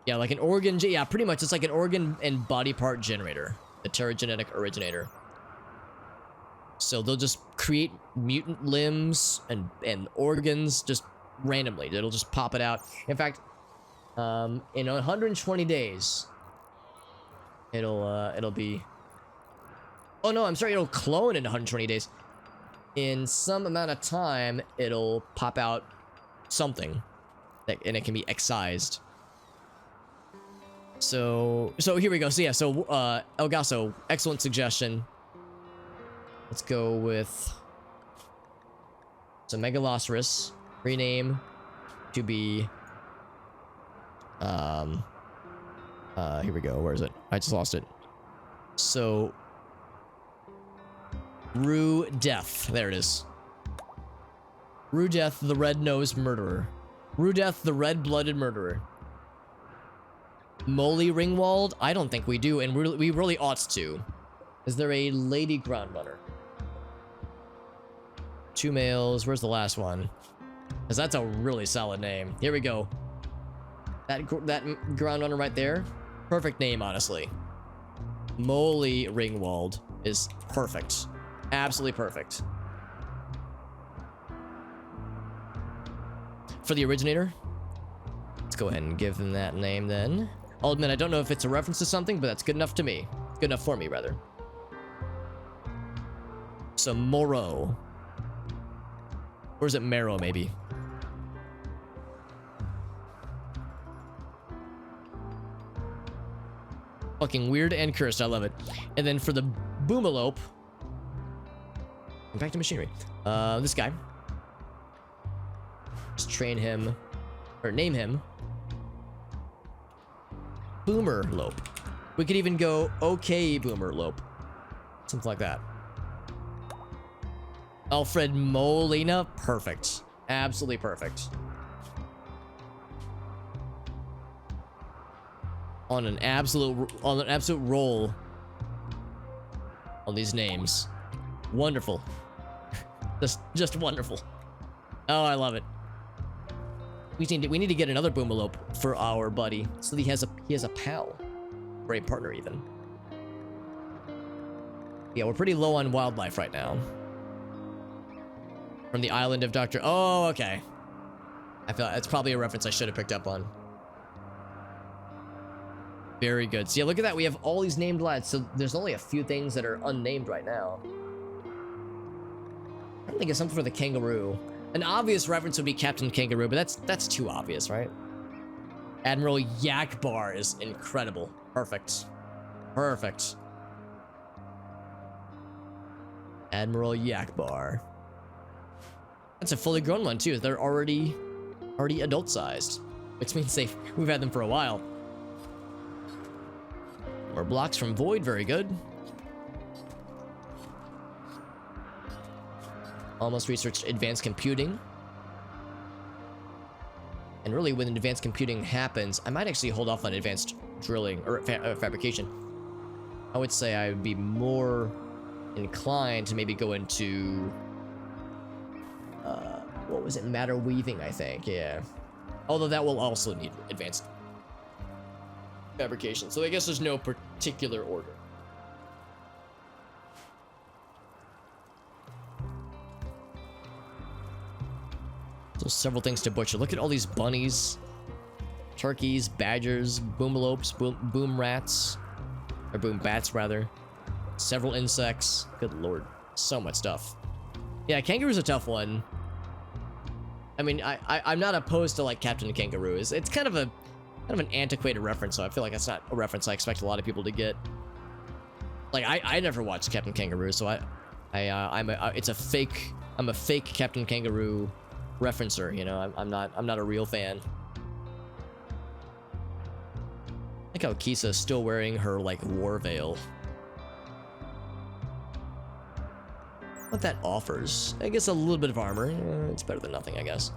Yeah, like an organ, yeah, pretty much. It's like an organ and body part generator, the Pterogenetic Originator. So they'll just create mutant limbs and organs just randomly. It'll just pop it out. In fact, in 120 days, it'll be. Oh no, I'm sorry. It'll clone in 120 days. In some amount of time, it'll pop out something, and it can be excised. So here we go. So yeah, so Elgaso, excellent suggestion. Let's go with some Megaloceros, rename to be Here we go. Where is it? I just lost it. So, Rue Death. There it is. Rue Death, the red-nosed murderer. Rue Death, the red-blooded murderer. Molly Ringwald? I don't think we do, and we really ought to. Is there a lady ground runner? 2 males. Where's the last one? Because that's a really solid name. Here we go. That ground runner right there. Perfect name, honestly. Molly Ringwald is perfect. Absolutely perfect. For the originator, let's go ahead and give them that name then. I'll admit, I don't know if it's a reference to something, but that's good enough to me. Good enough for me, rather. So, Moreau. Or is it Marrow, maybe? Fucking weird and cursed. I love it. And then for the Boomalope, back to machinery. This guy. Just train him, or name him Boomerlope. We could even go okay Boomerlope. Something like that. Alfred Molina. Perfect. Absolutely perfect. On an absolute roll on these names. Wonderful. just wonderful. Oh, I love it. We need to get another Boomalope for our buddy, so that he has a pal, or a partner even. Yeah, we're pretty low on wildlife right now. From the island of Dr. Oh, okay. I feel that's probably a reference I should have picked up on. Very good. So yeah, look at that. We have all these named lads. So there's only a few things that are unnamed right now. I think it's something for the kangaroo. An obvious reference would be Captain Kangaroo, but that's too obvious, right? Admiral Yakbar is incredible. Perfect. Perfect. Admiral Yakbar. That's a fully grown one too. They're already adult sized, which means we've had them for a while. More blocks from Void, very good. Almost researched advanced computing. And really, when advanced computing happens, I might actually hold off on advanced drilling or fabrication. I would say I would be more inclined to maybe go into what was it, matter weaving, I think. Yeah, although that will also need advanced fabrication, so I guess there's no particular order. So several things to butcher. Look at all these bunnies, turkeys, badgers, boomalopes, boom rats, or boom bats rather. Several insects. Good lord, so much stuff. Yeah, kangaroo's a tough one. I mean, I'm not opposed to like Captain Kangaroo. It's kind of an antiquated reference, so I feel like that's not a reference I expect a lot of people to get. Like I never watched Captain Kangaroo, so I'm a fake Captain Kangaroo referencer, you know. I'm not a real fan. I like how Kisa's still wearing her like war veil. What that offers, I guess a little bit of armor. It's better than nothing, I guess.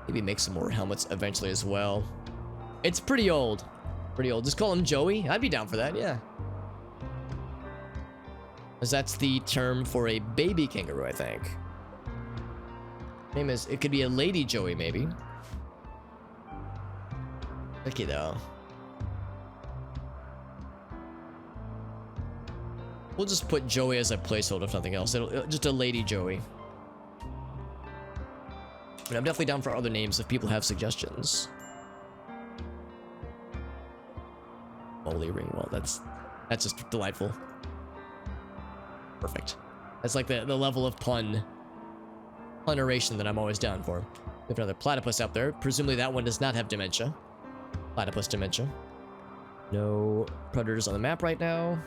Maybe make some more helmets eventually as well. It's pretty old. Pretty old. Just call him Joey. I'd be down for that, yeah. Because that's the term for a baby kangaroo, I think. Name is, it could be a lady Joey, maybe. Tricky though. We'll just put Joey as a placeholder, if nothing else. Just a lady Joey. But I'm definitely down for other names if people have suggestions. Molly Ringwald, that's just delightful. Perfect. That's like the level of puneration that I'm always down for. We have another platypus out there. Presumably that one does not have dementia. Platypus dementia. No predators on the map right now.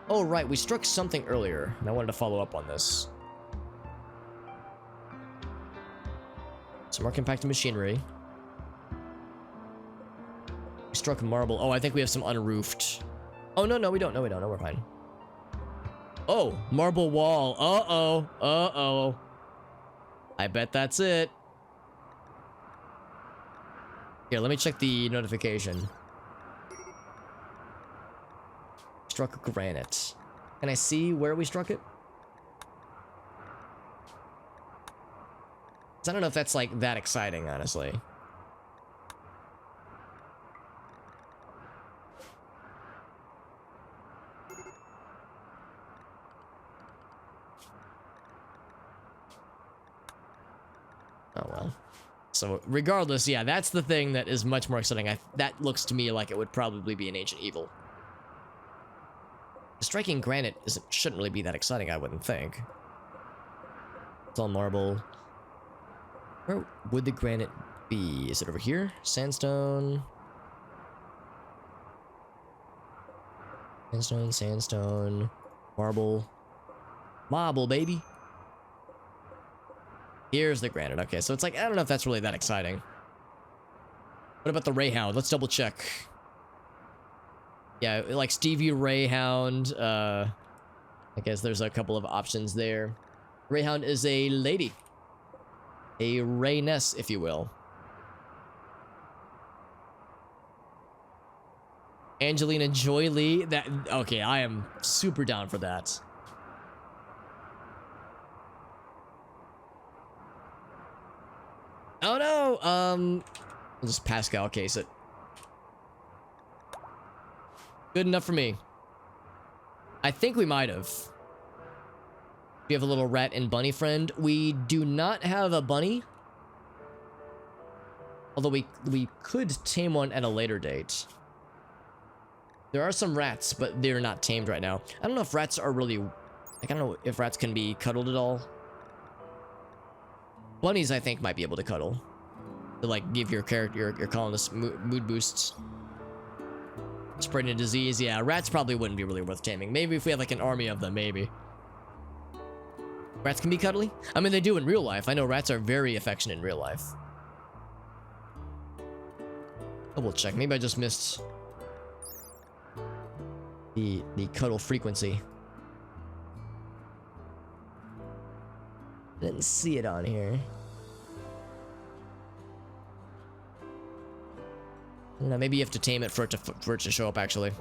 Oh, right, we struck something earlier, and I wanted to follow up on this. Some more compacted machinery. We struck marble. Oh, I think we have some unroofed. Oh, no, no, we don't. No, we don't. No, we're fine. Oh, marble wall. Uh-oh. Uh-oh. I bet that's it. Here, let me check the notification. Struck granite. Can I see where we struck it? 'Cause I don't know if that's like that exciting, honestly. Oh well. So regardless, yeah, that's the thing that is much more exciting. That looks to me like it would probably be an ancient evil. Striking granite shouldn't really be that exciting, I wouldn't think. It's all marble. Where would the granite be? Is it over here? Sandstone. Sandstone, sandstone. Marble. Marble, baby. Here's the granite. Okay, so it's like, I don't know if that's really that exciting. What about the Rayhound? Let's double check. Yeah, like Stevie Rayhound. I guess there's a couple of options there. Rayhound is a lady. A Rayness, if you will. Angelina Jolie. That okay, I am super down for that. Oh no! I'll just Pascal case it. Good enough for me. I think we might have. We have a little rat and bunny friend. We do not have a bunny. Although we could tame one at a later date. There are some rats, but they're not tamed right now. I don't know if rats are really... Like, I don't know if rats can be cuddled at all. Bunnies, I think, might be able to cuddle. To, like, give your character, your colonists mood boosts. Spreading a disease, yeah. Rats probably wouldn't be really worth taming. Maybe if we have, like, an army of them, maybe. Rats can be cuddly? I mean, they do in real life. I know rats are very affectionate in real life. Double check. Maybe I just missed... the cuddle frequency. Didn't see it on here. I don't know, maybe you have to tame it for it to show up actually.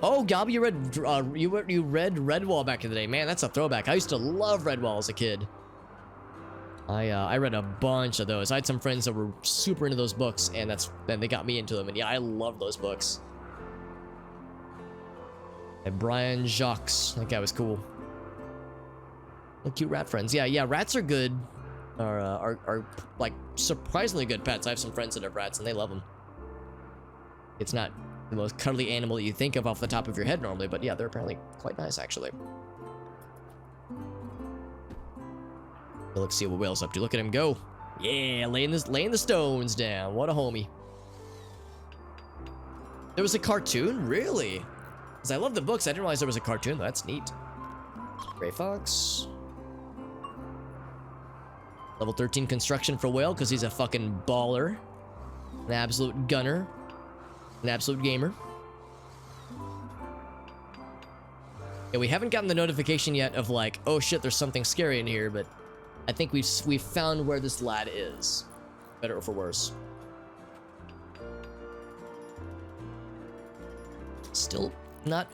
Oh, Gobby, you read Redwall back in the day. Man, that's a throwback. I used to love Redwall as a kid. I read a bunch of those. I had some friends that were super into those books, and then they got me into them. And yeah, I love those books. And Brian Jacques, that guy was cool. And cute rat friends. Yeah, rats are good. Are like surprisingly good pets. I have some friends that have rats, and they love them. It's not the most cuddly animal that you think of off the top of your head normally, but yeah, they're apparently quite nice actually. Well, let's see what Whale's up to. Look at him go. Yeah, laying the stones down. What a homie. There was a cartoon? Really? Because I love the books. I didn't realize there was a cartoon. That's neat. Gray Fox. Level 13 construction for Whale because he's a fucking baller. An absolute gunner. An absolute gamer. Yeah, we haven't gotten the notification yet of like, oh shit, there's something scary in here, but I think we've found where this lad is. Better or for worse. Still not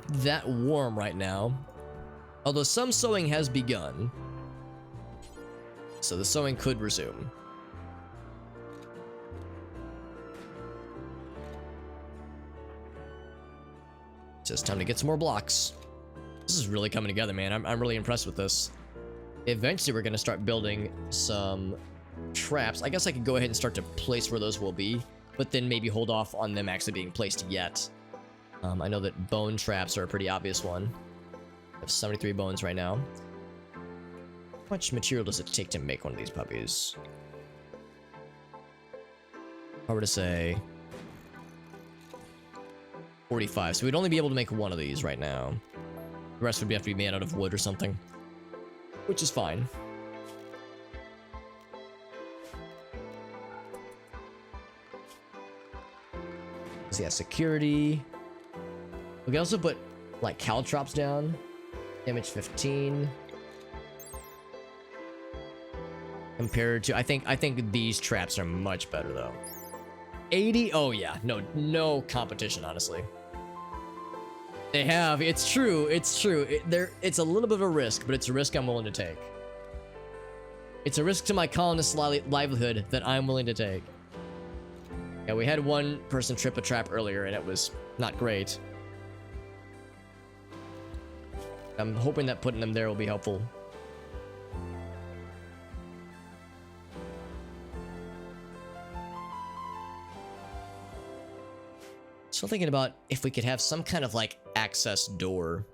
that warm right now. Although some sowing has begun. So the sowing could resume. Just time to get some more blocks. This is really coming together, man. I'm really impressed with this. Eventually, we're going to start building some traps. I guess I could go ahead and start to place where those will be, but then maybe hold off on them actually being placed yet. I know that bone traps are a pretty obvious one. I have 73 bones right now. How much material does it take to make one of these puppies? If I were to say 45, so we'd only be able to make one of these right now. The rest would have to be made out of wood or something, which is fine. So yeah, security. We can also put like caltrops down. Damage 15. Compared to, I think these traps are much better though. 80. Oh yeah, no competition, honestly. They have. It's true. It's true. It's a little bit of a risk, but it's a risk I'm willing to take. It's a risk to my colonist livelihood that I'm willing to take. Yeah, we had one person trip a trap earlier, and it was not great. I'm hoping that putting them there will be helpful. Still thinking about if we could have some kind of like access door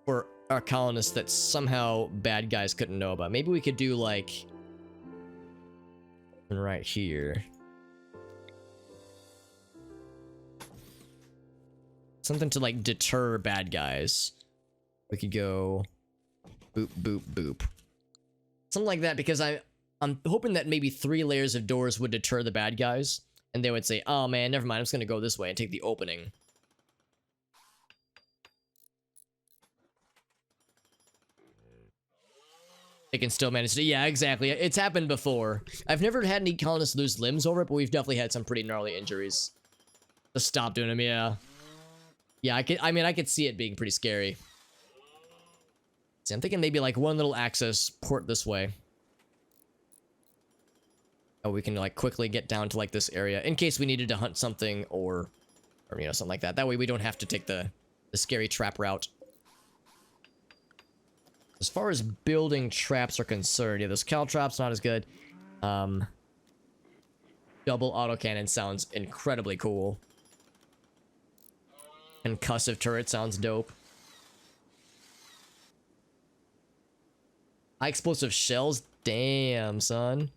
for our colonists that somehow bad guys couldn't know about. Maybe we could do like right here. Something to like deter bad guys. We could go boop, boop, boop. Something like that, because I'm hoping that maybe 3 layers of doors would deter the bad guys. And they would say, oh man, never mind, I'm just gonna go this way and take the opening. They can still manage to, yeah, exactly. It's happened before. I've never had any colonists lose limbs over it, but we've definitely had some pretty gnarly injuries. Just stop doing them, yeah. Yeah, I could see it being pretty scary. See, I'm thinking maybe like one little access port this way. Oh, we can like quickly get down to like this area in case we needed to hunt something or you know, something like that. That way we don't have to take the scary trap route. As far as building traps are concerned, yeah, those caltrops not as good. Double autocannon sounds incredibly cool. Concussive turret sounds dope. High explosive shells? Damn, son.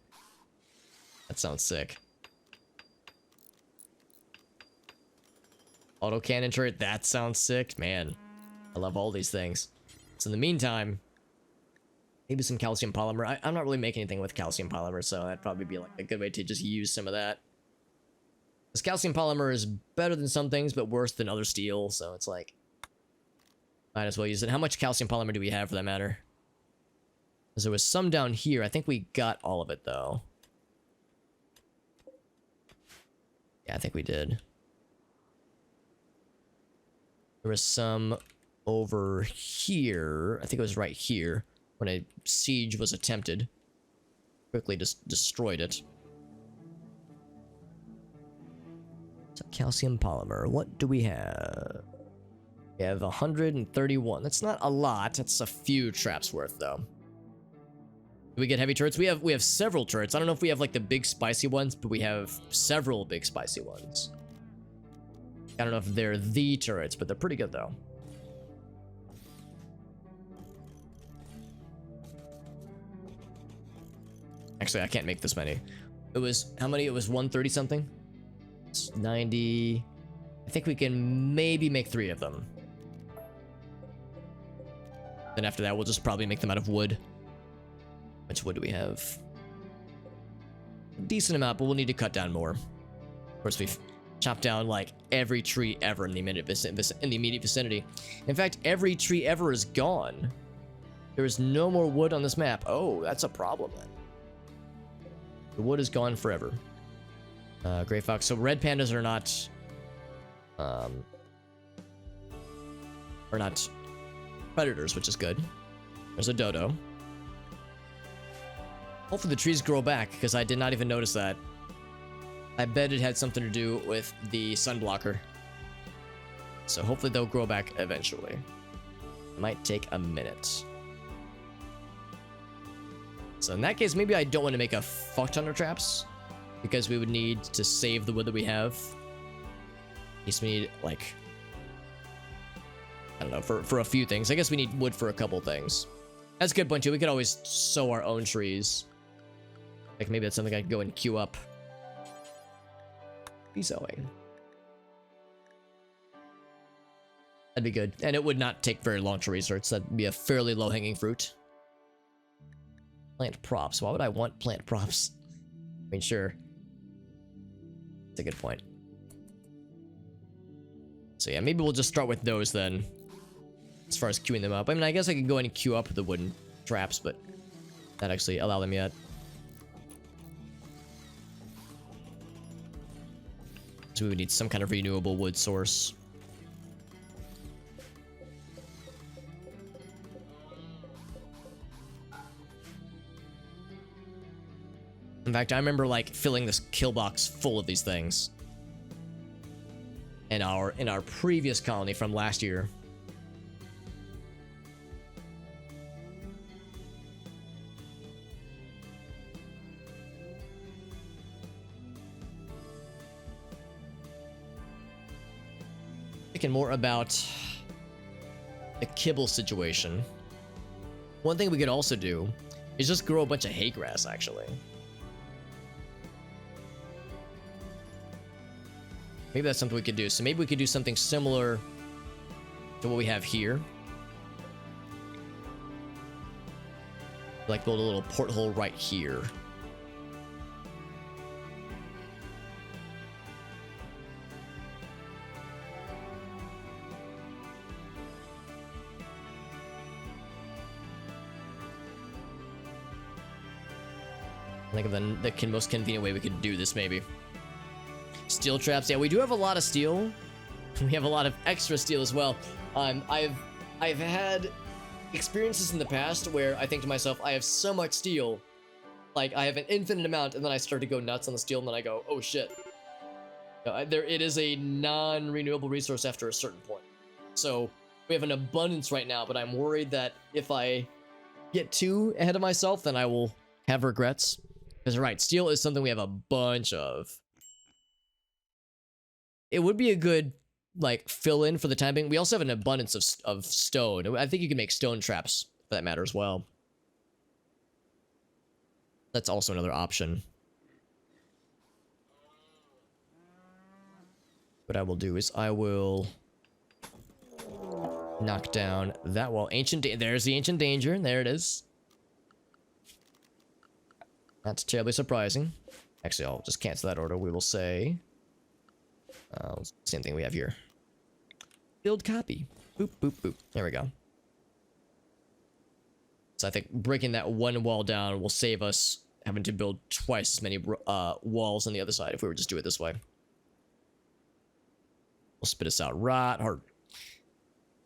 That sounds sick. Autocannon turret? That sounds sick. Man, I love all these things. So in the meantime, maybe some calcium polymer. I'm not really making anything with calcium polymer, so that'd probably be like a good way to just use some of that. This calcium polymer is better than some things, but worse than other steel, so it's like, might as well use it. How much calcium polymer do we have for that matter? Because there was some down here. I think we got all of it, though. Yeah, I think we did. There was some over here. I think it was right here when a siege was attempted. Quickly just destroyed it. So calcium polymer. What do we have? We have 131. That's not a lot. That's a few traps worth, though. Do we get heavy turrets? We have several turrets. I don't know if we have like the big spicy ones, but we have several big spicy ones. I don't know if they're the turrets, but they're pretty good though. Actually, I can't make this many. It was how many? It was 130 something. It's 90. I think we can maybe make 3 of them. Then after that, we'll just probably make them out of wood. Which wood do we have? A decent amount, but we'll need to cut down more. Of course, we've chopped down like every tree ever in the immediate vicinity. In fact, every tree ever is gone. There is no more wood on this map. Oh, that's a problem then. The wood is gone forever. Gray fox. So red pandas are not predators, which is good. There's a dodo. Hopefully the trees grow back, because I did not even notice that. I bet it had something to do with the sun blocker. So hopefully they'll grow back eventually. It might take a minute. So in that case, maybe I don't want to make a fuck ton of traps, because we would need to save the wood that we have. In case we need, like, I don't know, for a few things. I guess we need wood for a couple things. That's a good point too. We could always sow our own trees. Like maybe that's something I could go and queue up. Be sowing. That'd be good. And it would not take very long to research. That'd be a fairly low-hanging fruit. Plant props. Why would I want plant props? I mean, sure. That's a good point. So yeah, maybe we'll just start with those then. As far as queuing them up. I mean, I guess I could go ahead and queue up the wooden traps, but not actually allow them yet. So we would need some kind of renewable wood source. In fact, I remember like filling this kill box full of these things in our previous colony from last year. Thinking more about the kibble situation. One thing we could also do is just grow a bunch of hay grass, actually. Maybe that's something we could do. So maybe we could do something similar to what we have here. Like build a little porthole right here. I think of the most convenient way we could do this, maybe. Steel traps. Yeah, we do have a lot of steel. We have a lot of extra steel as well. I've had experiences in the past where I think to myself, I have so much steel, like I have an infinite amount, and then I start to go nuts on the steel, and then I go, oh shit. It is a non-renewable resource after a certain point. So we have an abundance right now, but I'm worried that if I get too ahead of myself, then I will have regrets. Because you're right, steel is something we have a bunch of. It would be a good, like, fill-in for the time being. We also have an abundance of stone. I think you can make stone traps, for that matter, as well. That's also another option. What I will do is I will knock down that wall. There's the ancient danger. There it is. Not terribly surprising. Actually, I'll just cancel that order. We will say... same thing we have here. Build copy. Boop, boop, boop. There we go. So I think breaking that one wall down will save us having to build twice as many walls on the other side if we were just do it this way. We'll spit us out right hard.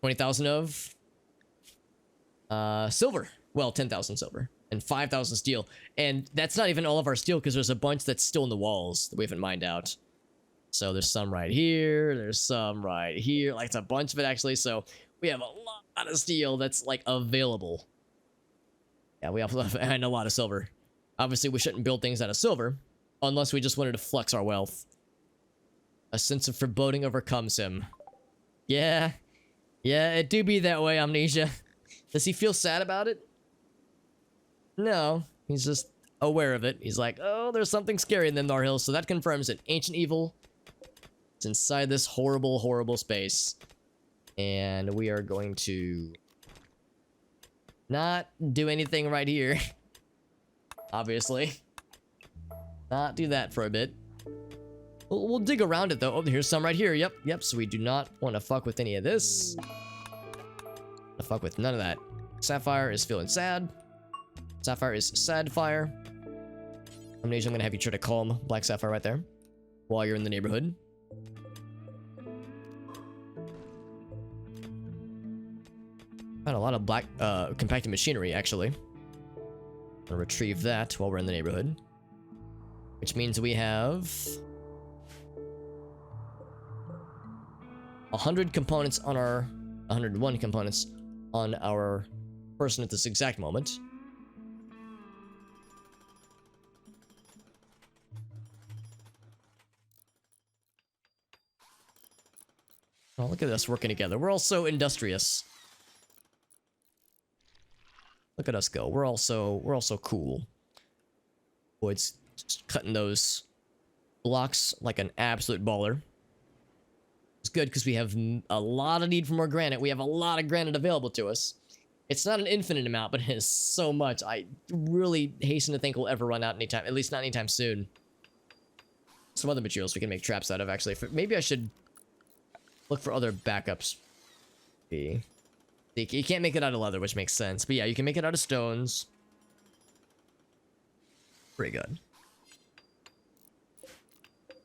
20,000 of silver. Well, 10,000 silver. And 5,000 steel. And that's not even all of our steel, because there's a bunch that's still in the walls that we haven't mined out. So there's some right here. There's some right here. Like, it's a bunch of it, actually. So we have a lot of steel that's, like, available. Yeah, we have and a lot of silver. Obviously, we shouldn't build things out of silver unless we just wanted to flex our wealth. A sense of foreboding overcomes him. Yeah. Yeah, it do be that way, Amnesia. Does he feel sad about it? No. He's just aware of it. He's like, oh, there's something scary in them Nar Hills. So that confirms it. Ancient evil. It's inside this horrible, horrible space. And we are going to not do anything right here. Obviously. Not do that for a bit. We'll dig around it, though. Oh, here's some right here. Yep. So we do not want to fuck with any of this. Fuck with none of that. Sapphire is feeling sad. Sapphire is sad fire. Amnesia, I'm gonna have you try to calm Black Sapphire right there while you're in the neighborhood. Found a lot of black compacted machinery, actually. I'll retrieve that while we're in the neighborhood. Which means we have 100 components on our 101 components on our person at this exact moment. Oh, look at us working together. We're all so industrious. Look at us go. We're also cool. Boyd's just cutting those blocks like an absolute baller. It's good because we have a lot of need for more granite. We have a lot of granite available to us. It's not an infinite amount, but it is so much. I really hasten to think we'll ever run out anytime, at least not anytime soon. Some other materials we can make traps out of, actually. Maybe I should look for other backups. You can't make it out of leather, which makes sense. But yeah, you can make it out of stones. Pretty good.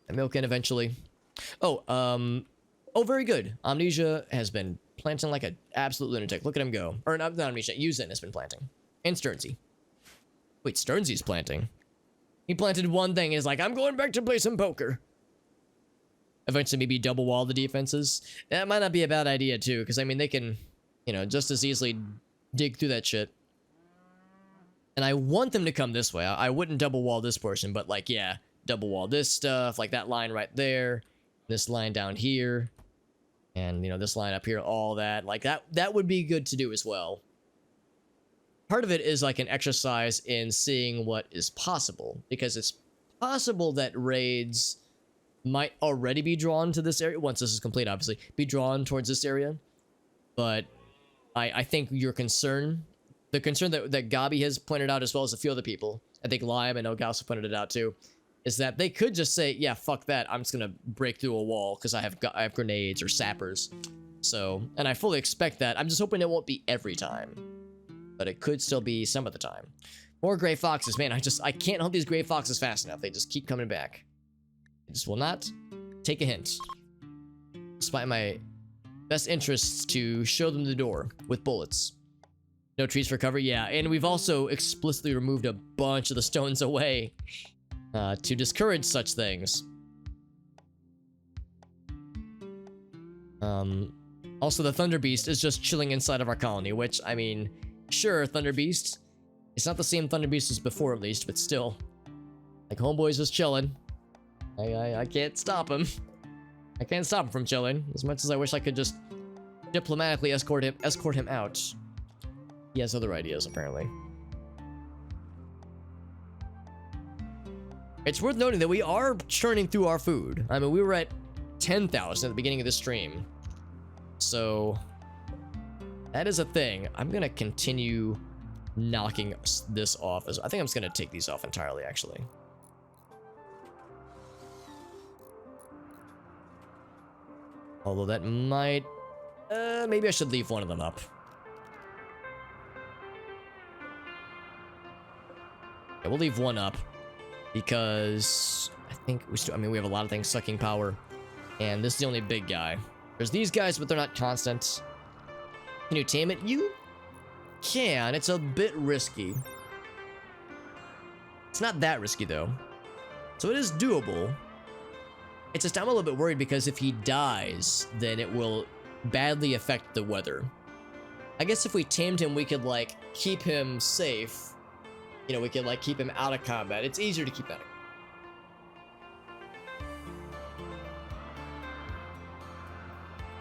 And milk in eventually. Oh, very good. Amnesia has been planting like an absolute lunatic. Look at him go. Or not Amnesia, Yuzin has been planting. And Sternsey. Wait, Sternsey's planting. He planted one thing and is like, I'm going back to play some poker. Eventually maybe double wall the defenses. That might not be a bad idea too, because I mean they can, you know, just as easily dig through that shit. And I want them to come this way. I wouldn't double wall this portion, but like, yeah, double wall this stuff, like that line right there, this line down here, and you know, this line up here, all that. Like that would be good to do as well. Part of it is like an exercise in seeing what is possible, because it's possible that raids might already be drawn to this area, once this is complete, obviously, be drawn towards this area. But I think your concern, the concern that Gabi has pointed out, as well as a few other people, I think Liam and Ogasu pointed it out too, is that they could just say, yeah, fuck that, I'm just gonna break through a wall because I have grenades or sappers. So, and I fully expect that. I'm just hoping it won't be every time, but it could still be some of the time. More gray foxes, man. I can't hunt these gray foxes fast enough. They just keep coming back. I just will not take a hint, despite my best interests to show them the door with bullets. No trees for cover, yeah. And we've also explicitly removed a bunch of the stones away to discourage such things. Also, the Thunder Beast is just chilling inside of our colony, which, I mean, sure, Thunder Beast. It's not the same Thunder Beast as before, at least, but still. Like, homeboy's just chilling. I can't stop him. I can't stop him from chilling. As much as I wish I could just diplomatically escort him out. He has other ideas, apparently. It's worth noting that we are churning through our food. I mean, we were at 10,000 at the beginning of the stream. So, that is a thing. I'm gonna continue knocking this off. I think I'm just gonna take these off entirely, actually. Although that might... maybe I should leave one of them up. Yeah, we'll leave one up. Because... I think we still... I mean, we have a lot of things sucking power. And this is the only big guy. There's these guys, but they're not constant. Can you tame it? You can. It's a bit risky. It's not that risky, though. So it is doable. It's just I'm a little bit worried because if he dies, then it will badly affect the weather. I guess if we tamed him, we could, like, keep him safe. You know, we could, like, keep him out of combat. It's easier to keep out of...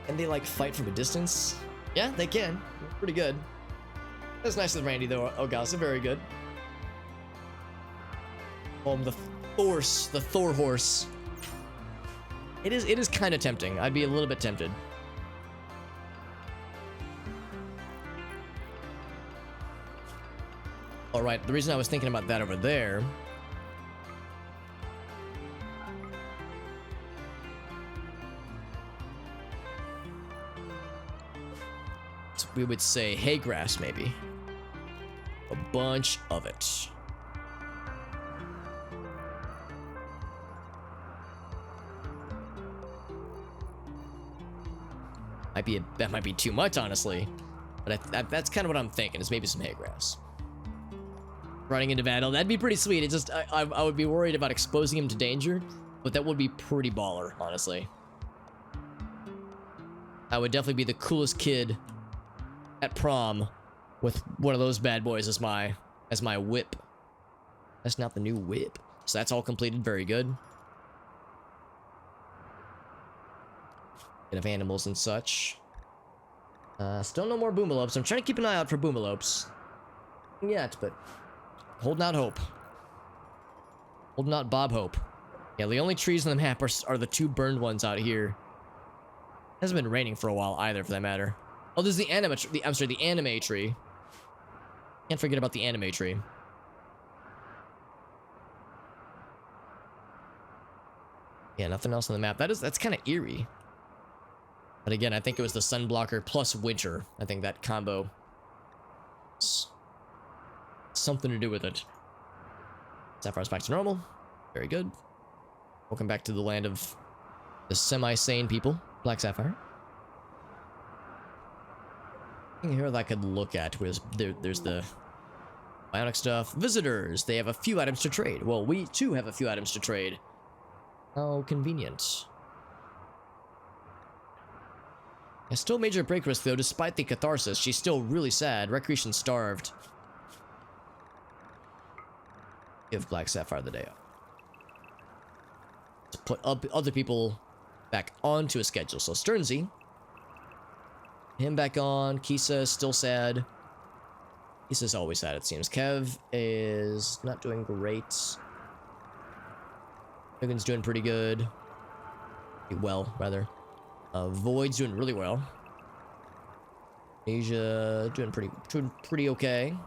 Can they, like, fight from a distance? Yeah, they can. Pretty good. That's nice of Randy, though, Ogasa. Very good. The Thor horse. It is kind of tempting. I'd be a little bit tempted. All right, the reason I was thinking about that over there... we would say hay grass, maybe. A bunch of it. That might be too much, honestly. But that's kind of what I'm thinking, is maybe some hay grass. Running into battle, that'd be pretty sweet. It just, I would be worried about exposing him to danger, but that would be pretty baller, honestly. I would definitely be the coolest kid at prom with one of those bad boys as my whip. That's not the new whip. So that's all completed. Very good. Bit of animals and such. Still no more boomalopes. I'm trying to keep an eye out for boomalopes. Yet, but holding out hope. Holding out Bob hope. Yeah, the only trees on the map are the two burned ones out here. It hasn't been raining for a while either, for that matter. Oh, there's the anime tree. I'm sorry, the anime tree. Can't forget about the anime tree. Yeah, nothing else on the map. That's kind of eerie. But again, I think it was the sunblocker plus winter. I think that combo. Something to do with it. Sapphire's back to normal. Very good. Welcome back to the land of the semi-sane people. Black Sapphire. Thing here that I could look at was there's the bionic stuff. Visitors. They have a few items to trade. Well, we too have a few items to trade. How convenient. It's still major break risk though, despite the catharsis. She's still really sad. Recreation starved. Give Black Sapphire the day off. To put up other people back onto a schedule. So Sternsey. Him back on. Kisa is still sad. Kisa's always sad, it seems. Kev is not doing great. Dugan's doing pretty good. Pretty well, rather. Void's doing really well. Asia doing pretty okay.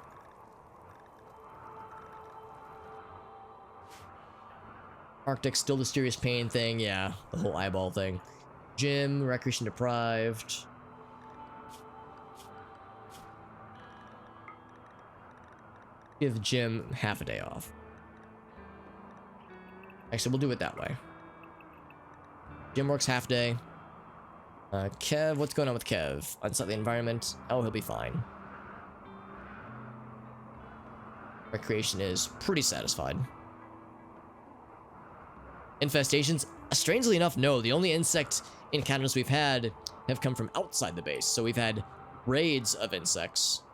Arctic still the serious pain thing, yeah, the whole eyeball thing. Jim, recreation deprived. Give Jim half a day off. Actually, we'll do it that way. Jim works half day. Kev, what's going on with Kev? Unset the environment. Oh, he'll be fine. Recreation is pretty satisfied. Infestations? Strangely enough, no. The only insect encounters we've had have come from outside the base. So we've had raids of insects.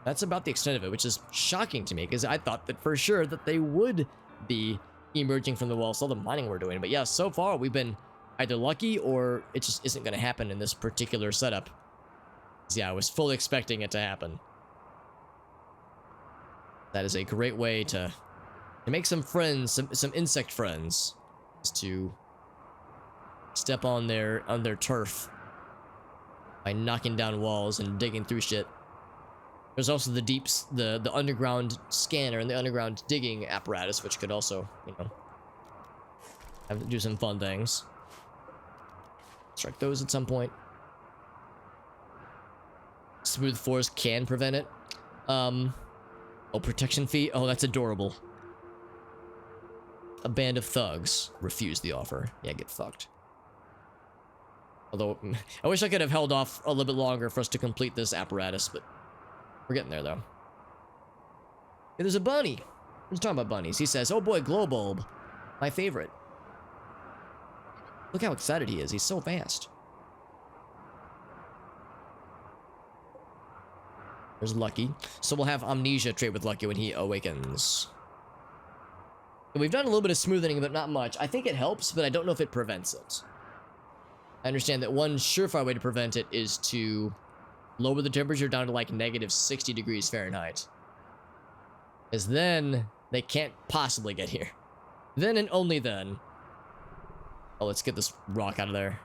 That's about the extent of it, which is shocking to me, because I thought that for sure that they would be emerging from the walls, all the mining we're doing. But yeah, so far we've been either lucky or it just isn't going to happen in this particular setup. Yeah, I was fully expecting it to happen. That is a great way to make some friends, some insect friends, is to step on their turf by knocking down walls and digging through shit. There's also the underground scanner and the underground digging apparatus, which could also, you know, do some fun things. Strike those at some point. Smooth force can prevent it. Oh, protection fee. Oh, that's adorable. A band of thugs refused the offer. Yeah, get fucked. Although, I wish I could have held off a little bit longer for us to complete this apparatus, but we're getting there, though. Hey, there's a bunny. Who's talking about bunnies? He says, oh boy, glow bulb. My favorite. Look how excited he is. He's so fast. There's Lucky. So we'll have Amnesia trade with Lucky when he awakens. We've done a little bit of smoothing, but not much. I think it helps, but I don't know if it prevents it. I understand that one surefire way to prevent it is to lower the temperature down to like -60 degrees Fahrenheit. Because then they can't possibly get here. Then and only then. Oh, let's get this rock out of there.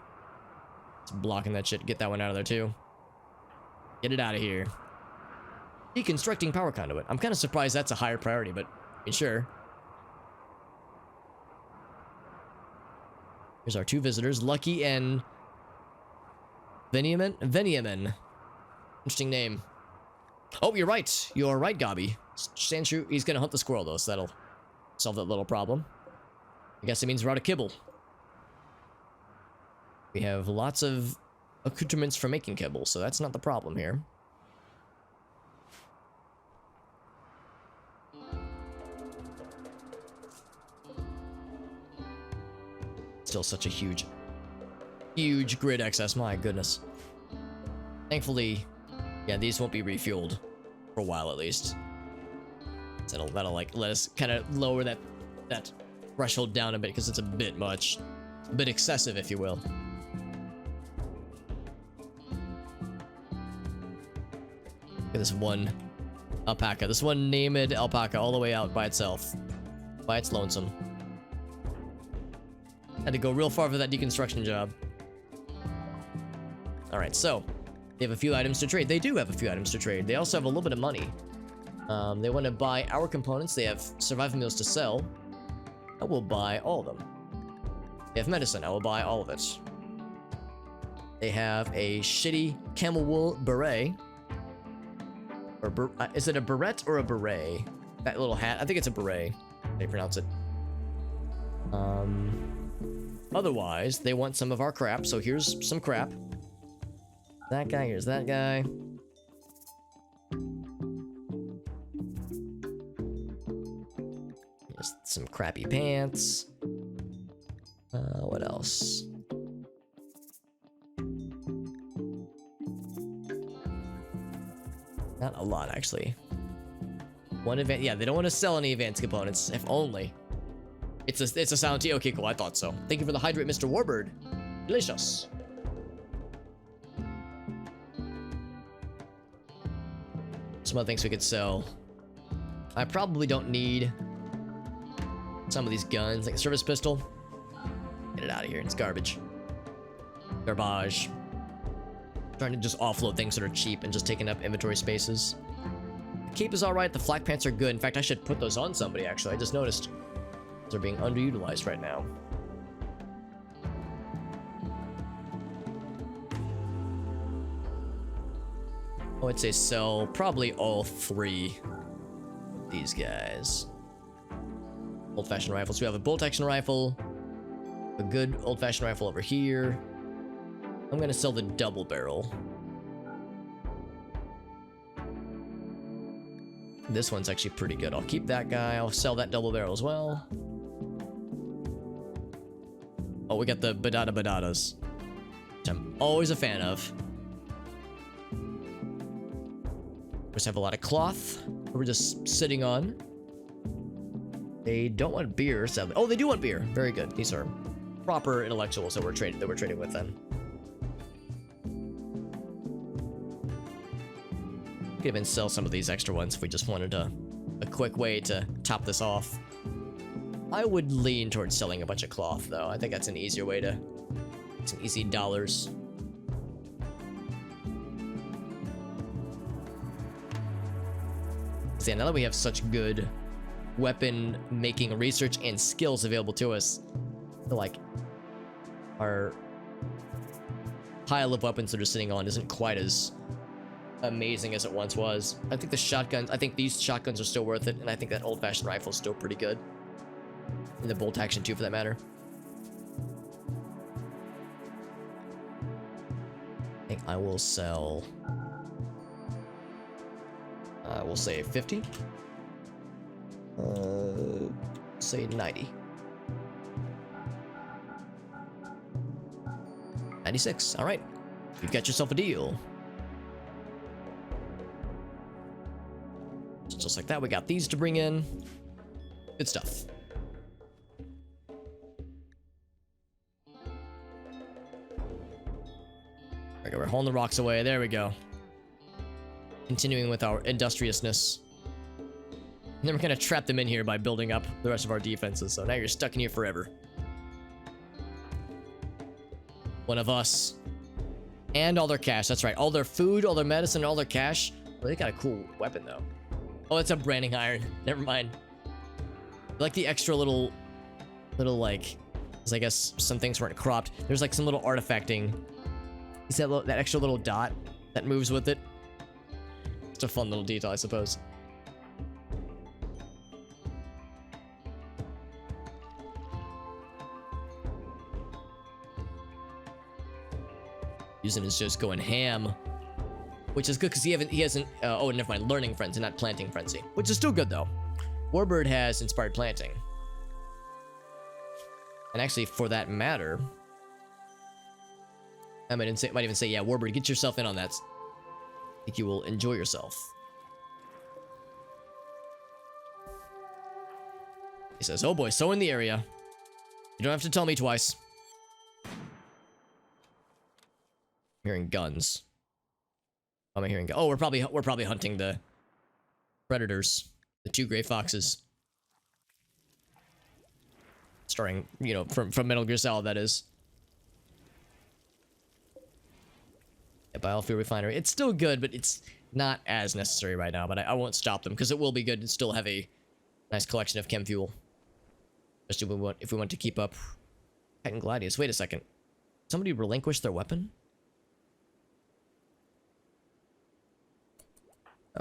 It's blocking that shit. Get that one out of there too. Get it out of here. Deconstructing power conduit. I'm kind of surprised that's a higher priority, but I mean, sure. Here's our two visitors, Lucky and Veniamin. Veniamin. Interesting name. Oh, you're right. You're right, Gobby. Stand true. He's gonna hunt the squirrel though, so that'll solve that little problem. I guess it means we're out of kibble. We have lots of accoutrements for making kibble, so that's not the problem here. Still such a huge grid excess, my goodness. Thankfully, yeah, these won't be refueled for a while at least. So that'll like let us kind of lower that threshold down a bit, because it's a bit much, a bit excessive, if you will. Look at this one alpaca, this one named alpaca, all the way out by itself, by its lonesome. Had to go real far for that deconstruction job. Alright, so they have a few items to trade. They do have a few items to trade. They also have a little bit of money. They want to buy our components. They have survival meals to sell. I will buy all of them. They have medicine. I will buy all of it. They have a shitty camel wool beret. Or is it a beret or a beret? That little hat. I think it's a beret. How do you pronounce it? Otherwise, they want some of our crap. So here's some crap. That guy. Here's that guy. Here's some crappy pants. What else? Not a lot, actually. One event. Yeah, they don't want to sell any advanced components. If only. It's a silent tea. Okay, cool. I thought so. Thank you for the hydrate, Mr. Warbird. Delicious. Some other things we could sell. I probably don't need some of these guns, like a service pistol. Get it out of here. It's garbage. Garbage. Trying to just offload things that are cheap and just taking up inventory spaces. The cape is alright. The flak pants are good. In fact, I should put those on somebody, actually. I just noticed. They're being underutilized right now. Oh, I'd say sell probably all three of these guys. Old-fashioned rifles. We have a bolt-action rifle. A good old-fashioned rifle over here. I'm gonna sell the double barrel. This one's actually pretty good. I'll keep that guy. I'll sell that double barrel as well. Oh, we got the badadas, which I'm always a fan of. We just have a lot of cloth that we're just sitting on. They don't want beer, sadly. Oh, they do want beer. Very good. These are proper intellectuals that we're trading with then. Could even sell some of these extra ones if we just wanted a quick way to top this off. I would lean towards selling a bunch of cloth, though. I think that's an easier way to... some easy dollars. So yeah, now that we have such good weapon making research and skills available to us, I feel like our pile of weapons that are sitting on isn't quite as amazing as it once was. I think the shotguns, I think these shotguns are still worth it, and I think that old-fashioned rifle is still pretty good. And the bolt action too, for that matter. I think I will sell... we'll say 50. Say 90. 96. All right. You've got yourself a deal. Just like that, we got these to bring in. Good stuff. Okay, we're hauling the rocks away. There we go. Continuing with our industriousness. And then we're gonna trap them in here by building up the rest of our defenses. So now you're stuck in here forever. One of us. And all their cash. That's right. All their food, all their medicine, all their cash. Well, they got a cool weapon, though. Oh, it's a branding iron. Never mind. I like the extra little like... because I guess some things weren't cropped. There's like some little artifacting. You see that extra little dot that moves with it? It's a fun little detail, I suppose. Using is just going ham, which is good because he hasn't. Oh, never mind. Learning frenzy, not planting frenzy, which is still good though. Warbird has inspired planting, and actually, for that matter, I might even say, yeah, Warbird, get yourself in on that. I think you will enjoy yourself. He says, "Oh boy, so in the area. You don't have to tell me twice." Hearing guns. Am I hearing? Oh, we're probably hunting the predators, the two gray foxes. Starring, you know, from Metal Gear Solid, that is. Yeah, Biofuel Refinery. It's still good, but it's not as necessary right now. But I won't stop them because it will be good to still have a nice collection of chem fuel. Especially if we want to keep up. Titan Gladius. Wait a second. Somebody relinquished their weapon?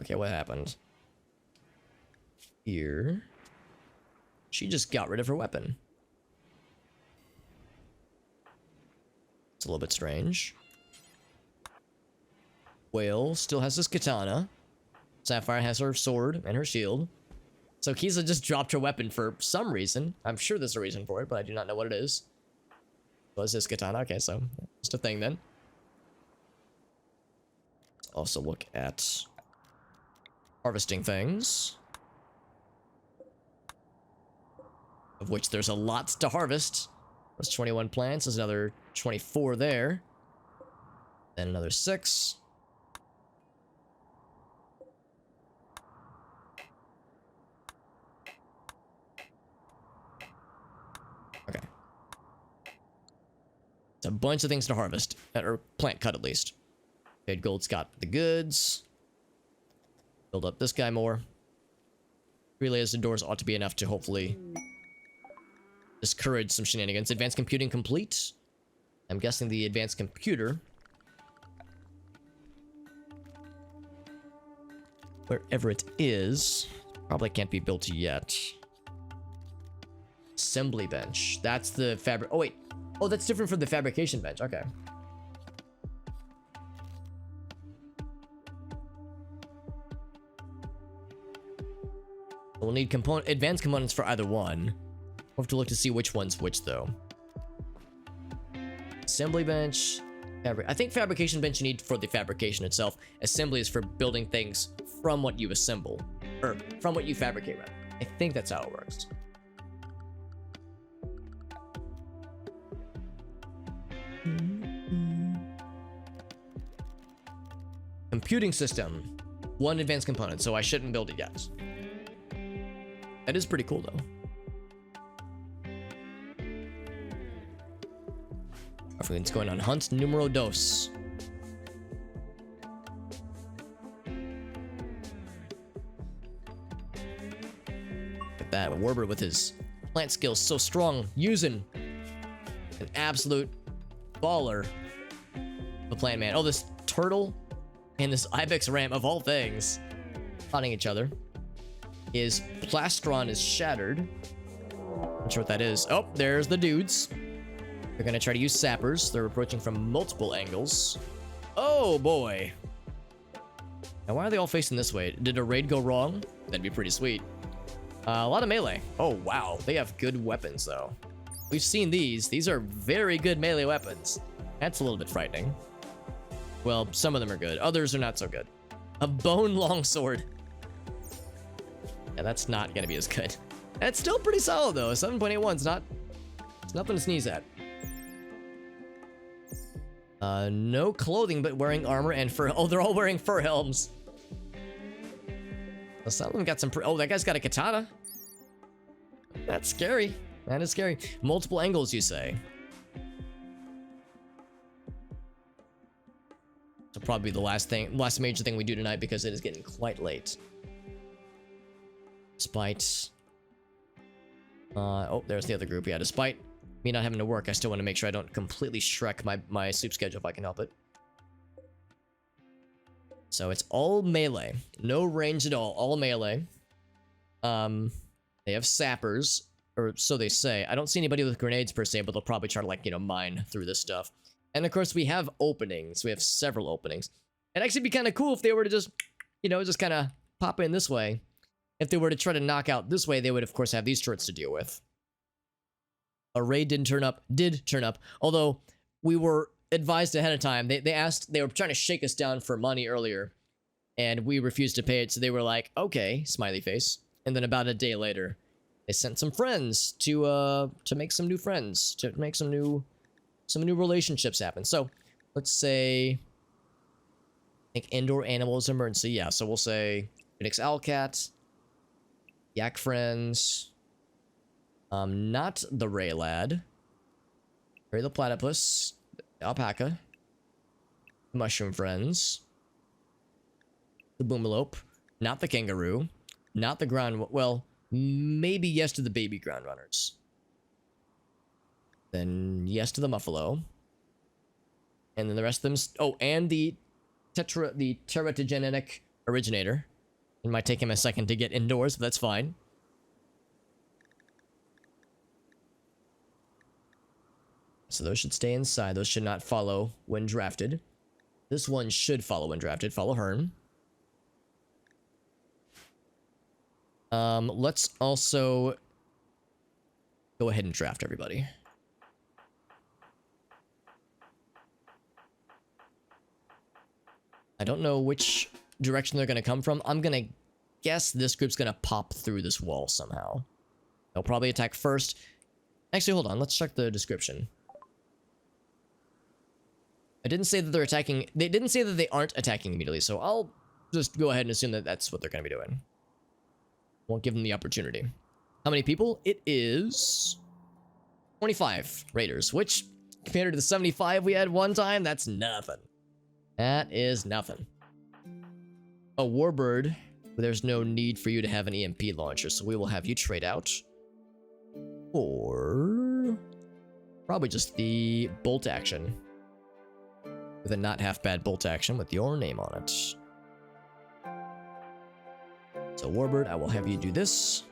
Okay, what happened? Here. She just got rid of her weapon. It's a little bit strange. Whale still has his katana. Sapphire has her sword and her shield. So Kiza just dropped her weapon for some reason. I'm sure there's a reason for it, but I do not know what it is. Was his katana? Okay, so just a thing then. Let's also look at harvesting things. Of which there's a lot to harvest. There's 21 plants. There's another 24 there. Then another 6. Okay. It's a bunch of things to harvest. Or plant cut, at least. Okay, Gold's got the goods. Build up this guy more. 3 layers of doors ought to be enough to hopefully discourage some shenanigans. Advanced computing complete. I'm guessing the advanced computer, wherever it is, probably can't be built yet. Assembly bench. That's the fabric. Oh, wait. Oh, that's different from the fabrication bench. Okay. We'll need advanced components for either one. We'll have to look to see which one's which, though. Assembly bench. I think fabrication bench you need for the fabrication itself. Assembly is for building things from what you assemble. Or from what you fabricate, rather. I think that's how it works. Computing system. 1 advanced component, so I shouldn't build it yet. That is pretty cool, though. Everyone's going on hunt numero dos. Look at that, Warber with his plant skills so strong, using an absolute baller. The plant man. Oh, this turtle and this ibex ram of all things fighting each other. His plastron is shattered. Not sure what that is. Oh, there's the dudes. They're gonna try to use sappers. They're approaching from multiple angles. Oh boy. Now why are they all facing this way? Did a raid go wrong? That'd be pretty sweet. A lot of melee. Oh wow, they have good weapons though. We've seen these. These are very good melee weapons. That's a little bit frightening. Well, some of them are good. Others are not so good. A bone longsword. Yeah, that's not gonna be as good. That's still pretty solid though. 7.81's not. It's nothing to sneeze at. No clothing, but wearing armor and fur. Oh, they're all wearing fur helms. Well, some of them got some. Oh, that guy's got a katana. That's scary. That is scary. Multiple angles, you say? So probably the last major thing we do tonight because it is getting quite late. Despite. Oh, there's the other group. Yeah, despite me not having to work, I still want to make sure I don't completely shrek my sleep schedule if I can help it. So it's all melee. No range at all melee. They have sappers, or so they say. I don't see anybody with grenades per se, but they'll probably try to, like, you know, mine through this stuff. And of course, we have openings. We have several openings. It'd actually be kind of cool if they were to just, you know, just kind of pop in this way. If they were to try to knock out this way, they would, of course, have these turrets to deal with. A raid did turn up, although we were advised ahead of time. They were trying to shake us down for money earlier, and we refused to pay it, so they were like, okay, smiley face. And then about a day later, they sent some friends to make some new friends, to make some new relationships happen. So let's say, I think indoor animals emergency. Yeah, so we'll say Phoenix Owlcat, Yak friends, not the Ray Lad, Ray the Platypus, the Alpaca, Mushroom friends, the Boomalope, not the Kangaroo, not the Ground, well, maybe yes to the baby Ground Runners. Then yes to the Muffalo. And then the rest of them, oh, and the teratogenic originator. It might take him a second to get indoors, but that's fine. So those should stay inside. Those should not follow when drafted. This one should follow when drafted. Follow Hearn. Let's also go ahead and draft everybody. I don't know which direction they're going to come from. I'm going to guess this group's going to pop through this wall somehow. They'll probably attack first. Actually, hold on. Let's check the description. I didn't say that they're attacking. They didn't say that they aren't attacking immediately, so I'll just go ahead and assume that that's what they're going to be doing. Won't give them the opportunity. How many people? It is 25 raiders, which compared to the 75 we had one time, that's nothing. That is nothing. A warbird, there's no need for you to have an EMP launcher, so we will have you trade out. Or probably just the bolt action. With a not half bad bolt action with your name on it. So warbird, I will have you do this.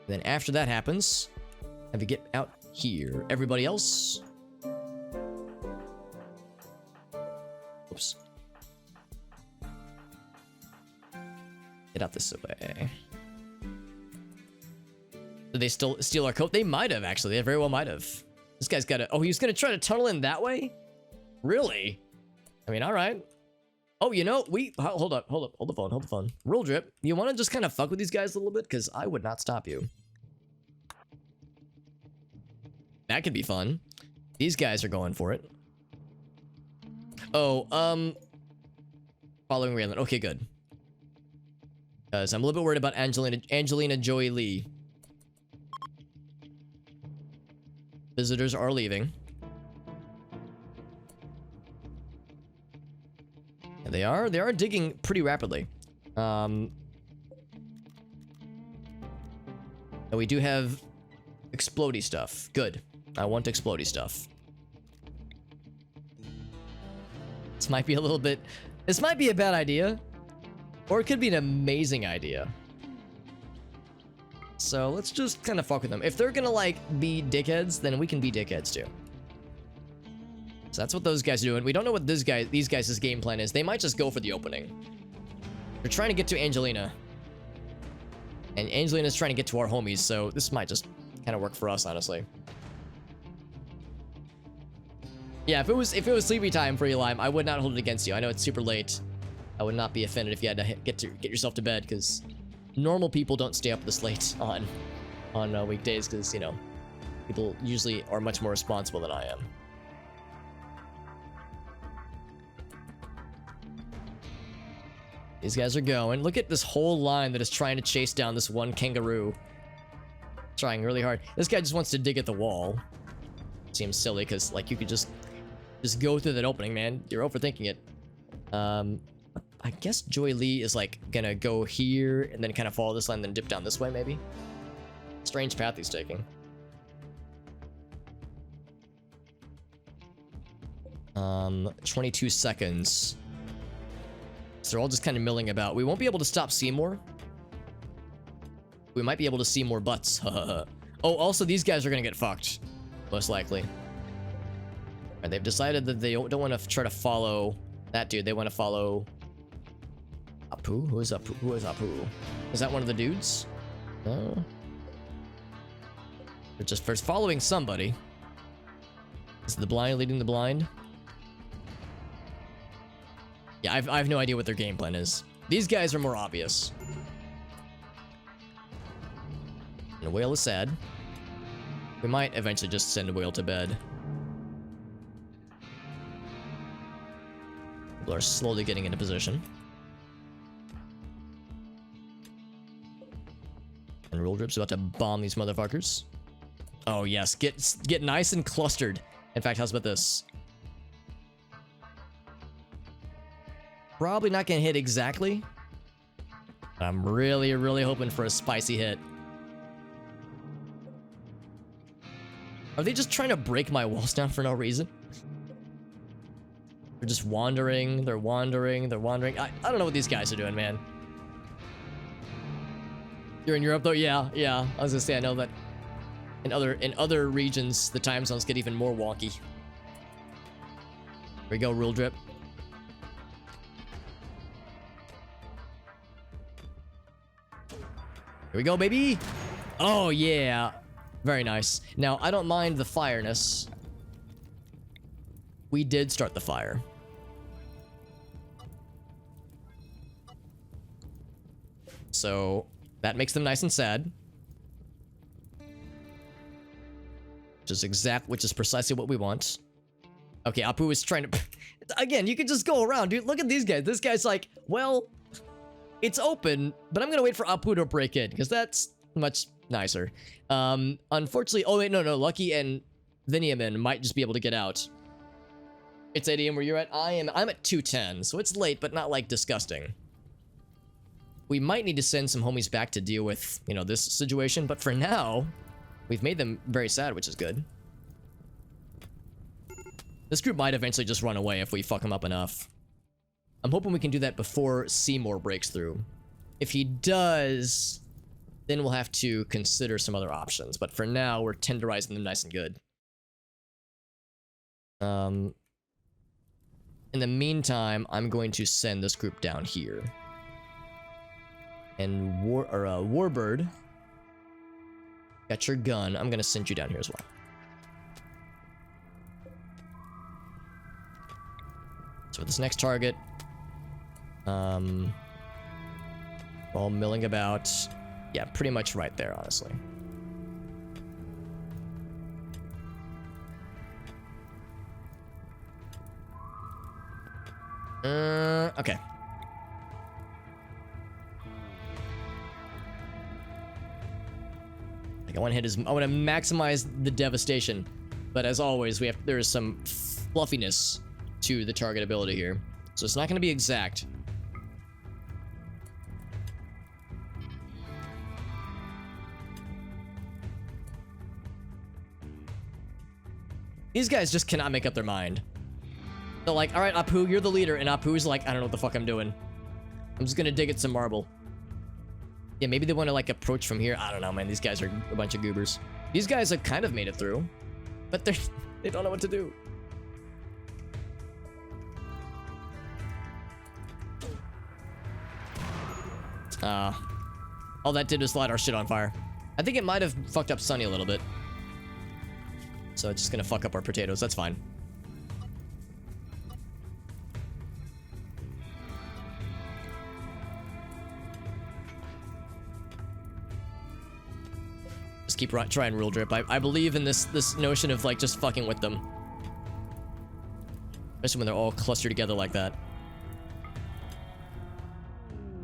Then after that happens, have you get out here. Everybody else. Oops. Get out this way. Did they still steal our coat? They might have, actually. They very well might have. This guy's got to... Oh, he's going to try to tunnel in that way? Really? I mean, all right. Oh, you know, hold the phone. Rule drip, you want to just kind of fuck with these guys a little bit? Because I would not stop you. That could be fun. These guys are going for it. Oh, following Raylan. Okay, good. Because I'm a little bit worried about Angelina Joy Lee. Visitors are leaving. They are digging pretty rapidly. And we do have explodey stuff. Good. I want explodey stuff. This might be a little bit... This might be a bad idea. Or it could be an amazing idea. So let's just kind of fuck with them. If they're gonna, like, be dickheads, then we can be dickheads too. So that's what those guys are doing. We don't know what these guys' game plan is. They might just go for the opening. They're trying to get to Angelina. And Angelina's trying to get to our homies, so this might just kind of work for us, honestly. Yeah, if it was sleepy time for you, Lime, I would not hold it against you. I know it's super late. I would not be offended if you had to get yourself to bed, because normal people don't stay up this late on weekdays, because, you know, people usually are much more responsible than I am. These guys are going. Look at this whole line that is trying to chase down this one kangaroo. Trying really hard. This guy just wants to dig at the wall. Seems silly, because, like, you could just go through that opening, man. You're overthinking it. I guess Joy Lee is, like, gonna go here and then kind of follow this line, then dip down this way, maybe? Strange path he's taking. 22 seconds. So they're all just kind of milling about. We won't be able to stop Seymour. We might be able to see more butts. Oh, also, these guys are going to get fucked. Most likely. And they've decided that they don't want to try to follow that dude. They want to follow... Apu? Who is Apu? Who is Apu? Is that one of the dudes? No. They're just first following somebody. Is the blind leading the blind? Yeah, I have no idea what their game plan is. These guys are more obvious. And Whale is sad. We might eventually just send Whale to bed. People are slowly getting into position. And Rule Drip's about to bomb these motherfuckers. Oh yes, get nice and clustered. In fact, how's about this? Probably not gonna hit exactly. I'm really, really hoping for a spicy hit. Are they just trying to break my walls down for no reason? They're just wandering. They're wandering. They're wandering. I don't know what these guys are doing, man. You're in Europe, though? Yeah, yeah. I was gonna say, I know that in other regions, the time zones get even more wonky. Here we go, rule drip. Here we go, baby. Oh, yeah. Very nice. Now, I don't mind the fireness. We did start the fire. So, that makes them nice and sad. Which is precisely what we want. Okay, Apu is trying to... Again, you can just go around, dude. Look at these guys. This guy's like, well, it's open, but I'm gonna wait for Apu to break in, because that's much nicer. Unfortunately... Oh, wait, no. Lucky and Viniamin might just be able to get out. It's 8 AM where you're at. I'm at 2:10, so it's late, but not, like, disgusting. We might need to send some homies back to deal with, you know, this situation, but for now, we've made them very sad, which is good. This group might eventually just run away if we fuck them up enough. I'm hoping we can do that before Seymour breaks through. If he does, then we'll have to consider some other options, but for now, we're tenderizing them nice and good. In the meantime, I'm going to send this group down here. And Warbird, got your gun. I'm gonna send you down here as well. So for this next target, all milling about. Yeah, pretty much right there, honestly. Okay. I want to maximize the devastation, but as always, there is some fluffiness to the target ability here, so it's not going to be exact. These guys just cannot make up their mind. They're like, all right, Apu, you're the leader, and Apu's like, I don't know what the fuck I'm doing. I'm just gonna dig at some marble. Yeah, maybe they want to, like, approach from here. I don't know, man. These guys are a bunch of goobers. These guys have kind of made it through, but they don't know what to do. All that did was light our shit on fire. I think it might have fucked up Sunny a little bit. So it's just gonna fuck up our potatoes. That's fine. Just keep trying rule drip. I believe in this notion of, like, just fucking with them. Especially when they're all clustered together like that.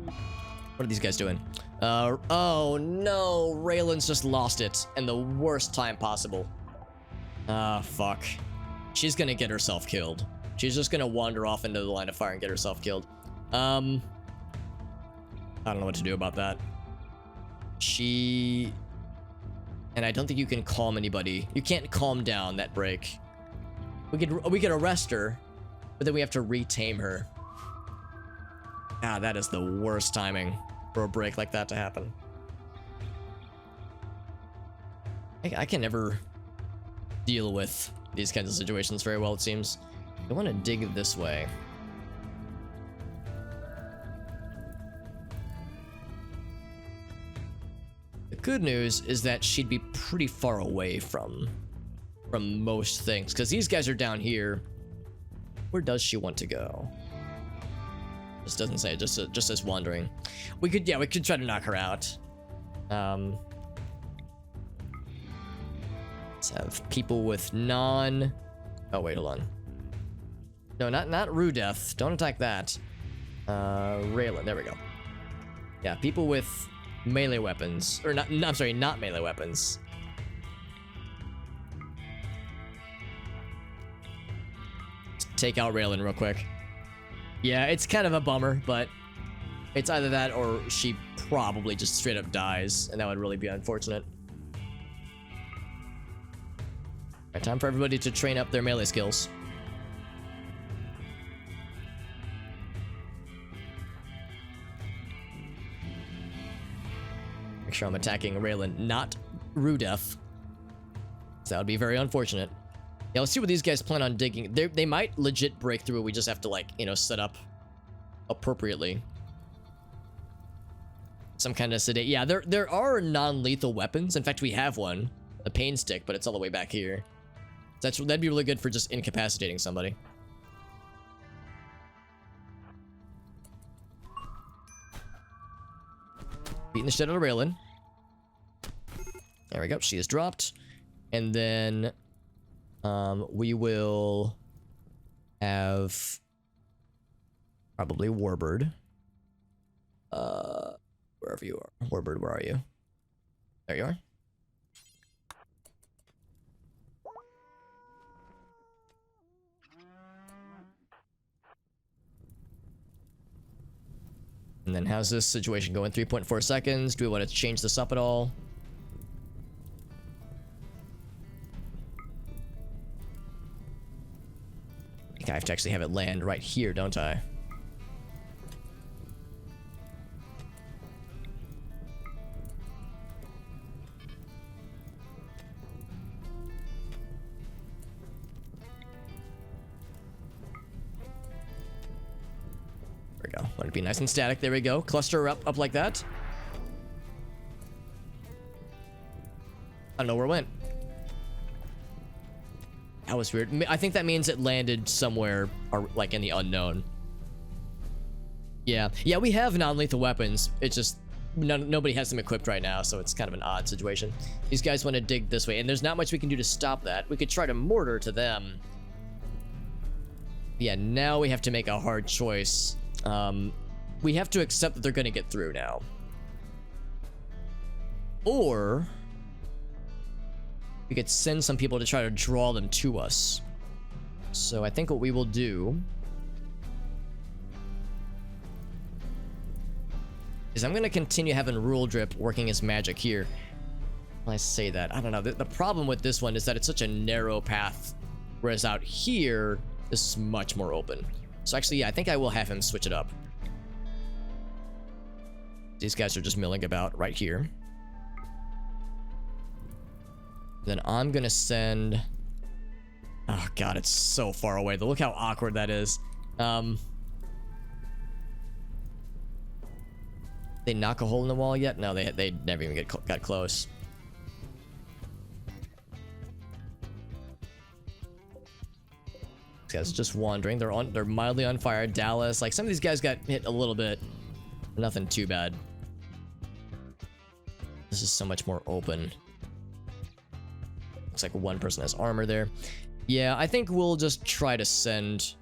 What are these guys doing? Oh no, Raylan's just lost it, and the worst time possible. Fuck. She's gonna get herself killed. She's just gonna wander off into the line of fire and get herself killed. I don't know what to do about that. And I don't think you can calm anybody. You can't calm down that break. We could arrest her, but then we have to retame her. Ah, that is the worst timing for a break like that to happen. I can never deal with these kinds of situations very well, it seems. I want to dig this way. The good news is that she'd be pretty far away from most things, because these guys are down here. Where does she want to go? This doesn't say, just says wandering. We could try to knock her out. Let's have people with oh wait, hold on. No, not Rudeth. Don't attack that. Raylan, there we go. Yeah, people with melee weapons, or not melee weapons. Let's take out Raylan real quick. Yeah, it's kind of a bummer, but it's either that or she probably just straight up dies, and that would really be unfortunate. Alright, time for everybody to train up their melee skills. Make sure I'm attacking Raylan, not Rudef. So that would be very unfortunate. Yeah, let's see what these guys plan on digging. They might legit break through. We just have to, like, you know, set up appropriately. Some kind of sedate. Yeah, there are non-lethal weapons. In fact, we have one, a pain stick, but it's all the way back here. That'd be really good for just incapacitating somebody. Beating the shit out of Raylan. There we go. She is dropped. And then we will have probably Warbird. Wherever you are. Warbird, where are you? There you are. And then how's this situation going? 3.4 seconds. Do we want to change this up at all? I think I have to actually have it land right here, don't I? There we go. Want to be nice and static. There we go. Cluster her up like that. I don't know where it went. That was weird. I think that means it landed somewhere, or like in the unknown. Yeah, we have non-lethal weapons. It's just nobody has them equipped right now, so it's kind of an odd situation. These guys want to dig this way, and there's not much we can do to stop that. We could try to mortar to them. Yeah, now we have to make a hard choice. We have to accept that they're going to get through now. Or we could send some people to try to draw them to us. So I think what we will do is I'm going to continue having Rule Drip working his magic here. When I say that, I don't know. The problem with this one is that it's such a narrow path, whereas out here, this is much more open. So actually, yeah, I think I will have him switch it up. These guys are just milling about right here. Then I'm gonna send... Oh god, it's so far away. Look how awkward that is. They knock a hole in the wall yet? No, they never even got close. These guys just wandering. They're mildly on fire. Dallas, like some of these guys got hit a little bit. Nothing too bad. This is so much more open. Looks like one person has armor there. Yeah, I think we'll just try to send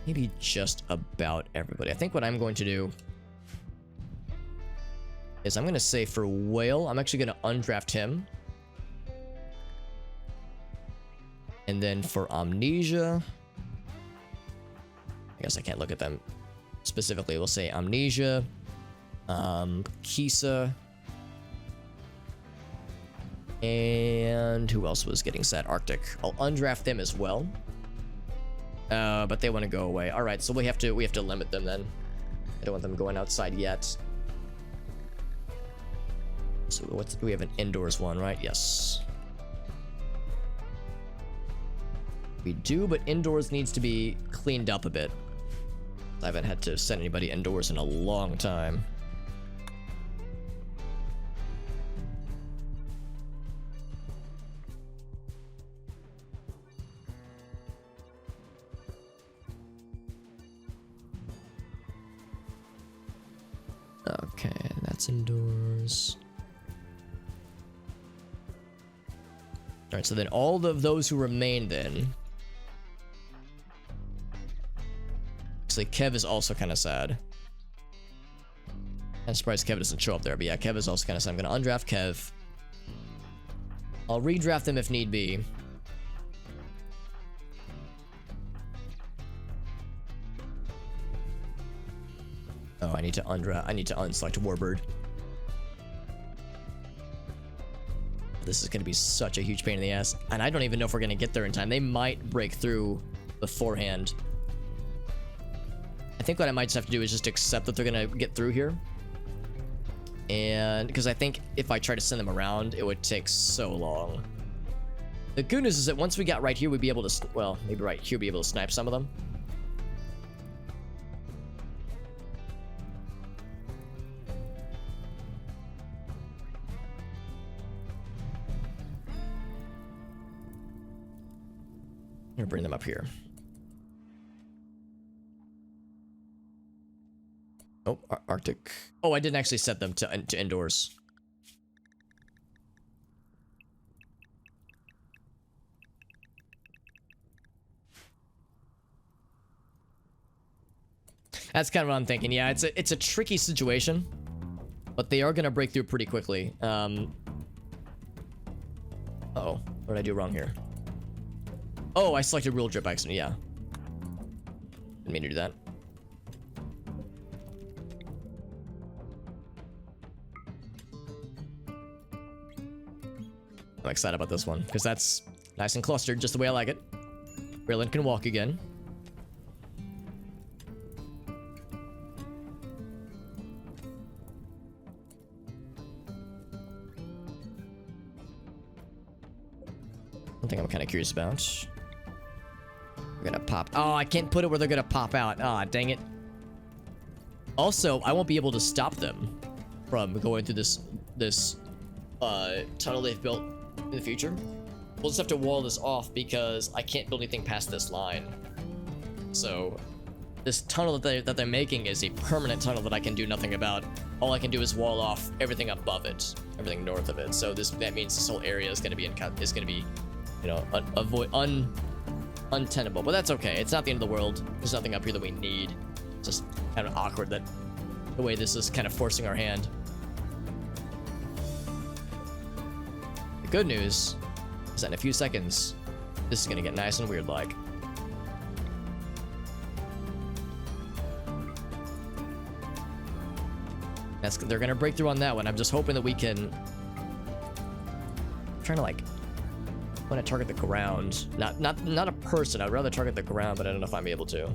maybe just about everybody. I think what I'm going to do is I'm going to say for Whale, I'm actually going to undraft him. And then for Amnesia, I guess I can't look at them specifically. We'll say Amnesia, Kisa, and who else was getting sad? Arctic. I'll undraft them as well. But they want to go away. All right, so we have to limit them then. I don't want them going outside yet. So we have an indoors one, right? Yes. We do, but indoors needs to be cleaned up a bit. I haven't had to send anybody indoors in a long time. Okay, that's indoors. Alright, so then all of those who remain then. Actually, Kev is also kind of sad. I'm surprised Kev doesn't show up there, but yeah, Kev is also kind of sad. I'm going to undraft Kev. I'll redraft them if need be. Oh, I need to unselect Warbird. This is going to be such a huge pain in the ass. And I don't even know if we're going to get there in time. They might break through beforehand. I think what I might just have to do is just accept that they're going to get through here. And because I think if I try to send them around, it would take so long. The good news is that once we got right here, we'd be able to, well, maybe right here, be able to snipe some of them. I'm gonna bring them up here. Oh, Arctic. Oh, I didn't actually set them to indoors. That's kind of what I'm thinking. Yeah, it's a tricky situation, but they are gonna break through pretty quickly. Uh-oh, what did I do wrong here? Oh, I selected Rule Drip by accident. Yeah, didn't mean to do that. I'm excited about this one because that's nice and clustered, just the way I like it. Raylan can walk again. One thing I'm kind of curious about. We're gonna pop. Oh, I can't put it where they're gonna pop out. Ah, dang it. Also, I won't be able to stop them from going through this tunnel they've built in the future. We'll just have to wall this off because I can't build anything past this line. So this tunnel that they're making is a permanent tunnel that I can do nothing about. All I can do is wall off everything above it, everything north of it. So that means this whole area is gonna be you know, untenable. But that's okay. It's not the end of the world. There's nothing up here that we need. It's just kind of awkward that the way this is kind of forcing our hand. The good news is that in a few seconds, this is gonna get nice and weird like. They're gonna break through on that one. I'm just hoping that we can. I'm trying to like. I want to target the ground, not a person. I'd rather target the ground, but I don't know if I'm able to.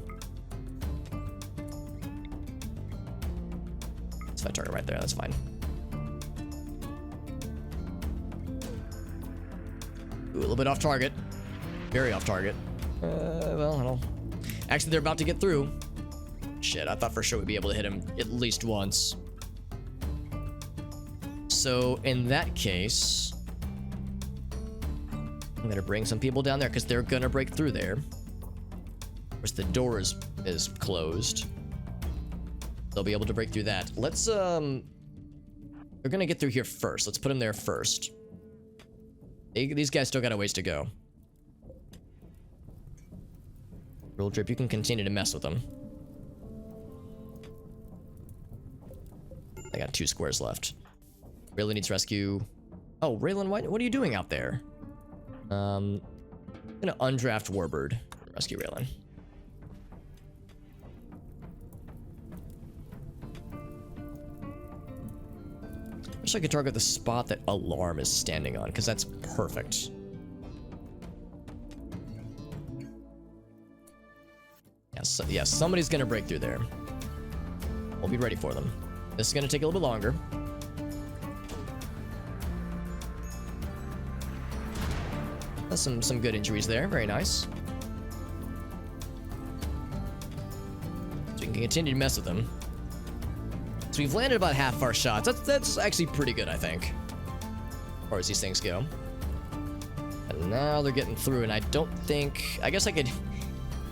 So if I target right there, that's fine. Ooh, a little bit off target, very off target. Well, I don't. Actually, they're about to get through. Shit, I thought for sure we'd be able to hit him at least once. So in that case, I'm gonna bring some people down there because they're gonna break through there. Of course, the door is closed. They'll be able to break through that. Let's they're gonna get through here first. Let's put them there first. These guys still got a ways to go. Rule Drip, you can continue to mess with them. I got 2 squares left. Raylan needs rescue. Oh, Raylan, what are you doing out there? I'm gonna undraft Warbird. Rescue Raylan. Wish I could target the spot that Alarm is standing on, because that's perfect. Yeah, somebody's gonna break through there. We'll be ready for them. This is gonna take a little bit longer. That's some good injuries there. Very nice. So we can continue to mess with them. So we've landed about half our shots. That's actually pretty good, I think, as far as these things go. And now they're getting through, and I don't think... I guess I could... If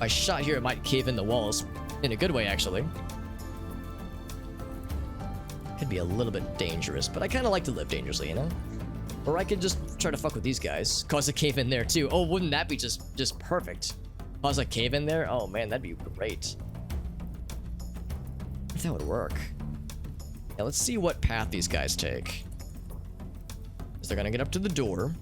I shot here, it might cave in the walls. In a good way, actually. Could be a little bit dangerous, but I kind of like to live dangerously, you know? Or I could just try to fuck with these guys. Cause a cave in there, too. Oh, wouldn't that be just perfect? Cause a cave in there? Oh, man, that'd be great. If that would work. Yeah, let's see what path these guys take. Because they're gonna get up to the door.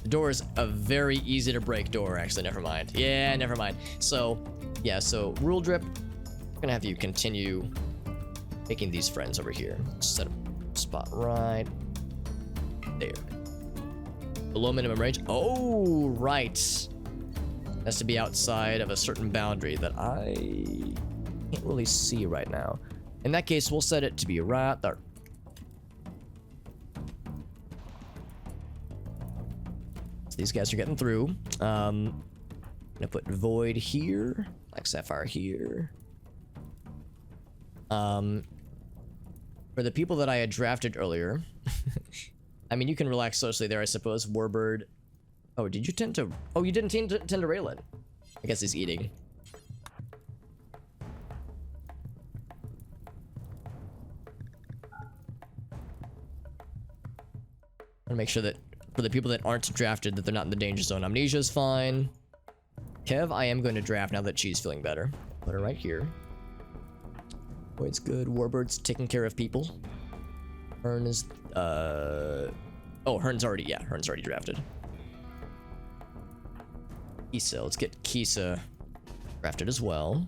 The door is a very easy to break door, actually. Never mind. Yeah, never mind. So, yeah, so Rule Drip, I'm gonna have you continue making these friends over here. Set a spot right there. Below minimum range. Oh, right. Has to be outside of a certain boundary that I can't really see right now. In that case, we'll set it to be right there. These guys are getting through. Gonna put Void here, like Sapphire here. For the people that I had drafted earlier, I mean, you can relax socially there, I suppose. Warbird. Oh, did you tend to? Oh, you didn't tend to Raylan. I guess he's eating. I want to make sure that for the people that aren't drafted, that they're not in the danger zone. Amnesia's fine. Kev, I am going to draft now that she's feeling better. Put her right here. Void's good. Warbird's taking care of people. Hearn is, oh, Hearn's already drafted. Kisa, let's get Kisa drafted as well.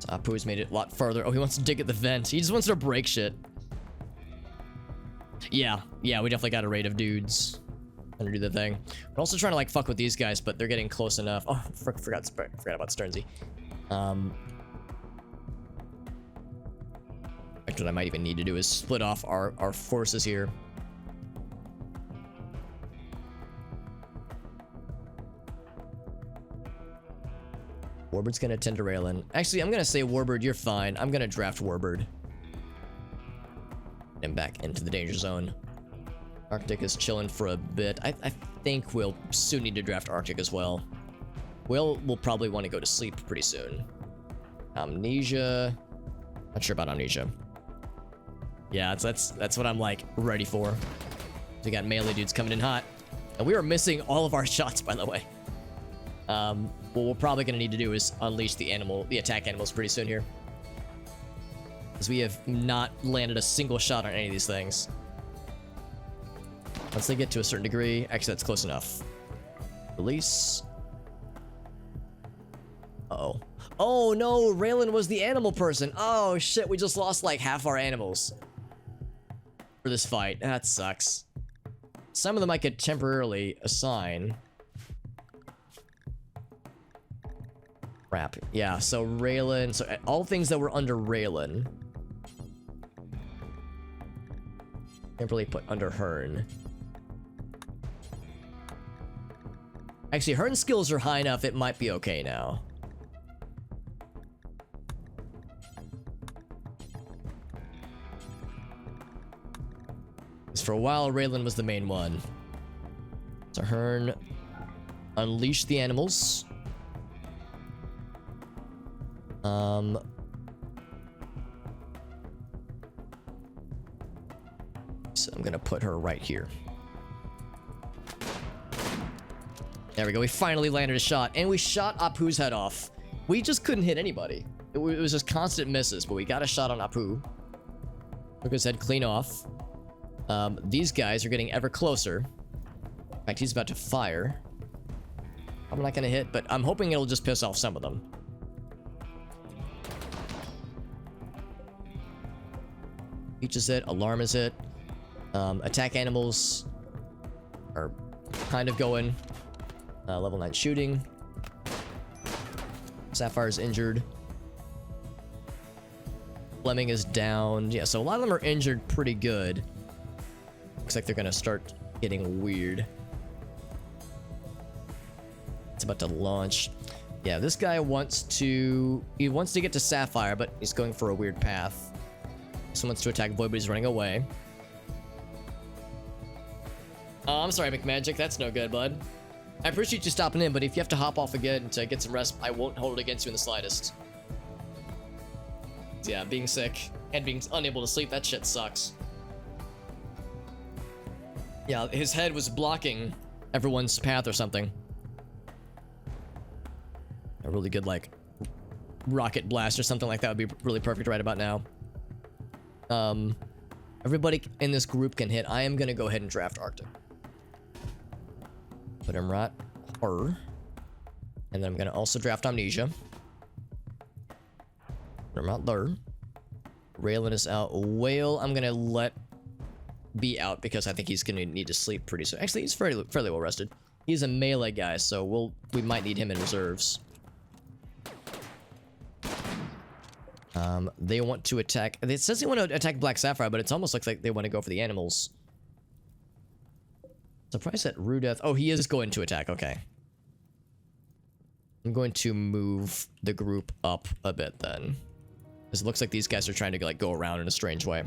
Apu's made it a lot farther. Oh, he wants to dig at the vent. He just wants to break shit. Yeah, we definitely got a raid of dudes trying to do the thing. We're also trying to like fuck with these guys, but they're getting close enough. Oh, forgot about Sternsy. What I might even need to do is split off our forces here. Warbird's gonna tend to Raylan. Actually, I'm gonna say Warbird, you're fine. I'm gonna draft Warbird. And back into the danger zone. Arctic is chilling for a bit. I think we'll soon need to draft Arctic as well. We'll probably want to go to sleep pretty soon. Amnesia. Not sure about Amnesia. Yeah, that's what I'm like ready for. We got melee dudes coming in hot. And we are missing all of our shots, by the way. What we're probably going to need to do is unleash the attack animals pretty soon here. Because we have not landed a single shot on any of these things. Once they get to a certain degree, actually that's close enough. Release. Uh-oh. Oh no, Raylan was the animal person. Oh shit, we just lost like half our animals for this fight. That sucks. Some of them I could temporarily assign. Crap. Yeah, so Raylan, so all things that were under Raylan. Temporarily put under Hearn. Actually, Hearn's skills are high enough, it might be okay now. Because for a while, Raylan was the main one. So Hearn, unleash the animals. So I'm gonna put her right here. There we go. We finally landed a shot, and we shot Apu's head off. We just couldn't hit anybody. It was just constant misses, but we got a shot on Apu. Took his head clean off. These guys are getting ever closer. In fact, he's about to fire. I'm not gonna hit, but I'm hoping it'll just piss off some of them. Peach is it. Alarm is it. Attack animals are kind of going. Level 9 shooting. Sapphire's injured. Fleming is down. Yeah, so a lot of them are injured pretty good. Looks like they're gonna start getting weird. It's about to launch. Yeah, this guy wants to get to Sapphire, but he's going for a weird path. This one wants to attack Void, but he's running away. Oh, I'm sorry, McMagic. That's no good, bud. I appreciate you stopping in, but if you have to hop off again to get some rest, I won't hold it against you in the slightest. Yeah, being sick and being unable to sleep, that shit sucks. Yeah, his head was blocking everyone's path or something. A really good, like, rocket blast or something like that would be really perfect right about now. Everybody in this group can hit. I am gonna go ahead and draft Arctic. Put him right her. And then I'm gonna also draft Amnesia. Put him out there. Raylan is out. Whale, I'm gonna let be out because I think he's gonna need to sleep pretty soon. Actually, he's fairly well rested. He's a melee guy, so we might need him in reserves. They want to attack. It says they want to attack Black Sapphire, but it almost looks like they want to go for the animals. Surprised at Rudeth. Oh, he is going to attack. Okay. I'm going to move the group up a bit then. Because it looks like these guys are trying to like go around in a strange way.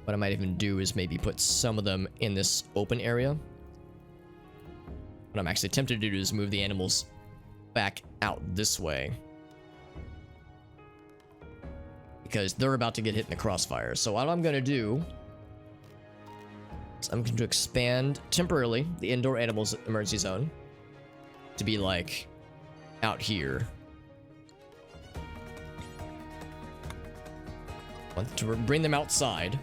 What I might even do is maybe put some of them in this open area. What I'm actually tempted to do is move the animals back out this way. Because they're about to get hit in the crossfire. So what I'm going to do is I'm going to expand temporarily the indoor animals emergency zone to be like out here. Want to bring them outside.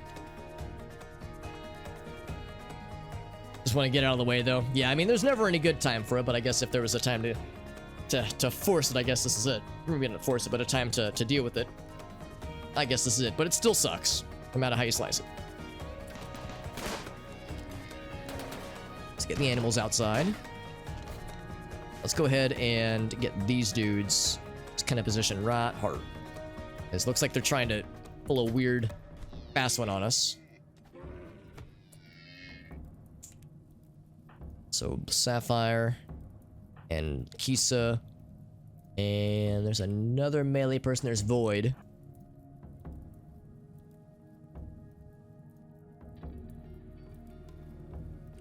Just want to get out of the way though. Yeah, I mean there's never any good time for it, but I guess if there was a time to force it, I guess this is it. Maybe not force it, but a time to deal with it. I guess this is it, but it still sucks, no matter how you slice it. Let's get the animals outside. Let's go ahead and get these dudes kind of positioned right hard. It looks like they're trying to pull a weird fast one on us. So Sapphire and Kisa, and there's another melee person. There's Void.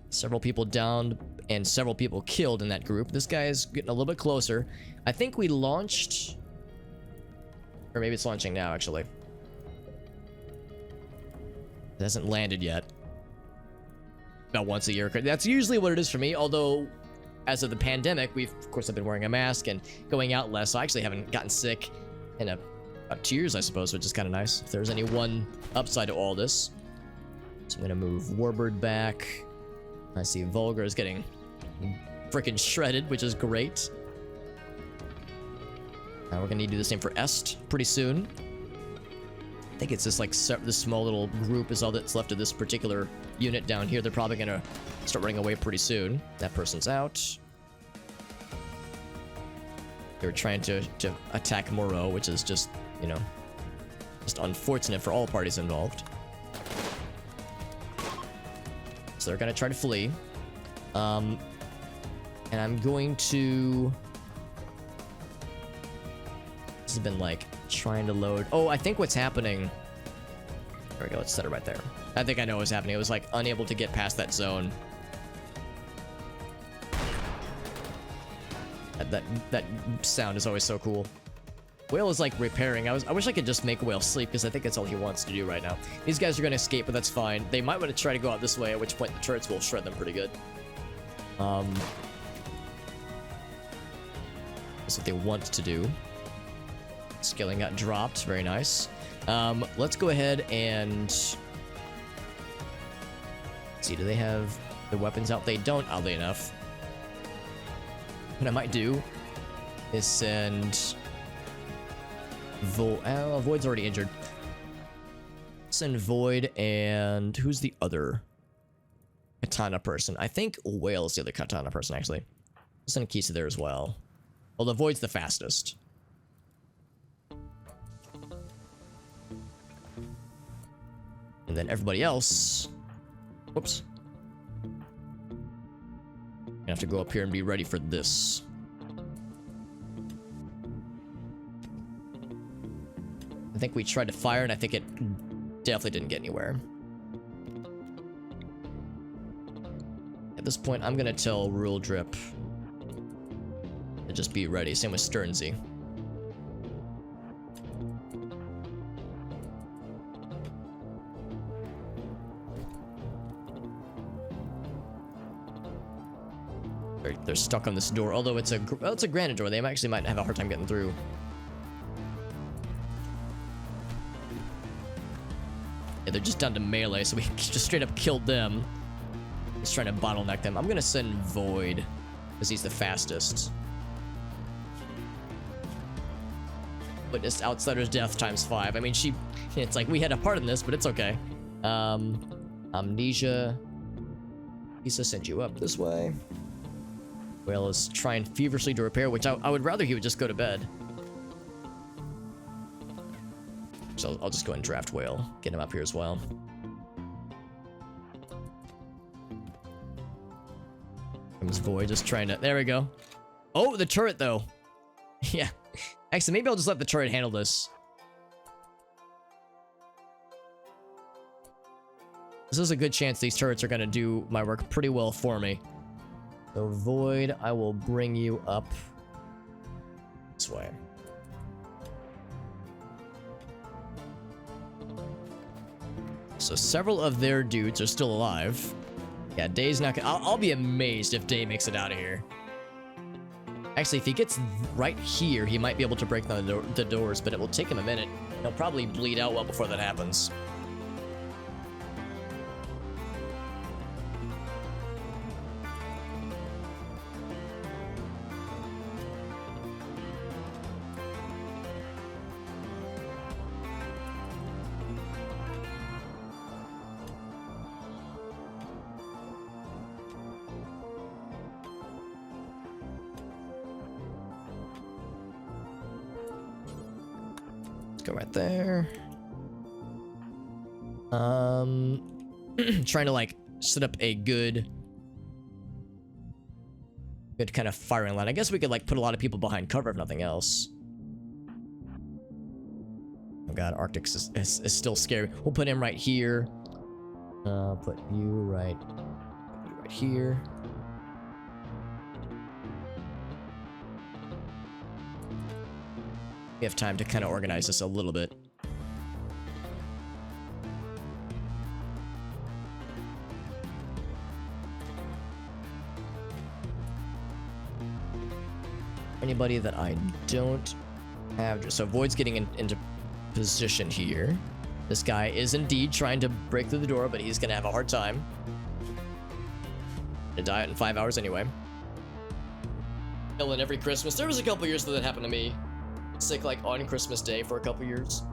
Several people downed and several people killed in that group. This guy is getting a little bit closer. I think we launched, or maybe it's launching now actually. It hasn't landed yet. About once a year. That's usually what it is for me, although as of the pandemic, we've of course have been wearing a mask and going out less, so I actually haven't gotten sick in about 2 years, I suppose, which is kind of nice. If there's any one upside to all this. So I'm gonna move Warbird back. I see Vulgar is getting freaking shredded, which is great. Now we're gonna need to do the same for Est pretty soon. I think it's just like this small little group is all that's left of this particular unit down here. They're probably gonna start running away pretty soon. That person's out. They were trying to attack Moreau, which is just, you know, just unfortunate for all parties involved. So they're gonna try to flee. And I'm going to... This has been like trying to load. Oh, I think what's happening. There we go. Let's set it right there. I think I know what's happening. It was like unable to get past that zone. That sound is always so cool. Whale is like repairing. I wish I could just make Whale sleep because I think that's all he wants to do right now. These guys are going to escape, but that's fine. They might want to try to go out this way, at which point the turrets will shred them pretty good. That's what they want to do. Scaling got dropped. Very nice. Let's go ahead and... see, do they have the weapons out? They don't, oddly enough. What I might do is send... Void's already injured. Send Void and... who's the other katana person? I think Whale is the other katana person, actually. Send Kisa there as well. Although Void's the fastest. And then everybody else... whoops. I have to go up here and be ready for this. I think we tried to fire and I think it definitely didn't get anywhere. At this point, I'm gonna tell Rule Drip to just be ready. Same with Sternsey. They're stuck on this door, although it's a granite door. They actually might have a hard time getting through. Yeah, they're just down to melee, so we just straight up killed them. He's trying to bottleneck them. I'm gonna send Void, because he's the fastest. Witnessed Outsider's death ×5. I mean, it's like we had a part in this, but it's okay. Amnesia. Lisa sent you up this way. Whale is trying feverishly to repair, which I would rather he would just go to bed. So I'll just go ahead and draft Whale. Get him up here as well. Comes Void just trying to... There we go. Oh, the turret, though. Yeah. Actually, maybe I'll just let the turret handle this. This is a good chance these turrets are going to do my work pretty well for me. So, Void, I will bring you up this way. So, several of their dudes are still alive. Yeah, Day's not gonna... I'll be amazed if Day makes it out of here. Actually, if he gets right here, he might be able to break the doors, but it will take him a minute. He'll probably bleed out well before that happens. Go right there. Trying to like set up a good kind of firing line. I guess we could like put a lot of people behind cover if nothing else. Oh god, Arctic is still scary. We'll put him right here. Put you right here. We have time to kind of organize this a little bit. Anybody that I don't have... So Void's getting into position here. This guy is indeed trying to break through the door, but he's going to have a hard time. Gonna die in 5 hours anyway. Killing every Christmas. There was a couple years that happened to me. Sick like on Christmas Day for a couple years.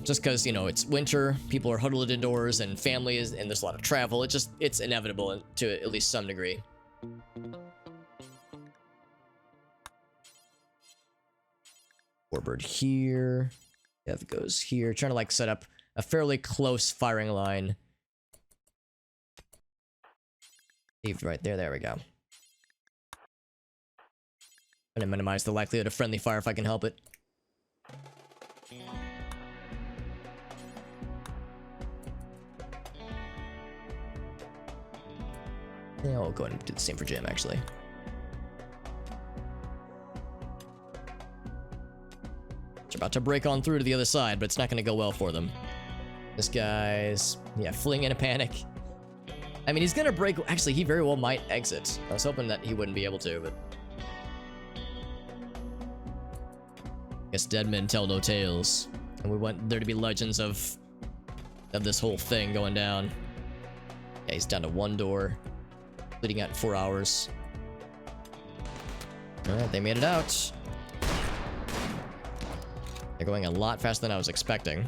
Just because, you know, it's winter, people are huddled indoors, and families, and there's a lot of travel. It's inevitable to at least some degree. Warbird here. Death goes here. Trying to like set up a fairly close firing line. Saved right there. There we go. I'm gonna minimize the likelihood of friendly fire if I can help it. Yeah, I'll go ahead and do the same for Jim, actually. They're about to break on through to the other side, but it's not gonna go well for them. This guy's, yeah, fleeing in a panic. I mean, he's gonna break. Actually, he very well might exit. I was hoping that he wouldn't be able to, but guess dead men tell no tales, and we want there to be legends of this whole thing going down. Yeah, he's down to one door, bleeding out in 4 hours. All right, they made it out. They're going a lot faster than I was expecting.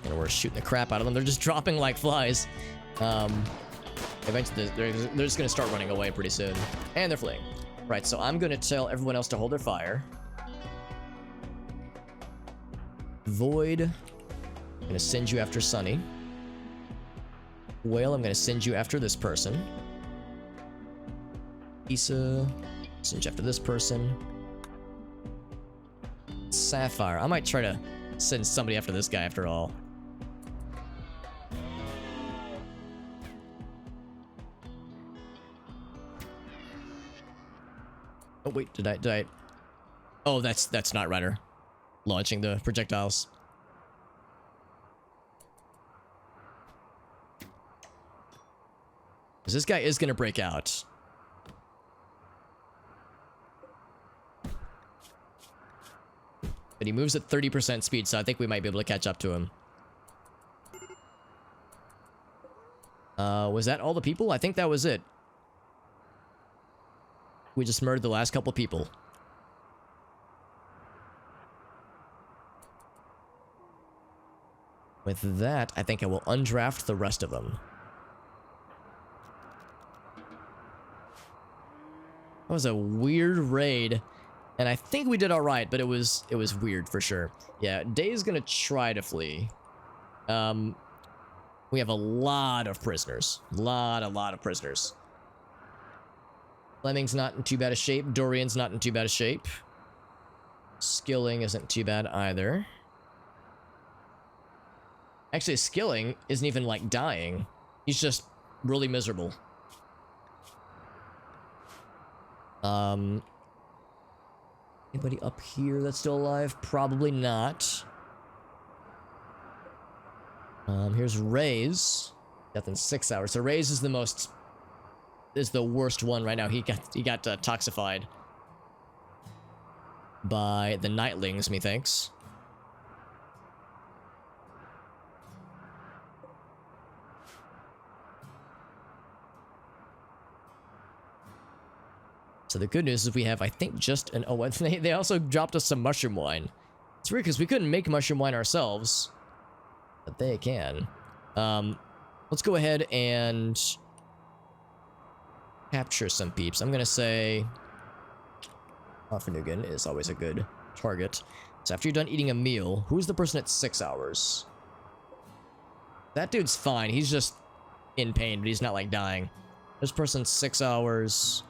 And we're shooting the crap out of them. They're just dropping like flies. Eventually, they're just going to start running away pretty soon. And they're fleeing. Right, so I'm going to tell everyone else to hold their fire. Void, I'm going to send you after Sunny. Whale, I'm going to send you after this person. Issa, send you after this person. Sapphire, I might try to send somebody after this guy after all. Oh wait, did I? Oh, that's not Rider launching the projectiles. Because this guy is gonna break out. But he moves at 30% speed, so I think we might be able to catch up to him. Was that all the people? I think that was it. We just murdered the last couple people. With that, I think I will undraft the rest of them. That was a weird raid, and I think we did all right, but it was weird for sure. Yeah, Day's gonna try to flee. We have a lot of prisoners. A lot of prisoners. Fleming's not in too bad a shape. Dorian's not in too bad a shape. Skilling isn't too bad either. Actually, Skilling isn't even, like, dying. He's just really miserable. Anybody up here that's still alive? Probably not. Here's Ray's. Death in 6 hours. So Ray's is the worst one right now. He got toxified by the Nightlings, methinks. So the good news is we have, I think, just an... Oh, they also dropped us some mushroom wine. It's weird because we couldn't make mushroom wine ourselves, but they can. Let's go ahead and capture some peeps. I'm gonna say Farfanugan is always a good target. So after you're done eating a meal, who's the person at 6 hours? That dude's fine. He's just in pain, but he's not, like, dying. This person's 6 hours.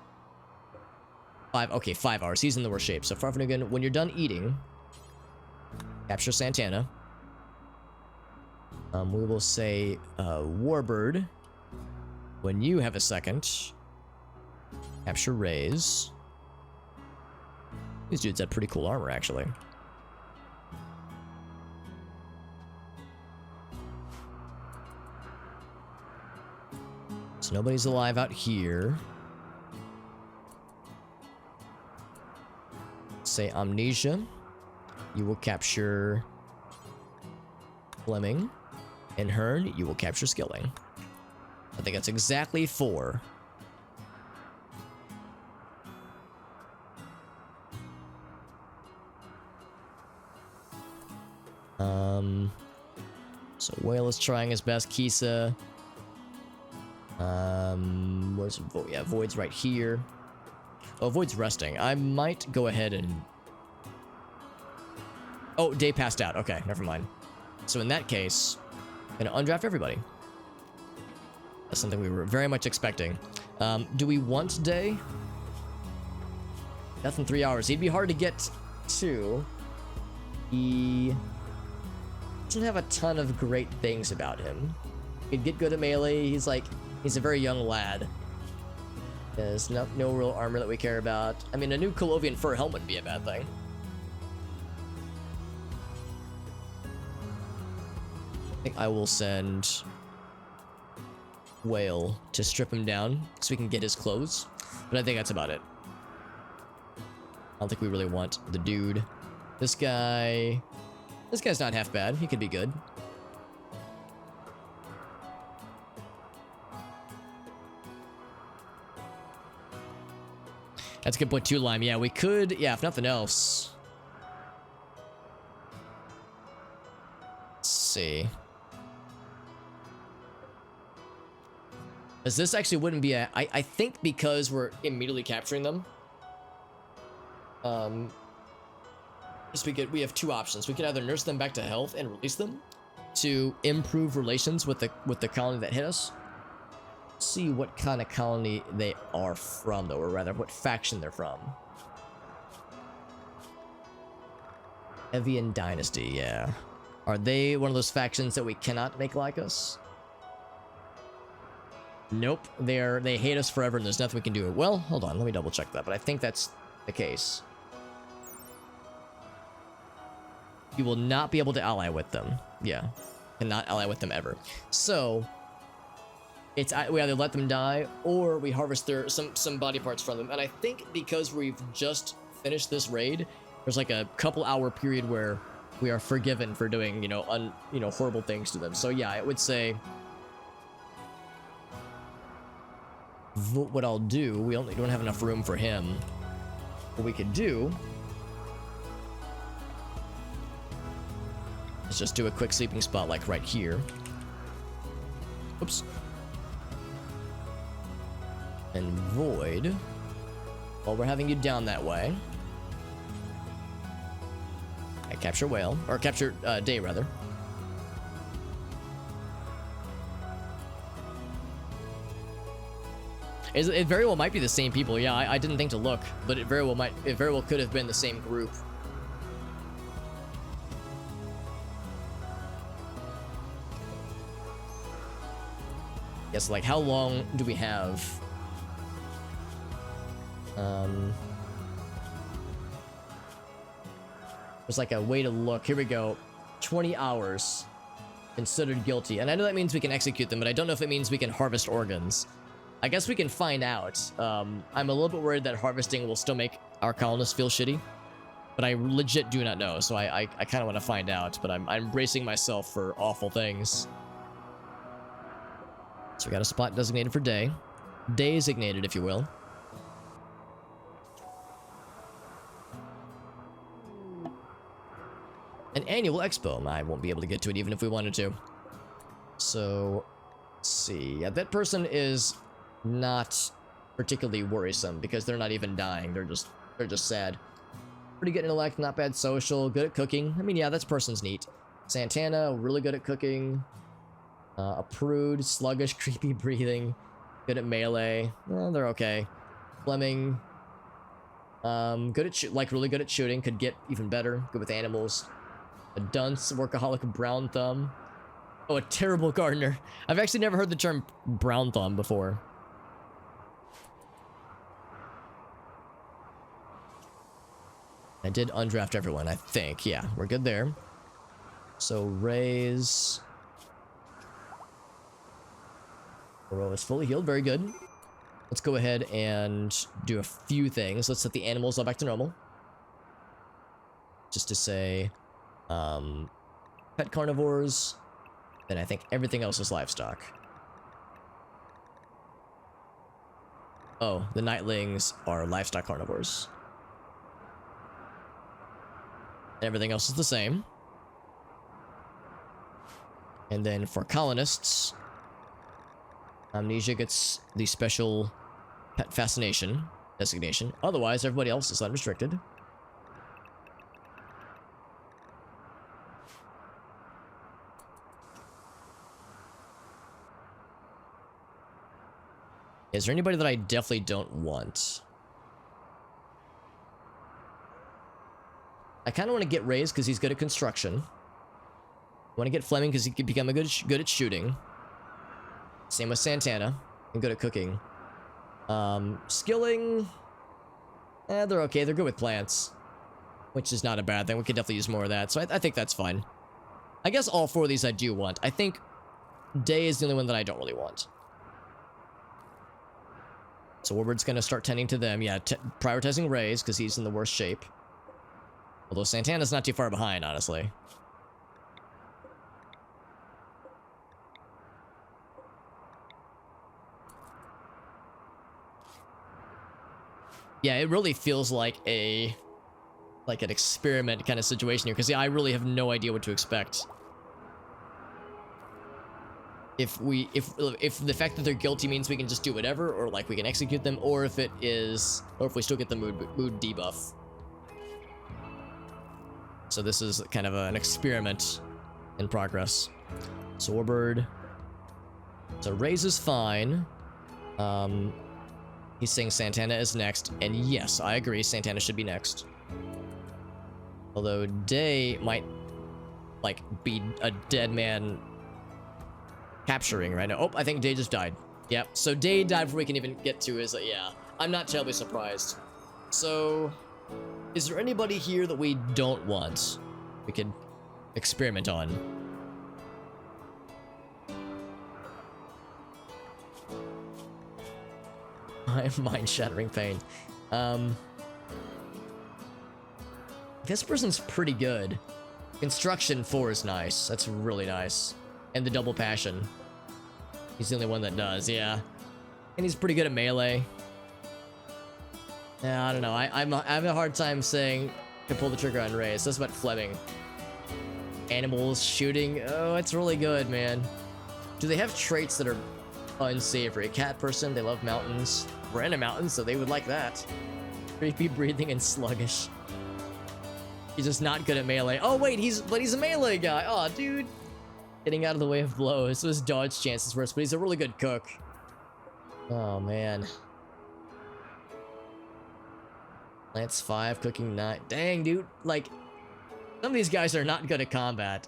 5 hours. He's in the worst shape. So Farfanugan, when you're done eating, capture Santana. We will say Warbird. When you have a second, capture Rays. These dudes had pretty cool armor, actually. So nobody's alive out here. Say Amnesia. You will capture Fleming. And Hearn, you will capture Skilling. I think that's exactly 4. So Whale is trying his best. Kisa. Where's Void? Yeah, Void's right here. Oh, Void's resting. I might go ahead and... Oh, Day passed out. Okay, never mind. So in that case, I'm gonna undraft everybody. That's something we were very much expecting. Do we want Day? Death in 3 hours. He'd be hard to get to. He doesn't have a ton of great things about him. He'd get good at melee. He's a very young lad. There's no real armor that we care about. I mean, a new Colovian fur helmet would be a bad thing. I think I will send Whale to strip him down so we can get his clothes. But I think that's about it. I don't think we really want the dude. This guy's not half bad. He could be good. That's a good point too, Lime. Yeah, we could, yeah, if nothing else. Let's see. As this actually wouldn't be a... I think because we're immediately capturing them. We have two options. We could either nurse them back to health and release them to improve relations with the colony that hit us. See what kind of colony they are from, though, or rather, what faction they're from. Evian Dynasty, yeah. Are they one of those factions that we cannot make like us? Nope, they hate us forever, and there's nothing we can do. Well, hold on, let me double check that, but I think that's the case. You will not be able to ally with them. Yeah, cannot ally with them ever. So we either let them die or we harvest some body parts from them. And I think because we've just finished this raid, there's like a couple-hour period where we are forgiven for doing, horrible things to them. So yeah, I would say what I'll do, we don't have enough room for him. What we could do is Let's just do a quick sleeping spot like right here. Oops. And Void, while we're having you down that way, I capture whale, or capture day rather. It very well might be the same people. Yeah, I didn't think to look, but it very well could have been the same group. Yes, like how long do we have? There's like a way to look. Here we go. 20 hours considered guilty. And I know that means we can execute them, but I don't know if it means we can harvest organs. I guess we can find out. I'm a little bit worried that harvesting will still make our colonists feel shitty, but I legit do not know. So I kind of want to find out, but I'm bracing myself for awful things. So we got a spot designated for day. Designated, if you will. An annual expo. I won't be able to get to it even if we wanted to. So, let's see. Yeah, that person is not particularly worrisome because they're not even dying. They're just sad. Pretty good intellect, not bad social, good at cooking. I mean, yeah, this person's neat. Santana, really good at cooking. A prude, sluggish, creepy breathing. Good at melee. They're okay. Fleming. Good at really good at shooting. Could get even better. Good with animals. A dunce, workaholic, brown thumb. Oh, a terrible gardener. I've actually never heard the term brown thumb before. I did undraft everyone, I think. Yeah, we're good there. So, raise. Oro is fully healed. Very good. Let's go ahead and do a few things. Let's set the animals all back to normal. Just to say... pet carnivores, then I think everything else is livestock. Oh, the nightlings are livestock carnivores. Everything else is the same. And then for colonists, Amnesia gets the special pet fascination designation. Otherwise, everybody else is unrestricted. Is there anybody that I definitely don't want? I kind of want to get Reyes because he's good at construction. I want to get Fleming because he could become good at shooting. Same with Santana, and good at cooking. Skilling, they're okay. They're good with plants, which is not a bad thing. We could definitely use more of that, so I think that's fine. I guess all four of these I do want. I think Day is the only one that I don't really want. So Warbird's going to start tending to them. Yeah, prioritizing Reyes because he's in the worst shape. Although Santana's not too far behind, honestly. Yeah, it really feels like an experiment kind of situation here because yeah, I really have no idea what to expect. If the fact that they're guilty means we can just do whatever, or like we can execute them, or if we still get the mood debuff. So this is kind of an experiment in progress. So Warbird. So Reyes is fine. He's saying Santana is next, and yes, I agree, Santana should be next. Although Day might like be a dead man capturing right now. Oh, I think Day just died. Yep, so Day died before we can even get to his, yeah. I'm not terribly surprised. So, is there anybody here that we don't want? We could experiment on. Mind-shattering pain. This person's pretty good. Construction 4 is nice. That's really nice. And the double passion. He's the only one that does, yeah. And he's pretty good at melee. Yeah, I don't know. I'm having a hard time saying to pull the trigger on Reyes. That's about Fleming. Animals shooting. Oh, it's really good, man. Do they have traits that are unsavory? Cat person, they love mountains. We're in a mountain, so they would like that. Creepy breathing and sluggish. He's just not good at melee. Oh wait, he's a melee guy. Oh, dude. Getting out of the way of blows. So his dodge chance is worse, but he's a really good cook. Oh man. Lance 5, cooking 9. Dang, dude. Like, some of these guys are not good at combat.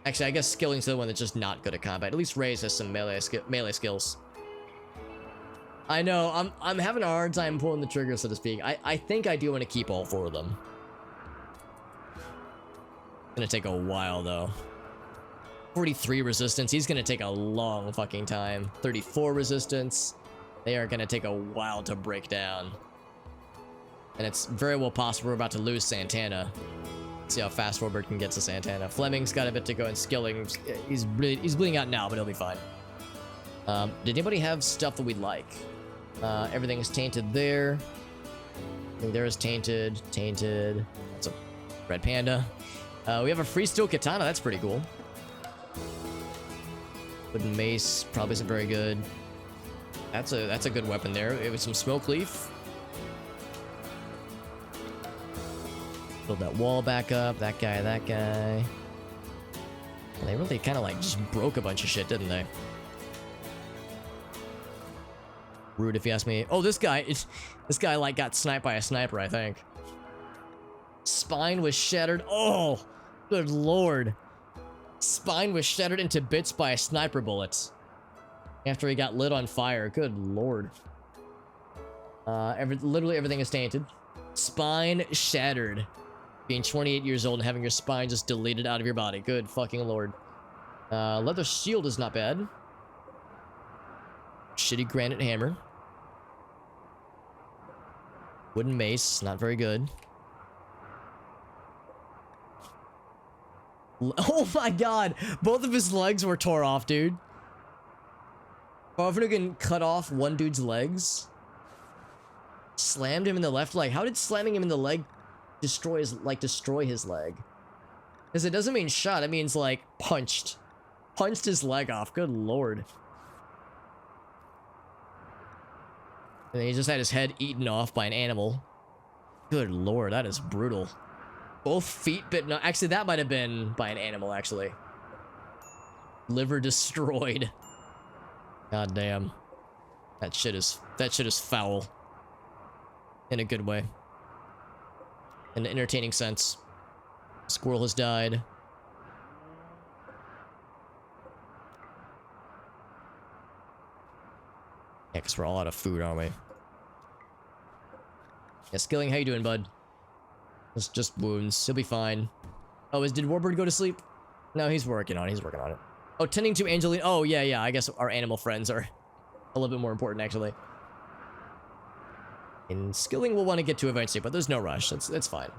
Actually, I guess Skilling's the one that's just not good at combat. At least Reyes has some melee skills. I know, I'm having a hard time pulling the trigger, so to speak. I think I do want to keep all 4 of them. Gonna take a while, though. 43 resistance. He's gonna take a long fucking time. 34 resistance. They are gonna take a while to break down. And it's very well possible we're about to lose Santana. See how fast Robert can get to Santana. Fleming's got a bit to go, and Skilling, he's bleeding out now, but he'll be fine. Did anybody have stuff that we'd like? Everything is tainted there. I think there is tainted. That's a red panda. We have a free steel katana. That's pretty cool. Wooden mace probably isn't very good. That's a good weapon there. It was some smoke leaf. Build that wall back up. That guy. Well, they really kind of like just broke a bunch of shit, didn't they? Rude, if you ask me. Oh, this guy like got sniped by a sniper, I think. Spine was shattered. Oh, good lord. Spine was shattered into bits by a sniper bullet after he got lit on fire. Good lord. Literally everything is tainted. Spine shattered. Being 28 years old and having your spine just deleted out of your body. Good fucking lord. Leather shield is not bad. Shitty granite hammer. Wooden mace, not very good. Oh my god! Both of his legs were tore off, dude. Farfnugan cut off one dude's legs. Slammed him in the left leg. How did slamming him in the leg destroy his leg? Because it doesn't mean shot, it means like punched. Punched his leg off. Good lord. And then he just had his head eaten off by an animal. Good lord, that is brutal. Both feet bit. No, actually, that might have been by an animal, actually. Liver destroyed. God damn. That shit is foul. In a good way. In an entertaining sense. Squirrel has died. Yeah, because we're all out of food, aren't we? Yeah, Skilling, how you doing, bud? It's just wounds. He'll be fine. Oh, did Warbird go to sleep? No, he's working on it. Oh, tending to Angeline. Oh, yeah. I guess our animal friends are a little bit more important, actually. And Skilling we'll want to get to eventually, but there's no rush. That's fine.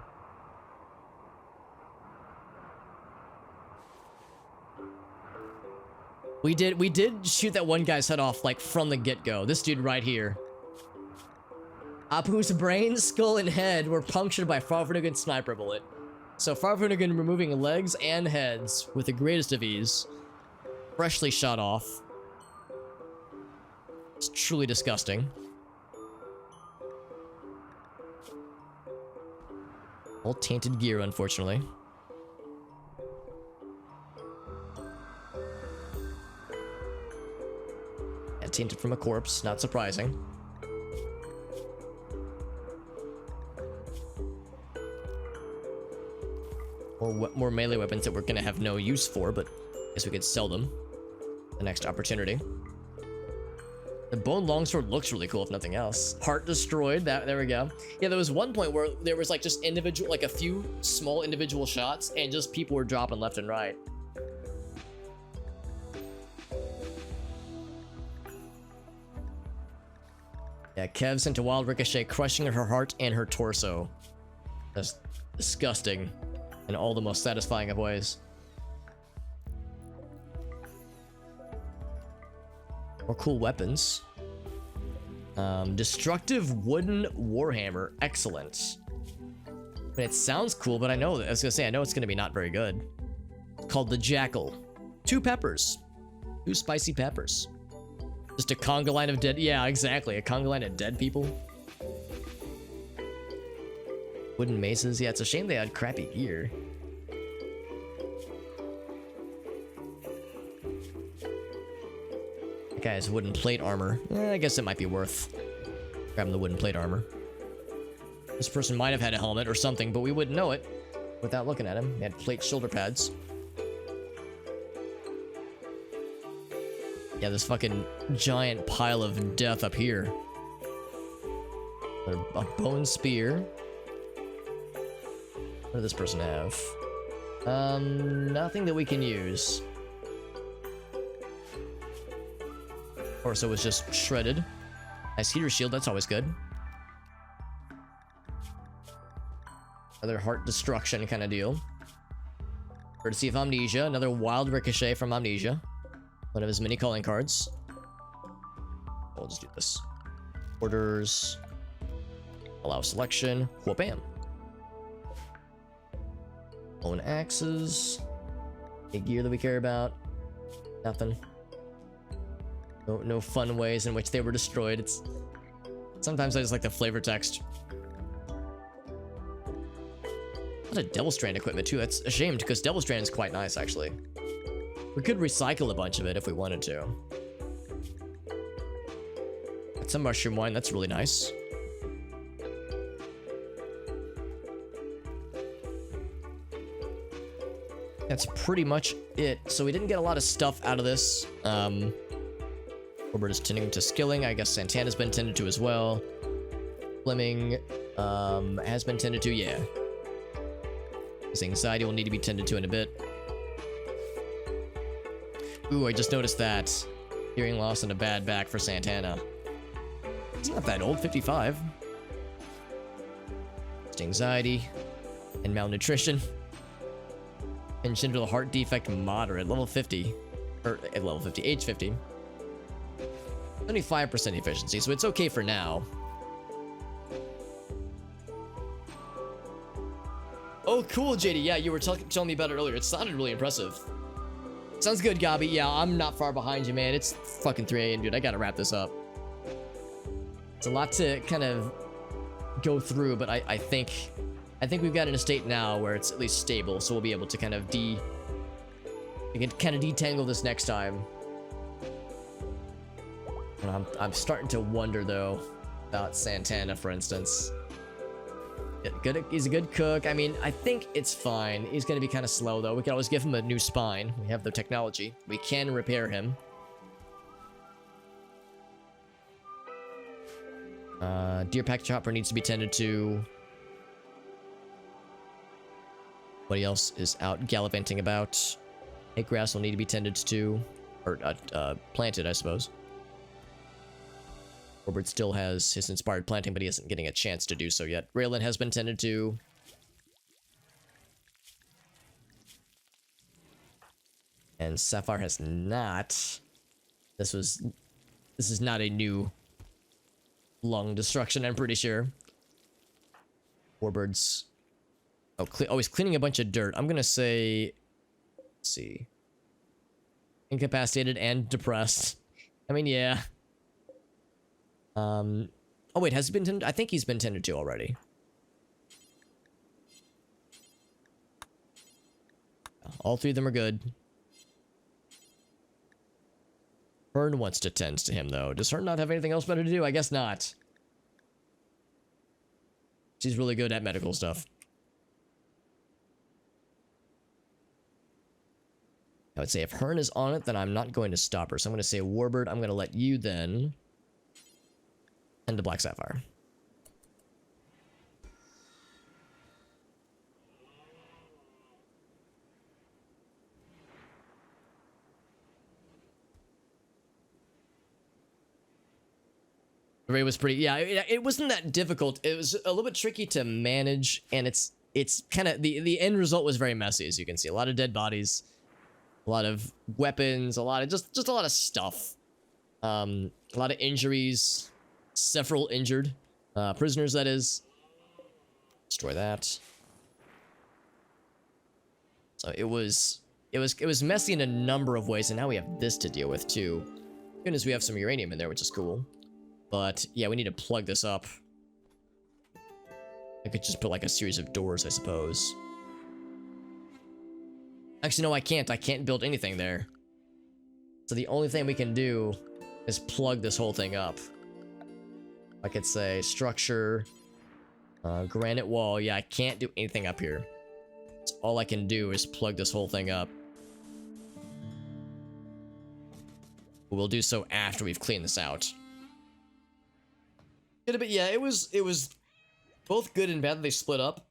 We did shoot that one guy's head off, like, from the get-go. This dude right here. Apu's brain, skull, and head were punctured by Farfnugan's sniper bullet. So Farfnugan removing legs and heads with the greatest of ease. Freshly shot off. It's truly disgusting. All tainted gear, unfortunately. Yeah, tainted from a corpse, not surprising. More melee weapons that we're gonna have no use for, but I guess we could sell them the next opportunity. The bone longsword looks really cool, if nothing else. Heart destroyed. There we go. Yeah, there was one point where there was like just individual, like a few small individual shots, and just people were dropping left and right. Yeah, Kev sent a wild ricochet, crushing her heart and her torso. That's disgusting in all the most satisfying of ways. More cool weapons. Destructive wooden warhammer. Excellent. I mean, it sounds cool, but I know, I was gonna say, I know it's gonna be not very good. Called the Jackal. 2 peppers. 2 spicy peppers. Just a conga line of dead, yeah, exactly, a conga line of dead people. Wooden maces, yeah, it's a shame they had crappy gear. That guy has wooden plate armor. I guess it might be worth grabbing the wooden plate armor. This person might have had a helmet or something, but we wouldn't know it without looking at him. He had plate shoulder pads. Yeah, this fucking giant pile of death up here. A bone spear. What does this person have? Nothing that we can use. Torso was just shredded. Nice heater shield, that's always good. Another heart destruction kind of deal. Courtesy of Amnesia, another wild ricochet from Amnesia. One of his mini calling cards. We'll just do this. Orders. Allow selection. Whoop-bam. Own axes. Any gear that we care about. Nothing. No fun ways in which they were destroyed. It's sometimes I just like the flavor text. A lot of Devil Strand equipment too. That's a shame because Devil Strand is quite nice actually. We could recycle a bunch of it if we wanted to. Got some mushroom wine, that's really nice. That's pretty much it. So we didn't get a lot of stuff out of this. Robert is tending to skilling. I guess Santana's been tended to as well. Fleming has been tended to, yeah. His anxiety will need to be tended to in a bit. Ooh, I just noticed that. Hearing loss and a bad back for Santana. He's not that old, 55. Just anxiety and malnutrition. Congenital heart defect moderate, level 50. Or at level 50, age 50. Only 5% efficiency, so it's okay for now. Oh, cool, JD. Yeah, you were telling me about it earlier. It sounded really impressive. Sounds good, Gabi. Yeah, I'm not far behind you, man. It's fucking 3 a.m., dude. I gotta wrap this up. It's a lot to kind of go through, but I think we've got an estate now where it's at least stable, so we'll be able to kind of we can kind of detangle this next time. And I'm starting to wonder though about Santana, for instance. He's a good cook. I mean, I think it's fine. He's gonna be kind of slow though. We can always give him a new spine. We have the technology. We can repair him. Deer pack chopper needs to be tended to. Everybody else is out gallivanting about. Hay grass will need to be tended to, or planted, I suppose. Robert still has his inspired planting, but he isn't getting a chance to do so yet. Raylan has been tended to. And Sapphire has not. This is not a new lung destruction, I'm pretty sure. Warbird's he's cleaning a bunch of dirt. I'm gonna say, let's see, incapacitated and depressed. I mean, yeah. Oh wait, has he been tended? I think he's been tended to already. All 3 of them are good. Hearn wants to tend to him though. Does Hearn not have anything else better to do? I guess not. She's really good at medical stuff. I would say if Hearn is on it, then I'm not going to stop her. So I'm going to say, Warbird, I'm going to let you then tend to Black Sapphire. The raid was pretty, yeah, it wasn't that difficult. It was a little bit tricky to manage, and it's kind of, the end result was very messy, as you can see. A lot of dead bodies, a lot of weapons, a lot of, just a lot of stuff. A lot of injuries, several injured prisoners, that is. Destroy that. So it was messy in a number of ways, and now we have this to deal with too. Goodness, we have some uranium in there, which is cool. But yeah, we need to plug this up. I could just put like a series of doors, I suppose. Actually, no, I can't. I can't build anything there. So the only thing we can do is plug this whole thing up. I could say structure, granite wall. Yeah, I can't do anything up here. So all I can do is plug this whole thing up. We'll do so after we've cleaned this out. But yeah, it was both good and bad that they split up.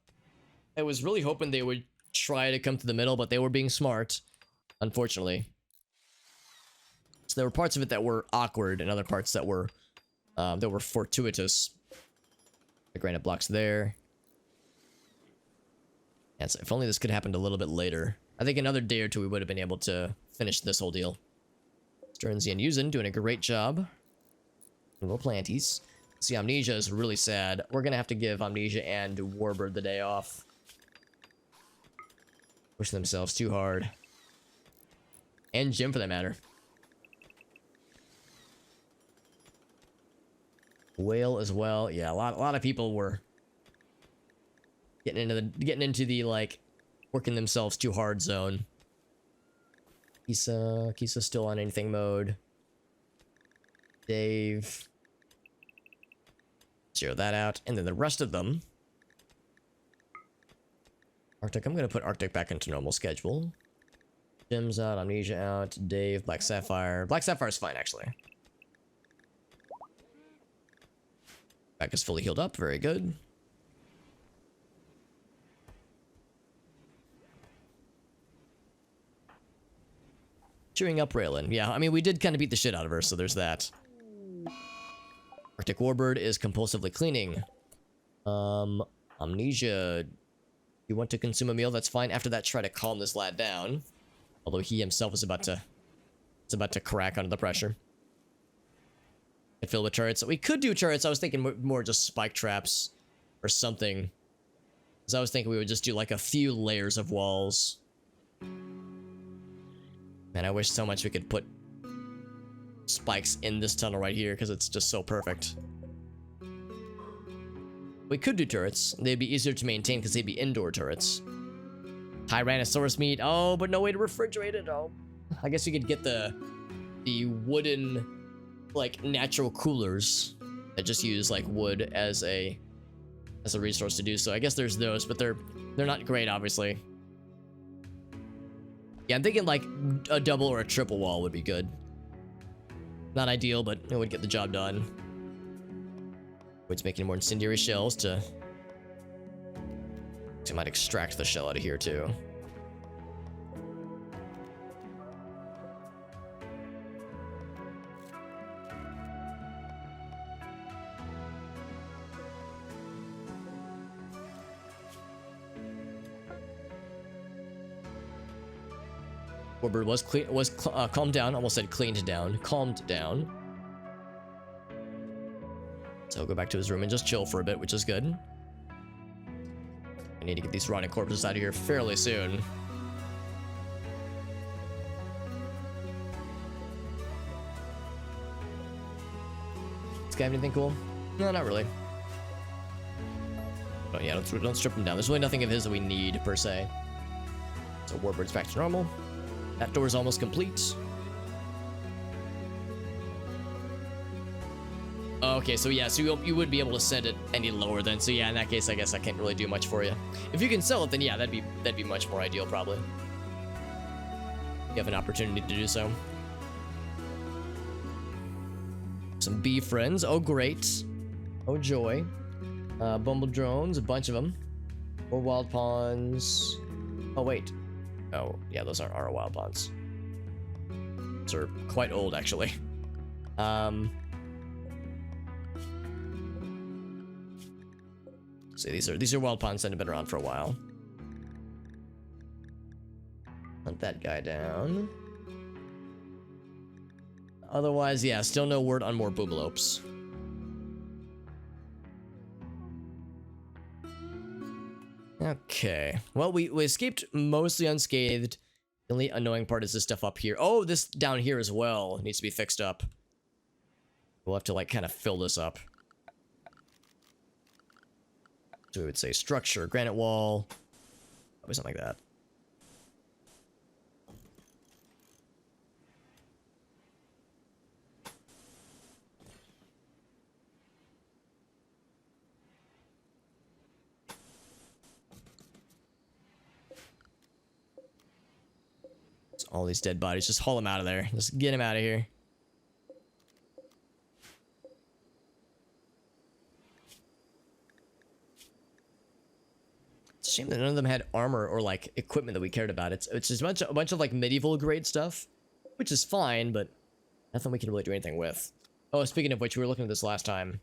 I was really hoping they would try to come to the middle, but they were being smart, unfortunately. So there were parts of it that were awkward and other parts that were fortuitous. The granite blocks there. And so if only this could have happened a little bit later. I think another day or two we would have been able to finish this whole deal. Stearnsy and Yuzen doing a great job. Little planties. See, Amnesia is really sad. We're gonna have to give Amnesia and Warbird the day off. Pushing themselves too hard. And Jim, for that matter. Whale as well. Yeah, a lot of people were getting into the like working themselves too hard zone. Kisa's still on anything mode. Dave. Zero that out. And then the rest of them. Arctic, I'm gonna put Arctic back into normal schedule. Jim's out, Amnesia out, Dave, Black Sapphire. Black Sapphire's fine, actually. Back is fully healed up, very good. Cheering up Raylan. Yeah, I mean, we did kind of beat the shit out of her, so there's that. Arctic Warbird is compulsively cleaning. Amnesia, you want to consume a meal? That's fine. After that, try to calm this lad down. Although he himself is about to crack under the pressure. And fill with turrets. We could do turrets. I was thinking more just spike traps or something. Because I was thinking we would just do like a few layers of walls. Man, I wish so much we could put spikes in this tunnel right here because it's just so perfect. We could do turrets. They'd be easier to maintain because they'd be indoor turrets. Tyrannosaurus meat. Oh, but no way to refrigerate it. Oh, I guess you could get the wooden, like, natural coolers that just use like wood as a resource to do so. I guess there's those, but they're not great, obviously. Yeah, I'm thinking like a double or a triple wall would be good. Not ideal, but it would get the job done. It's making more incendiary shells to... I might extract the shell out of here too. Warbird was calmed down. Almost said cleaned down. Calmed down. So he'll go back to his room and just chill for a bit, which is good. I need to get these rotting corpses out of here fairly soon. This guy have anything cool? No, not really. Oh yeah, don't strip him down. There's really nothing of his that we need, per se. So Warbird's back to normal. That door's almost complete. Okay, so yeah, so you would be able to send it any lower then. So yeah, in that case, I guess I can't really do much for you. If you can sell it, then yeah, that'd be much more ideal, probably. You have an opportunity to do so. Some bee friends. Oh, great. Oh, joy. Bumble drones, a bunch of them. More wild pawns. Oh, wait. Oh, yeah, those aren't our wild pawns. Those are quite old, actually. See, these are wild pawns that have been around for a while. Hunt that guy down. Otherwise, yeah, still no word on more boomalopes. Okay. Well, we escaped mostly unscathed. The only annoying part is this stuff up here. Oh, this down here as well needs to be fixed up. We'll have to, like, kind of fill this up. So we would say structure, granite wall. Probably something like that. All these dead bodies, just haul them out of there. Just get them out of here. It's a shame that none of them had armor or like equipment that we cared about. It's just a bunch of like medieval grade stuff, which is fine, but nothing we can really do anything with. Oh, speaking of which, we were looking at this last time.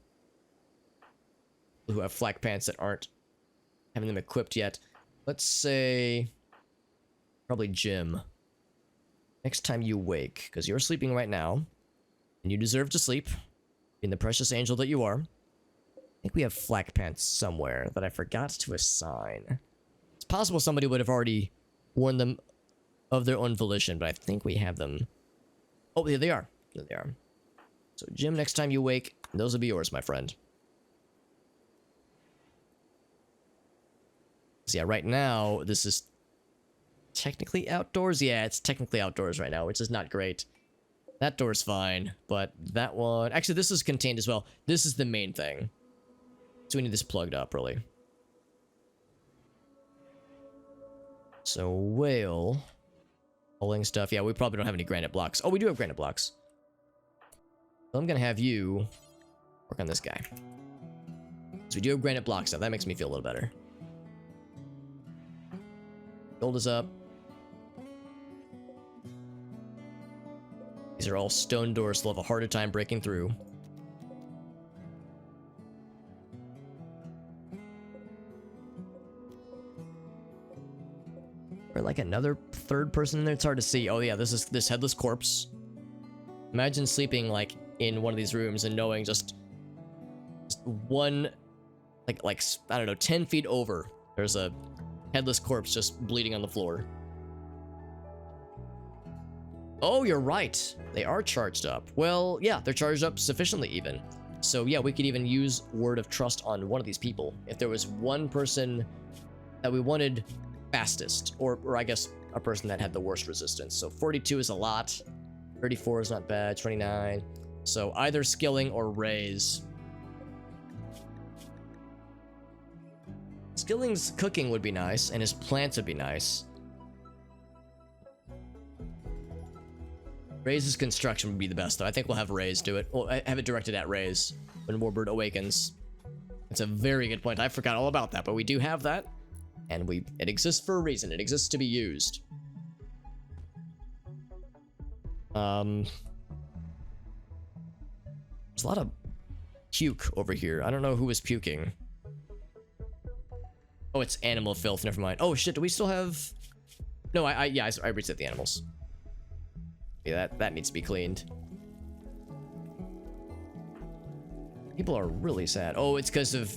Who have flak pants that aren't having them equipped yet. Let's say probably Jim. Next time you wake, because you're sleeping right now, and you deserve to sleep, being the precious angel that you are. I think we have flak pants somewhere that I forgot to assign. It's possible somebody would have already worn them of their own volition, but I think we have them. Oh, there they are. There they are. So, Jim, next time you wake, those will be yours, my friend. So yeah, right now, this is technically outdoors. Yeah, it's technically outdoors right now, which is not great. That door's fine, but that one... Actually, this is contained as well. This is the main thing. So we need this plugged up, really. So, whale. Pulling stuff. Yeah, we probably don't have any granite blocks. Oh, we do have granite blocks. So I'm gonna have you work on this guy. So we do have granite blocks now. That makes me feel a little better. Gold is up. These are all stone doors, so they'll have a harder time breaking through. Or like another third person in there, it's hard to see. Oh yeah, this is this headless corpse. Imagine sleeping like in one of these rooms and knowing just one, like I don't know, 10 feet over, there's a headless corpse just bleeding on the floor. Oh, you're right. They are charged up. Well, yeah, they're charged up sufficiently even. So yeah, we could even use word of trust on one of these people. If there was one person that we wanted fastest, or I guess a person that had the worst resistance. So 42 is a lot. 34 is not bad. 29. So either skilling or raise. Skilling's cooking would be nice, and his plants would be nice. Ray's construction would be the best, though. I think we'll have Ray's do it. Well, have it directed at Ray's when Warbird awakens. That's a very good point. I forgot all about that, but we do have that. And it exists for a reason. It exists to be used. There's a lot of puke over here. I don't know who was puking. Oh, it's animal filth. Never mind. Oh, shit. Do we still have... No, I reset the animals. Yeah, that needs to be cleaned. People are really sad. Oh, it's because of...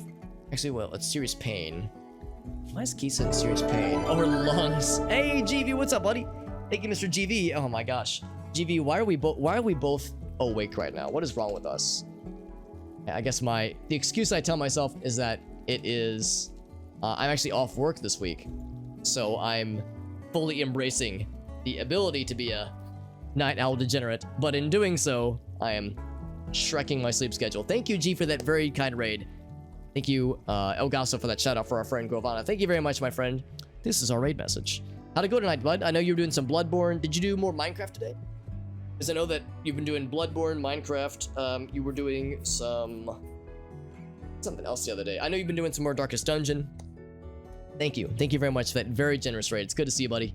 Actually, well, it's serious pain. Why is Kisa in serious pain? Oh, her lungs. Hey, GV, what's up, buddy? Thank you, Mr. GV. Oh my gosh. GV, why are we both awake right now? What is wrong with us? I guess the excuse I tell myself is that it is... I'm actually off work this week. So I'm fully embracing the ability to be a night owl degenerate. But in doing so, I am shrekking my sleep schedule. Thank you, G, for that very kind raid. Thank you, Elgaso, for that shout out for our friend Grovana. Thank you very much, my friend. This is our raid message. How'd it go tonight, bud? I know you were doing some Bloodborne. Did you do more Minecraft today? Because I know that you've been doing Bloodborne, Minecraft. You were doing something else the other day. I know you've been doing some more Darkest Dungeon. Thank you. Thank you very much for that very generous raid. It's good to see you, buddy.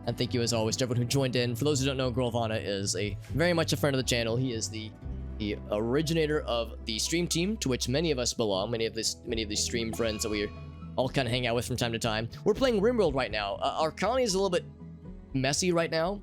And thank you, as always, to everyone who joined in. For those who don't know, Grovana is very much a friend of the channel. He is the originator of the stream team, to which many of us belong, many of these stream friends that we all kind of hang out with from time to time. We're playing RimWorld right now. Our colony is a little bit messy right now,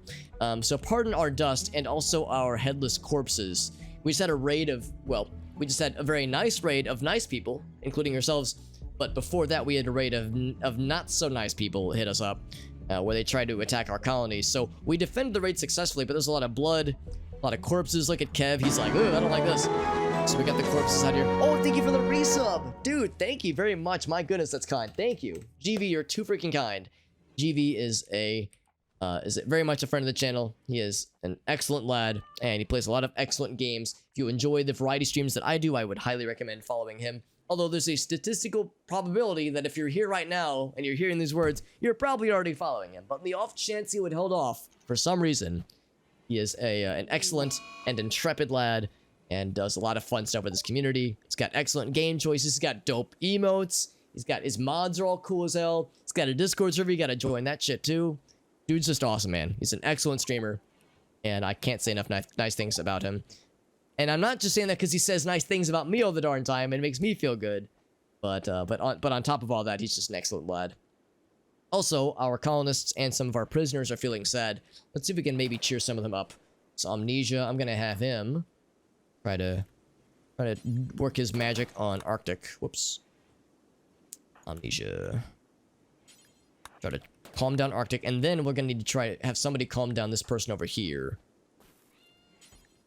so pardon our dust and also our headless corpses. We just had a raid of, well, we just had a very nice raid of nice people, including yourselves, But before that, we had a raid of not so nice people hit us up, where they tried to attack our colonies. So we defended the raid successfully, but there's a lot of blood, a lot of corpses. Look at Kev. He's like, "Ooh, I don't like this." So we got the corpses out here. Oh, thank you for the resub. Dude, thank you very much. My goodness, that's kind. Thank you. GV, you're too freaking kind. GV is very much a friend of the channel. He is an excellent lad, and he plays a lot of excellent games. If you enjoy the variety streams that I do, I would highly recommend following him. Although there's a statistical probability that if you're here right now and you're hearing these words, you're probably already following him. But in the off chance he would hold off for some reason, he is an excellent and intrepid lad and does a lot of fun stuff with his community. He's got excellent game choices. He's got dope emotes. He's got his mods are all cool as hell. He's got a Discord server. You got to join that shit too. Dude's just awesome, man. He's an excellent streamer, and I can't say enough nice things about him. And I'm not just saying that because he says nice things about me all the darn time and it makes me feel good. But on top of all that, he's just an excellent lad. Also, our colonists and some of our prisoners are feeling sad. Let's see if we can maybe cheer some of them up. So Amnesia, I'm gonna have him try to work his magic on Arctic. Whoops. Amnesia. Try to calm down Arctic, and then we're gonna need to try to have somebody calm down this person over here.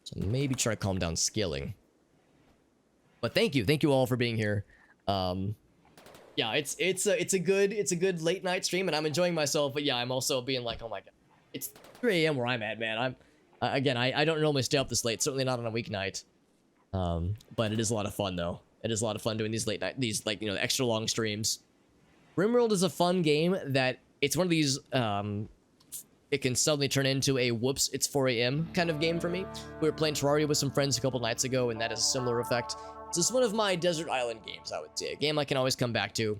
So maybe try to calm down Skilling. But thank you all for being here. Yeah, it's a good late night stream, and I'm enjoying myself. But yeah, I'm also being like, oh my god, it's 3 a.m. where I'm at, man. Again, I don't normally stay up this late, certainly not on a weeknight. But it is a lot of fun though. It is a lot of fun doing these late night, like extra long streams. RimWorld is a fun game that it's one of these. It can suddenly turn into a whoops, it's 4 a.m. kind of game for me. We were playing Terraria with some friends a couple nights ago, and that has a similar effect. So it's one of my desert island games, I would say. A game I can always come back to.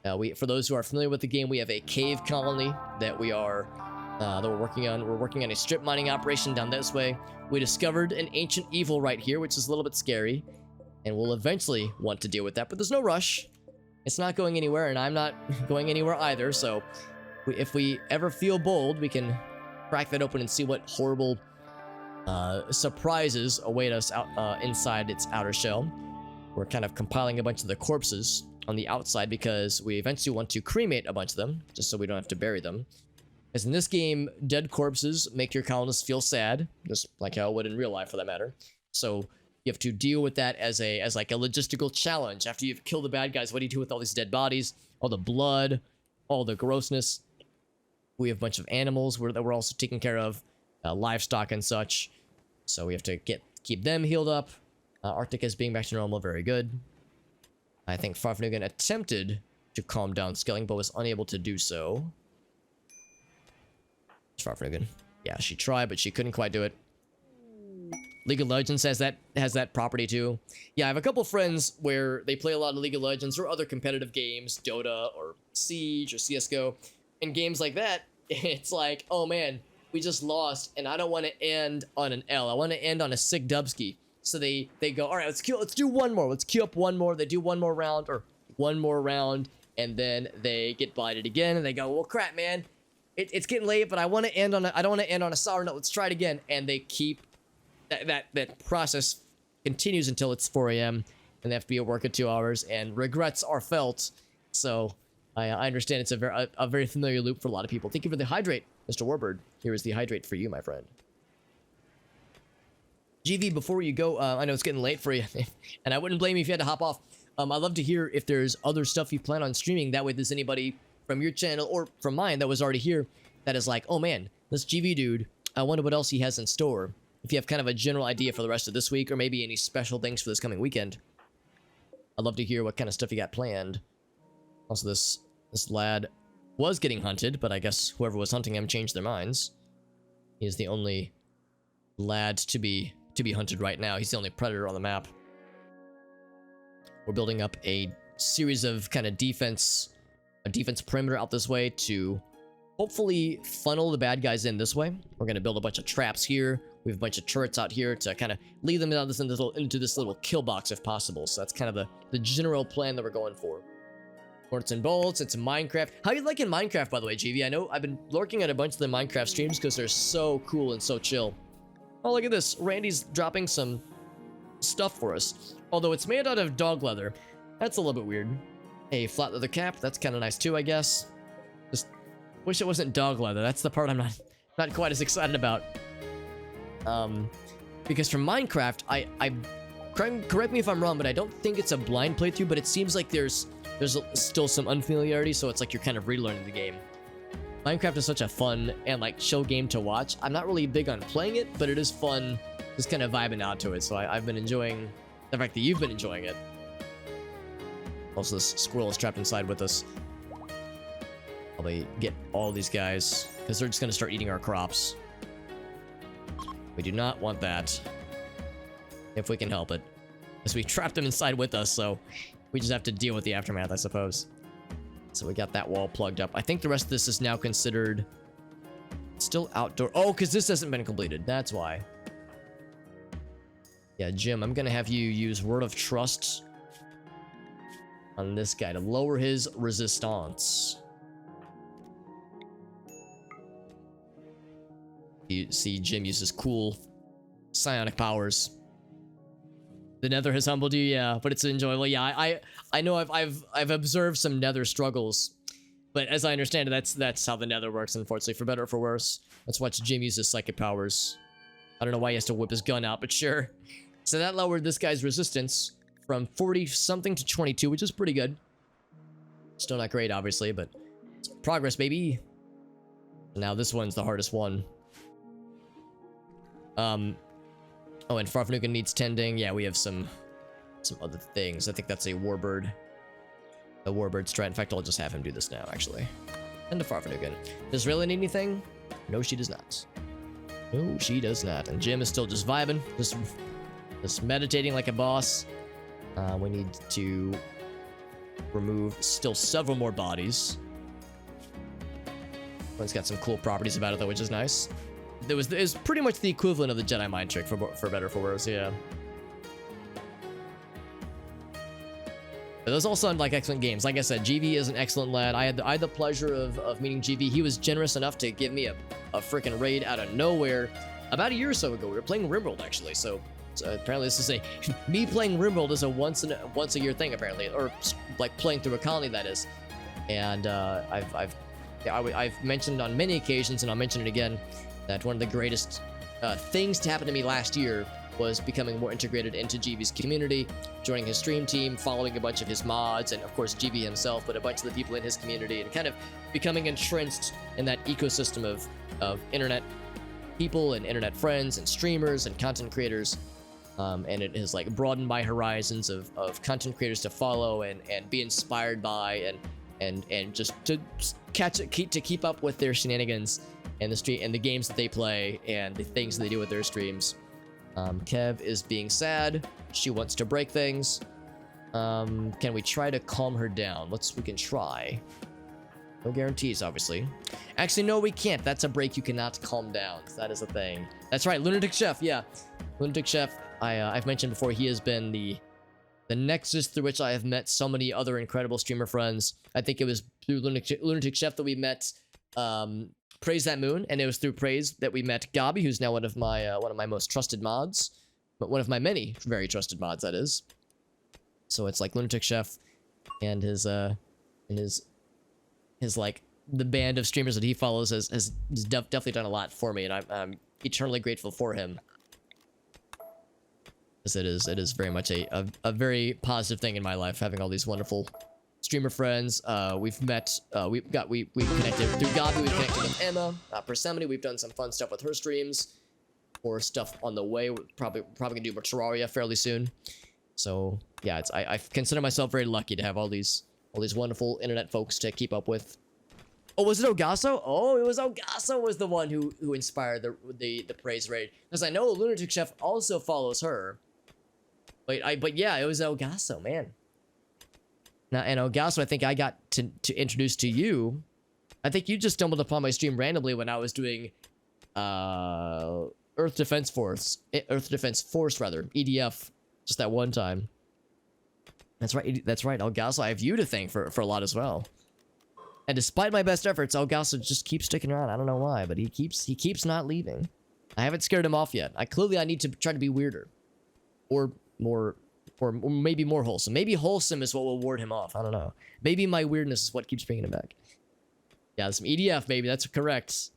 For those who are familiar with the game, we have a cave colony that we're working on. We're working on a strip mining operation down this way. We discovered an ancient evil right here, which is a little bit scary, and we'll eventually want to deal with that, but there's no rush. It's not going anywhere, and I'm not going anywhere either, so if we ever feel bold, we can crack that open and see what horrible surprises await us out inside its outer shell. We're kind of compiling a bunch of the corpses on the outside because we eventually want to cremate a bunch of them, just so we don't have to bury them. As in this game, dead corpses make your colonists feel sad, just like how it would in real life for that matter. So you have to deal with that as like a logistical challenge. After you've killed the bad guys, what do you do with all these dead bodies, all the blood, all the grossness? We have a bunch of animals that we're also taking care of, livestock and such. So we have to keep them healed up. Arctic is being back to normal, very good. I think Farfnugan attempted to calm down Skilling, but was unable to do so. Farfnugan. Yeah, she tried, but she couldn't quite do it. League of Legends has that property too. Yeah, I have a couple friends where they play a lot of League of Legends or other competitive games, Dota or Siege or CSGO. And games like that, it's like, oh man, we just lost, and I don't want to end on an L. I want to end on a sick dubski. So they go, all right, let's do one more. Let's queue up one more. They do one more round, and then they get blighted again, and they go, well, crap, man, it's getting late, but I don't want to end on a sour note. Let's try it again, and they keep that process continues until it's 4 a.m. and they have to be at work at 2 hours, and regrets are felt. So I understand it's a very familiar loop for a lot of people. Thank you for the hydrate, Mr. Warbird. Here is the hydrate for you, my friend. GV, before you go, I know it's getting late for you, and I wouldn't blame you if you had to hop off. I'd love to hear if there's other stuff you plan on streaming. That way there's anybody from your channel or from mine that was already here that is like, oh man, this GV dude, I wonder what else he has in store. If you have kind of a general idea for the rest of this week, or maybe any special things for this coming weekend, I'd love to hear what kind of stuff you got planned. Also, this lad was getting hunted, but I guess whoever was hunting him changed their minds. He is the only lad to be hunted right now. He's the only predator on the map. We're building up a series of kind of defense perimeter out this way to hopefully funnel the bad guys in this way. We're going to build a bunch of traps here. We have a bunch of turrets out here to kind of lead them into this little kill box if possible. So that's kind of the general plan that we're going for. Hornets and bolts, it's Minecraft. How you liking Minecraft, by the way, GV? I know I've been lurking at a bunch of the Minecraft streams because they're so cool and so chill. Oh, look at this. Randy's dropping some stuff for us. Although it's made out of dog leather. That's a little bit weird. a flat leather cap. That's kind of nice too, I guess. Just wish it wasn't dog leather. That's the part I'm not quite as excited about. Because from Minecraft, I correct me if I'm wrong, but I don't think it's a blind playthrough, but it seems like there's still some unfamiliarity, so it's like you're kind of relearning the game. Minecraft is such a fun and like chill game to watch. I'm not really big on playing it, but it is fun just kind of vibing out to it, so I've been enjoying the fact that you've been enjoying it. Also, this squirrel is trapped inside with us. Probably get all these guys, because they're just going to start eating our crops. We do not want that, if we can help it. Because we trapped them inside with us, so we just have to deal with the aftermath, I suppose. So we got that wall plugged up. I think the rest of this is now considered still outdoor. Oh, because this hasn't been completed. That's why. Yeah, Jim, I'm going to have you use Word of Trust on this guy to lower his resistance. You see Jim uses cool psionic powers. The Nether has humbled you, yeah, but it's enjoyable. Yeah, I know I've observed some Nether struggles, but as I understand it, that's how the Nether works, unfortunately, for better or for worse. Let's watch Jim use his psychic powers. I don't know why he has to whip his gun out, but sure. So that lowered this guy's resistance from 40 something to 22, which is pretty good. Still not great, obviously, but it's progress, baby. Now this one's the hardest one. Oh, and Farfnugan needs tending. Yeah, we have some other things. I think that's a warbird. A warbird strat. In fact, I'll just have him do this now, actually. And the Farfnugan. Does Rayla need anything? No, she does not. No, she does not. And Jim is still just vibing. Just meditating like a boss. We need to remove still several more bodies. One's got some cool properties about it, though, which is nice. It was pretty much the equivalent of the Jedi mind trick, for better or for worse, yeah. But those all sound like excellent games. Like I said, GV is an excellent lad. I had the pleasure of meeting GV. He was generous enough to give me a freaking raid out of nowhere about a year or so ago. We were playing RimWorld, actually, so apparently this is me playing RimWorld is a once a year thing, apparently, or like playing through a colony, that is. And I've mentioned on many occasions, and I'll mention it again, that one of the greatest things to happen to me last year was becoming more integrated into GV's community, joining his stream team, following a bunch of his mods, and of course GV himself, but a bunch of the people in his community, and kind of becoming entrenched in that ecosystem of internet people and internet friends and streamers and content creators. And it has like broadened my horizons of content creators to follow and be inspired by and just to keep up with their shenanigans and the games that they play and the things that they do with their streams. Kev is being sad. She wants to break things. Can we try to calm her down? We can try. No guarantees, obviously. Actually, no, we can't. That's a break you cannot calm down. That is a thing. That's right, Lunatic Chef, yeah. Lunatic Chef, I've mentioned before, he has been the nexus through which I have met so many other incredible streamer friends. I think it was through Lunatic Chef that we met Praise That Moon, and it was through Praise that we met Gabi, who's now one of my most trusted mods, but one of my many very trusted mods, that is. So it's like Lunatic Chef and his like the band of streamers that he follows has definitely done a lot for me, and I'm eternally grateful for him. Because it is very much a very positive thing in my life, having all these wonderful streamer friends. We've met, we connected through Gabi, we've connected with Emma, Persephone, we've done some fun stuff with her streams, or stuff on the way. We're probably gonna do more Terraria fairly soon. So yeah, I consider myself very lucky to have all these wonderful internet folks to keep up with. Oh, was it Ogasso? Oh, it was Ogasso was the one who inspired the praise raid, because I know Lunatic Chef also follows her. But yeah, it was Ogasso, man. Now, and Ogasso, I think I got to introduce to you. I think you just stumbled upon my stream randomly when I was doing Earth Defense Force rather, EDF, just that one time. That's right, Ogasso, I have you to thank for a lot as well. And despite my best efforts, Ogasso just keeps sticking around. I don't know why, but he keeps not leaving. I haven't scared him off yet. I need to try to be weirder, or more Or maybe more wholesome. Maybe wholesome is what will ward him off. I don't know. Maybe my weirdness is what keeps bringing him back. Yeah, some EDF, baby. That's correct.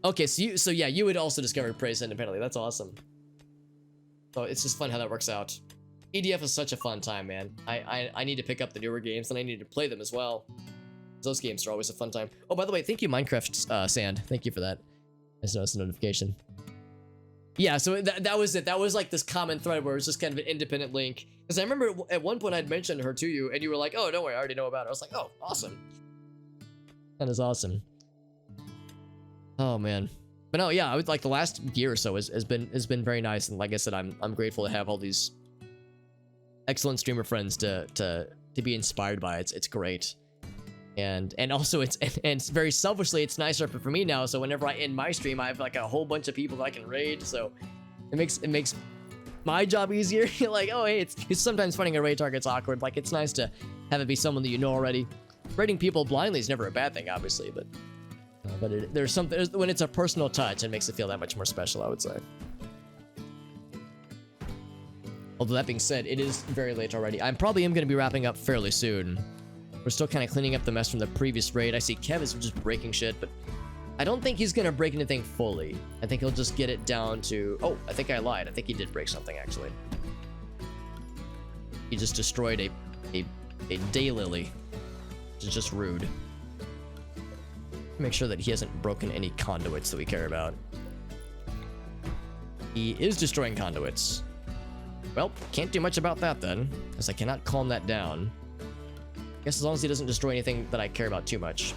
Okay, so yeah, you would also discover praise independently. That's awesome. So it's just fun how that works out. EDF is such a fun time, man. I need to pick up the newer games, and I need to play them as well. Those games are always a fun time. Oh, by the way, thank you, Minecraft Sand. Thank you for that. I just noticed a notification. Yeah, so that was it. That was like this common thread where it's just kind of an independent link. Because I remember at one point I'd mentioned her to you, and you were like, "Oh, don't worry, I already know about it." I was like, "Oh, awesome." That is awesome. Oh man, but no, yeah, I would like the last year or so has been very nice, and like I said, I'm grateful to have all these excellent streamer friends to be inspired by. It's great. And also it's very selfishly, it's nicer for me now, so whenever I end my stream, I have like a whole bunch of people that I can raid, so it makes my job easier. Like, oh hey, it's sometimes finding a raid target's awkward. Like, it's nice to have it be someone that you know already. Raiding people blindly is never a bad thing, obviously, but there's something when it's a personal touch, it makes it feel that much more special, I would say. Although that being said, it is very late already. I probably am going to be wrapping up fairly soon. We're still kind of cleaning up the mess from the previous raid. I see Kev is just breaking shit, but I don't think he's going to break anything fully. I think he'll just get it down to... Oh, I think I lied. I think he did break something, actually. He just destroyed a daylily, which is just rude. Make sure that he hasn't broken any conduits that we care about. He is destroying conduits. Well, can't do much about that then, as I cannot calm that down. Guess as long as he doesn't destroy anything that I care about too much.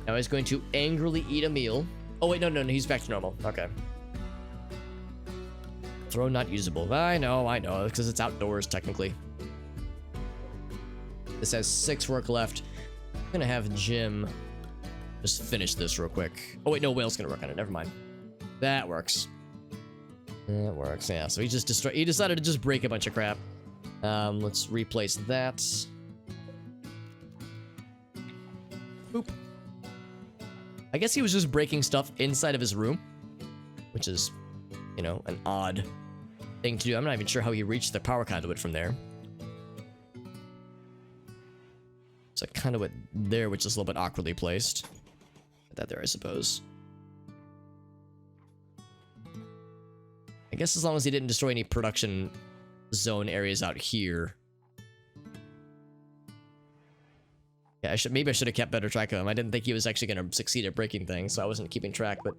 Now he's going to angrily eat a meal. Oh wait, no, he's back to normal. Okay. Throw not usable. I know, because it's outdoors technically. This has 6 work left. I'm gonna have Jim just finish this real quick. Oh wait, no, Whale's gonna work on it. Never mind. That works. That works, yeah. So he decided to just break a bunch of crap. Let's replace that. Boop. I guess he was just breaking stuff inside of his room, which is, you know, an odd thing to do. I'm not even sure how he reached the power conduit from there. There's a conduit there, which is a little bit awkwardly placed. Put that there, I suppose. I guess as long as he didn't destroy any production zone areas out here. Yeah, maybe I should have kept better track of him. I didn't think he was actually going to succeed at breaking things, so I wasn't keeping track, but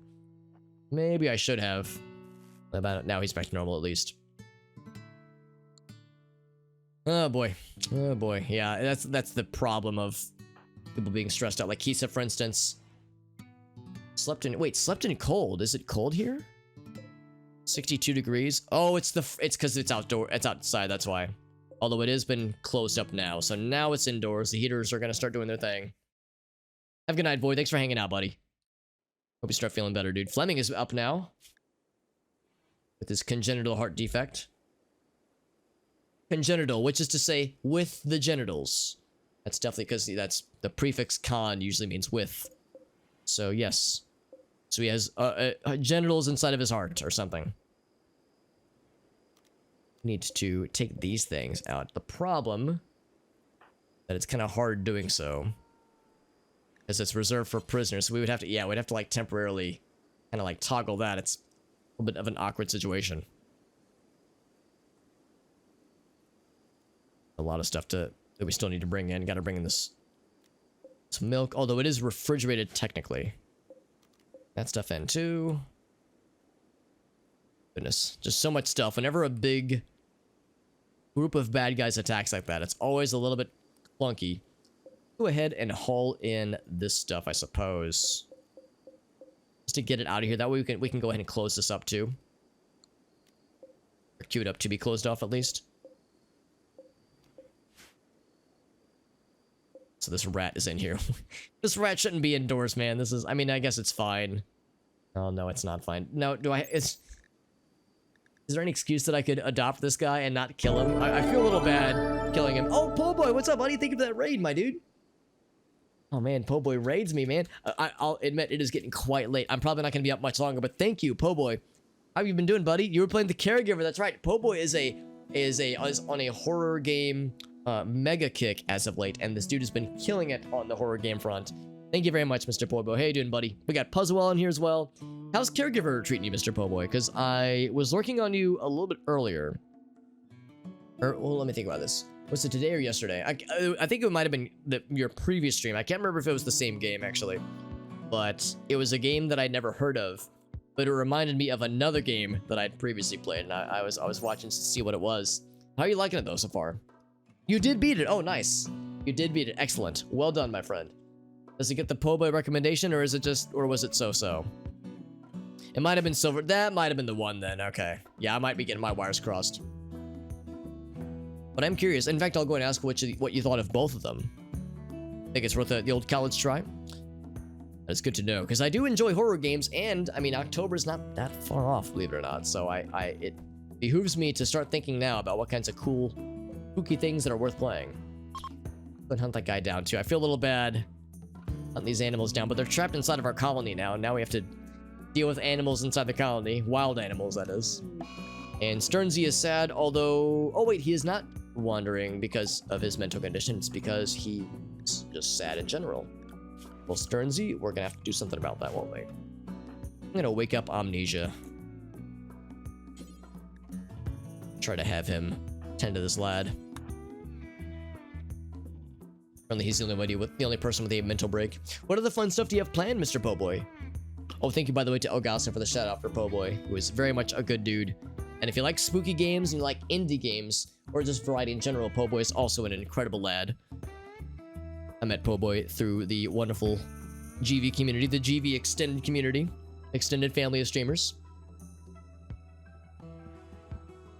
maybe I should have. About it. Now he's back to normal at least. Oh boy. Oh boy. Yeah, that's the problem of people being stressed out. Like Kisa, for instance, slept in cold. Is it cold here? 62 degrees. Oh, it's because it's outside, that's why. Although it has been closed up now, so now it's indoors. The heaters are gonna start doing their thing. Have a good night, boy. Thanks for hanging out, buddy. Hope you start feeling better, dude. Fleming is up now with his congenital heart defect. Congenital, which is to say with the genitals. That's definitely because that's the prefix con usually means with. So yes. So he has genitals inside of his heart or something. Need to take these things out. The problem that it's kind of hard doing so, as it's reserved for prisoners. So we would have to, yeah, we'd have to like temporarily kind of like toggle that. It's a little bit of an awkward situation. A lot of stuff that we still need to bring in. Got to bring in this milk, although it is refrigerated technically. That stuff in too. Goodness, just so much stuff. Whenever a big group of bad guys attacks like that, it's always a little bit clunky. Go ahead and haul in this stuff, I suppose, just to get it out of here. That way we can go ahead and close this up too, or queue it up to be closed off at least. So this rat is in here. This rat shouldn't be indoors, man. This is, I mean, I guess it's fine. Oh no, it's not fine. No, is there any excuse that I could adopt this guy and not kill him? I feel a little bad killing him. Oh, Po' Boy, what's up? How do you think of that raid, my dude? Oh man, Po' Boy raids me, man. I'll admit it is getting quite late. I'm probably not going to be up much longer, but thank you, Po' Boy, How have you been doing, buddy? You were playing the caregiver. That's right. Po' Boy is on a horror game mega kick as of late, and this dude has been killing it on the horror game front. Thank you very much, Mr. Po' Boy. How you doing, buddy? We got Puzzle in here as well. How's caregiver treating you, Mr. Po' Boy? Because I was lurking on you a little bit earlier. Well, let me think about this. Was it today or yesterday? I think it might have been your previous stream. I can't remember if it was the same game, actually. But it was a game that I'd never heard of. But it reminded me of another game that I'd previously played, and I was watching to see what it was. How are you liking it, though, so far? You did beat it. Oh, nice. You did beat it. Excellent. Well done, my friend. Does it get the Po' Boy recommendation, or was it so-so? It might have been silver. That might have been the one, then. Okay. Yeah, I might be getting my wires crossed. But I'm curious. In fact, I'll go and ask what you thought of both of them. Think it's worth the old college try? That's good to know, because I do enjoy horror games, and, I mean, October's not that far off, believe it or not, so it behooves me to start thinking now about what kinds of cool, spooky things that are worth playing. Go and hunt that guy down, too. I feel a little bad hunting these animals down, but they're trapped inside of our colony now, and now we have to deal with animals inside the colony. Wild animals, that is. And Sternsey is sad, although... Oh, wait, he is not wandering because of his mental condition. It's because he's just sad in general. Well, Sternsey, we're gonna have to do something about that, won't we? I'm gonna wake up Amnesia. Try to have him tend to this lad. Apparently he's the only person with a mental break. What other fun stuff do you have planned, Mr. Po' Boy? Oh, thank you, by the way, to Elgasa for the shout out for Po' Boy, who is very much a good dude. And if you like spooky games and you like indie games, or just variety in general, Po' Boy is also an incredible lad. I met Po' Boy through the wonderful GV community, the GV extended community, extended family of streamers.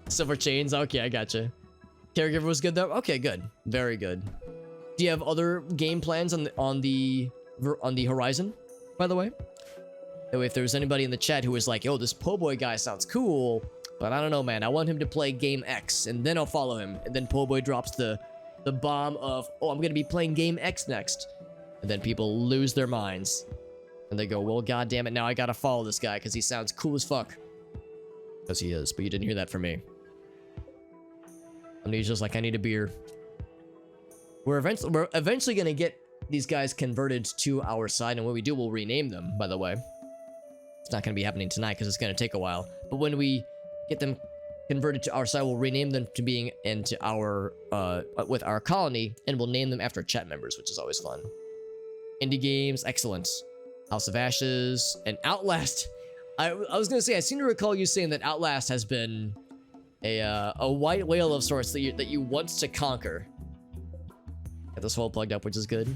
Silver chains, okay, I gotcha. Caregiver was good though. Okay, good, very good. Do you have other game plans on the horizon, by the way? That way, if there's anybody in the chat who is like, "Yo, this Po' Boy guy sounds cool," but I don't know, man. I want him to play game X, and then I'll follow him. And then Po' Boy drops the bomb of, "Oh, I'm gonna be playing game X next," and then people lose their minds, and they go, "Well, goddamn it, now I gotta follow this guy because he sounds cool as fuck." Because he is, but you didn't hear that from me. And he's just like, "I need a beer." We're eventually gonna get these guys converted to our side, and when we do, we'll rename them. By the way, it's not gonna be happening tonight because it's gonna take a while. But when we get them converted to our side, we'll rename them to being into our with our colony, and we'll name them after chat members, which is always fun. Indie games, excellent. House of Ashes and Outlast. I was gonna say, I seem to recall you saying that Outlast has been a white whale of sorts that you want to conquer. Got this hole plugged up, which is good.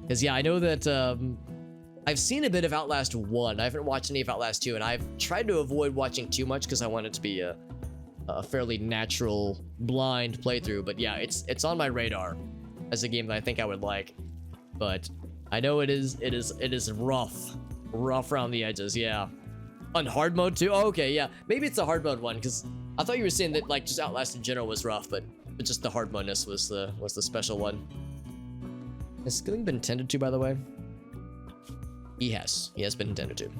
Because yeah, I know that I've seen a bit of Outlast 1. I haven't watched any of Outlast 2, and I've tried to avoid watching too much because I want it to be a fairly natural, blind playthrough. But yeah, it's on my radar as a game that I think I would like. But I know it is rough around the edges. Yeah, on hard mode too. Oh, okay, yeah, maybe it's a hard mode one because I thought you were saying that like just Outlast in general was rough, but just the hard modness was the special one. Has Skilling been tended to, by the way? He has been tended to.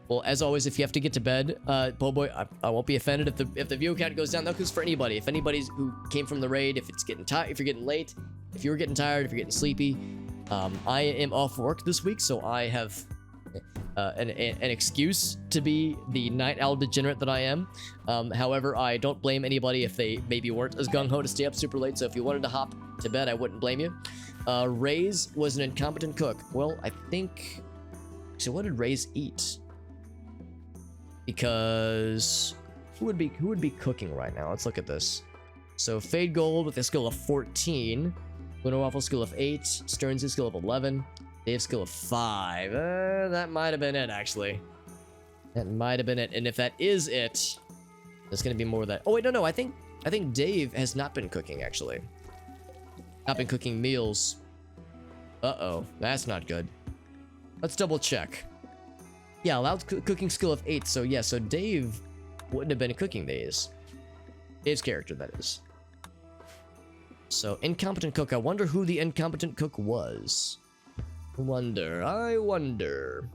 Well, as always, if you have to get to bed, Po' Boy, I won't be offended if the view count goes down. That goes for anybody. If anybody's who came from the raid, if it's getting tired, if you're getting late, if you're getting tired, if you're getting sleepy, I am off work this week, so I have an excuse to be the night owl degenerate that I am. However, I don't blame anybody if they maybe weren't as gung-ho to stay up super late, so if you wanted to hop to bed, I wouldn't blame you. Ray's was an incompetent cook. Well, I think... So what did Ray's eat? Because... Who would be cooking right now? Let's look at this. So Fade Gold with a skill of 14. Winter Waffle skill of 8. Sternsey skill of 11. Dave skill of 5. That might have been it, actually. That might have been it. And if that is it, there's gonna be more of that. Oh wait, no. I think Dave has not been cooking, actually. Not been cooking meals. Uh-oh, that's not good. Let's double check. Yeah, allowed cooking skill of 8. So yeah, so Dave wouldn't have been cooking these. Dave's character, that is. So incompetent cook. I wonder who the incompetent cook was. I wonder.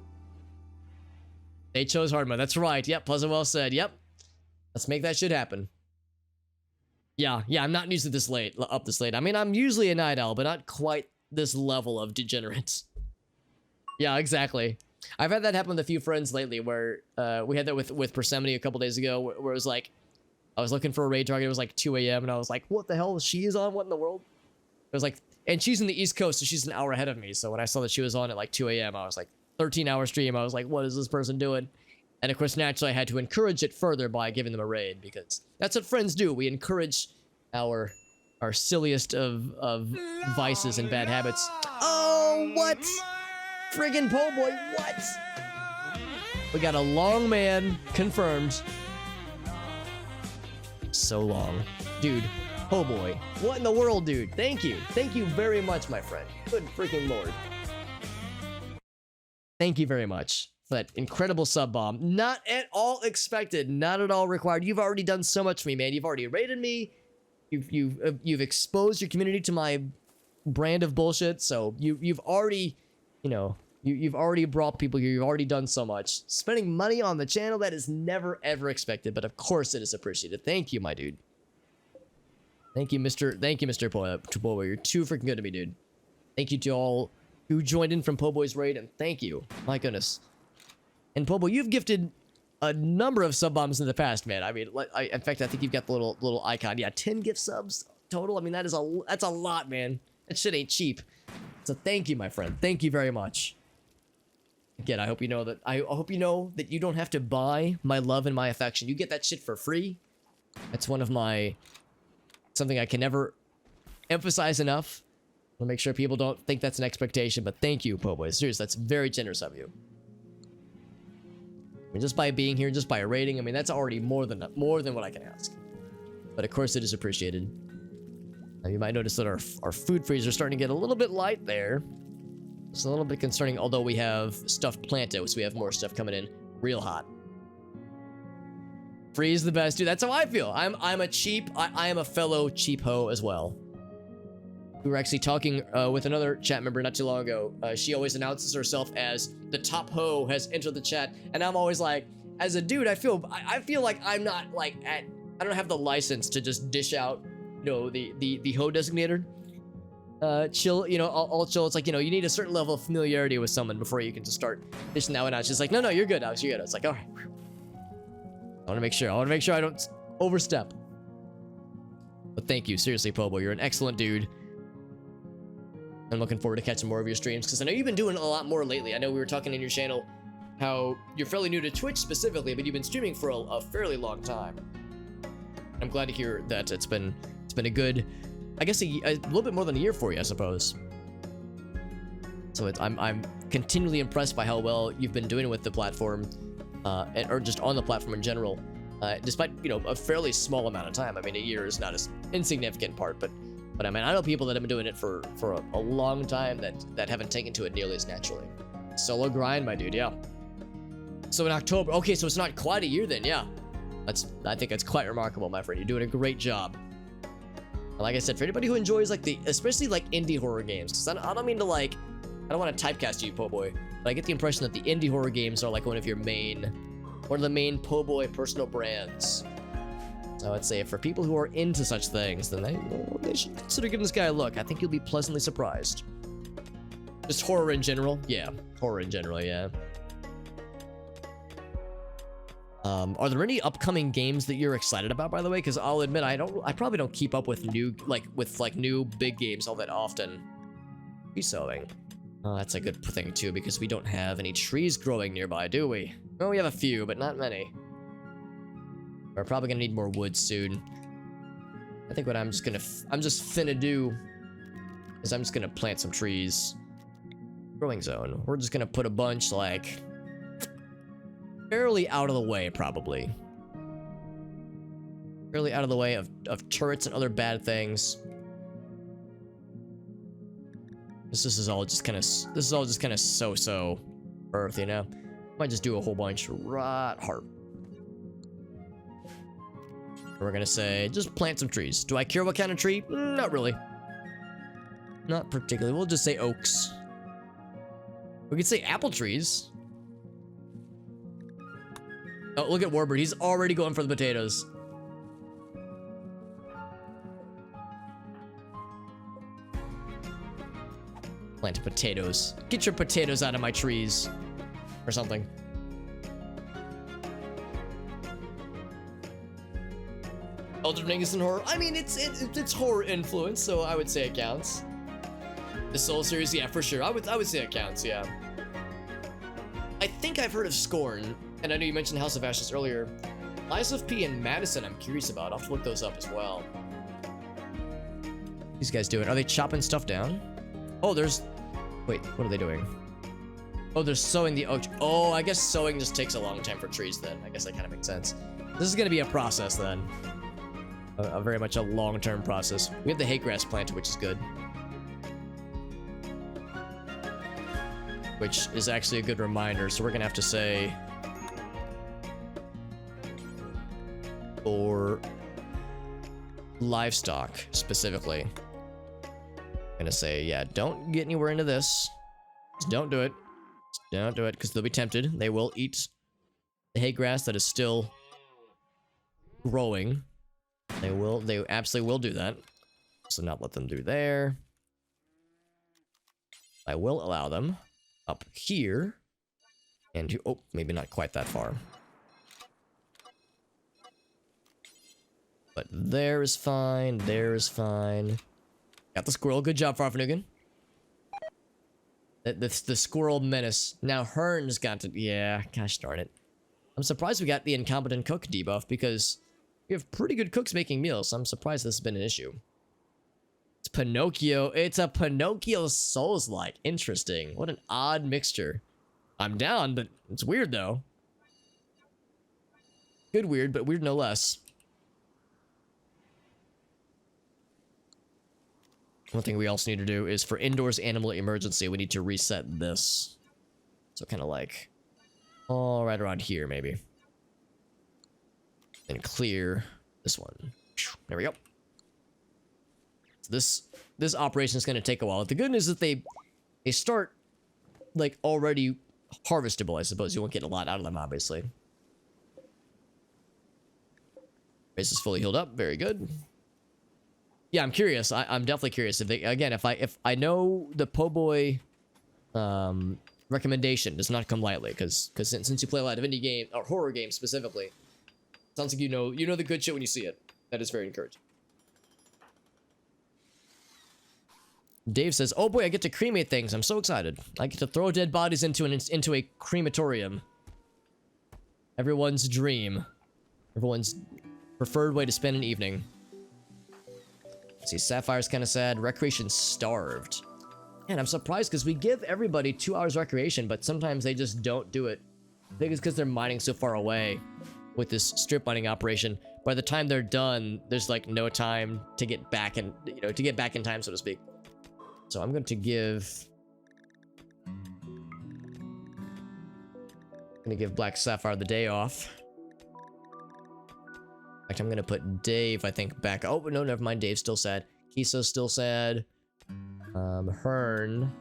They chose hard mode. That's right. Yep, Pleasant well said. Yep. Let's make that shit happen. Yeah, I'm not usually up this late. I mean, I'm usually a night owl, but not quite this level of degenerates. Yeah, exactly. I've had that happen with a few friends lately where we had that with Persephone a couple days ago where it was like, I was looking for a raid target. It was like 2 a.m. and I was like, what the hell? She is on? What in the world? It was like, and she's in the East Coast, so she's an hour ahead of me. So when I saw that she was on at like 2 a.m., I was like, 13-hour stream. I was like, what is this person doing? And of course, naturally, I had to encourage it further by giving them a raid because that's what friends do. We encourage our silliest of vices and bad habits. Oh, what? Friggin' po' boy, what? We got a long man confirmed. So long. Dude, po' boy. What in the world, dude? Thank you. Thank you very much, my friend. Good freaking lord. Thank you very much for that incredible sub bomb. Not at all expected. Not at all required. You've already done so much for me, man. You've already rated me. You've exposed your community to my brand of bullshit. So you've already, you know, you've already brought people here. You've already done so much. Spending money on the channel, that is never ever expected, but of course it is appreciated. Thank you, my dude. Thank you, Mr. Po'boy. You're too freaking good to me, dude. Thank you to all who joined in from Po'boy's raid, and thank you. My goodness. And Po'boy, you've gifted a number of sub bombs in the past, man. I mean, in fact, I think you've got the little icon. Yeah, 10 gift subs total. I mean, that's a lot, man. That shit ain't cheap. So thank you, my friend. Thank you very much. Again, I hope you know that you don't have to buy my love and my affection. You get that shit for free. That's one of my something I can never emphasize enough. I'll make sure people don't think that's an expectation, but thank you, Po'boy. Seriously, that's very generous of you. I mean, just by being here, just by a rating, I mean, that's already more than what I can ask. But of course, it is appreciated. Now, you might notice that our food freezer is starting to get a little bit light there. It's a little bit concerning, although we have stuff planted, so we have more stuff coming in real hot. Free is the best, dude. That's how I feel. I am a fellow cheap hoe as well. We were actually talking with another chat member not too long ago. She always announces herself as the top hoe has entered the chat, and I'm always like, as a dude, I feel like I'm not like I don't have the license to just dish out, you know, the hoe designator. Chill, you know, all chill. It's like, you know, you need a certain level of familiarity with someone before you can just start dishing that one out. She's like, no, you're good, Alex, you're good. It's like, all right. I want to make sure I don't overstep. But thank you, seriously, Po'boy. You're an excellent dude. I'm looking forward to catching more of your streams, because I know you've been doing a lot more lately. I know we were talking in your channel how you're fairly new to Twitch specifically, but you've been streaming for a fairly long time. I'm glad to hear that it's been a good, I guess a little bit more than a year for you, I suppose. So I'm continually impressed by how well you've been doing with the platform, or just on the platform in general, despite, you know, a fairly small amount of time. I mean, a year is not an insignificant part, but I mean, I know people that have been doing it for a long time that haven't taken to it nearly as naturally. Solo grind, my dude, yeah. So in October, okay, so it's not quite a year then, yeah. I think that's quite remarkable, my friend. You're doing a great job. And like I said, for anybody who enjoys like especially like indie horror games, because I don't mean to like, I don't want to typecast you, Po'boy, but I get the impression that the indie horror games are like one of the main Po'boy personal brands. So I'd say for people who are into such things, then they should consider giving this guy a look. I think you'll be pleasantly surprised. Just horror in general? Yeah. Horror in general, yeah. Are there any upcoming games that you're excited about, by the way? Because I'll admit, I probably don't keep up with new big games all that often. Tree sowing. Oh, that's a good thing too, because we don't have any trees growing nearby, do we? Oh, we have a few, but not many. We're probably gonna need more wood soon. I think what I'm just finna do is I'm just gonna plant some trees. Growing zone. We're just gonna put a bunch like fairly out of the way, probably. Fairly out of the way of turrets and other bad things. This is all just kind of so-so earth, you know? Might just do a whole bunch right heart. We're gonna say, just plant some trees. Do I care what kind of tree? Not really. Not particularly. We'll just say oaks. We could say apple trees. Oh, look at Warbird. He's already going for the potatoes. Plant potatoes. Get your potatoes out of my trees. Or something. Elden Ring is in horror. I mean, it's horror influence, so I would say it counts. The Soul series, yeah, for sure. I would say it counts, yeah. I think I've heard of Scorn, and I know you mentioned House of Ashes earlier. Lies of P and Madison, I'm curious about. I'll have to look those up as well. These guys doing? Are they chopping stuff down? Oh, there's... Wait, what are they doing? Oh, they're sowing the oak. Oh, I guess sowing just takes a long time for trees then. I guess that kind of makes sense. This is going to be a process then. A very much a long-term process. We have the hate grass planted, which is good. Which is actually a good reminder. So we're going to have to say... For livestock, specifically. I'm going to say, yeah, don't get anywhere into this. Just don't do it. Just don't do it, because they'll be tempted. They will eat the hay grass that is still growing. They absolutely will do that. So not let them do there. I will allow them up here. And to, oh, maybe not quite that far. But there is fine, there is fine. Got the squirrel, good job, Farfanugan. The squirrel menace. Now Hearn's got to, yeah, gosh darn it. I'm surprised we got the incompetent cook debuff because we have pretty good cooks making meals, so I'm surprised this has been an issue. It's Pinocchio. It's a Pinocchio Souls-like. Interesting. What an odd mixture. I'm down, but it's weird, though. Good weird, but weird no less. One thing we also need to do is for indoors animal emergency, we need to reset this. So kind of like, oh, right around here, maybe. And clear this one. There we go. So this operation is going to take a while. The good news is that they start like already harvestable, I suppose. You won't get a lot out of them, obviously. Base is fully healed up. Very good. Yeah, I'm curious. I'm definitely curious if they, again, if I know the po' boy recommendation does not come lightly, because since you play a lot of indie game or horror games specifically, sounds like you know the good shit when you see it. That is very encouraging. Dave says, "Oh boy, I get to cremate things. I'm so excited. I get to throw dead bodies into a crematorium. Everyone's dream. Everyone's preferred way to spend an evening." See, Sapphire's kind of sad. Recreation starved. Man, I'm surprised because we give everybody 2 hours recreation, but sometimes they just don't do it. I think it's because they're mining so far away with this strip mining operation. By the time they're done, there's like no time to get back in, to get back in time, so to speak. So I'm going to give Black Sapphire the day off. In fact, I'm gonna put Dave, I think, back. Oh, no, never mind. Dave's still sad. Kiso's still sad. Hearn.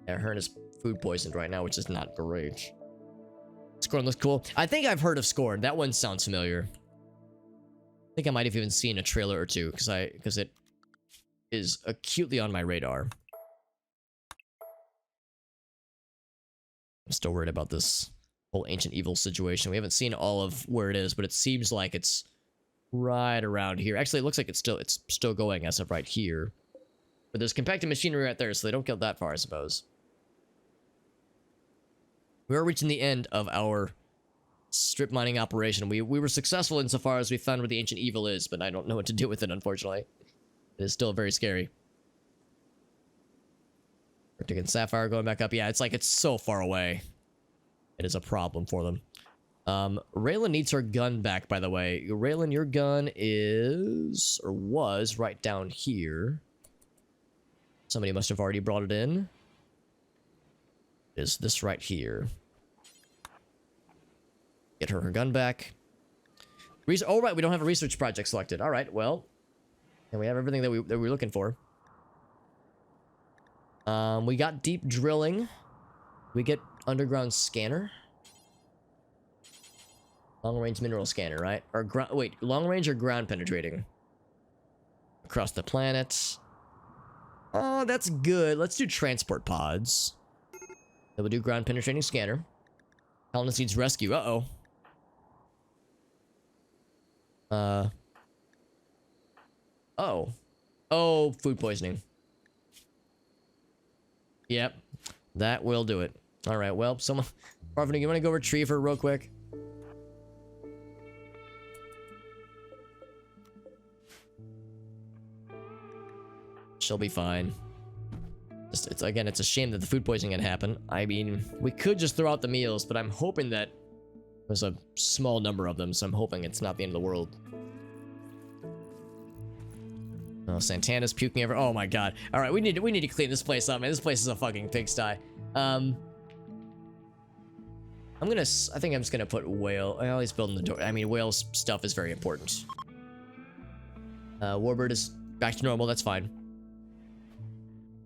Yeah, Hearn is food poisoned right now, which is not great. Scorn looks cool. I think I've heard of Scorn. That one sounds familiar. I think I might have even seen a trailer or two, because it is acutely on my radar. I'm still worried about this whole Ancient Evil situation. We haven't seen all of where it is, but it seems like it's right around here. Actually, it looks like it's still going as of right here. But there's compacted machinery right there, so they don't get that far, I suppose. We're reaching the end of our strip mining operation. We were successful insofar as we found where the Ancient Evil is, but I don't know what to do with it, unfortunately. It is still very scary. Arctic and Sapphire going back up. Yeah, it's like it's so far away. It is a problem for them. Raylan needs her gun back, by the way. Raylan, your gun is, or was, right down here. Somebody must have already brought it in. Is this right here? Get her gun back. Oh, right, we don't have a research project selected. All right, well. And we have everything that we were looking for. We got deep drilling. We get underground scanner. Long-range mineral scanner, right? Or wait, long-range or ground penetrating? Across the planet. Oh, that's good. Let's do transport pods. Then we'll do ground penetrating scanner. Colonist needs rescue. Uh-oh. Oh. Oh, food poisoning. Yep. That will do it. Alright, well, someone... Parvati, you want to go retrieve her real quick? She'll be fine. Just, again, it's a shame that the food poisoning had happened. I mean, we could just throw out the meals, but I'm hoping that there's a small number of them, so I'm hoping it's not the end of the world. Oh, Santana's puking ever. Oh my god. All right, we need to clean this place up, man. This place is a fucking pigsty. I think I'm just gonna put whale. Well, he's building the door. I mean, whale's stuff is very important. Warbird is back to normal. That's fine.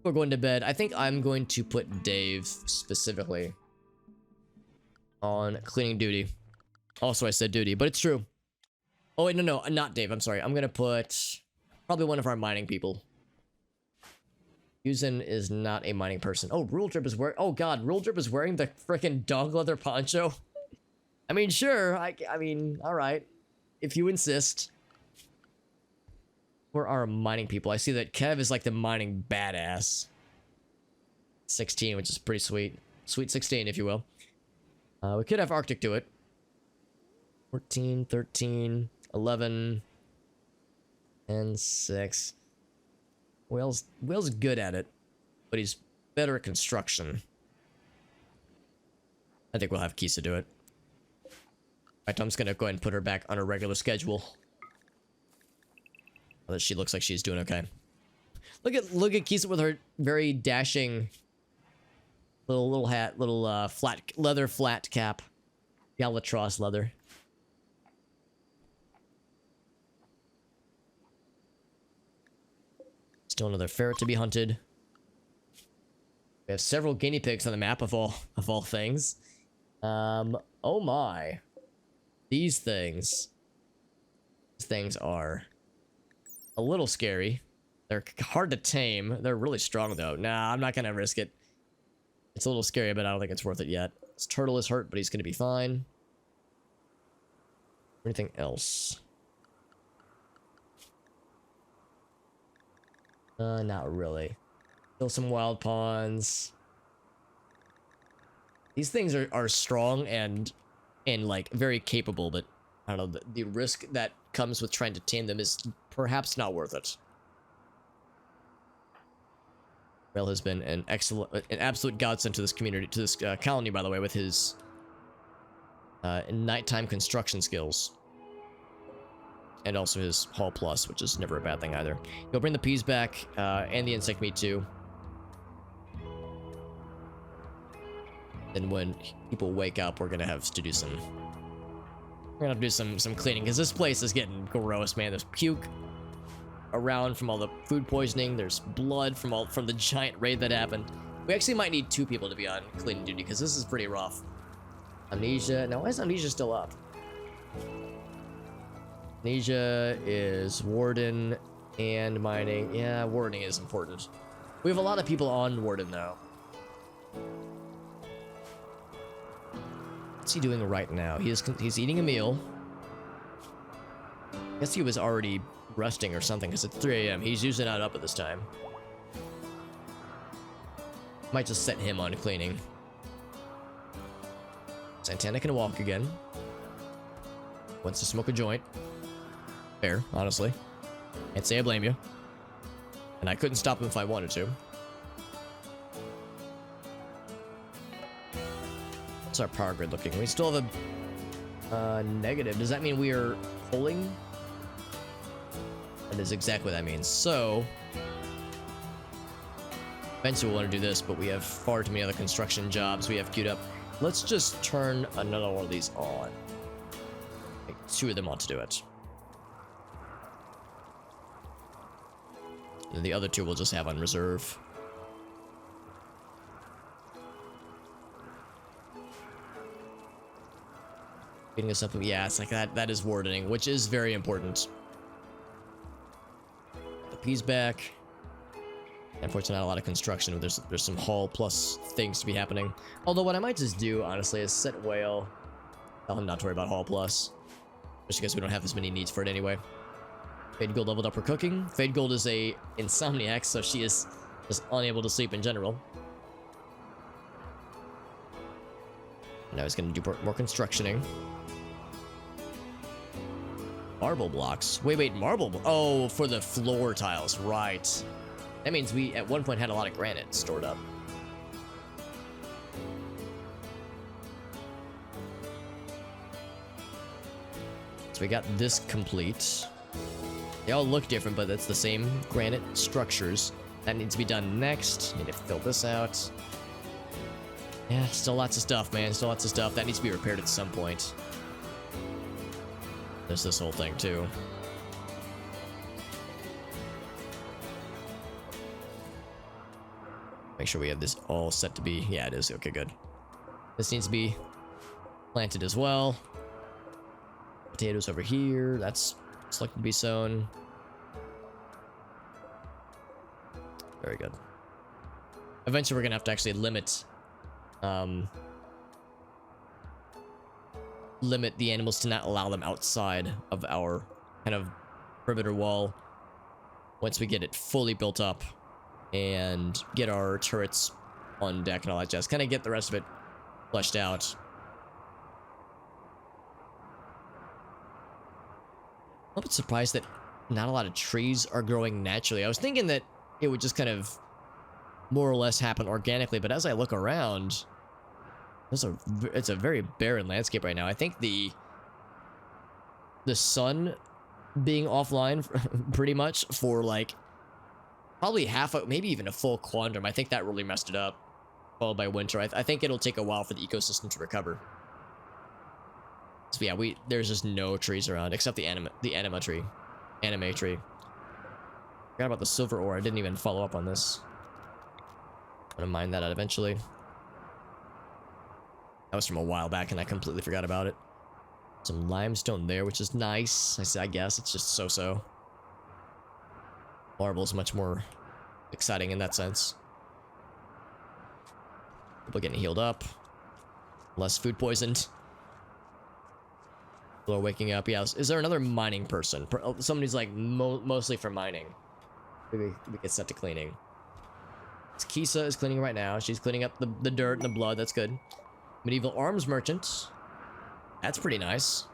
We're going to bed. I think I'm going to put Dave specifically on cleaning duty. Also, I said duty, but it's true. Oh wait, no, not Dave. I'm sorry. I'm gonna put probably one of our mining people. Yuzen is not a mining person. Oh, Rule Drip is wearing. Oh god, Rule Drip is wearing the freaking dog leather poncho. I mean, sure. I mean, all right, if you insist. Where are mining people? I see that Kev is like the mining badass. 16, which is pretty sweet. Sweet 16, if you will. We could have Arctic do it. 14, 13, 11, and 6. Will's good at it, but he's better at construction. I think we'll have Kisa do it. Alright, I'm just gonna go ahead and put her back on her regular schedule. That she looks like she's doing okay. Look at Kisa with her very dashing little hat, little flat leather flat cap, Galvatros leather. Still another ferret to be hunted. We have several guinea pigs on the map of all things. Oh my, these things are a little scary. They're hard to tame. They're really strong, though. Nah, I'm not gonna risk it. It's a little scary, but I don't think it's worth it yet. This turtle is hurt, but he's gonna be fine. Anything else? Not really. Still some wild pawns. These things are strong and like very capable, but I don't know, the risk that comes with trying to tame them is perhaps not worth it. Rail has been an absolute godsend to this community, to this colony, by the way, with his nighttime construction skills. And also his Hall Plus, which is never a bad thing either. He'll bring the peas back, and the insect meat too. And when people wake up, we're gonna have to do some... We're gonna have to do some cleaning, because this place is getting gross, man. There's puke around from all the food poisoning. There's blood from the giant raid that happened. We actually might need 2 people to be on cleaning duty, because this is pretty rough. Amnesia. Now, why is Amnesia still up? Amnesia is warden and mining. Yeah, wardening is important. We have a lot of people on warden, though. What's he doing right now? He's eating a meal. I guess he was already resting or something, because it's 3 a.m. He's usually not up at this time. Might just set him on cleaning. Santana can walk again. Wants to smoke a joint. Fair, honestly. Can't say I blame you. And I couldn't stop him if I wanted to. What's our power grid looking? We still have a negative. Does that mean we are pulling? That is exactly what that means. So eventually we'll want to do this, but we have far too many other construction jobs we have queued up. Let's just turn another one of these on. Like 2 of them on to do it. And the other 2 we'll just have on reserve. Getting us up. Yeah, it's like that. That is wardening, which is very important. The P's back. Unfortunately, not a lot of construction. There's some hull plus things to be happening. Although what I might just do, honestly, is set whale. Tell him not to worry about hull plus. Just because we don't have as many needs for it anyway. Fade Gold leveled up her cooking. Fade Gold is a insomniac, so she is just unable to sleep in general. Now he's going to do more constructioning. Marble blocks. Wait, marble. Oh, for the floor tiles, right. That means we, at one point, had a lot of granite stored up. So we got this complete. They all look different, but it's the same granite structures. That needs to be done next. Need to fill this out. Yeah, still lots of stuff, man. Still lots of stuff. That needs to be repaired at some point. There's this whole thing, too. Make sure we have this all set to be... Yeah, it is. Okay, good. This needs to be planted as well. Potatoes over here. That's selected to be sown. Very good. Eventually, we're going to have to actually limit the animals to not allow them outside of our kind of perimeter wall once we get it fully built up and get our turrets on deck and all that jazz. Kind of get the rest of it fleshed out. I'm a bit surprised that not a lot of trees are growing naturally. I was thinking that it would just kind of more or less happen organically, but as I look around, it's a very barren landscape right now. I think the sun being offline pretty much for like probably maybe even a full quantum. I think that really messed it up, followed by winter. I think it'll take a while for the ecosystem to recover. So yeah, there's just no trees around except the anime tree. Forgot about the silver ore. I didn't even follow up on this. I'm gonna mine that out eventually. That was from a while back and I completely forgot about it. Some limestone there, which is nice. I guess it's just so-so. Marble's much more exciting in that sense. People getting healed up. Less food poisoned. People are waking up. Yeah, is there another mining person? Somebody who's like mostly for mining. Maybe we get set to cleaning. Kisa is cleaning right now. She's cleaning up the dirt and the blood. That's good. Medieval arms merchant. That's pretty nice.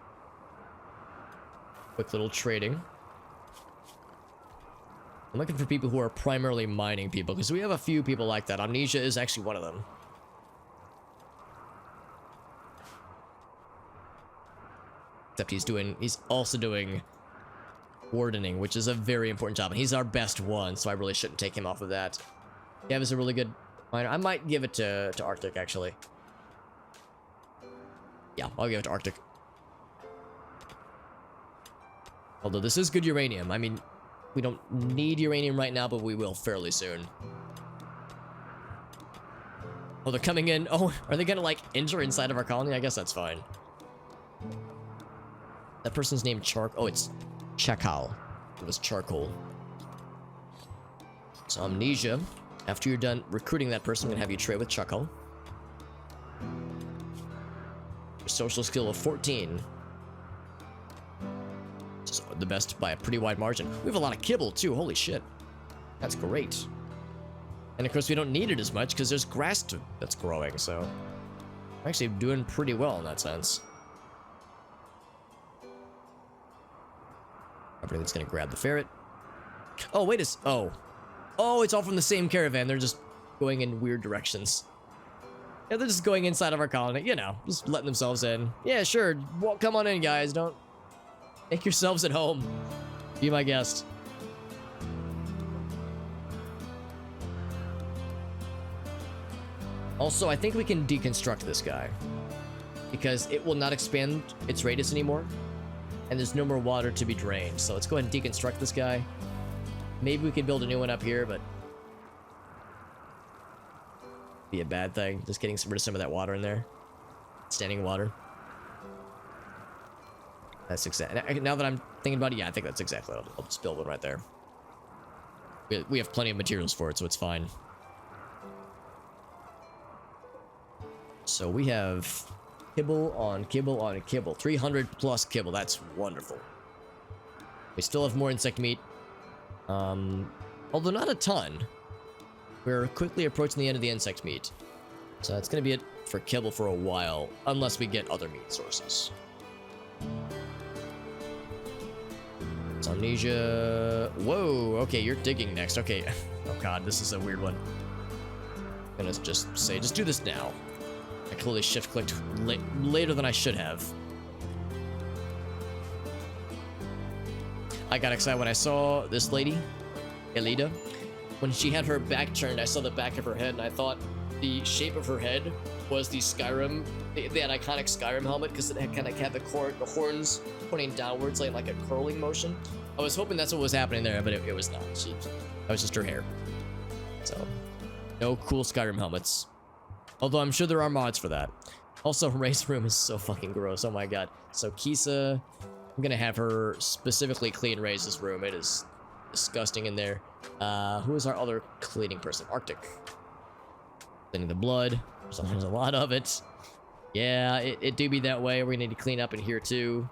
Quick little trading. I'm looking for people who are primarily mining people, because we have a few people like that. Amnesia is actually one of them. Except he's also doing wardening, which is a very important job. And he's our best one, so I really shouldn't take him off of that. Gav is a really good miner. I might give it to Arctic, actually. Yeah, I'll give it to Arctic. Although this is good uranium. I mean, we don't need uranium right now, but we will fairly soon. Oh, they're coming in. Oh, are they gonna, like, enter inside of our colony? I guess that's fine. That person's named Oh, it's Chakal. It was Charcoal. So, Amnesia. After you're done recruiting that person, I'm gonna have you trade with Chakal. Social skill of 14. Just the best by a pretty wide margin. We have a lot of kibble too. Holy shit. That's great. And of course we don't need it as much because there's grass that's growing, so we're actually doing pretty well in that sense. Everything's gonna grab the ferret. Oh, wait Oh, it's all from the same caravan. They're just going in weird directions. Yeah, they're just going inside of our colony, you know, just letting themselves in. Yeah, sure. Well, come on in, guys. Don't make yourselves at home. Be my guest. Also, I think we can deconstruct this guy because it will not expand its radius anymore, and there's no more water to be drained. So let's go ahead and deconstruct this guy. Maybe we can build a new one up here, but be a bad thing. Just getting rid of some of that water in there. Standing water. That's exactly. Now that I'm thinking about it, yeah, I think that's exactly. I'll just build one right there. We have plenty of materials for it, so it's fine. So we have kibble on kibble on kibble. 300 plus kibble. That's wonderful. We still have more insect meat. Although not a ton. We're quickly approaching the end of the insect meat. So that's going to be it for kibble for a while, unless we get other meat sources. Amnesia. Whoa, okay, you're digging next. Okay. Oh god, this is a weird one. I'm gonna just say, just do this now. I clearly shift clicked later than I should have. I got excited when I saw this lady, Elida. When she had her back turned, I saw the back of her head, and I thought the shape of her head was the Skyrim, that iconic Skyrim helmet, because it had kind of had the horns pointing downwards, like a curling motion. I was hoping that's what was happening there, but it was not. That was just her hair. So, no cool Skyrim helmets. Although I'm sure there are mods for that. Also, Ray's room is so fucking gross. Oh my god. So Kisa, I'm gonna have her specifically clean Ray's room. It is disgusting in there. Who is our other cleaning person? Arctic. Cleaning the blood. There's a lot of it. Yeah, it do be that way. We're gonna need to clean up in here too.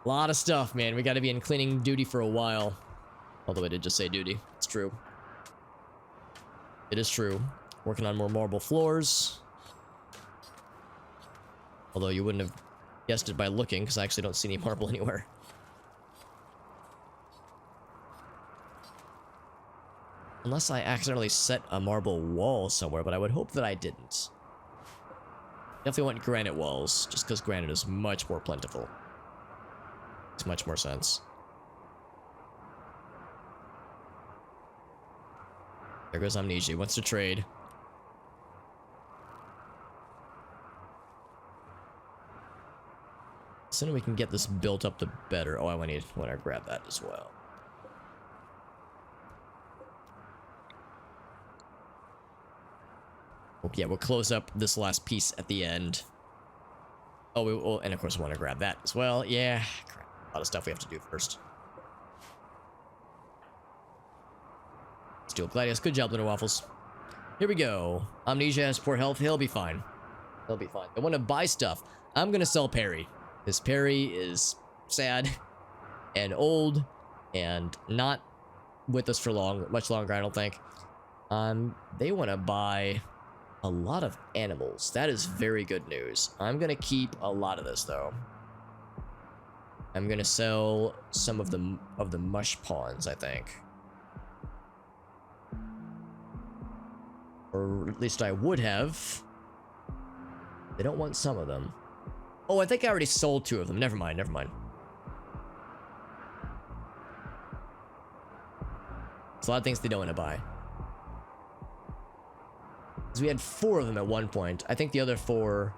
A lot of stuff, man. We gotta be in cleaning duty for a while. Although I did just say duty. It's true. It is true. Working on more marble floors. Although you wouldn't have guessed it by looking, because I actually don't see any marble anywhere. Unless I accidentally set a marble wall somewhere, but I would hope that I didn't. Definitely want granite walls, just because granite is much more plentiful. Makes much more sense. There goes Amnesia. Wants to trade. The sooner we can get this built up, the better. Oh, I want to grab that as well. Yeah, we'll close up this last piece at the end. Oh, we will, and of course we want to grab that as well. Yeah, crap. A lot of stuff we have to do first. Steel Gladius, good job, Little Waffles. Here we go. Amnesia has poor health. He'll be fine. He'll be fine. I want to buy stuff. I'm gonna sell Perry. This Perry is sad and old and not with us for much longer, I don't think. They want to buy a lot of animals. That is very good news. I'm gonna keep a lot of this though. I'm gonna sell some of the mush pawns, I think. Or at least I would have. They don't want some of them. Oh, I think I already sold 2 of them. Never mind, never mind. There's a lot of things they don't want to buy. Because we had 4 of them at one point. I think the other 4,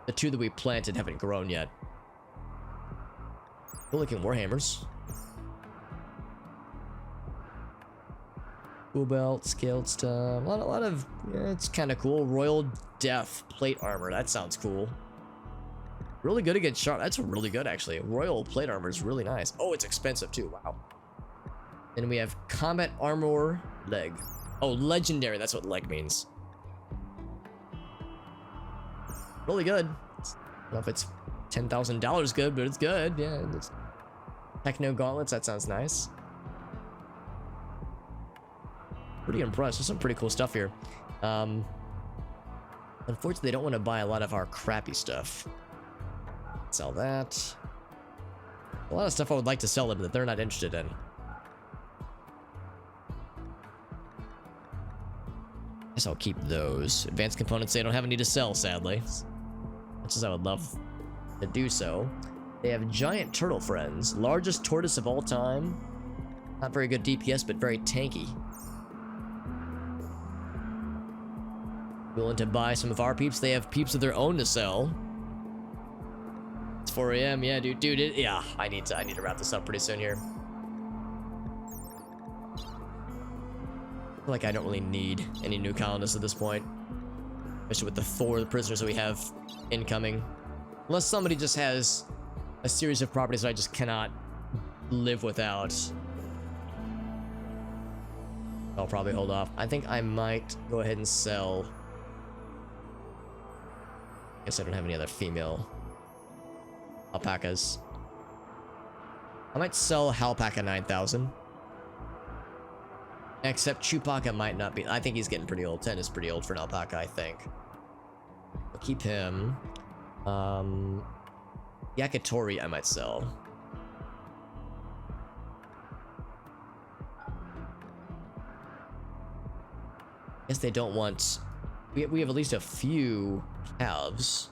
the 2 that we planted, haven't grown yet. We're looking warhammers. Cool belt, scaled stuff. A lot of yeah, it's kind of cool. Royal Death plate armor. That sounds cool. Really good against sharp. That's really good actually. Royal plate armor is really nice. Oh, it's expensive too. Wow. Then we have combat armor leg. Oh, legendary. That's what leg means. Really good. I don't know if it's $10,000 good, but it's good. Yeah. It's Techno gauntlets. That sounds nice. Pretty impressed. There's some pretty cool stuff here. Unfortunately, they don't want to buy a lot of our crappy stuff. Sell that. A lot of stuff I would like to sell them that they're not interested in. Guess I'll keep those. Advanced components they don't have any to sell, sadly. As much as I would love to do so. They have giant turtle friends. Largest tortoise of all time. Not very good DPS, but very tanky. Willing to buy some of our peeps. They have peeps of their own to sell. It's 4 AM. Yeah, dude. Yeah, I need to wrap this up pretty soon here. I feel like I don't really need any new colonists at this point. Especially with the 4 prisoners that we have incoming. Unless somebody just has a series of properties that I just cannot live without. I'll probably hold off. I think I might go ahead and sell. Guess I don't have any other female alpacas. I might sell Alpaca 9000. Except Chewbacca might not be. I think he's getting pretty old. 10 is pretty old for an alpaca, I think. I'll keep him. Yakitori I might sell. Guess they don't want. We have at least a few calves.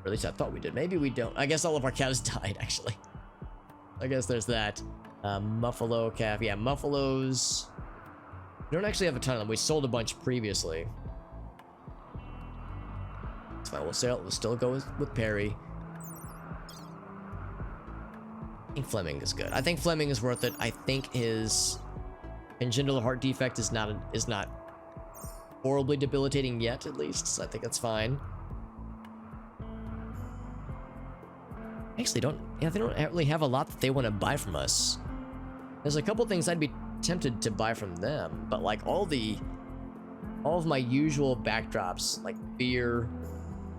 Or at least I thought we did. Maybe we don't. I guess all of our calves died, actually. I guess there's that. Muffalo calf. Yeah, Muffalos. We don't actually have a ton of them. We sold a bunch previously. It's fine. We'll still go with Perry. I think Fleming is good. I think Fleming is worth it. I think his congenital heart defect is not horribly debilitating yet, at least. So I think that's fine. Actually, they don't really have a lot that they want to buy from us. There's a couple things I'd be tempted to buy from them, but like all of my usual backdrops, like beer,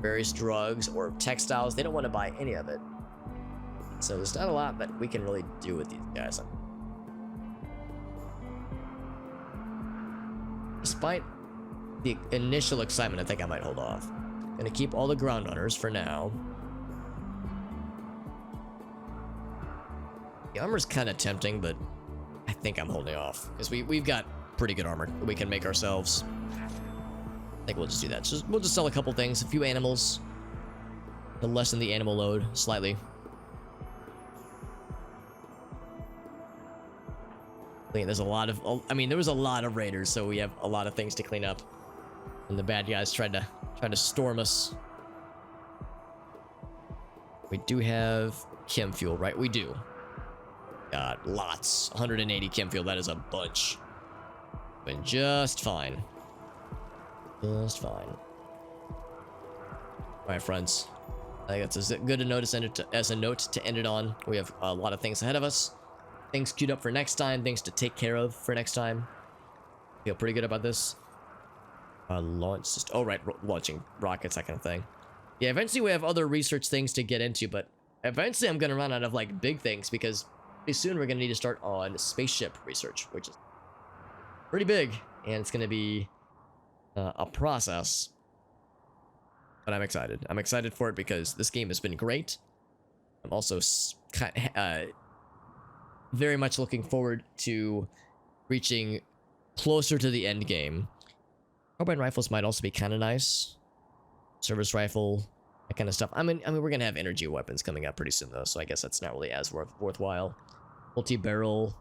various drugs, or textiles, they don't want to buy any of it. So there's not a lot that we can really do with these guys. Despite the initial excitement, I think I might hold off. Gonna keep all the ground hunters for now. The armor's kind of tempting, but I think I'm holding off because we've got pretty good armor that we can make ourselves. I think we'll just do that. We'll just sell a couple things, a few animals, to lessen the animal load slightly. There's a lot of. I mean, there was a lot of raiders, so we have a lot of things to clean up. And the bad guys tried to storm us. We do have chem fuel, right? We do. God, lots. 180 chem fuel. That is a bunch. Been just fine. Just fine. All right, friends. I think that's as good a note as a note to end it on. We have a lot of things ahead of us. Things queued up for next time. Things to take care of for next time. Feel pretty good about this. Launch system. Oh, right. Launching rockets, that kind of thing. Yeah, eventually we have other research things to get into, but eventually I'm going to run out of, like, big things because pretty soon we're going to need to start on spaceship research, which is pretty big, and it's going to be a process. But I'm excited. I'm excited for it because this game has been great. I'm also very much looking forward to reaching closer to the end game. Carbine rifles might also be kind of nice. Service rifle, that kind of stuff. I mean, we're gonna have energy weapons coming up pretty soon though, so I guess that's not really as worthwhile. Multi-barrel.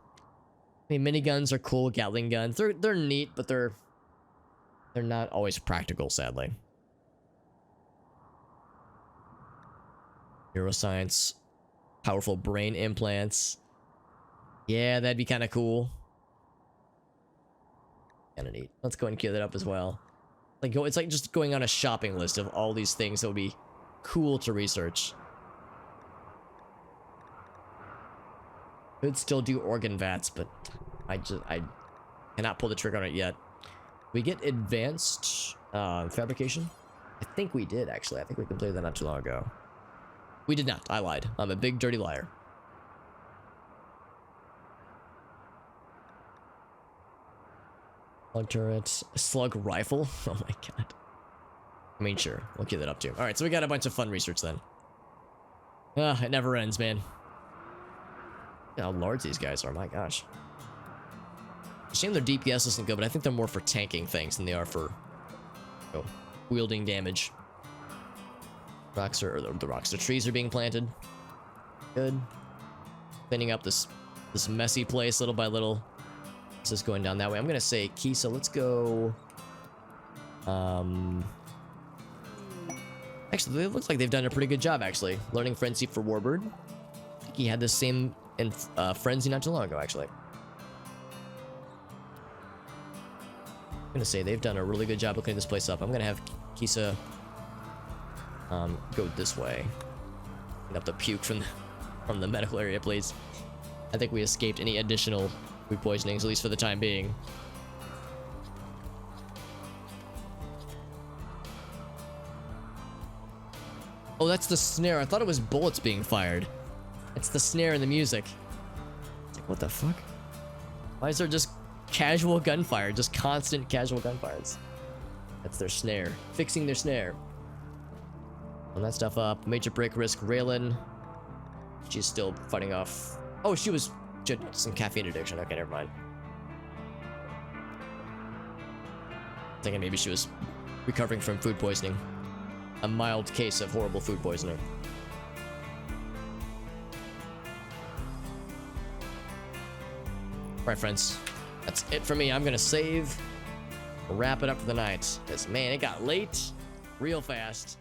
I mean, miniguns are cool. Gatling guns, they're neat, but they're not always practical, sadly. Neuroscience, powerful brain implants. Yeah, that'd be kind of cool. Kind of neat. Let's go ahead and queue that up as well. Like, it's like just going on a shopping list of all these things that would be cool to research. Could still do organ vats, but I cannot pull the trigger on it yet. We get advanced fabrication. I think we did actually. I think we completed that not too long ago. We did not. I lied. I'm a big dirty liar. Slug turret, slug rifle. Oh my god. I mean, sure, we'll get that up too. All right, so we got a bunch of fun research then. It never ends, man. Look at how large these guys are. My gosh. Shame their DPS isn't good, but I think they're more for tanking things than they are for wielding damage. The trees are being planted. Good. Cleaning up this messy place little by little. This is going down that way. I'm gonna say Kisa, let's go. Actually, it looks like they've done a pretty good job actually. Learning Frenzy for Warbird. I think he had the same in Frenzy not too long ago, actually. I'm gonna say they've done a really good job of cleaning this place up. I'm gonna have Kisa Go this way. Clean up the puke from the medical area, please. I think we escaped any additional food poisonings, at least for the time being. Oh, that's the snare. I thought it was bullets being fired. It's the snare and the music. It's like, what the fuck? Why is there just casual gunfire? Just constant casual gunfires. That's their snare. Fixing their snare. On that stuff up. Major break risk. Raylan. She's still fighting off. Oh, she was just some caffeine addiction. Okay, never mind. Thinking maybe she was recovering from food poisoning. A mild case of horrible food poisoning. Alright, friends. That's it for me. I'm gonna save. Wrap it up for the night. Because, man, it got late real fast.